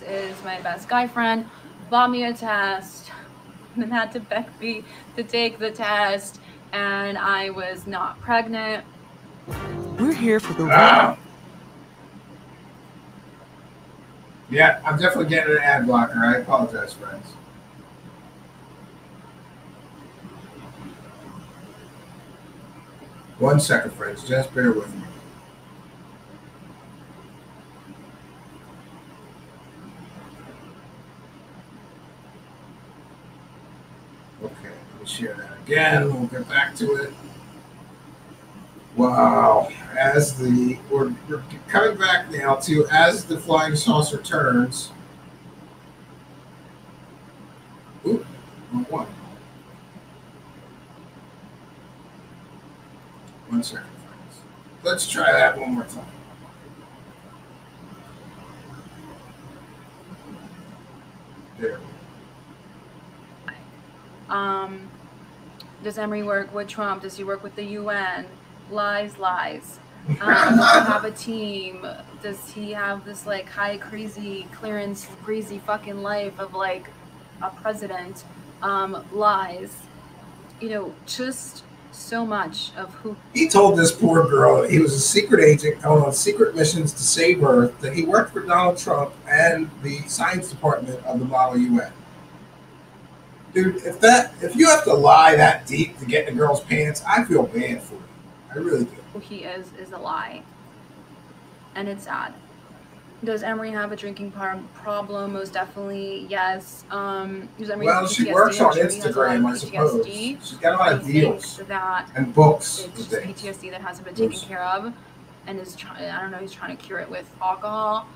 is my best guy friend bought me a test, and then had to beg me to take the test, and I was not pregnant. We're here for the Ah. Yeah, I'm definitely getting an ad blocker. I apologize, friends. One second, friends. Just bear with me. Okay, let me share that again. We'll get back to it. Wow. We're coming back now to as the flying saucer turns. Ooh, wrong one. 1 second, friends. Let's try that one more time. There we go. Does Emery work with Trump? Does he work with the UN? Lies. Does he have a team? Does he have this like high crazy clearance, crazy fucking life of like a president? Lies. You know, just so much of who He told this poor girl that he was a secret agent going on secret missions to save Earth, that he worked for Donald Trump and the science department of the Model UN. Dude, if you have to lie that deep to get in a girl's pants, I feel bad for you. I really do. he is a lie. And it's sad. Does Emery have a drinking problem? Most definitely, yes. Does Emery Well, have she PTSD? works I'm on sure he has a lot Instagram, of I suppose. PTSD. She's got a lot I of think deals that and books. it's and just things. PTSD that hasn't been taken care of, and is trying. I don't know. He's trying to cure it with alcohol.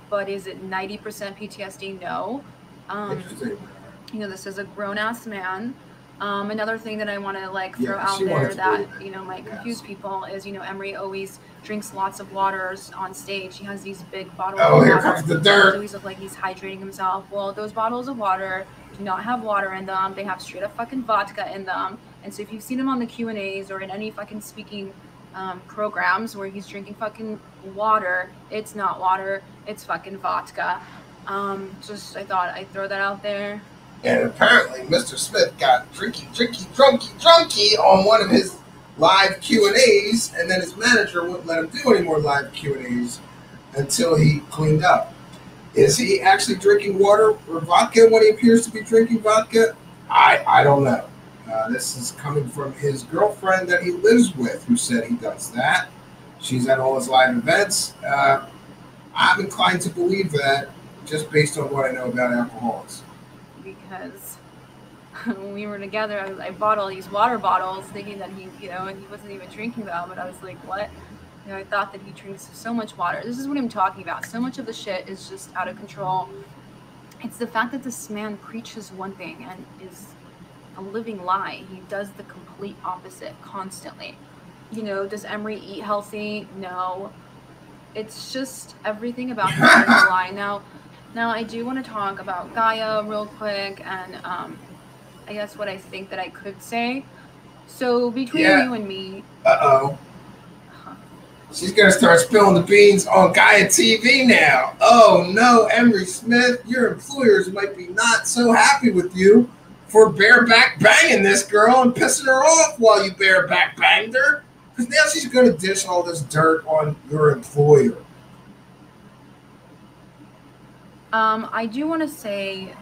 But is it 90% PTSD? No. Interesting. You know, this is a grown-ass man. Another thing that I want to like throw Yeah, out she there wanted to that, believe it. you know, might Yes. confuse people is, you know, Emery always drinks lots of waters on stage. He has these big bottles Oh, of here water. comes the He dirt. always look like he's hydrating himself. Well, those bottles of water do not have water in them. They have straight up fucking vodka in them. And so if you've seen him on the Q&As or in any fucking speaking programs where he's drinking fucking water, it's not water, it's fucking vodka. I thought I'd throw that out there. And apparently, Mr. Smith got drunky on one of his live Q&As, and then his manager wouldn't let him do any more live Q&As until he cleaned up. Is he actually drinking water or vodka when he appears to be drinking vodka? I don't know. This is coming from his girlfriend that he lives with, who said he does that. She's at all his live events. I'm inclined to believe that just based on what I know about alcoholics. Because when we were together, I bought all these water bottles thinking that he, you know, and he wasn't even drinking them, but I was like, what? You know, I thought that he drinks so much water. This is what I'm talking about. So much of the shit is just out of control. It's the fact that this man preaches one thing and is a living lie. He does the complete opposite constantly. You know, does Emery eat healthy? No. It's just everything about him is a lie. Now I do want to talk about Gaia real quick, and I guess what I think that I could say. So between you and me, she's gonna start spilling the beans on Gaia TV now. Oh no, Emery Smith, your employers might be not so happy with you for bareback banging this girl and pissing her off while you bareback banged her. Because now she's going to dish all this dirt on your employer. I do want to say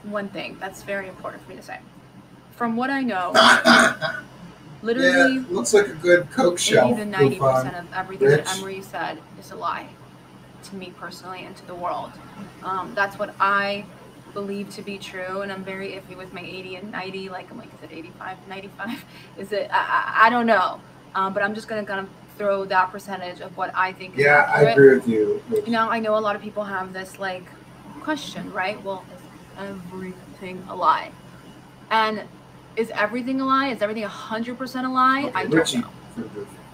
one thing that's very important for me to say. From what I know, literally, yeah, looks like a good Coke shelf. 80 to 90% of everything that Emery said is a lie to me personally and to the world. That's what I believe to be true, and I'm very iffy with my 80 and 90. Like, I'm like, is it 85, 95? Is it? I don't know. But I'm just gonna kind of throw that percentage of what I think. Yeah, I agree with you. Now, I know a lot of people have this like question, right? Well, is everything a lie? And is everything a lie? Is everything 100% a lie? Okay, I don't know.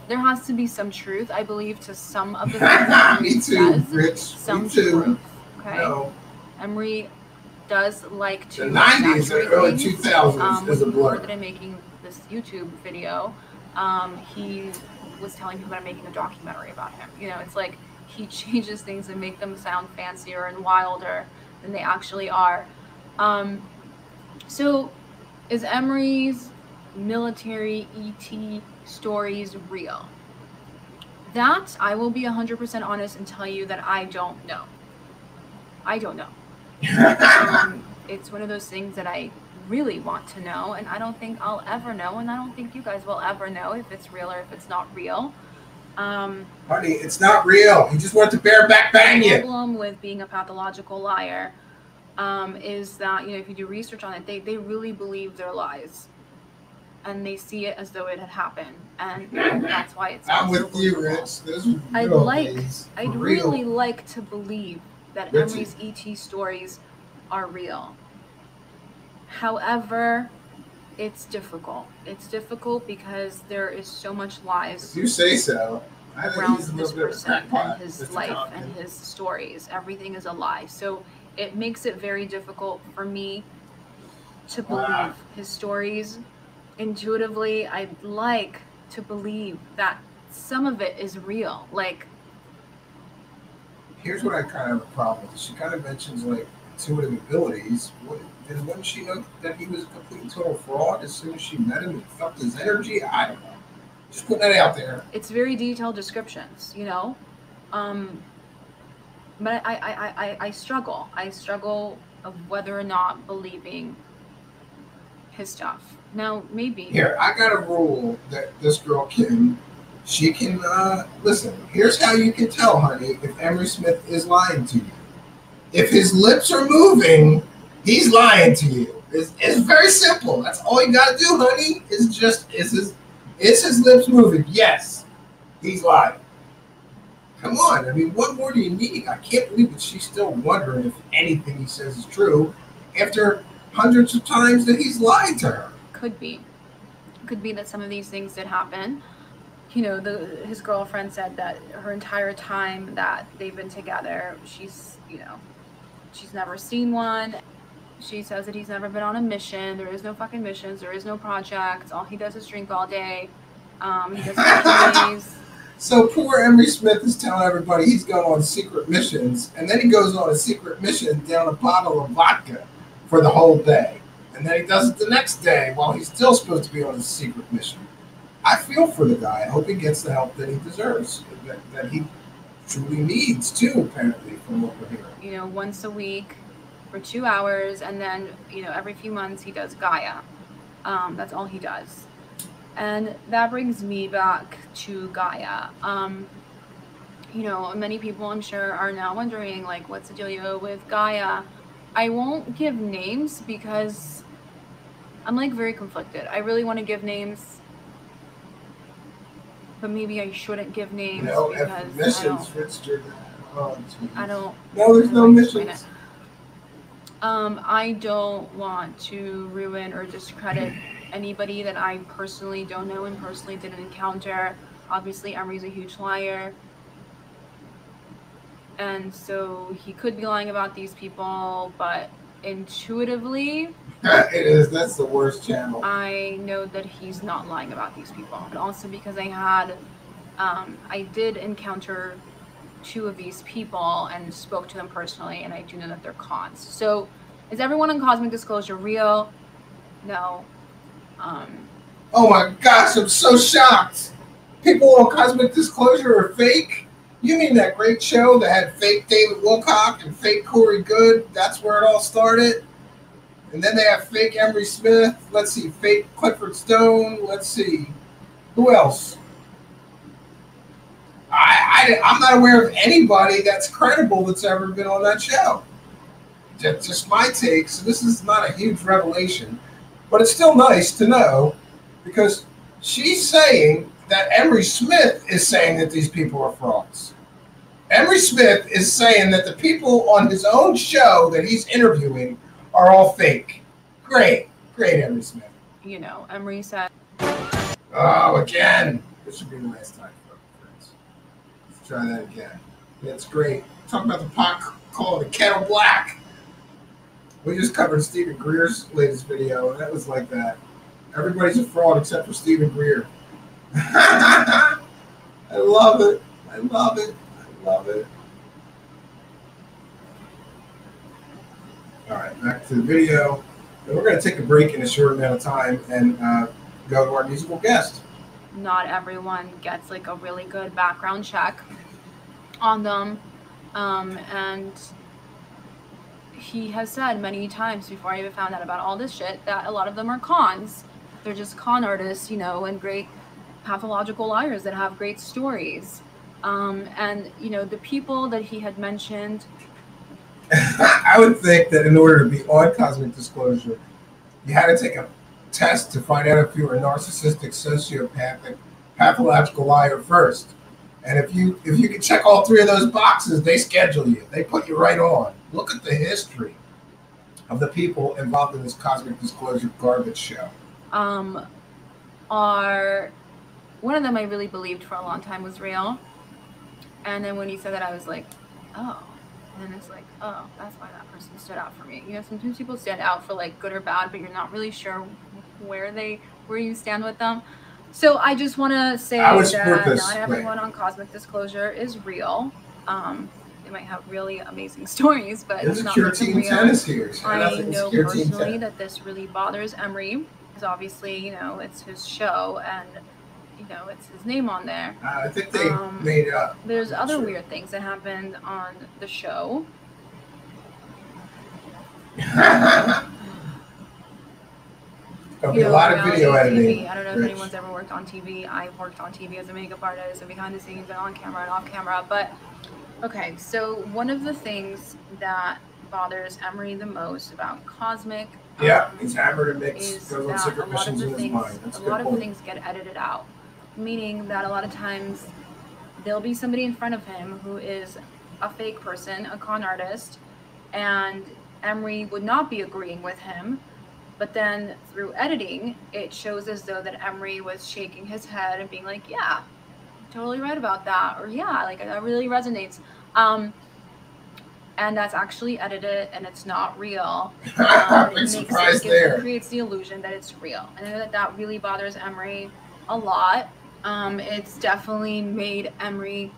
There has to be some truth, I believe, to some of the things that Emery says. Some truth. Okay. No. Emery does like to. The 90s and early 2000s is a blur. That I'm making this YouTube video, he was telling people that I'm making a documentary about him. You know, it's like he changes things and make them sound fancier and wilder than they actually are. So is Emery's military ET stories real? That I will be 100% honest and tell you that I don't know. I don't know. It's one of those things that I really want to know, and I don't think I'll ever know, and I don't think you guys will ever know if it's real or if it's not real. Honey, it's not real. He just wants to bareback bang you. The problem with being a pathological liar is that, you know, if you do research on it, they really believe their lies, and they see it as though it had happened, and that's why it's. I'm with you, Rich. I'd really like to believe that Emery's ET stories are real. However, it's difficult. It's difficult because there is so much lies. If you say so. Around this person and his life and his stories. Everything is a lie. So it makes it very difficult for me to believe his stories. Intuitively, I'd like to believe that some of it is real. Like, here's what I kind of have a problem with. She kind of mentions like intuitive abilities. Wouldn't she know that he was a complete total fraud as soon as she met him and felt his energy? I don't know. Just put that out there. It's very detailed descriptions, you know. But I struggle. I struggle of whether or not believing his stuff. Now, maybe. Here, I got a rule that this girl can. She can listen. Here's how you can tell, honey, if Emery Smith is lying to you. If his lips are moving, he's lying to you. It's very simple. That's all you gotta do, honey. Is his lips moving? Yes, he's lying. Come on. I mean, what more do you need? I can't believe that she's still wondering if anything he says is true after hundreds of times that he's lied to her. Could be that some of these things did happen. You know, his girlfriend said that her entire time that they've been together, she's never seen one. She says that he's never been on a mission. There is no fucking missions. There is no projects. All he does is drink all day. He doesn't. So poor Emery Smith is telling everybody he's going on secret missions, and then he goes on a secret mission down a bottle of vodka for the whole day. And then he does it the next day while he's still supposed to be on a secret mission. I feel for the guy. I hope he gets the help that he deserves, that he truly needs, too, apparently, from what we're hearing. You know, once a week for 2 hours, and then, you know, every few months he does Gaia. That's all he does. And that brings me back to Gaia. You know, many people, I'm sure, are now wondering, like, what's the dealio with Gaia? I won't give names because I'm, like, very conflicted. I really want to give names, but maybe I shouldn't give names because missions, I don't. No, there's no missions. I don't want to ruin or discredit anybody that I personally don't know and personally didn't encounter. Obviously, Emery's a huge liar. And so he could be lying about these people, but intuitively... It is. That's the worst channel. I know that he's not lying about these people. And also because I did encounter 2 of these people and spoke to them personally, and I do know that they're cons. So is everyone on Cosmic Disclosure real? No. Oh my gosh, I'm so shocked. People on Cosmic Disclosure are fake? You mean that great show that had fake David Wilcock and fake Corey Good? That's where it all started? And then they have fake Emery Smith. Let's see, fake Clifford Stone. Let's see. Who else? I'm not aware of anybody that's credible that's ever been on that show. Just my take. So this is not a huge revelation, but it's still nice to know because she's saying that Emery Smith is saying that these people are frauds. Emery Smith is saying that the people on his own show that he's interviewing are all fake. Great. Great, Emery Smith. You know, Emery said. Oh, again. This should be the last time, friends. Let's try that again. That's great. Talking about the pot calling the kettle black. We just covered Stephen Greer's latest video, and that was like that. Everybody's a fraud except for Stephen Greer. I love it. I love it. I love it. All right, back to the video. And we're going to take a break in a short amount of time and go to our musical guest. Not everyone gets like a really good background check on them. And he has said many times before I even found out about all this shit that a lot of them are cons. They're just con artists, you know, and great pathological liars that have great stories. And, you know, the people that he had mentioned. I would think that in order to be on Cosmic Disclosure, you had to take a test to find out if you were a narcissistic, sociopathic, pathological liar first. And if you can check all three of those boxes, they schedule you. They put you right on. Look at the history of the people involved in this Cosmic Disclosure garbage show. One of them I really believed for a long time was real. And then when he said that, I was like, oh. And it's like, oh, that's why that person stood out for me. You know, sometimes people stand out for like good or bad, but you're not really sure where you stand with them. So I just want to say that not everyone on Cosmic Disclosure is real. They might have really amazing stories, but it's not real. I know personally that this really bothers Emery because obviously, you know, it's his show and you know, it's his name on there. I think they made it up. There's other weird things that happened on the show. There'll be a lot of video editing. I don't know if anyone's ever worked on TV. I've worked on TV as a makeup artist and behind the scenes and on camera and off camera. But okay, so one of the things that bothers Emery the most about Cosmic he's hammered and mixed. A lot of things get edited out. Meaning that a lot of times there'll be somebody in front of him who is a fake person, a con artist, and Emery would not be agreeing with him. But then through editing, it shows as though that Emery was shaking his head and being like, yeah, totally right about that. Or yeah, like that really resonates. And that's actually edited and it's not real. It creates the illusion that it's real. And I know that really bothers Emery a lot. It's definitely made Emery.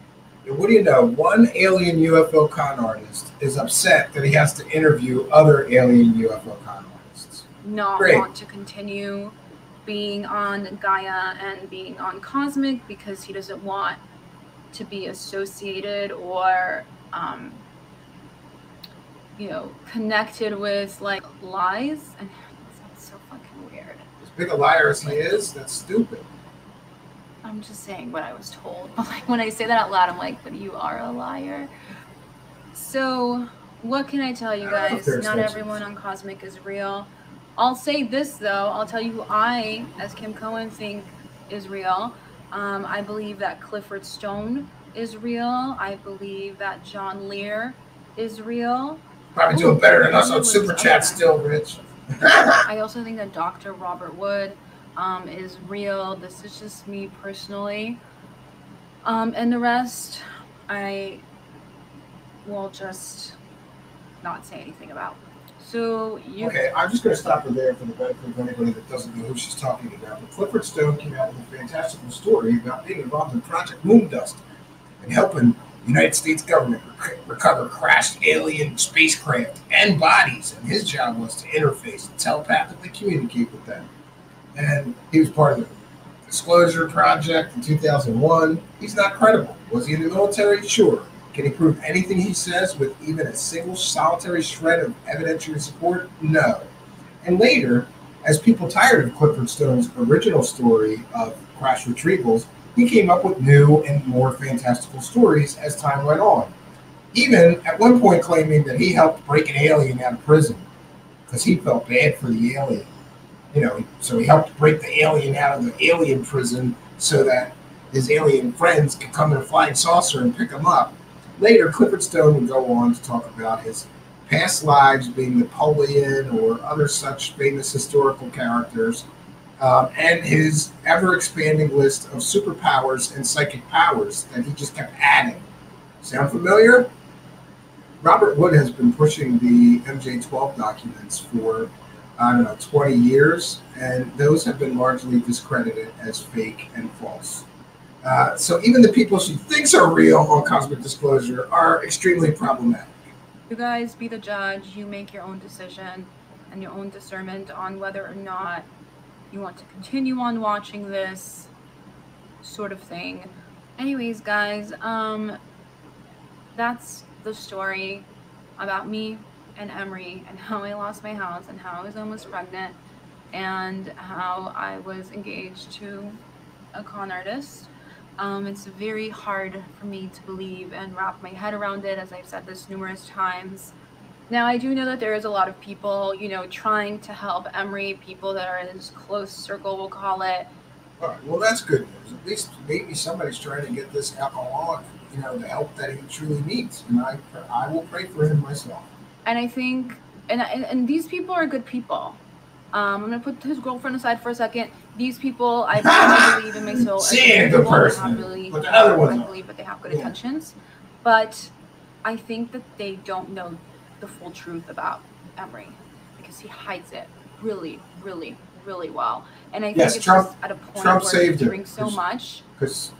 What do you know? One alien UFO con artist is upset that he has to interview other alien UFO con artists. Want to continue being on Gaia and being on Cosmic because he doesn't want to be associated or you know, connected with like lies. And that's so fucking weird. As big a liar as he is, that's stupid. I'm just saying what I was told. But like when I say that out loud, I'm like, but you are a liar. So what can I tell you guys? Not everyone on Cosmic is real. I'll say this though. I'll tell you who I, as Kim Cohen, think is real. I believe that Clifford Stone is real. I believe that John Lear is real. Probably doing better than us on Super Chat still, Rich. I also think that Dr. Robert Wood is real. This is just me personally. And the rest, I will just not say anything about. So okay, I'm just going to stop her there for the benefit of anybody that doesn't know who she's talking about. But Clifford Stone came out with a fantastical story about being involved in Project Moondust and helping the United States government recover crashed alien spacecraft and bodies. And his job was to interface and telepathically communicate with them. And he was part of the Disclosure Project in 2001. He's not credible. Was he in the military? Sure. Can he prove anything he says with even a single solitary shred of evidentiary support? No. And later, as people tired of Clifford Stone's original story of crash retrievals, he came up with new and more fantastical stories as time went on. Even at one point claiming that he helped break an alien out of prison because he felt bad for the alien. You know, so he helped break the alien out of the alien prison so that his alien friends could come in a flying saucer and pick him up. Later, Clifford Stone would go on to talk about his past lives being Napoleon or other such famous historical characters, and his ever-expanding list of superpowers and psychic powers that he just kept adding. Sound familiar? Robert Wood has been pushing the MJ-12 documents for, 20 years, and those have been largely discredited as fake and false. So even the people she thinks are real on Cosmic Disclosure are extremely problematic. You guys be the judge. You make your own decision and your own discernment on whether or not you want to continue on watching this sort of thing. Anyways, guys, that's the story about me and Emery and how I lost my house and how I was almost pregnant and how I was engaged to a con artist. It's very hard for me to believe and wrap my head around it, as I've said this numerous times. Now, I do know that there is a lot of people, trying to help Emery, people that are in his close circle, we'll call it. All right, well, that's good news. At least maybe somebody's trying to get this alcoholic, the help that he truly needs. And I will pray for him myself. And I think, and these people are good people. I'm going to put his girlfriend aside for a second. These people, I believe in my soul. Seeing the person, but the other one, I believe that they have good intentions. But I think that they don't know the full truth about Emery because he hides it really, really, really well. And I think it's Trump, just at a point Trump where saved he drinks so much. Because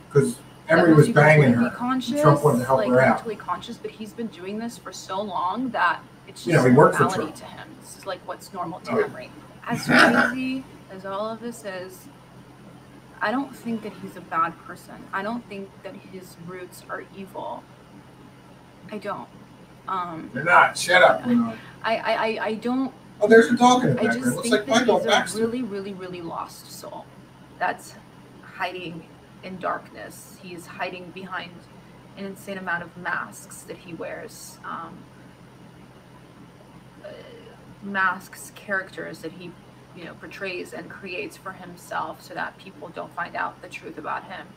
Emery was banging her. Trump wanted to help her out. Totally conscious, but he's been doing this for so long that it's just he worked for normality Trump. to him. This is like what's normal to Emery. As crazy as all of this is, I don't think that he's a bad person. I don't think that his roots are evil. I don't. They're not. Shut up. I don't. Oh, there's a dog in the I background. just Looks think like that Michael he's Baxter. a really, really, really lost soul that's hiding in darkness. He's hiding behind an insane amount of masks that he wears. Masks, characters that he, portrays and creates for himself so that people don't find out the truth about him.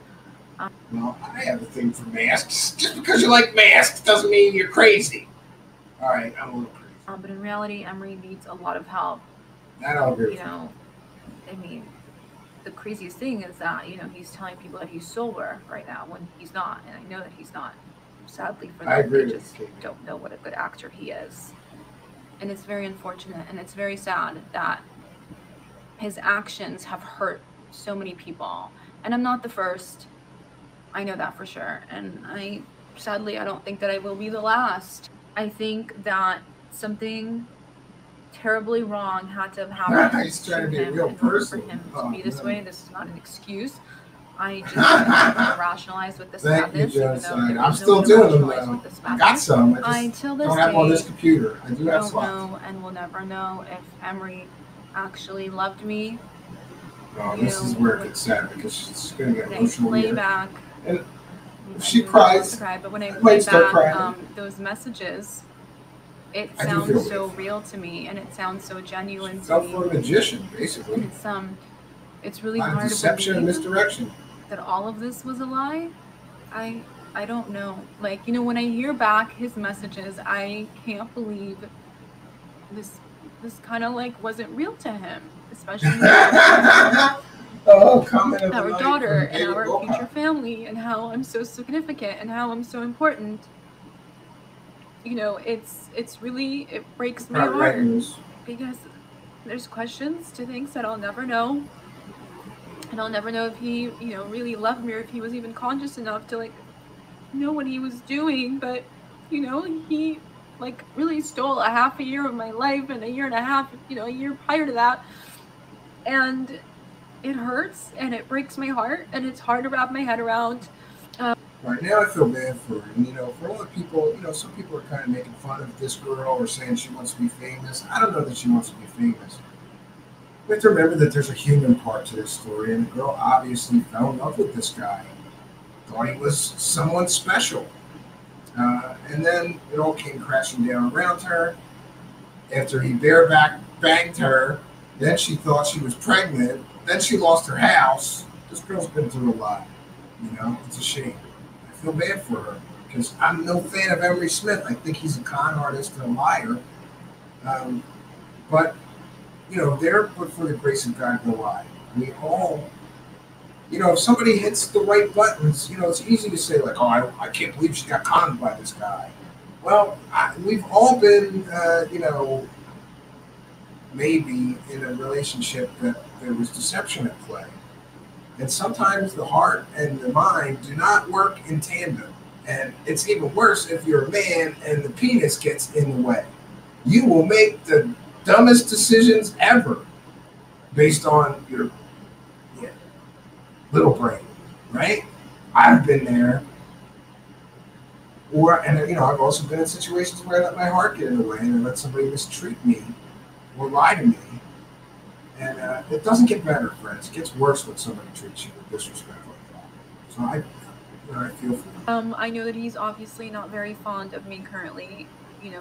Well, I have a thing for masks. Just because you like masks doesn't mean you're crazy. All right, I'm a little crazy. But in reality, Emery needs a lot of help. I'll agree with you. The craziest thing is that, he's telling people that he's sober right now when he's not. And I know that he's not. Sadly for them, they just don't know what a good actor he is. And it's very unfortunate and it's very sad that his actions have hurt so many people. And I'm not the first. I know that for sure. And I don't think that I will be the last. I think that something terribly wrong had to have happened He's trying to be a him real in order person. for him to be this way. This is not an excuse. I just rationalize with this madness. I'm still doing them though. I got some. I just Until this don't have them on day, this computer. I do have don't some. know and will never know if Emery actually loved me. Oh, this is where it gets sad because she's going to get emotional Play here. back. And if she cries, but when I might play start back crying. those messages, it I do feel sounds so real to me and it sounds so genuine to Self me. for a magician, basically. And it's really Not hard deception to and believe misdirection. that all of this was a lie. I don't know. When I hear back his messages, I can't believe this kind of wasn't real to him, especially our daughter and our future family and how I'm so significant and how I'm so important. It's really, it breaks my heart because there's questions to things that I'll never know. And I'll never know if he, really loved me or if he was even conscious enough to know what he was doing. But, he really stole a half a year of my life and a year and a half, a year prior to that. And it hurts and it breaks my heart, and it's hard to wrap my head around. Right now, I feel bad for her. And, for all the people, some people are kind of making fun of this girl or saying she wants to be famous. I don't know that she wants to be famous. We have to remember that there's a human part to this story, and the girl obviously fell in love with this guy, thought he was someone special. And then it all came crashing down around her. After he bareback banged her, then she thought she was pregnant. Then she lost her house. This girl's been through a lot. It's a shame. I feel bad for her because I'm no fan of Emery Smith. I think he's a con artist and a liar. But, they're put for the grace of God to lie. We all, if somebody hits the right buttons, it's easy to say, like, oh, I can't believe she got conned by this guy. Well, we've all been, maybe in a relationship that there was deception at play. And sometimes the heart and the mind do not work in tandem. And it's even worse if you're a man and the penis gets in the way. You will make the dumbest decisions ever based on your little brain, right? I've been there. I've also been in situations where I let my heart get in the way and I let somebody mistreat me or lie to me. And it doesn't get better, friends. It gets worse when somebody treats you with disrespect like that. So I feel for them. I know that he's obviously not very fond of me currently, in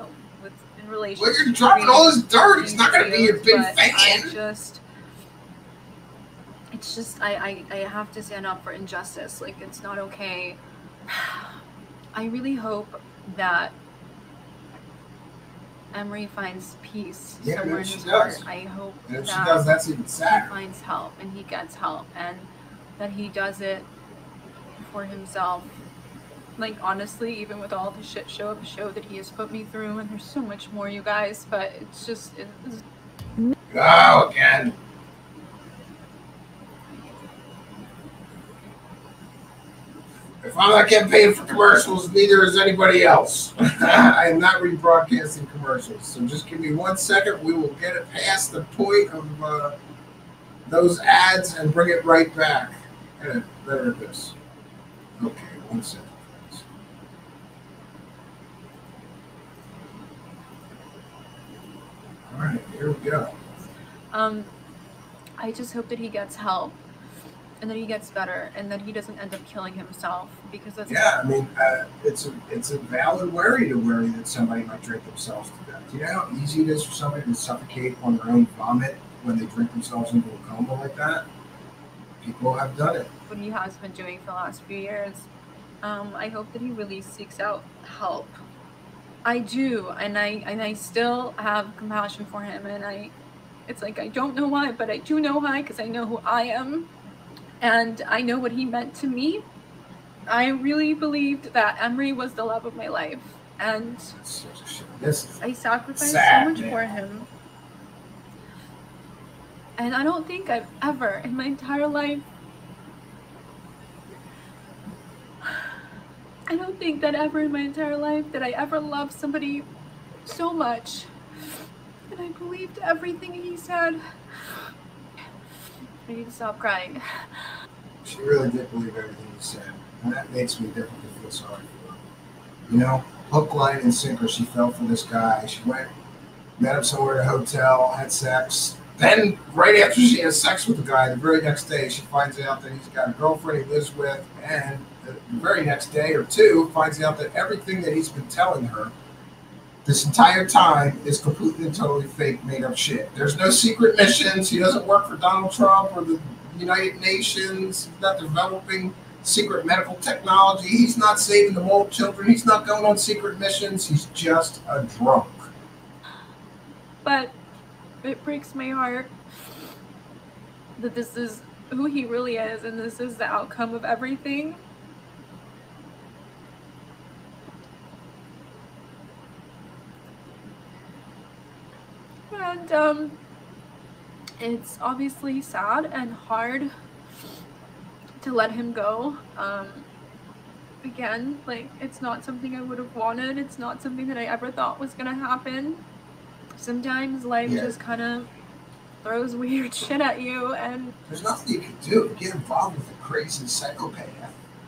relationship. Well, you're dropping all this dirt. He's not going to be your big fan. I have to stand up for injustice. Like, it's not okay. I really hope that Emery finds peace somewhere in his heart. I hope that if she does, that's even sadder. He finds help and he gets help and that he does it for himself. Like, honestly, even with all the shit show of a show that he has put me through, and there's so much more, you guys, but it's just... Go again. If I'm not getting paid for commercials, neither is anybody else. I am not rebroadcasting commercials. So just give me 1 second. We will get it past the point of those ads and bring it right back. And better at this. Okay, 1 second. All right, here we go. I just hope that he gets help and that he gets better and that he doesn't end up killing himself, because that's... Yeah, I mean, it's a valid worry that somebody might drink themselves to death. Do you know how easy it is for somebody to suffocate on their own vomit when they drink themselves into a coma like that? People have done it. What he has been doing for the last few years. I hope that he really seeks out help. I do, and I still have compassion for him, and it's like, I don't know why, but I do know why, because I know who I am, and I know what he meant to me. I really believed that Emery was the love of my life, and I sacrificed so much for him. And I don't think I've ever, in my entire life, I don't think that ever in my entire life that I ever loved somebody so much. And I believed everything he said. I need to stop crying. She really did believe everything he said. And that makes me definitely feel sorry for her. You know, hook, line, and sinker, she fell for this guy. She went, met him somewhere at a hotel, had sex. Then, right after she has sex with the guy, the very next day, she finds out that he's got a girlfriend he lives with, and the very next day or two, finds out that everything that he's been telling her this entire time is completely and totally fake, made-up shit. There's no secret missions. He doesn't work for Donald Trump or the United Nations. He's not developing secret medical technology. He's not saving the mole children. He's not going on secret missions. He's just a drunk. But it breaks my heart that this is who he really is, and this is the outcome of everything. And it's obviously sad and hard to let him go. Again, like, it's not something I would have wanted. It's not something that I ever thought was gonna happen. Sometimes life just kind of throws weird shit at you, and there's nothing you can do to get involved with a crazy psychopath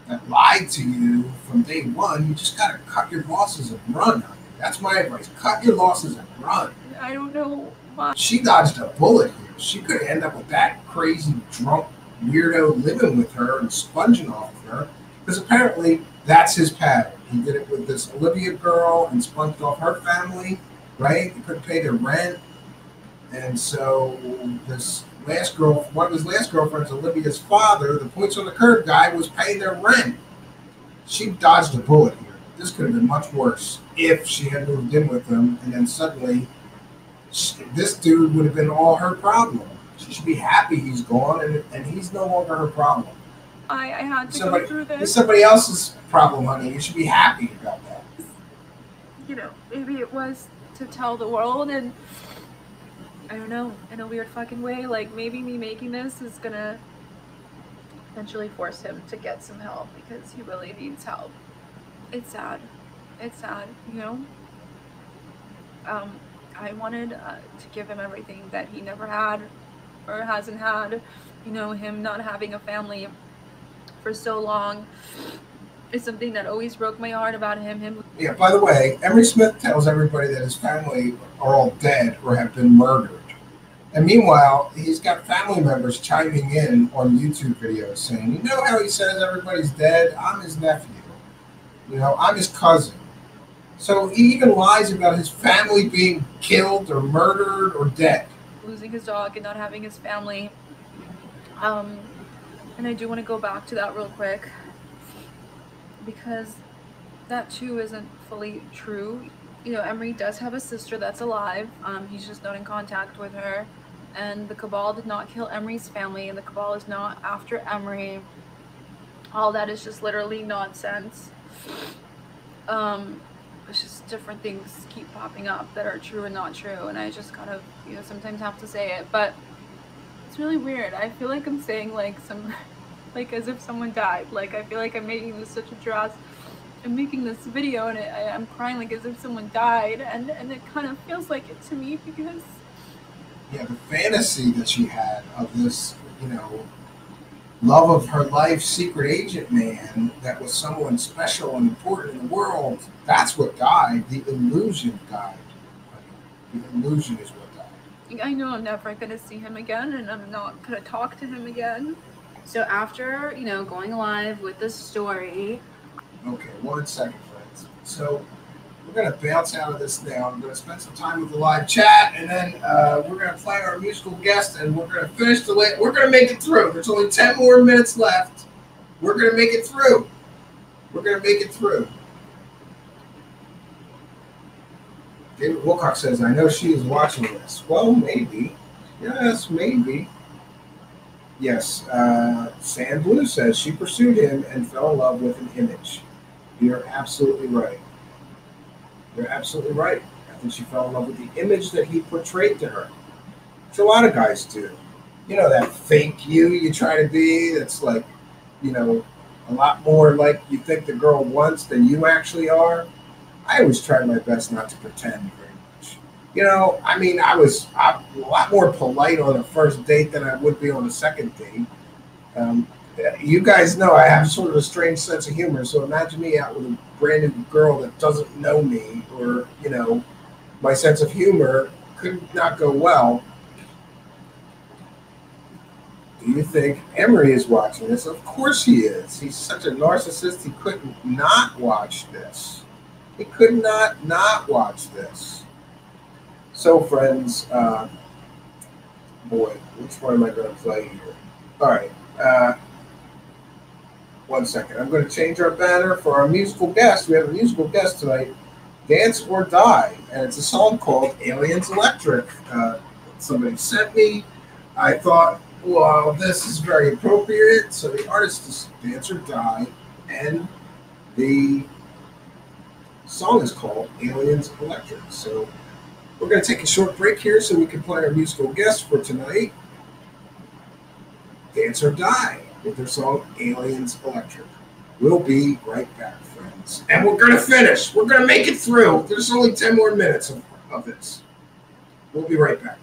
that lied to you from day one. You just gotta cut your losses and run. That's my advice. Cut your losses and run. I don't know why. She dodged a bullet here. She could end up with that crazy drunk weirdo living with her and sponging off of her, because apparently that's his pattern. He did it with this Olivia girl and sponged off her family, right? They couldn't pay their rent. And so this last girl, one of his last girlfriends, Olivia's father, the points on the curb guy, was paying their rent. She dodged a bullet here. This could have been much worse if she had moved in with him, and then suddenly this dude would have been all her problem. She should be happy he's gone, and he's no longer her problem. I had to go through this. It's somebody else's problem, honey. You should be happy about that. You know, maybe it was to tell the world, and I don't know, in a weird fucking way, like maybe me making this is gonna eventually force him to get some help, because he really needs help. It's sad. It's sad, you know? I wanted to give him everything that he never had or hasn't had. You know, him not having a family for so long is something that always broke my heart about him. Yeah, by the way, Emery Smith tells everybody that his family are all dead or have been murdered. And meanwhile, he's got family members chiming in on YouTube videos saying, you know how he says everybody's dead? I'm his nephew. You know, I'm his cousin. So he even lies about his family being killed or murdered or dead. Losing his dog and not having his family. And I do want to go back to that real quick, because that too isn't fully true. You know, Emery does have a sister that's alive. He's just not in contact with her. And the Cabal did not kill Emery's family, and the Cabal is not after Emery. All that is just literally nonsense. It's just different things keep popping up that are true and not true, and I just kind of, you know, sometimes have to say it, but it's really weird. I feel like I'm saying like like as if someone died. Like I feel like I'm making this such a dress. I'm making this video and I'm crying like as if someone died, and it kind of feels like it to me, because yeah, the fantasy that she had of this, you know, love of her life secret agent man that was someone special and important in the world, that's what died. The illusion died. The illusion is what died. I know I'm never going to see him again, and I'm not going to talk to him again. So after, you know, going live with this story. Okay, 1 second, friends. So we're going to bounce out of this now. I'm going to spend some time with the live chat, and then we're going to play our musical guest, and we're going to finish we're going to make it through. There's only 10 more minutes left. We're going to make it through. We're going to make it through. David Wilcox says, I know she is watching this. Well, maybe. Yes, maybe. Yes. Sand Blue says she pursued him and fell in love with an image. You're absolutely right. You're absolutely right. I think she fell in love with the image that he portrayed to her. Which a lot of guys do. You know, that fake you try to be, that's like, you know, a lot more like you think the girl wants than you actually are. I always try my best not to pretend very much. You know, I mean, I'm a lot more polite on a first date than I would be on a second date. You guys know I have sort of a strange sense of humor, so imagine me out with a brand new girl that doesn't know me, or, you know, my sense of humor could not go well. Do you think Emery is watching this? Of course he is. He's such a narcissist, he couldn't not watch this. He could not watch this. So, friends, boy, which one am I going to play here? All right. 1 second. I'm going to change our banner for our musical guest. We have a musical guest tonight, Dance or Die, and it's a song called Aliens Electric. Somebody sent me. I thought, well, this is very appropriate. So the artist is Dance or Die, and the song is called Aliens Electric. So we're going to take a short break here so we can play our musical guest for tonight, Dance or Die, with their song Aliens Electric. We'll be right back, friends. And we're going to finish. We're going to make it through. There's only 10 more minutes of this. We'll be right back.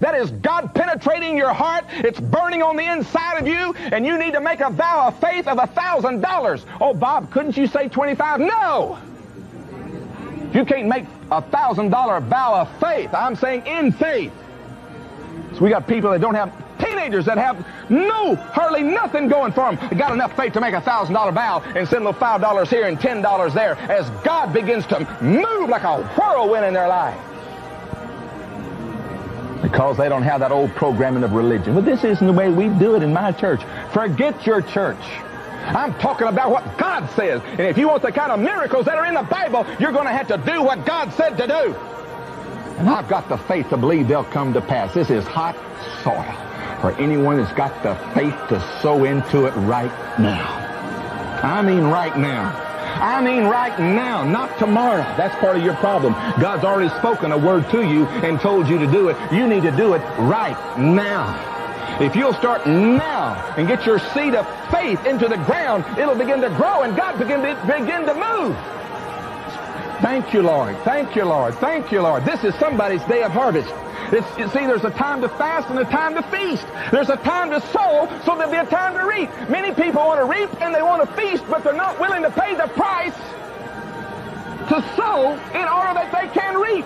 That is God penetrating your heart. It's burning on the inside of you, and you need to make a vow of faith of $1,000. Oh, Bob, couldn't you say 25? No! You can't make a $1,000 vow of faith. I'm saying in faith. So we got people that don't have, teenagers that have hardly nothing going for them. They got enough faith to make a $1,000 vow and send a little $5 here and $10 there as God begins to move like a whirlwind in their life. Because they don't have that old programming of religion. Well, this isn't the way we do it in my church. Forget your church. I'm talking about what God says. And if you want the kind of miracles that are in the Bible, you're going to have to do what God said to do. And I've got the faith to believe they'll come to pass. This is hot soil for anyone that's got the faith to sow into it right now. I mean right now. I mean right now, not tomorrow. That's part of your problem. God's already spoken a word to you and told you to do it. You need to do it right now. If you'll start now and get your seed of faith into the ground, it'll begin to grow and God begin to move. Thank you, Lord. Thank you, Lord. Thank you, Lord. This is somebody's day of harvest. You see, there's a time to fast and a time to feast. There's a time to sow, so there'll be a time to reap. Many people want to reap and they want to feast, but they're not willing to pay the price to sow in order that they can reap.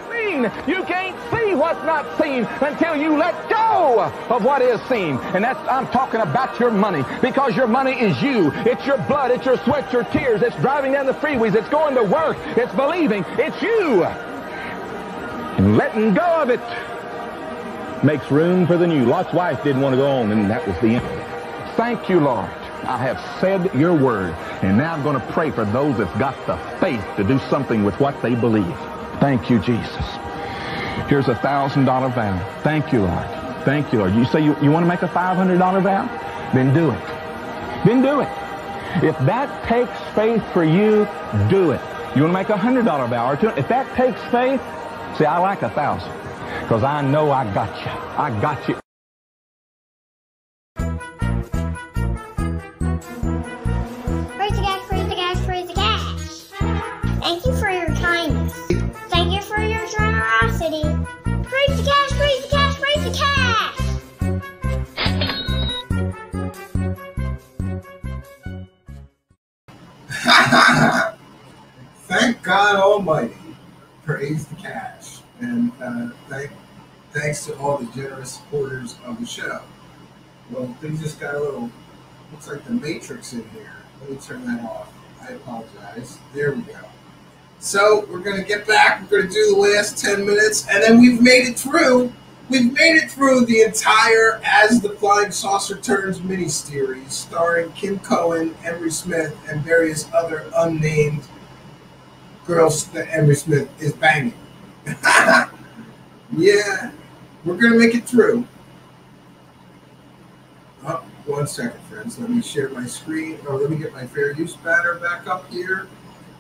You can't see what's not seen until you let go of what is seen. And I'm talking about your money, because your money is you. It's your blood, it's your sweat, your tears. It's driving down the freeways, it's going to work, it's believing, it's you. And letting go of it makes room for the new. Lot's wife didn't want to go on, and that was the end. Thank you, Lord. I have said your word, and now I'm going to pray for those that's got the faith to do something with what they believe. Thank you, Jesus. Here's a $1,000 vow. Thank you, Lord. Thank you, Lord. You say you want to make a $500 vow? Then do it. Then do it. If that takes faith for you, do it. You want to make a $100 vow or two? If that takes faith, see, I like 1,000, because I know I got you. I got you. Praise the cash, praise the cash, praise the cash. Thank you for your kindness. Thank you for your generosity. Praise the cash, praise the cash, praise the cash. Thank God Almighty. Praise the cash. And thanks to all the generous supporters of the show. Well, things just got a little, looks like the Matrix in here. Let me turn that off. I apologize. There we go. So we're going to get back. We're going to do the last 10 minutes, and then we've made it through. We've made it through the entire As the Flying Saucer Turns mini-series, starring Kim Cohen, Emery Smith, and various other unnamed girls that Emery Smith is banging. Yeah, we're going to make it through. Oh, 1 second, friends. Let me share my screen. Or let me get my fair use banner back up here.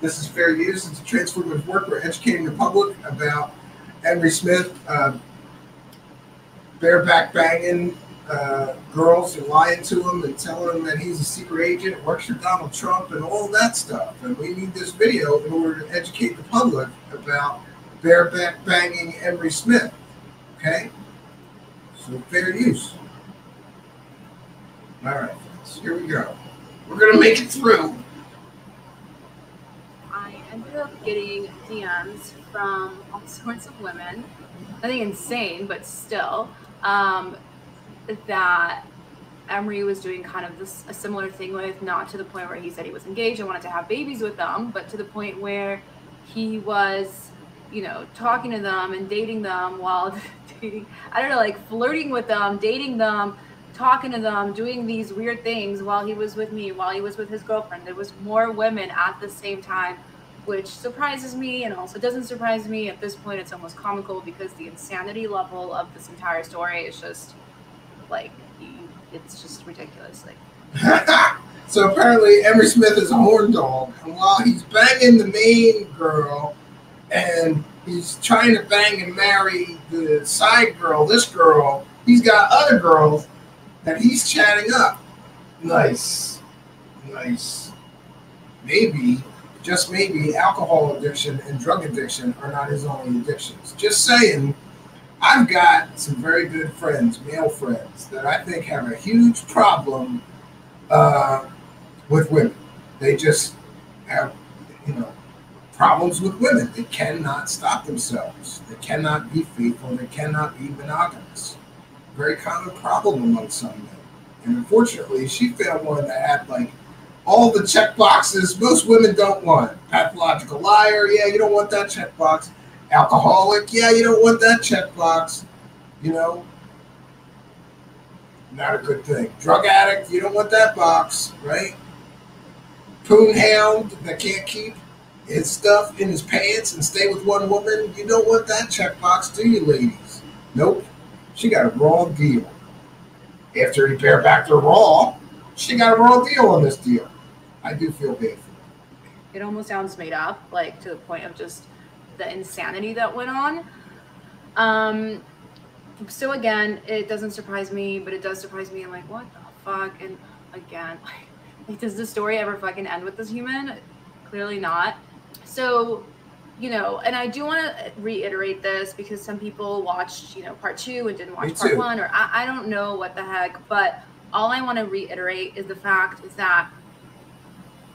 This is fair use. It's a transformative work. We're educating the public about Emery Smith, bareback banging girls and lying to them and telling them that he's a secret agent, works for Donald Trump and all that stuff. And we need this video in order to educate the public about bareback banging Emery Smith. Okay? So fair use. All right, friends. Here we go. We're going to make it through. I ended up getting DMs from all sorts of women. Nothing insane, but still. That Emery was doing kind of a similar thing with, not to the point where he said he was engaged and wanted to have babies with them, but to the point where he was, talking to them and dating them while dating, I don't know, like flirting with them, dating them, talking to them, doing these weird things while he was with me, while he was with his girlfriend. There was more women at the same time, which surprises me and also doesn't surprise me. At this point, it's almost comical because the insanity level of this entire story is just like, it's just ridiculous. So apparently Emery Smith is a horn dog, and while he's banging the main girl and he's trying to bang and marry the side girl, this girl, he's got other girls that he's chatting up. Nice. Maybe, just maybe, alcohol addiction and drug addiction are not his only addictions. Just saying. I've got some very good friends, male friends, that I think have a huge problem with women. They just have, problems with women. They cannot stop themselves. They cannot be faithful. They cannot be monogamous. Very common problem among some men. And unfortunately, she found one that had like all the check boxes most women don't want. Pathological liar, yeah, you don't want that checkbox. Alcoholic, yeah, you don't want that checkbox. Not a good thing. Drug addict, you don't want that box, right? Poon hound that can't keep his stuff in his pants and stay with one woman, you don't want that checkbox, do you, ladies? Nope. She got a raw deal. After he barebacked her raw, she got a raw deal on this deal. I do feel bad for her. It almost sounds made up, like to the point of just the insanity that went on. So again, it doesn't surprise me, but it does surprise me. I'm like, what the fuck? And again, like, does the story ever fucking end with this human? Clearly not. So, and I do want to reiterate this because some people watched, part 2 and didn't watch part 1, or I don't know what the heck, but all I want to reiterate is the fact is that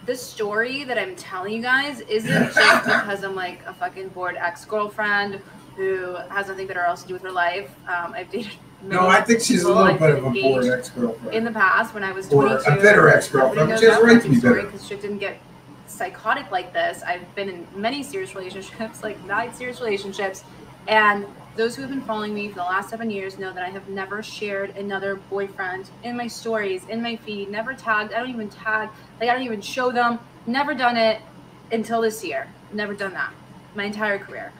this story that I'm telling you guys isn't just because I'm like a fucking bored ex-girlfriend who has nothing better else to do with her life. I've dated No, I think she's a little bit of a bored ex-girlfriend. In the past, when I was 22. Or a bitter ex-girlfriend, but she has a right to be bitter. Because shit didn't get psychotic like this. I've been in many serious relationships, like 9 serious relationships, and those who have been following me for the last 7 years know that I have never shared another boyfriend in my stories, in my feed, never tagged. I don't even tag, like I don't even show them, never done it until this year. Never done that my entire career.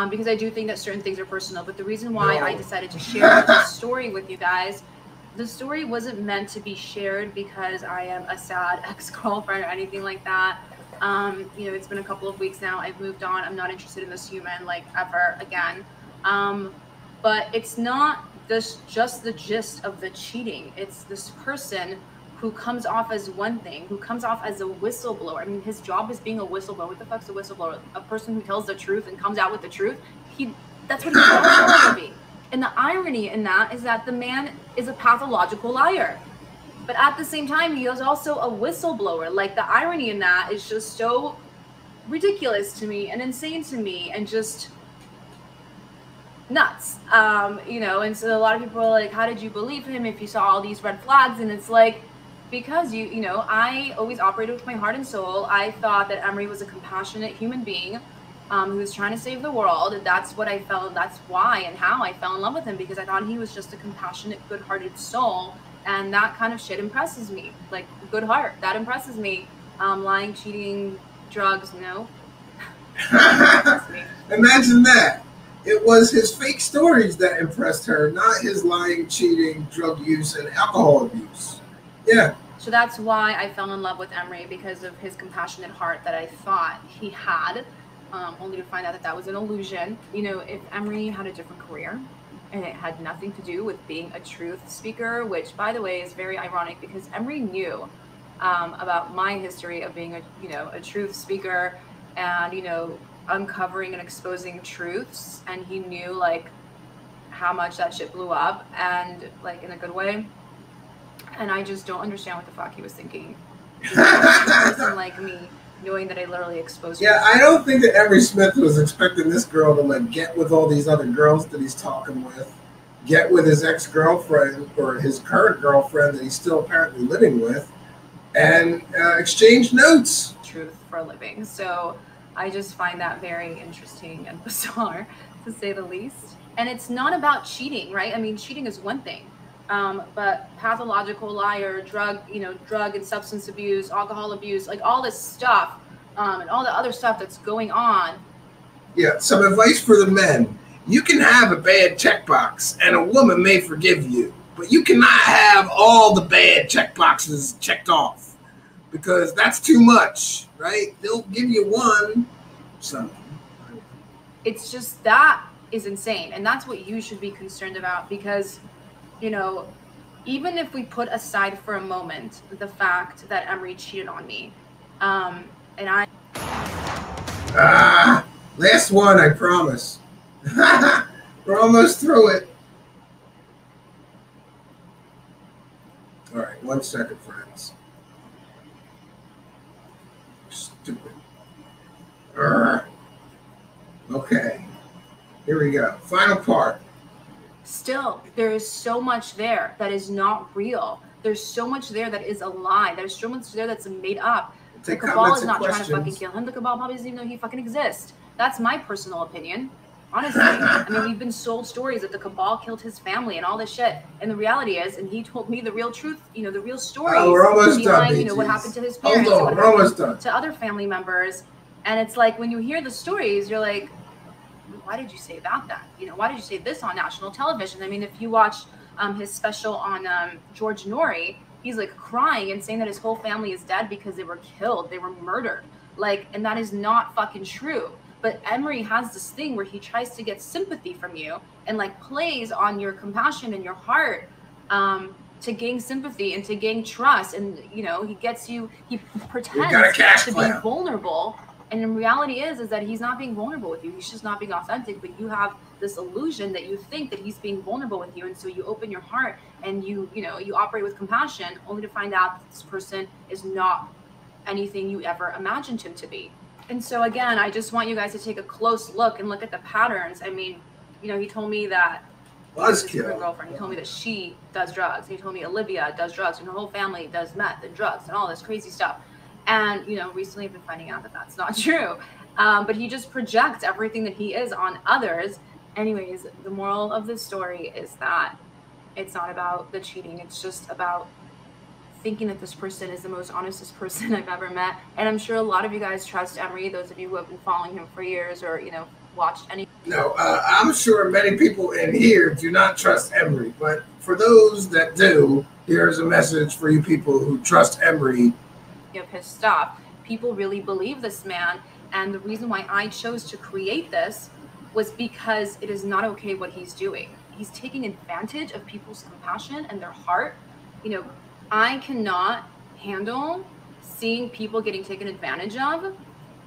Because I do think that certain things are personal, but the reason why I decided to share this story with you guys, the story wasn't meant to be shared because I am a sad ex-girlfriend or anything like that. It's been a couple of weeks now. I've moved on. I'm not interested in this human like ever again. But it's not just the gist of the cheating. It's this person who comes off as one thing, who comes off as a whistleblower. I mean, his job is being a whistleblower. What the fuck's a whistleblower? A person who tells the truth and comes out with the truth. That's what he's supposed to be. And the irony in that is that the man is a pathological liar. But at the same time, he is also a whistleblower. Like, the irony in that is just so ridiculous to me and insane to me and just nuts. And so a lot of people are like, how did you believe him if you saw all these red flags? And it's like, because I always operated with my heart and soul. I thought that Emery was a compassionate human being who was trying to save the world. That's what I felt. That's why and how I fell in love with him, because I thought he was just a compassionate, good-hearted soul. And that kind of shit impresses me. Like, good heart, that impresses me. Lying, cheating, drugs, no. Imagine that. It was his fake stories that impressed her, not his lying, cheating, drug use, and alcohol abuse. Yeah. So that's why I fell in love with Emery, because of his compassionate heart that I thought he had, only to find out that that was an illusion. If Emery had a different career, and it had nothing to do with being a truth speaker, which, by the way, is very ironic because Emery knew about my history of being a truth speaker and, uncovering and exposing truths. And he knew, like, how much that shit blew up and, like, in a good way. And I just don't understand what the fuck he was thinking. A person like me, knowing that I literally exposed Yeah, I don't think that Emery Smith was expecting this girl to like get with all these other girls that he's talking with, get with his ex-girlfriend or his current girlfriend that he's still apparently living with, and exchange notes. Truth for a living. So I just find that very interesting and bizarre, to say the least. And it's not about cheating, right? I mean, cheating is one thing. But pathological liar, drug and substance abuse, alcohol abuse, like all this stuff, and all the other stuff that's going on. Yeah, some advice for the men. You can have a bad checkbox and a woman may forgive you, but you cannot have all the bad checkboxes checked off because that's too much, right? They'll give you one, something. It's just, that is insane. And that's what you should be concerned about, because even if we put aside for a moment the fact that Emery cheated on me, last one, I promise. We're almost through it. All right, 1 second, friends. Stupid. Okay, here we go. Final part. Still, there is so much there that is not real. There's so much there that is a lie. There's so much there that's made up. The cabal is not trying to fucking kill him. The cabal probably doesn't even know he fucking exists. That's my personal opinion. Honestly, I mean, we've been sold stories that the cabal killed his family and all this shit. And the reality is, and he told me the real truth, you know, the real story. Oh, we're almost done. You know, what happened to his parents, Hold on, we're almost done. To other family members. And it's like, when you hear the stories, you're like, why did you say about that? You know, why did you say this on national television? I mean, if you watch his special on George Norrie, he's like crying and saying that his whole family is dead because they were killed, they were murdered. Like, and that is not fucking true. But Emery has this thing where he tries to get sympathy from you and like plays on your compassion and your heart to gain sympathy and to gain trust. And, you know, he pretends to be vulnerable. And in reality is that he's not being vulnerable with you. He's just not being authentic. But you have this illusion that you think that he's being vulnerable with you. And so you open your heart and you operate with compassion, only to find out that this person is not anything you ever imagined him to be. And so again, I just want you guys to take a close look and look at the patterns. I mean, you know, he told me that his girlfriend, he told me that she does drugs. He told me Olivia does drugs and her whole family does meth and drugs and all this crazy stuff. And, you know, recently I've been finding out that that's not true. But he just projects everything that he is on others. Anyways, the moral of this story is that it's not about the cheating. It's just about thinking that this person is the most honestest person I've ever met. And I'm sure a lot of you guys trust Emery, those of you who have been following him for years or, you know, watched any. No, I'm sure many people in here do not trust Emery. But for those that do, here's a message for you people who trust Emery. Of his stuff. People really believe this man. And the reason why I chose to create this was because it is not okay what he's doing. He's taking advantage of people's compassion and their heart. You know, I cannot handle seeing people getting taken advantage of.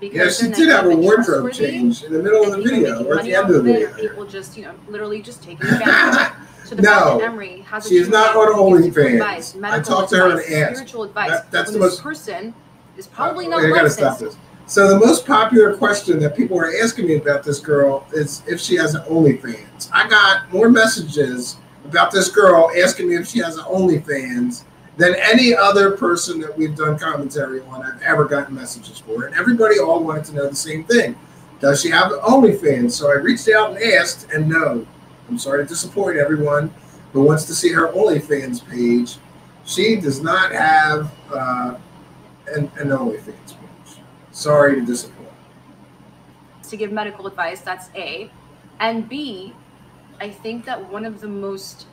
Yes, she did have a wardrobe change in the middle of the video or at the end of the video. People just, you know, literally just taking advantage. So the no, Emery has she is not on OnlyFans. I talked to her and asked. Spiritual advice. That's the most. Person is probably not I gotta licensed. stop this. So the most popular question that people are asking me about this girl is if she has an OnlyFans. I got more messages about this girl asking me if she has an OnlyFans than any other person that we've done commentary on I've ever gotten messages for. And everybody all wanted to know the same thing. Does she have an OnlyFans? So I reached out and asked, and no. I'm sorry to disappoint everyone who wants to see her OnlyFans page. She does not have an OnlyFans page. Sorry to disappoint. To give medical advice, that's A. And B, I think that one of the most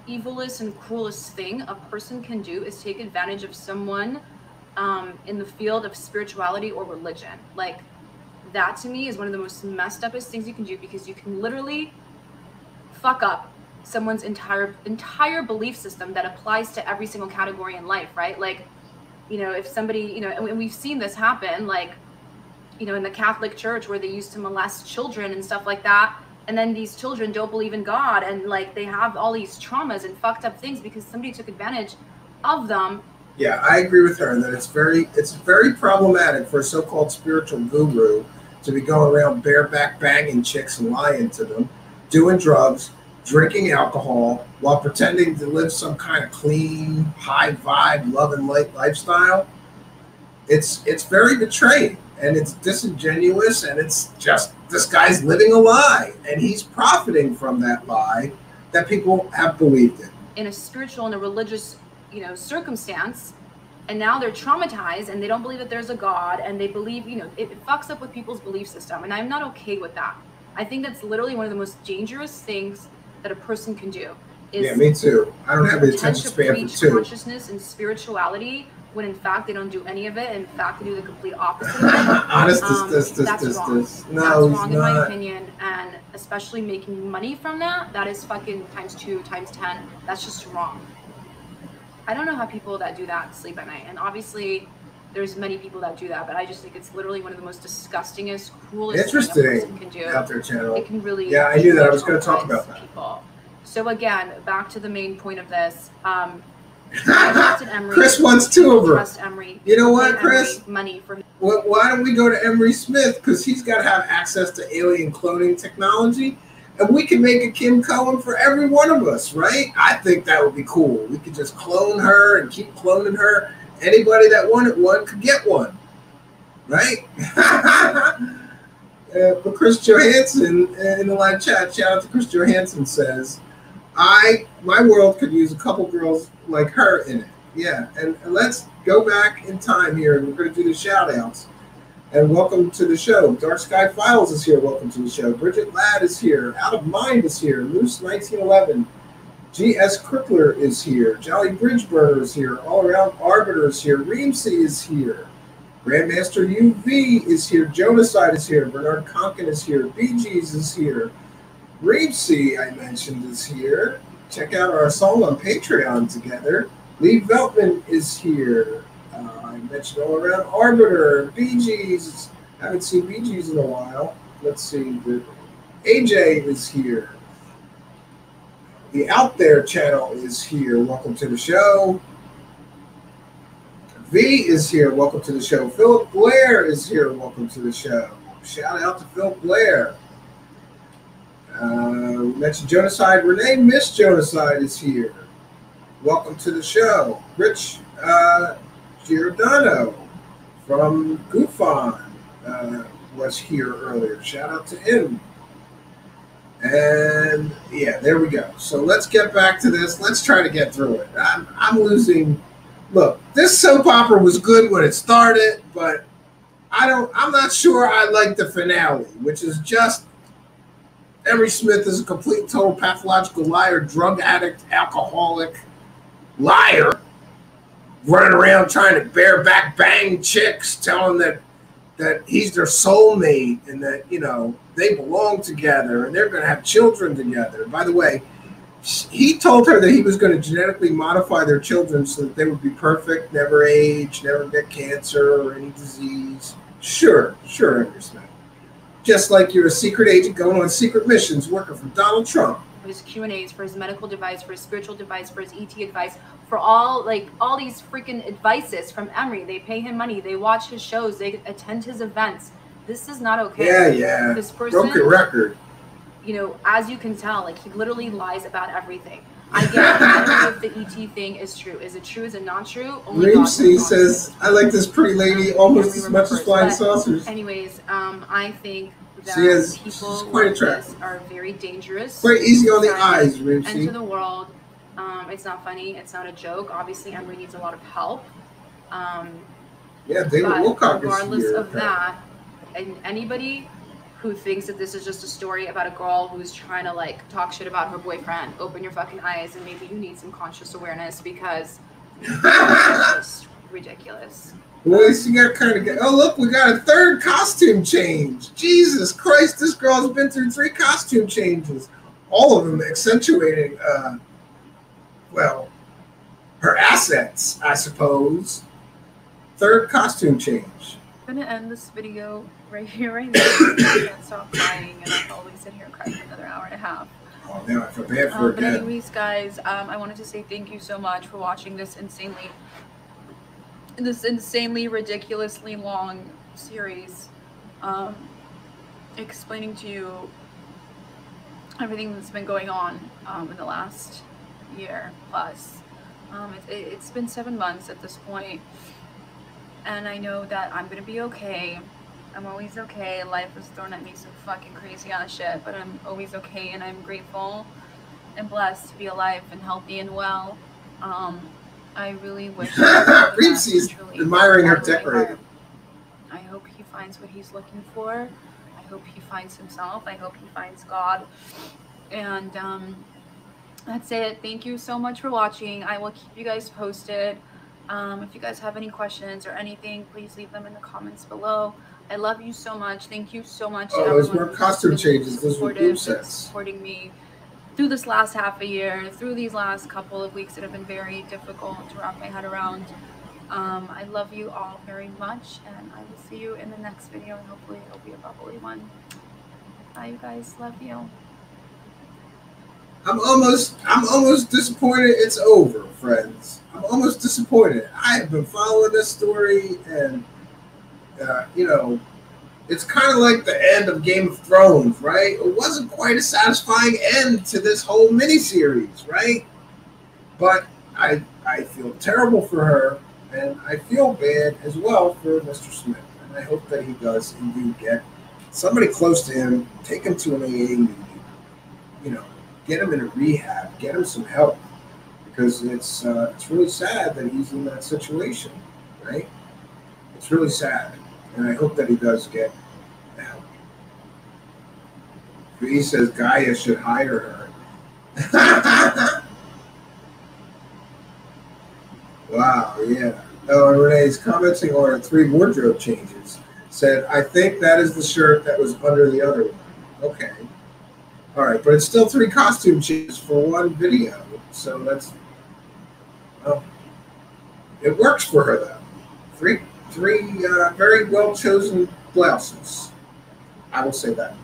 evilest and cruelest thing a person can do is take advantage of someone in the field of spirituality or religion. Like, that to me is one of the most messed upest things you can do, because you can literally fuck up someone's entire belief system that applies to every single category in life, right? Like, you know, if somebody, you know, and we've seen this happen, like, you know, in the Catholic Church where they used to molest children and stuff like that. And then these children don't believe in God, and like they have all these traumas and fucked up things because somebody took advantage of them. Yeah, I agree with her that it's very problematic for a so-called spiritual guru to be going around bareback banging chicks and lying to them, doing drugs, drinking alcohol, while pretending to live some kind of clean, high vibe, love and light lifestyle. It's very betraying, and it's disingenuous, and it's just, this guy's living a lie, and he's profiting from that lie that people have believed in a spiritual and a religious, you know, circumstance. And now they're traumatized and they don't believe that there's a God, and they believe, you know, it fucks up with people's belief system. And I'm not okay with that. I think that's literally one of the most dangerous things that a person can do. Is yeah, me too. I don't have the attention span for two. Consciousness and spirituality, when in fact they don't do any of it. In fact, they do the complete opposite of it. Honest, that's wrong. No, that's wrong in my opinion, and especially making money from that is fucking times 2, times 10. That's just wrong. I don't know how people that do that sleep at night. And obviously, there's many people that do that, but I just think it's literally one of the most disgustingest, cruelest Interesting. things a person can do. Out there, channel. It can really I knew that. I was going to talk about that. People. So again, back to the main point of this. I trusted Emery. Chris wants two of her. Trust Emery. You know what, Chris? Money for. Why don't we go to Emery Smith? Because he's got to have access to alien cloning technology. And we can make a Kim Cohen for every one of us, right? I think that would be cool. We could just clone her and keep cloning her. Anybody that wanted one could get one, right? But Chris Johansson in the live chat, shout out to Chris Johansson, says, my world could use a couple girls like her in it. Yeah, and let's go back in time here, and we're going to do the shout outs. And welcome to the show. Dark Sky Files is here. Welcome to the show. Bridget Ladd is here. Out of Mind is here. Moose 1911. G.S. Crippler is here. Jolly Bridgeburner is here. All Around Arbiter is here. Reamsey is here. Grandmaster UV is here. Jonaside is here. Bernard Conkin is here. Bee Gees is here. Reamsey, I mentioned, is here. Check out our song on Patreon together. Lee Veltman is here. I mentioned All Around Arbiter, Bee Gees. Haven't seen Bee Gees in a while. Let's see. AJ is here. The Out There channel is here. Welcome to the show. V is here. Welcome to the show. Philip Blair is here. Welcome to the show. Shout out to Philip Blair. We mentioned Jonaside. Renee Miss Jonaside is here. Welcome to the show. Rich Giordano from Goofon was here earlier. Shout out to him. And yeah, there we go. So let's get back to this. Let's try to get through it. I'm losing. Look, this soap opera was good when it started, but I'm not sure I like the finale, which is just Emery Smith is a complete and total pathological liar, drug addict, alcoholic, liar, running around trying to bareback bang chicks, telling them that he's their soulmate and that, you know, they belong together and they're going to have children together. By the way, he told her that he was going to genetically modify their children so that they would be perfect, never age, never get cancer or any disease. Sure, Emery Smith. Just like you're a secret agent going on secret missions working for Donald Trump. For his Q&As, for his medical device, for his spiritual device, for his ET advice, for all these freaking advices from Emery. They pay him money. They watch his shows. They attend his events. This is not okay. Yeah. This person, broken record. You know, as you can tell, like, he literally lies about everything. I get it. I don't know if the ET thing is true. Is it true? Is it not true? Reamsey says, I like this pretty lady almost as much as flying saucers. Anyways, I think that people quite like this are very dangerous. Quite easy on the eyes, Reamsey. Enter the world. It's not funny. It's not a joke. Obviously, Emery needs a lot of help. Yeah, David Wilcock regardless is here. Of that, and anybody who thinks that this is just a story about a girl who's trying to like talk shit about her boyfriend, open your fucking eyes, and maybe you need some conscious awareness because it's just ridiculous. Boys, you got kind of get. Oh, look, we got a third costume change. Jesus Christ, this girl's been through 3 costume changes, all of them accentuating, well, her assets, I suppose. Third costume change. I'm gonna end this video right here, right now. I can't stop crying, and I'll probably sit here and cry for another hour and a half. Oh, man, I feel bad for her. But anyways, guys, I wanted to say thank you so much for watching this insanely ridiculously long series, explaining to you everything that's been going on in the last year plus. It's been 7 months at this point. And I know that I'm gonna be okay. I'm always okay. Life has thrown at me some fucking crazy ass shit, but I'm always okay, and I'm grateful and blessed to be alive and healthy and well. I really wish. Reamsey is admiring her decorator. I hope he finds what he's looking for. I hope he finds himself. I hope he finds God. And that's it. Thank you so much for watching. I will keep you guys posted. If you guys have any questions or anything, please leave them in the comments below. I love you so much. Thank you so much. Oh, those weren't costume changes. Those were group sets. Supporting me through this last half a year, through these last couple of weeks that have been very difficult to wrap my head around. I love you all very much, and I will see you in the next video, and hopefully it'll be a bubbly one. Bye, you guys. Love you. I'm almost disappointed it's over, friends. I'm almost disappointed. I have been following this story, and you know, it's kind of like the end of Game of Thrones, right? It wasn't quite a satisfying end to this whole miniseries, right? But I feel terrible for her, and I feel bad as well for Mr. Smith. And I hope that he does indeed get somebody close to him, take him to an AA meeting, you know, get him in a rehab, get him some help, because it's really sad that he's in that situation, right? It's really sad, and I hope that he does get help. He says Gaia should hire her. Wow, yeah. Oh, and Renee's commenting on her 3 wardrobe changes. Said, I think that is the shirt that was under the other one. Okay. All right, but it's still 3 costume changes for 1 video. So that's, well, it works for her, though. 3 very well-chosen blouses. I will say that.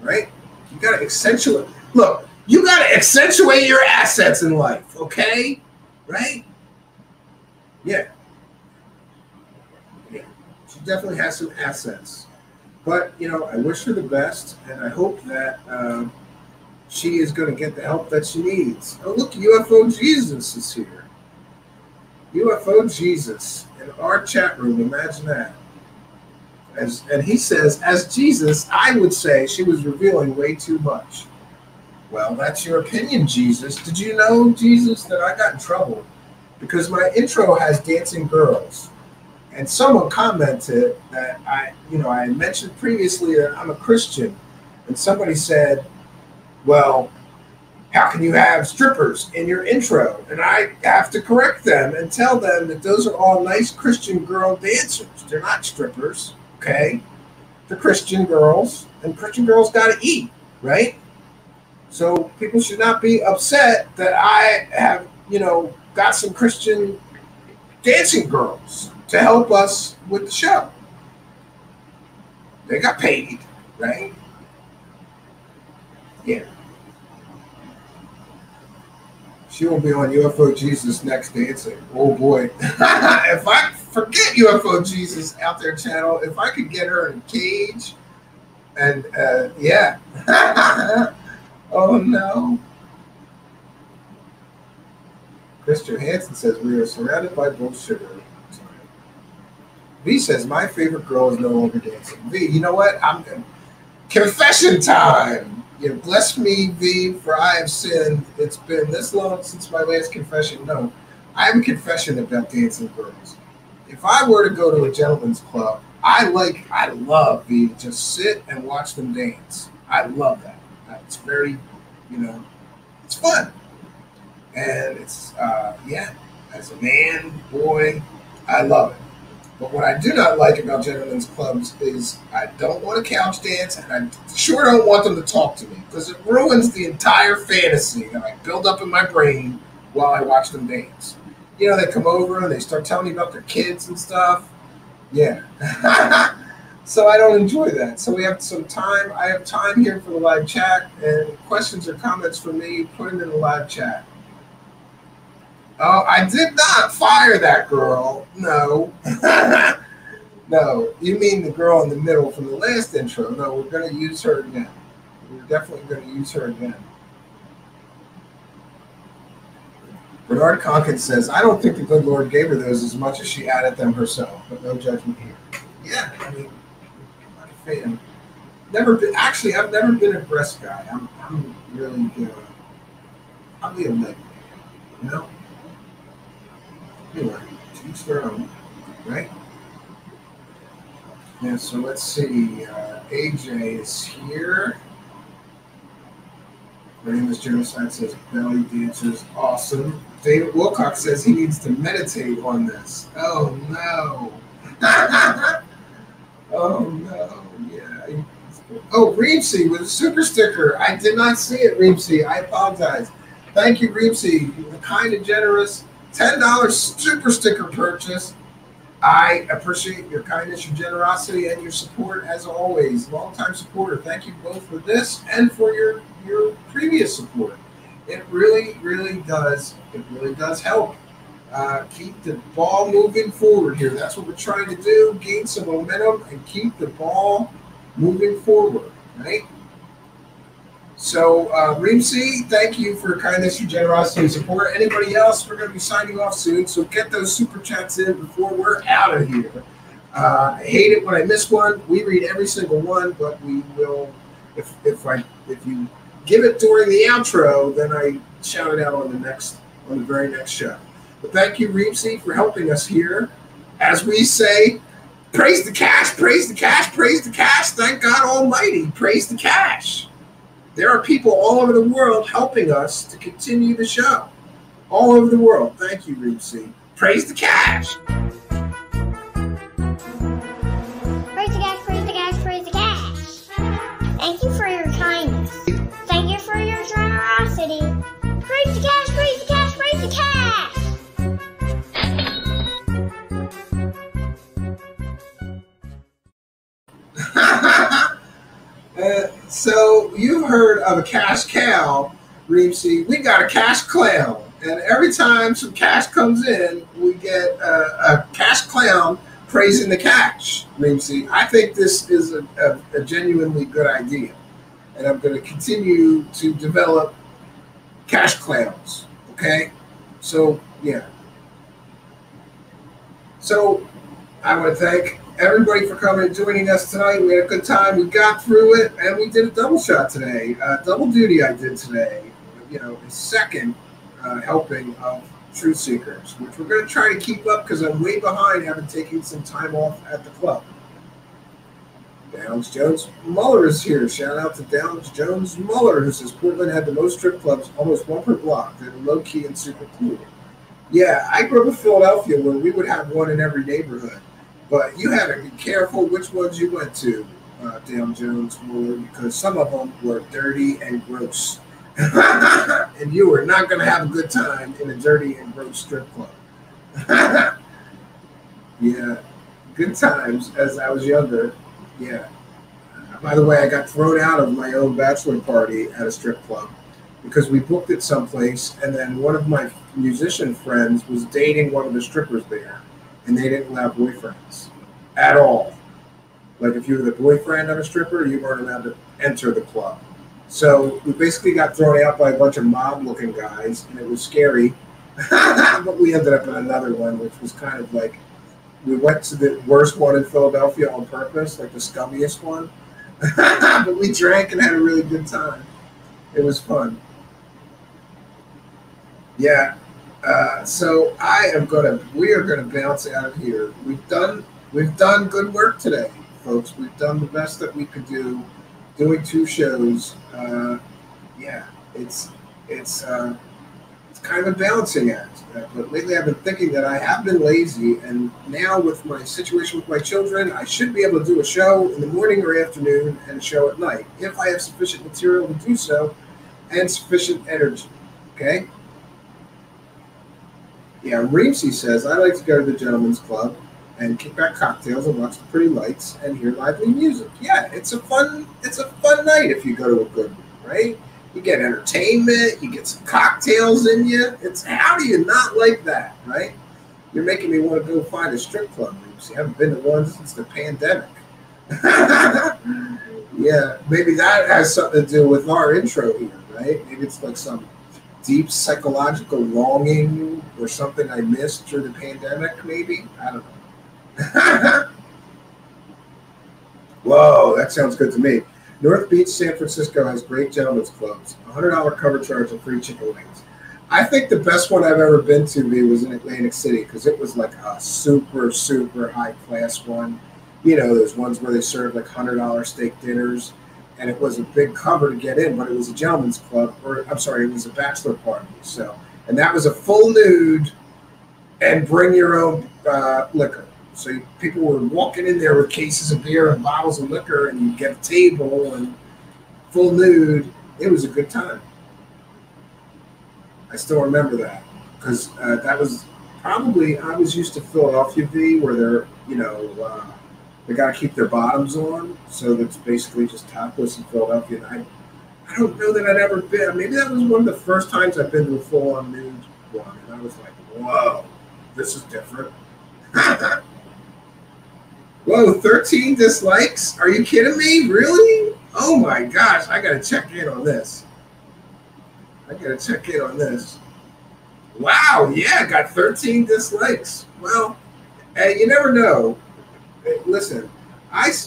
Right? You got to accentuate. Look, you got to accentuate your assets in life, okay? Right? Yeah. Yeah. She definitely has some assets. But, you know, I wish her the best, and I hope that she is going to get the help that she needs. Oh, look, UFO Jesus is here. UFO Jesus in our chat room, imagine that. And he says, as Jesus, I would say she was revealing way too much. Well, that's your opinion, Jesus. Did you know, Jesus, that I got in trouble because my intro has dancing girls? And someone commented that I mentioned previously that I'm a Christian, and somebody said, well, how can you have strippers in your intro? And I have to correct them and tell them that those are all nice Christian girl dancers. They're not strippers, okay? They're Christian girls, and Christian girls got to eat, right? So people should not be upset that I have, you know, got some Christian dancing girls to help us with the show. They got paid, right? Yeah. She will be on UFO Jesus next dancing. Oh boy. If I forget UFO Jesus out there channel, if I could get her in a cage and yeah. Oh no. Mr. Hansen says we are surrounded by bullshit. V says my favorite girl is no longer dancing. V, you know what? Confession time. You know, bless me, V, for I have sinned. It's been this long since my last confession. No, I have a confession about dancing girls. If I were to go to a gentleman's club, I love V to just sit and watch them dance. I love that. It's very, you know, it's fun. And it's, yeah, as a man, boy, I love it. But what I do not like about gentlemen's clubs is I don't want to couch dance, and I sure don't want them to talk to me because it ruins the entire fantasy that I build up in my brain while I watch them dance. You know, they come over and they start telling me about their kids and stuff. Yeah. So I don't enjoy that. So we have some time. I have time here for the live chat, and questions or comments from me, put them in the live chat. Oh, I did not fire that girl. No. No, you mean the girl in the middle from the last intro. No, we're going to use her again. We're definitely going to use her again. Bernard Conkin says, I don't think the good Lord gave her those as much as she added them herself, but no judgment here. Yeah, I mean, I'm not a fan. Actually, I've never been a breast guy. I'm really, you know, I'll be a leg man, you know? Anyway, to each their own, right? Yeah, so let's see. AJ is here. My name is Genocide says belly dancers awesome. David Wilcox says he needs to meditate on this. Oh no. Oh no. Yeah. Oh, Reemsy with a super sticker. I did not see it, Reemsy. I apologize. Thank you, Reemsy. The kind and generous $10 super sticker purchase. I appreciate your kindness, your generosity, and your support as always. Longtime supporter, thank you both for this and for your previous support. It really, really does. It really does help. Keep the ball moving forward here. That's what we're trying to do. Gain some momentum and keep the ball moving forward, right? So, Reemsy, thank you for kindness, your generosity, and support. Anybody else? We're going to be signing off soon, so get those super chats in before we're out of here. I hate it when I miss one. We read every single one, but we will. If you give it during the outro, then I shout it out on the very next show. But thank you, Reemsy, for helping us here. As we say, praise the cash, praise the cash, praise the cash. Thank God Almighty, praise the cash. There are people all over the world helping us to continue the show. All over the world. Thank you, Reemsy. Praise the cash. Praise the cash, praise the cash, praise the cash. Thank you for your kindness. Thank you for your generosity. Praise the cash, praise the cash, praise the cash. So you've heard of a cash cow, Reemsy. We got a cash clown. And every time some cash comes in, we get a cash clown praising the cash, Reemsy. I think this is a genuinely good idea. And I'm going to continue to develop cash clowns, okay? So, yeah. So I want to thank everybody for coming and joining us tonight. We had a good time. We got through it, and we did a double shot today. Double duty I did today. You know, a second helping of Truthseekers, which we're going to try to keep up because I'm way behind, having taken some time off at the club. Downs Jones Muller is here. Shout out to Downs Jones Muller, who says Portland had the most strip clubs, almost one per block. They're low key and super cool. Yeah, I grew up in Philadelphia where we would have one in every neighborhood. But you had to be careful which ones you went to, Dale Jones Muller, because some of them were dirty and gross. And you were not going to have a good time in a dirty and gross strip club. Yeah, good times as I was younger. Yeah. By the way, I got thrown out of my own bachelor party at a strip club because we booked it someplace, and then one of my musician friends was dating one of the strippers there. And they didn't allow boyfriends at all. Like if you were the boyfriend of a stripper, you weren't allowed to enter the club. So we basically got thrown out by a bunch of mob-looking guys, and it was scary. But we ended up in another one, which was kind of like, we went to the worst one in Philadelphia on purpose, like the scummiest one. But we drank and had a really good time. It was fun. Yeah. So we are gonna bounce out of here. We've done good work today, folks. We've done the best that we could do, doing 2 shows. Yeah, it's kind of a balancing act. But lately I've been thinking that I have been lazy, and now with my situation with my children, I should be able to do a show in the morning or afternoon and a show at night, if I have sufficient material to do so and sufficient energy, okay? Yeah, Reemsy says, I like to go to the Gentleman's Club and kick back cocktails and watch the pretty lights and hear lively music. Yeah, it's a fun night if you go to a good one, right? You get entertainment, you get some cocktails in you. How do you not like that, right? You're making me want to go find a strip club, Reemsy. I haven't been to one since the pandemic. Yeah, maybe that has something to do with our intro here, right? Maybe it's like some deep psychological longing or something I missed through the pandemic, maybe? I don't know. Whoa, that sounds good to me. North Beach, San Francisco has great gentlemen's clubs, $100 cover charge and free chicken wings. I think the best one I've ever been to was in Atlantic City because it was like a super, super high class one. You know, those ones where they serve like $100 steak dinners. And it was a big cover to get in, but it was a gentleman's club, or I'm sorry, it was a bachelor party. So, and that was a full nude and bring your own liquor. So people were walking in there with cases of beer and bottles of liquor, and you get a table and full nude. It was a good time. I still remember that because that was probably, I was used to Philadelphia V, where they're, they got to keep their bottoms on, so that's basically just topless in Philadelphia. And I don't know that I'd ever been. Maybe that was one of the first times I've been to a full-on nude one, and I was like, whoa, this is different. Whoa, 13 dislikes? Are you kidding me? Really? Oh my gosh, I gotta check in on this. Wow, yeah, got 13 dislikes. Well, you never know. Hey, listen,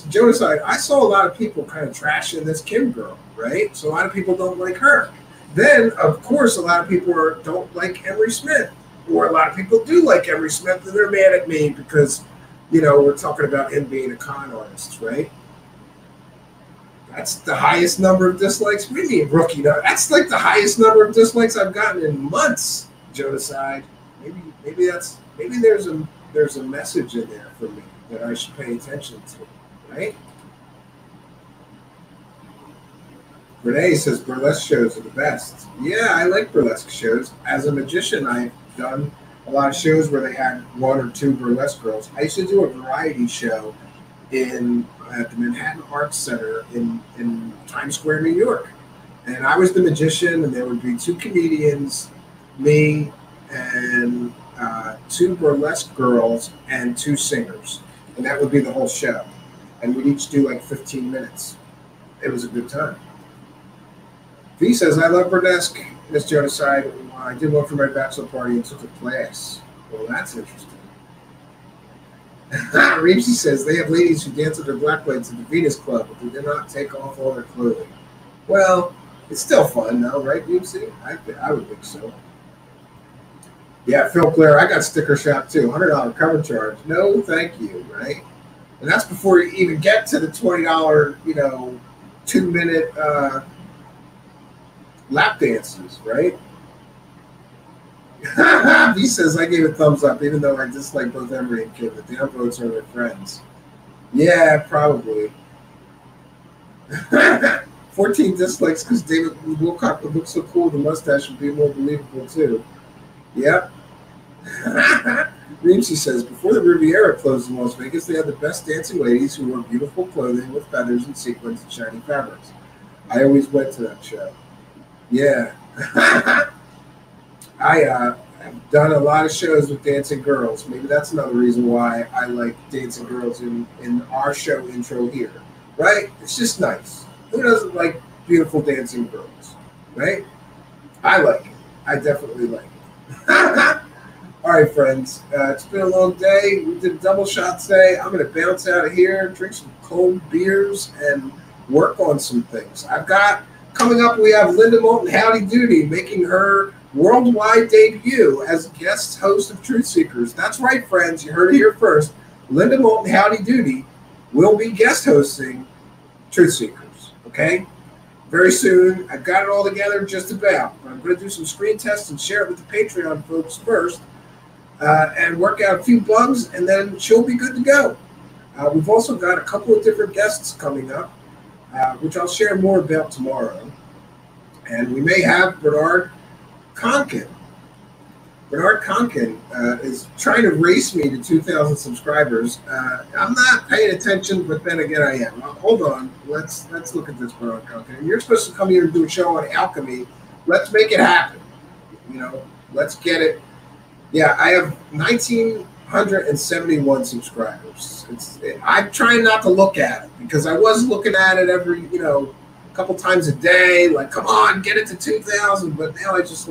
Jonas, I saw a lot of people kind of trashing this Kim girl, right? So a lot of people don't like her. Then, of course, a lot of people don't like Emery Smith, or a lot of people do like Emery Smith, and they're mad at me because, we're talking about him being a con artist, right? That's the highest number of dislikes. What do you mean, rookie? That's like the highest number of dislikes I've gotten in months, Jonaside. Maybe there's a message in there for me that I should pay attention to, right? Renee says burlesque shows are the best. Yeah, I like burlesque shows. As a magician, I've done a lot of shows where they had one or two burlesque girls. I used to do a variety show at the Manhattan Arts Center in Times Square, New York. And I was the magician, and there would be two comedians, me, and two burlesque girls, and two singers. And that would be the whole show. And we'd each do like 15 minutes. It was a good time. V says, I love burlesque, Miss Jonaside. I did one for my bachelor party and took a class. Well, that's interesting. Reemsy says, they have ladies who dance with their black legs at the Venus Club, but they do not take off all their clothing. Well, it's still fun, though, right, Reemsy? I would think so. Yeah, Phil Blair, I got sticker shock, too. $100 cover charge. No, thank you, right? And that's before you even get to the $20, 2-minute lap dances, right? He says, I gave a thumbs up, even though I dislike both Emery and Kim. The downvotes are their friends. Yeah, probably. 14 dislikes because David Wilcock would look so cool. The mustache would be more believable, too. Yep. Reemsy says, before the Riviera closed in Las Vegas, they had the best dancing ladies who wore beautiful clothing with feathers and sequins and shiny fabrics. I always went to that show. Yeah. I have done a lot of shows with dancing girls. Maybe that's another reason why I like dancing girls in our show intro here, right? It's just nice. Who doesn't like beautiful dancing girls, right? I like it. I definitely like it. All right, friends. It's been a long day. We did a double shot today. I'm going to bounce out of here, drink some cold beers, and work on some things. Coming up, we have Linda Moulton Howdy Doody making her worldwide debut as guest host of Truthseekers. That's right, friends. You heard it here first. Linda Moulton Howdy Doody will be guest hosting Truthseekers, okay? Very soon. I've got it all together just about. I'm going to do some screen tests and share it with the Patreon folks first and work out a few bugs, and then she'll be good to go. We've also got a couple of different guests coming up, which I'll share more about tomorrow. And we may have Bernard Conkin. Bernard Conkin is trying to race me to 2,000 subscribers. I'm not paying attention, but then again, I am. Hold on. Let's look at this, Bernard Conkin. You're supposed to come here and do a show on alchemy. Let's make it happen. Let's get it. Yeah, I have 1,971 subscribers. I'm trying not to look at it because I was looking at it every, couple times a day, like, come on, get it to 2,000. But now I just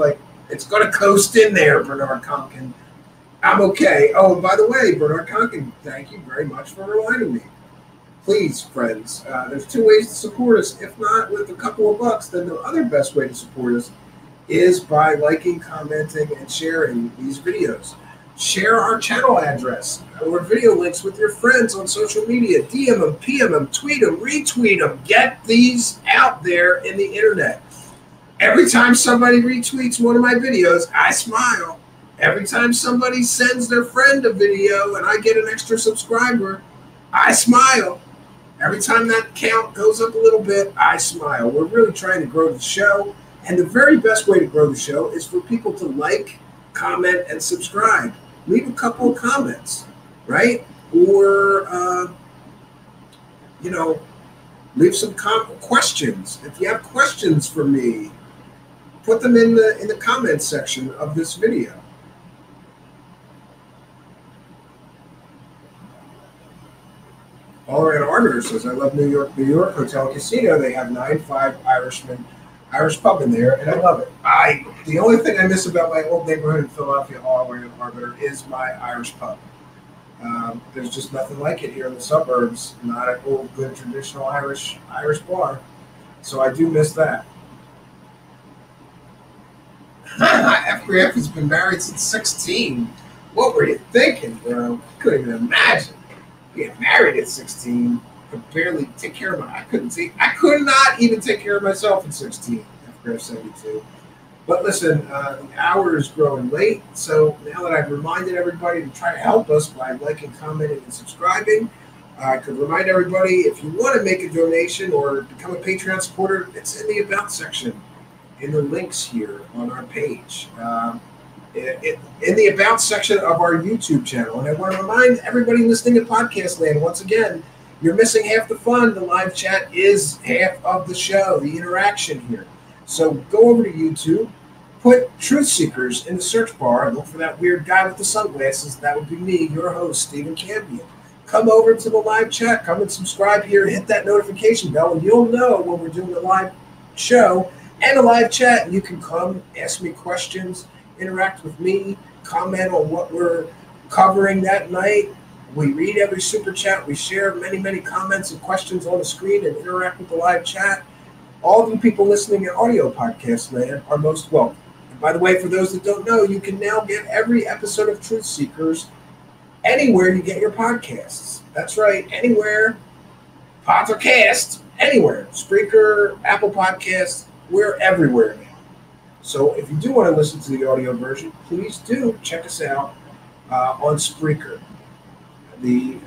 it's going to coast in there, Bernard Conkin. I'm okay. Oh, and by the way, Bernard Conkin, thank you very much for reminding me. Please, friends, there's two ways to support us. If not with a couple of bucks, then the other best way to support us is by liking, commenting, and sharing these videos. Share our channel address or video links with your friends on social media. DM them, PM them, tweet them, retweet them. Get these out there in the internet. Every time somebody retweets one of my videos, I smile. Every time somebody sends their friend a video and I get an extra subscriber, I smile. Every time that count goes up a little bit, I smile. We're really trying to grow the show. And the very best way to grow the show is for people to like, comment, and subscribe. Leave a couple of comments, right? Or, you know, leave some questions. If you have questions for me, put them in the comments section of this video. All around Arbiter says, I love New York, New York Hotel and Casino. They have 9-5 Irish pub in there, and I love it. The only thing I miss about my old neighborhood in Philadelphia, all around Arbiter, is my Irish pub. There's just nothing like it here in the suburbs. Not an old, good, traditional Irish bar. So I do miss that. FGF has been married since 16. What were you thinking, bro? Couldn't even imagine. Get married at 16. Could barely take care of I could not even take care of myself at 16. FGF 72. But listen, the hour is growing late, so now that I've reminded everybody to try to help us by liking, commenting, and subscribing, I could remind everybody, if you want to make a donation or become a Patreon supporter, it's in the About section, in the links here on our page, in the About section of our YouTube channel. And I want to remind everybody listening in podcast land, once again, you're missing half the fun. The live chat is half of the show, the interaction here. So go over to YouTube, put Truthseekers in the search bar, and look for that weird guy with the sunglasses. That would be me, your host, Stephen Campion. Come over to the live chat. Come and subscribe here. Hit that notification bell, and you'll know when we're doing a live show and a live chat. You can come, ask me questions, interact with me, comment on what we're covering that night. We read every super chat. We share many, many comments and questions on the screen and interact with the live chat. All of you people listening in audio podcast land are most welcome. And by the way, for those that don't know, you can now get every episode of Truthseekers anywhere you get your podcasts. That's right, anywhere. Podcast, anywhere. Spreaker, Apple Podcasts, we're everywhere now. So if you do want to listen to the audio version, please do check us out on Spreaker. The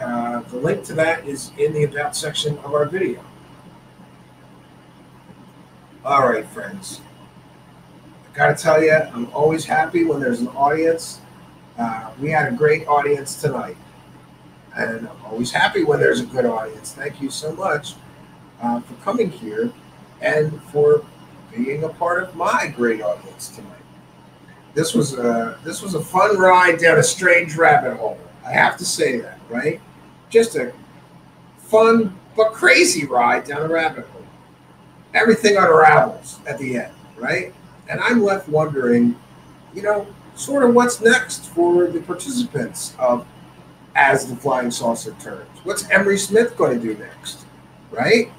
link to that is in the About section of our video. All right, friends. I got to tell you, I'm always happy when there's an audience. We had a great audience tonight. And I'm always happy when there's a good audience. Thank you so much for coming here and for being a part of my great audience tonight. This was a fun ride down a strange rabbit hole. I have to say that, right? Just a fun but crazy ride down a rabbit hole. Everything unravels at the end, right? And I'm left wondering, you know, sort of what's next for the participants of As the Flying Saucer Turns. What's Emery Smith going to do next, right?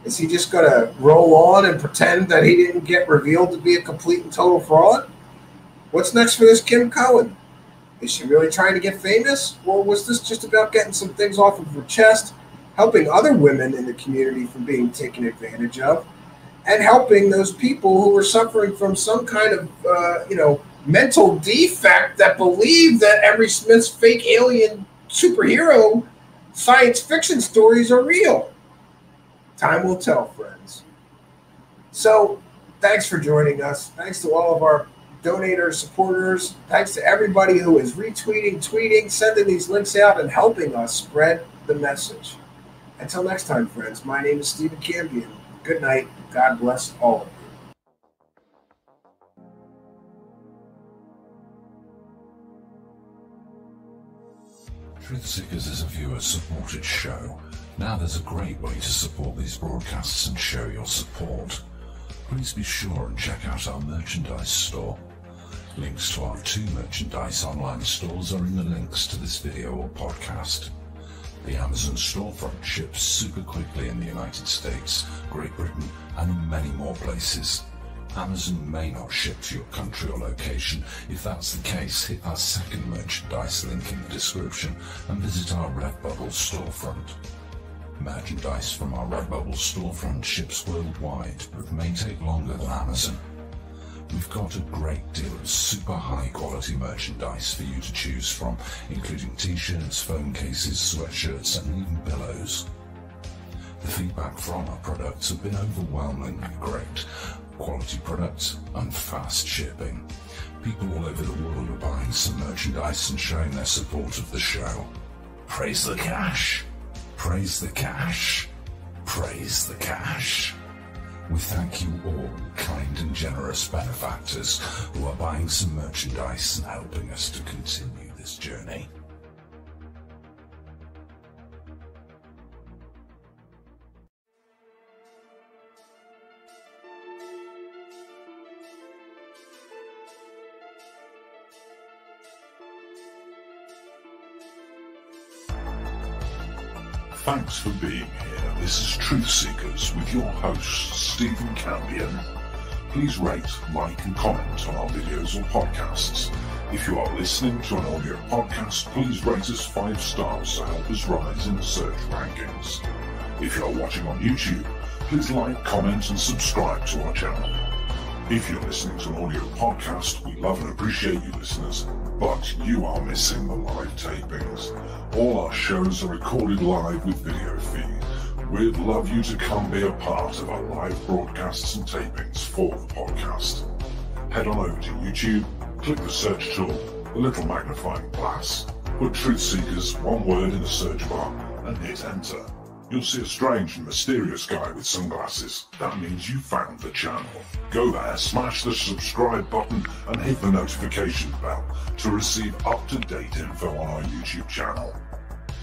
Is he just going to roll on and pretend that he didn't get revealed to be a complete and total fraud? What's next for this Kim Cohen? Is she really trying to get famous? Or was this just about getting some things off of her chest, helping other women in the community from being taken advantage of, and helping those people who were suffering from some kind of, mental defect that believe that Emery Smith's fake alien superhero science fiction stories are real? Time will tell, friends. So, thanks for joining us. Thanks to all of our donators, supporters. Thanks to everybody who is retweeting, tweeting, sending these links out, and helping us spread the message. Until next time, friends, my name is Stephen Campion. Good night. God bless all of you. Truthseekers is a viewer-supported show. Now there's a great way to support these broadcasts and show your support. Please be sure and check out our merchandise store. Links to our 2 merchandise online stores are in the links to this video or podcast. The Amazon storefront ships super quickly in the United States, Great Britain, and in many more places. Amazon may not ship to your country or location. If that's the case, hit our second merchandise link in the description and visit our Redbubble storefront. Merchandise from our Redbubble storefront ships worldwide, but may take longer than Amazon. We've got a great deal of super high quality merchandise for you to choose from, including t-shirts, phone cases, sweatshirts, and even pillows. The feedback from our products have been overwhelmingly great. Quality products and fast shipping. People all over the world are buying some merchandise and showing their support of the show. Praise the cash! Praise the cash! Praise the cash! We thank you all, kind and generous benefactors, who are buying some merchandise and helping us to continue this journey. Thanks for being here. This is Truthseekers with your host, Stephen Campion. Please rate, like and comment on our videos or podcasts. If you are listening to an audio podcast, please rate us 5 stars to help us rise in the search rankings. If you are watching on YouTube, please like, comment and subscribe to our channel. If you're listening to an audio podcast, we love and appreciate you listeners, but you are missing the live tapings. All our shows are recorded live with video feed. We'd love you to come be a part of our live broadcasts and tapings for the podcast. Head on over to YouTube, click the search tool, the little magnifying glass, put Truthseekers, one word in the search bar, and hit enter. You'll see a strange and mysterious guy with sunglasses. That means you found the channel. Go there, smash the subscribe button and hit the notification bell to receive up-to-date info on our YouTube channel.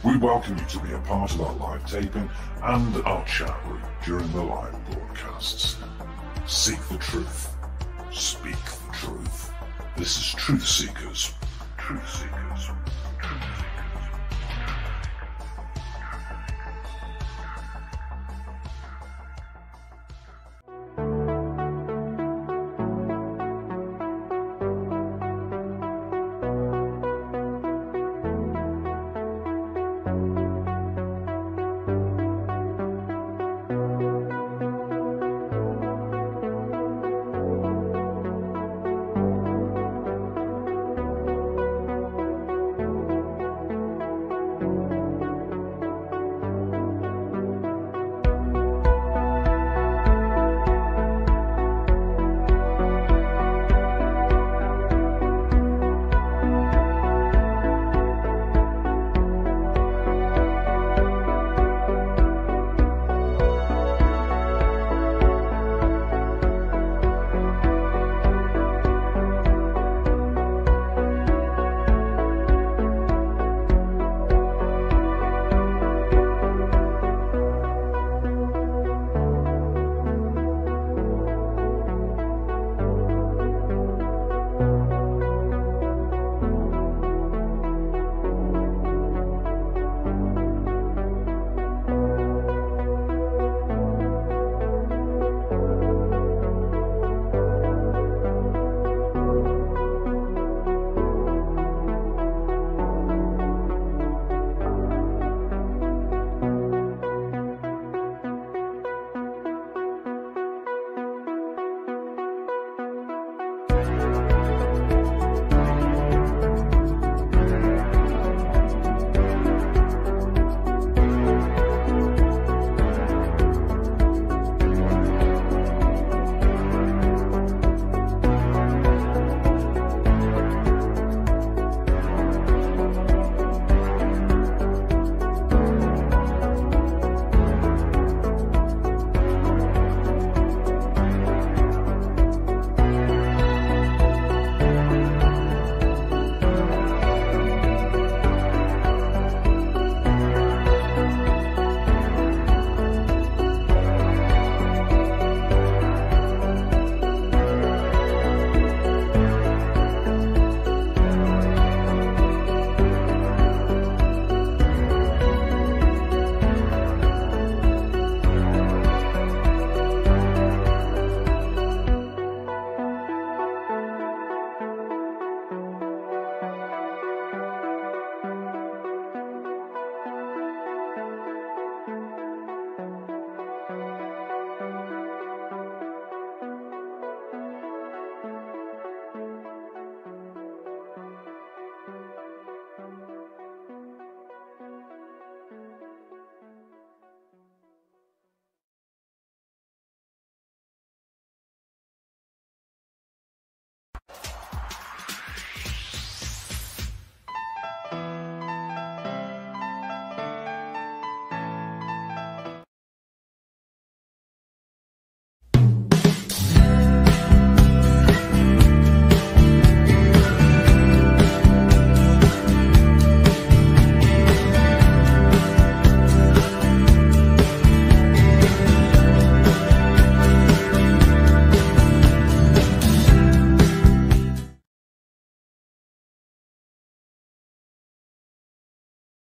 We welcome you to be a part of our live taping and our chat group during the live broadcasts. Seek the truth. Speak the truth. This is Truthseekers. Truthseekers.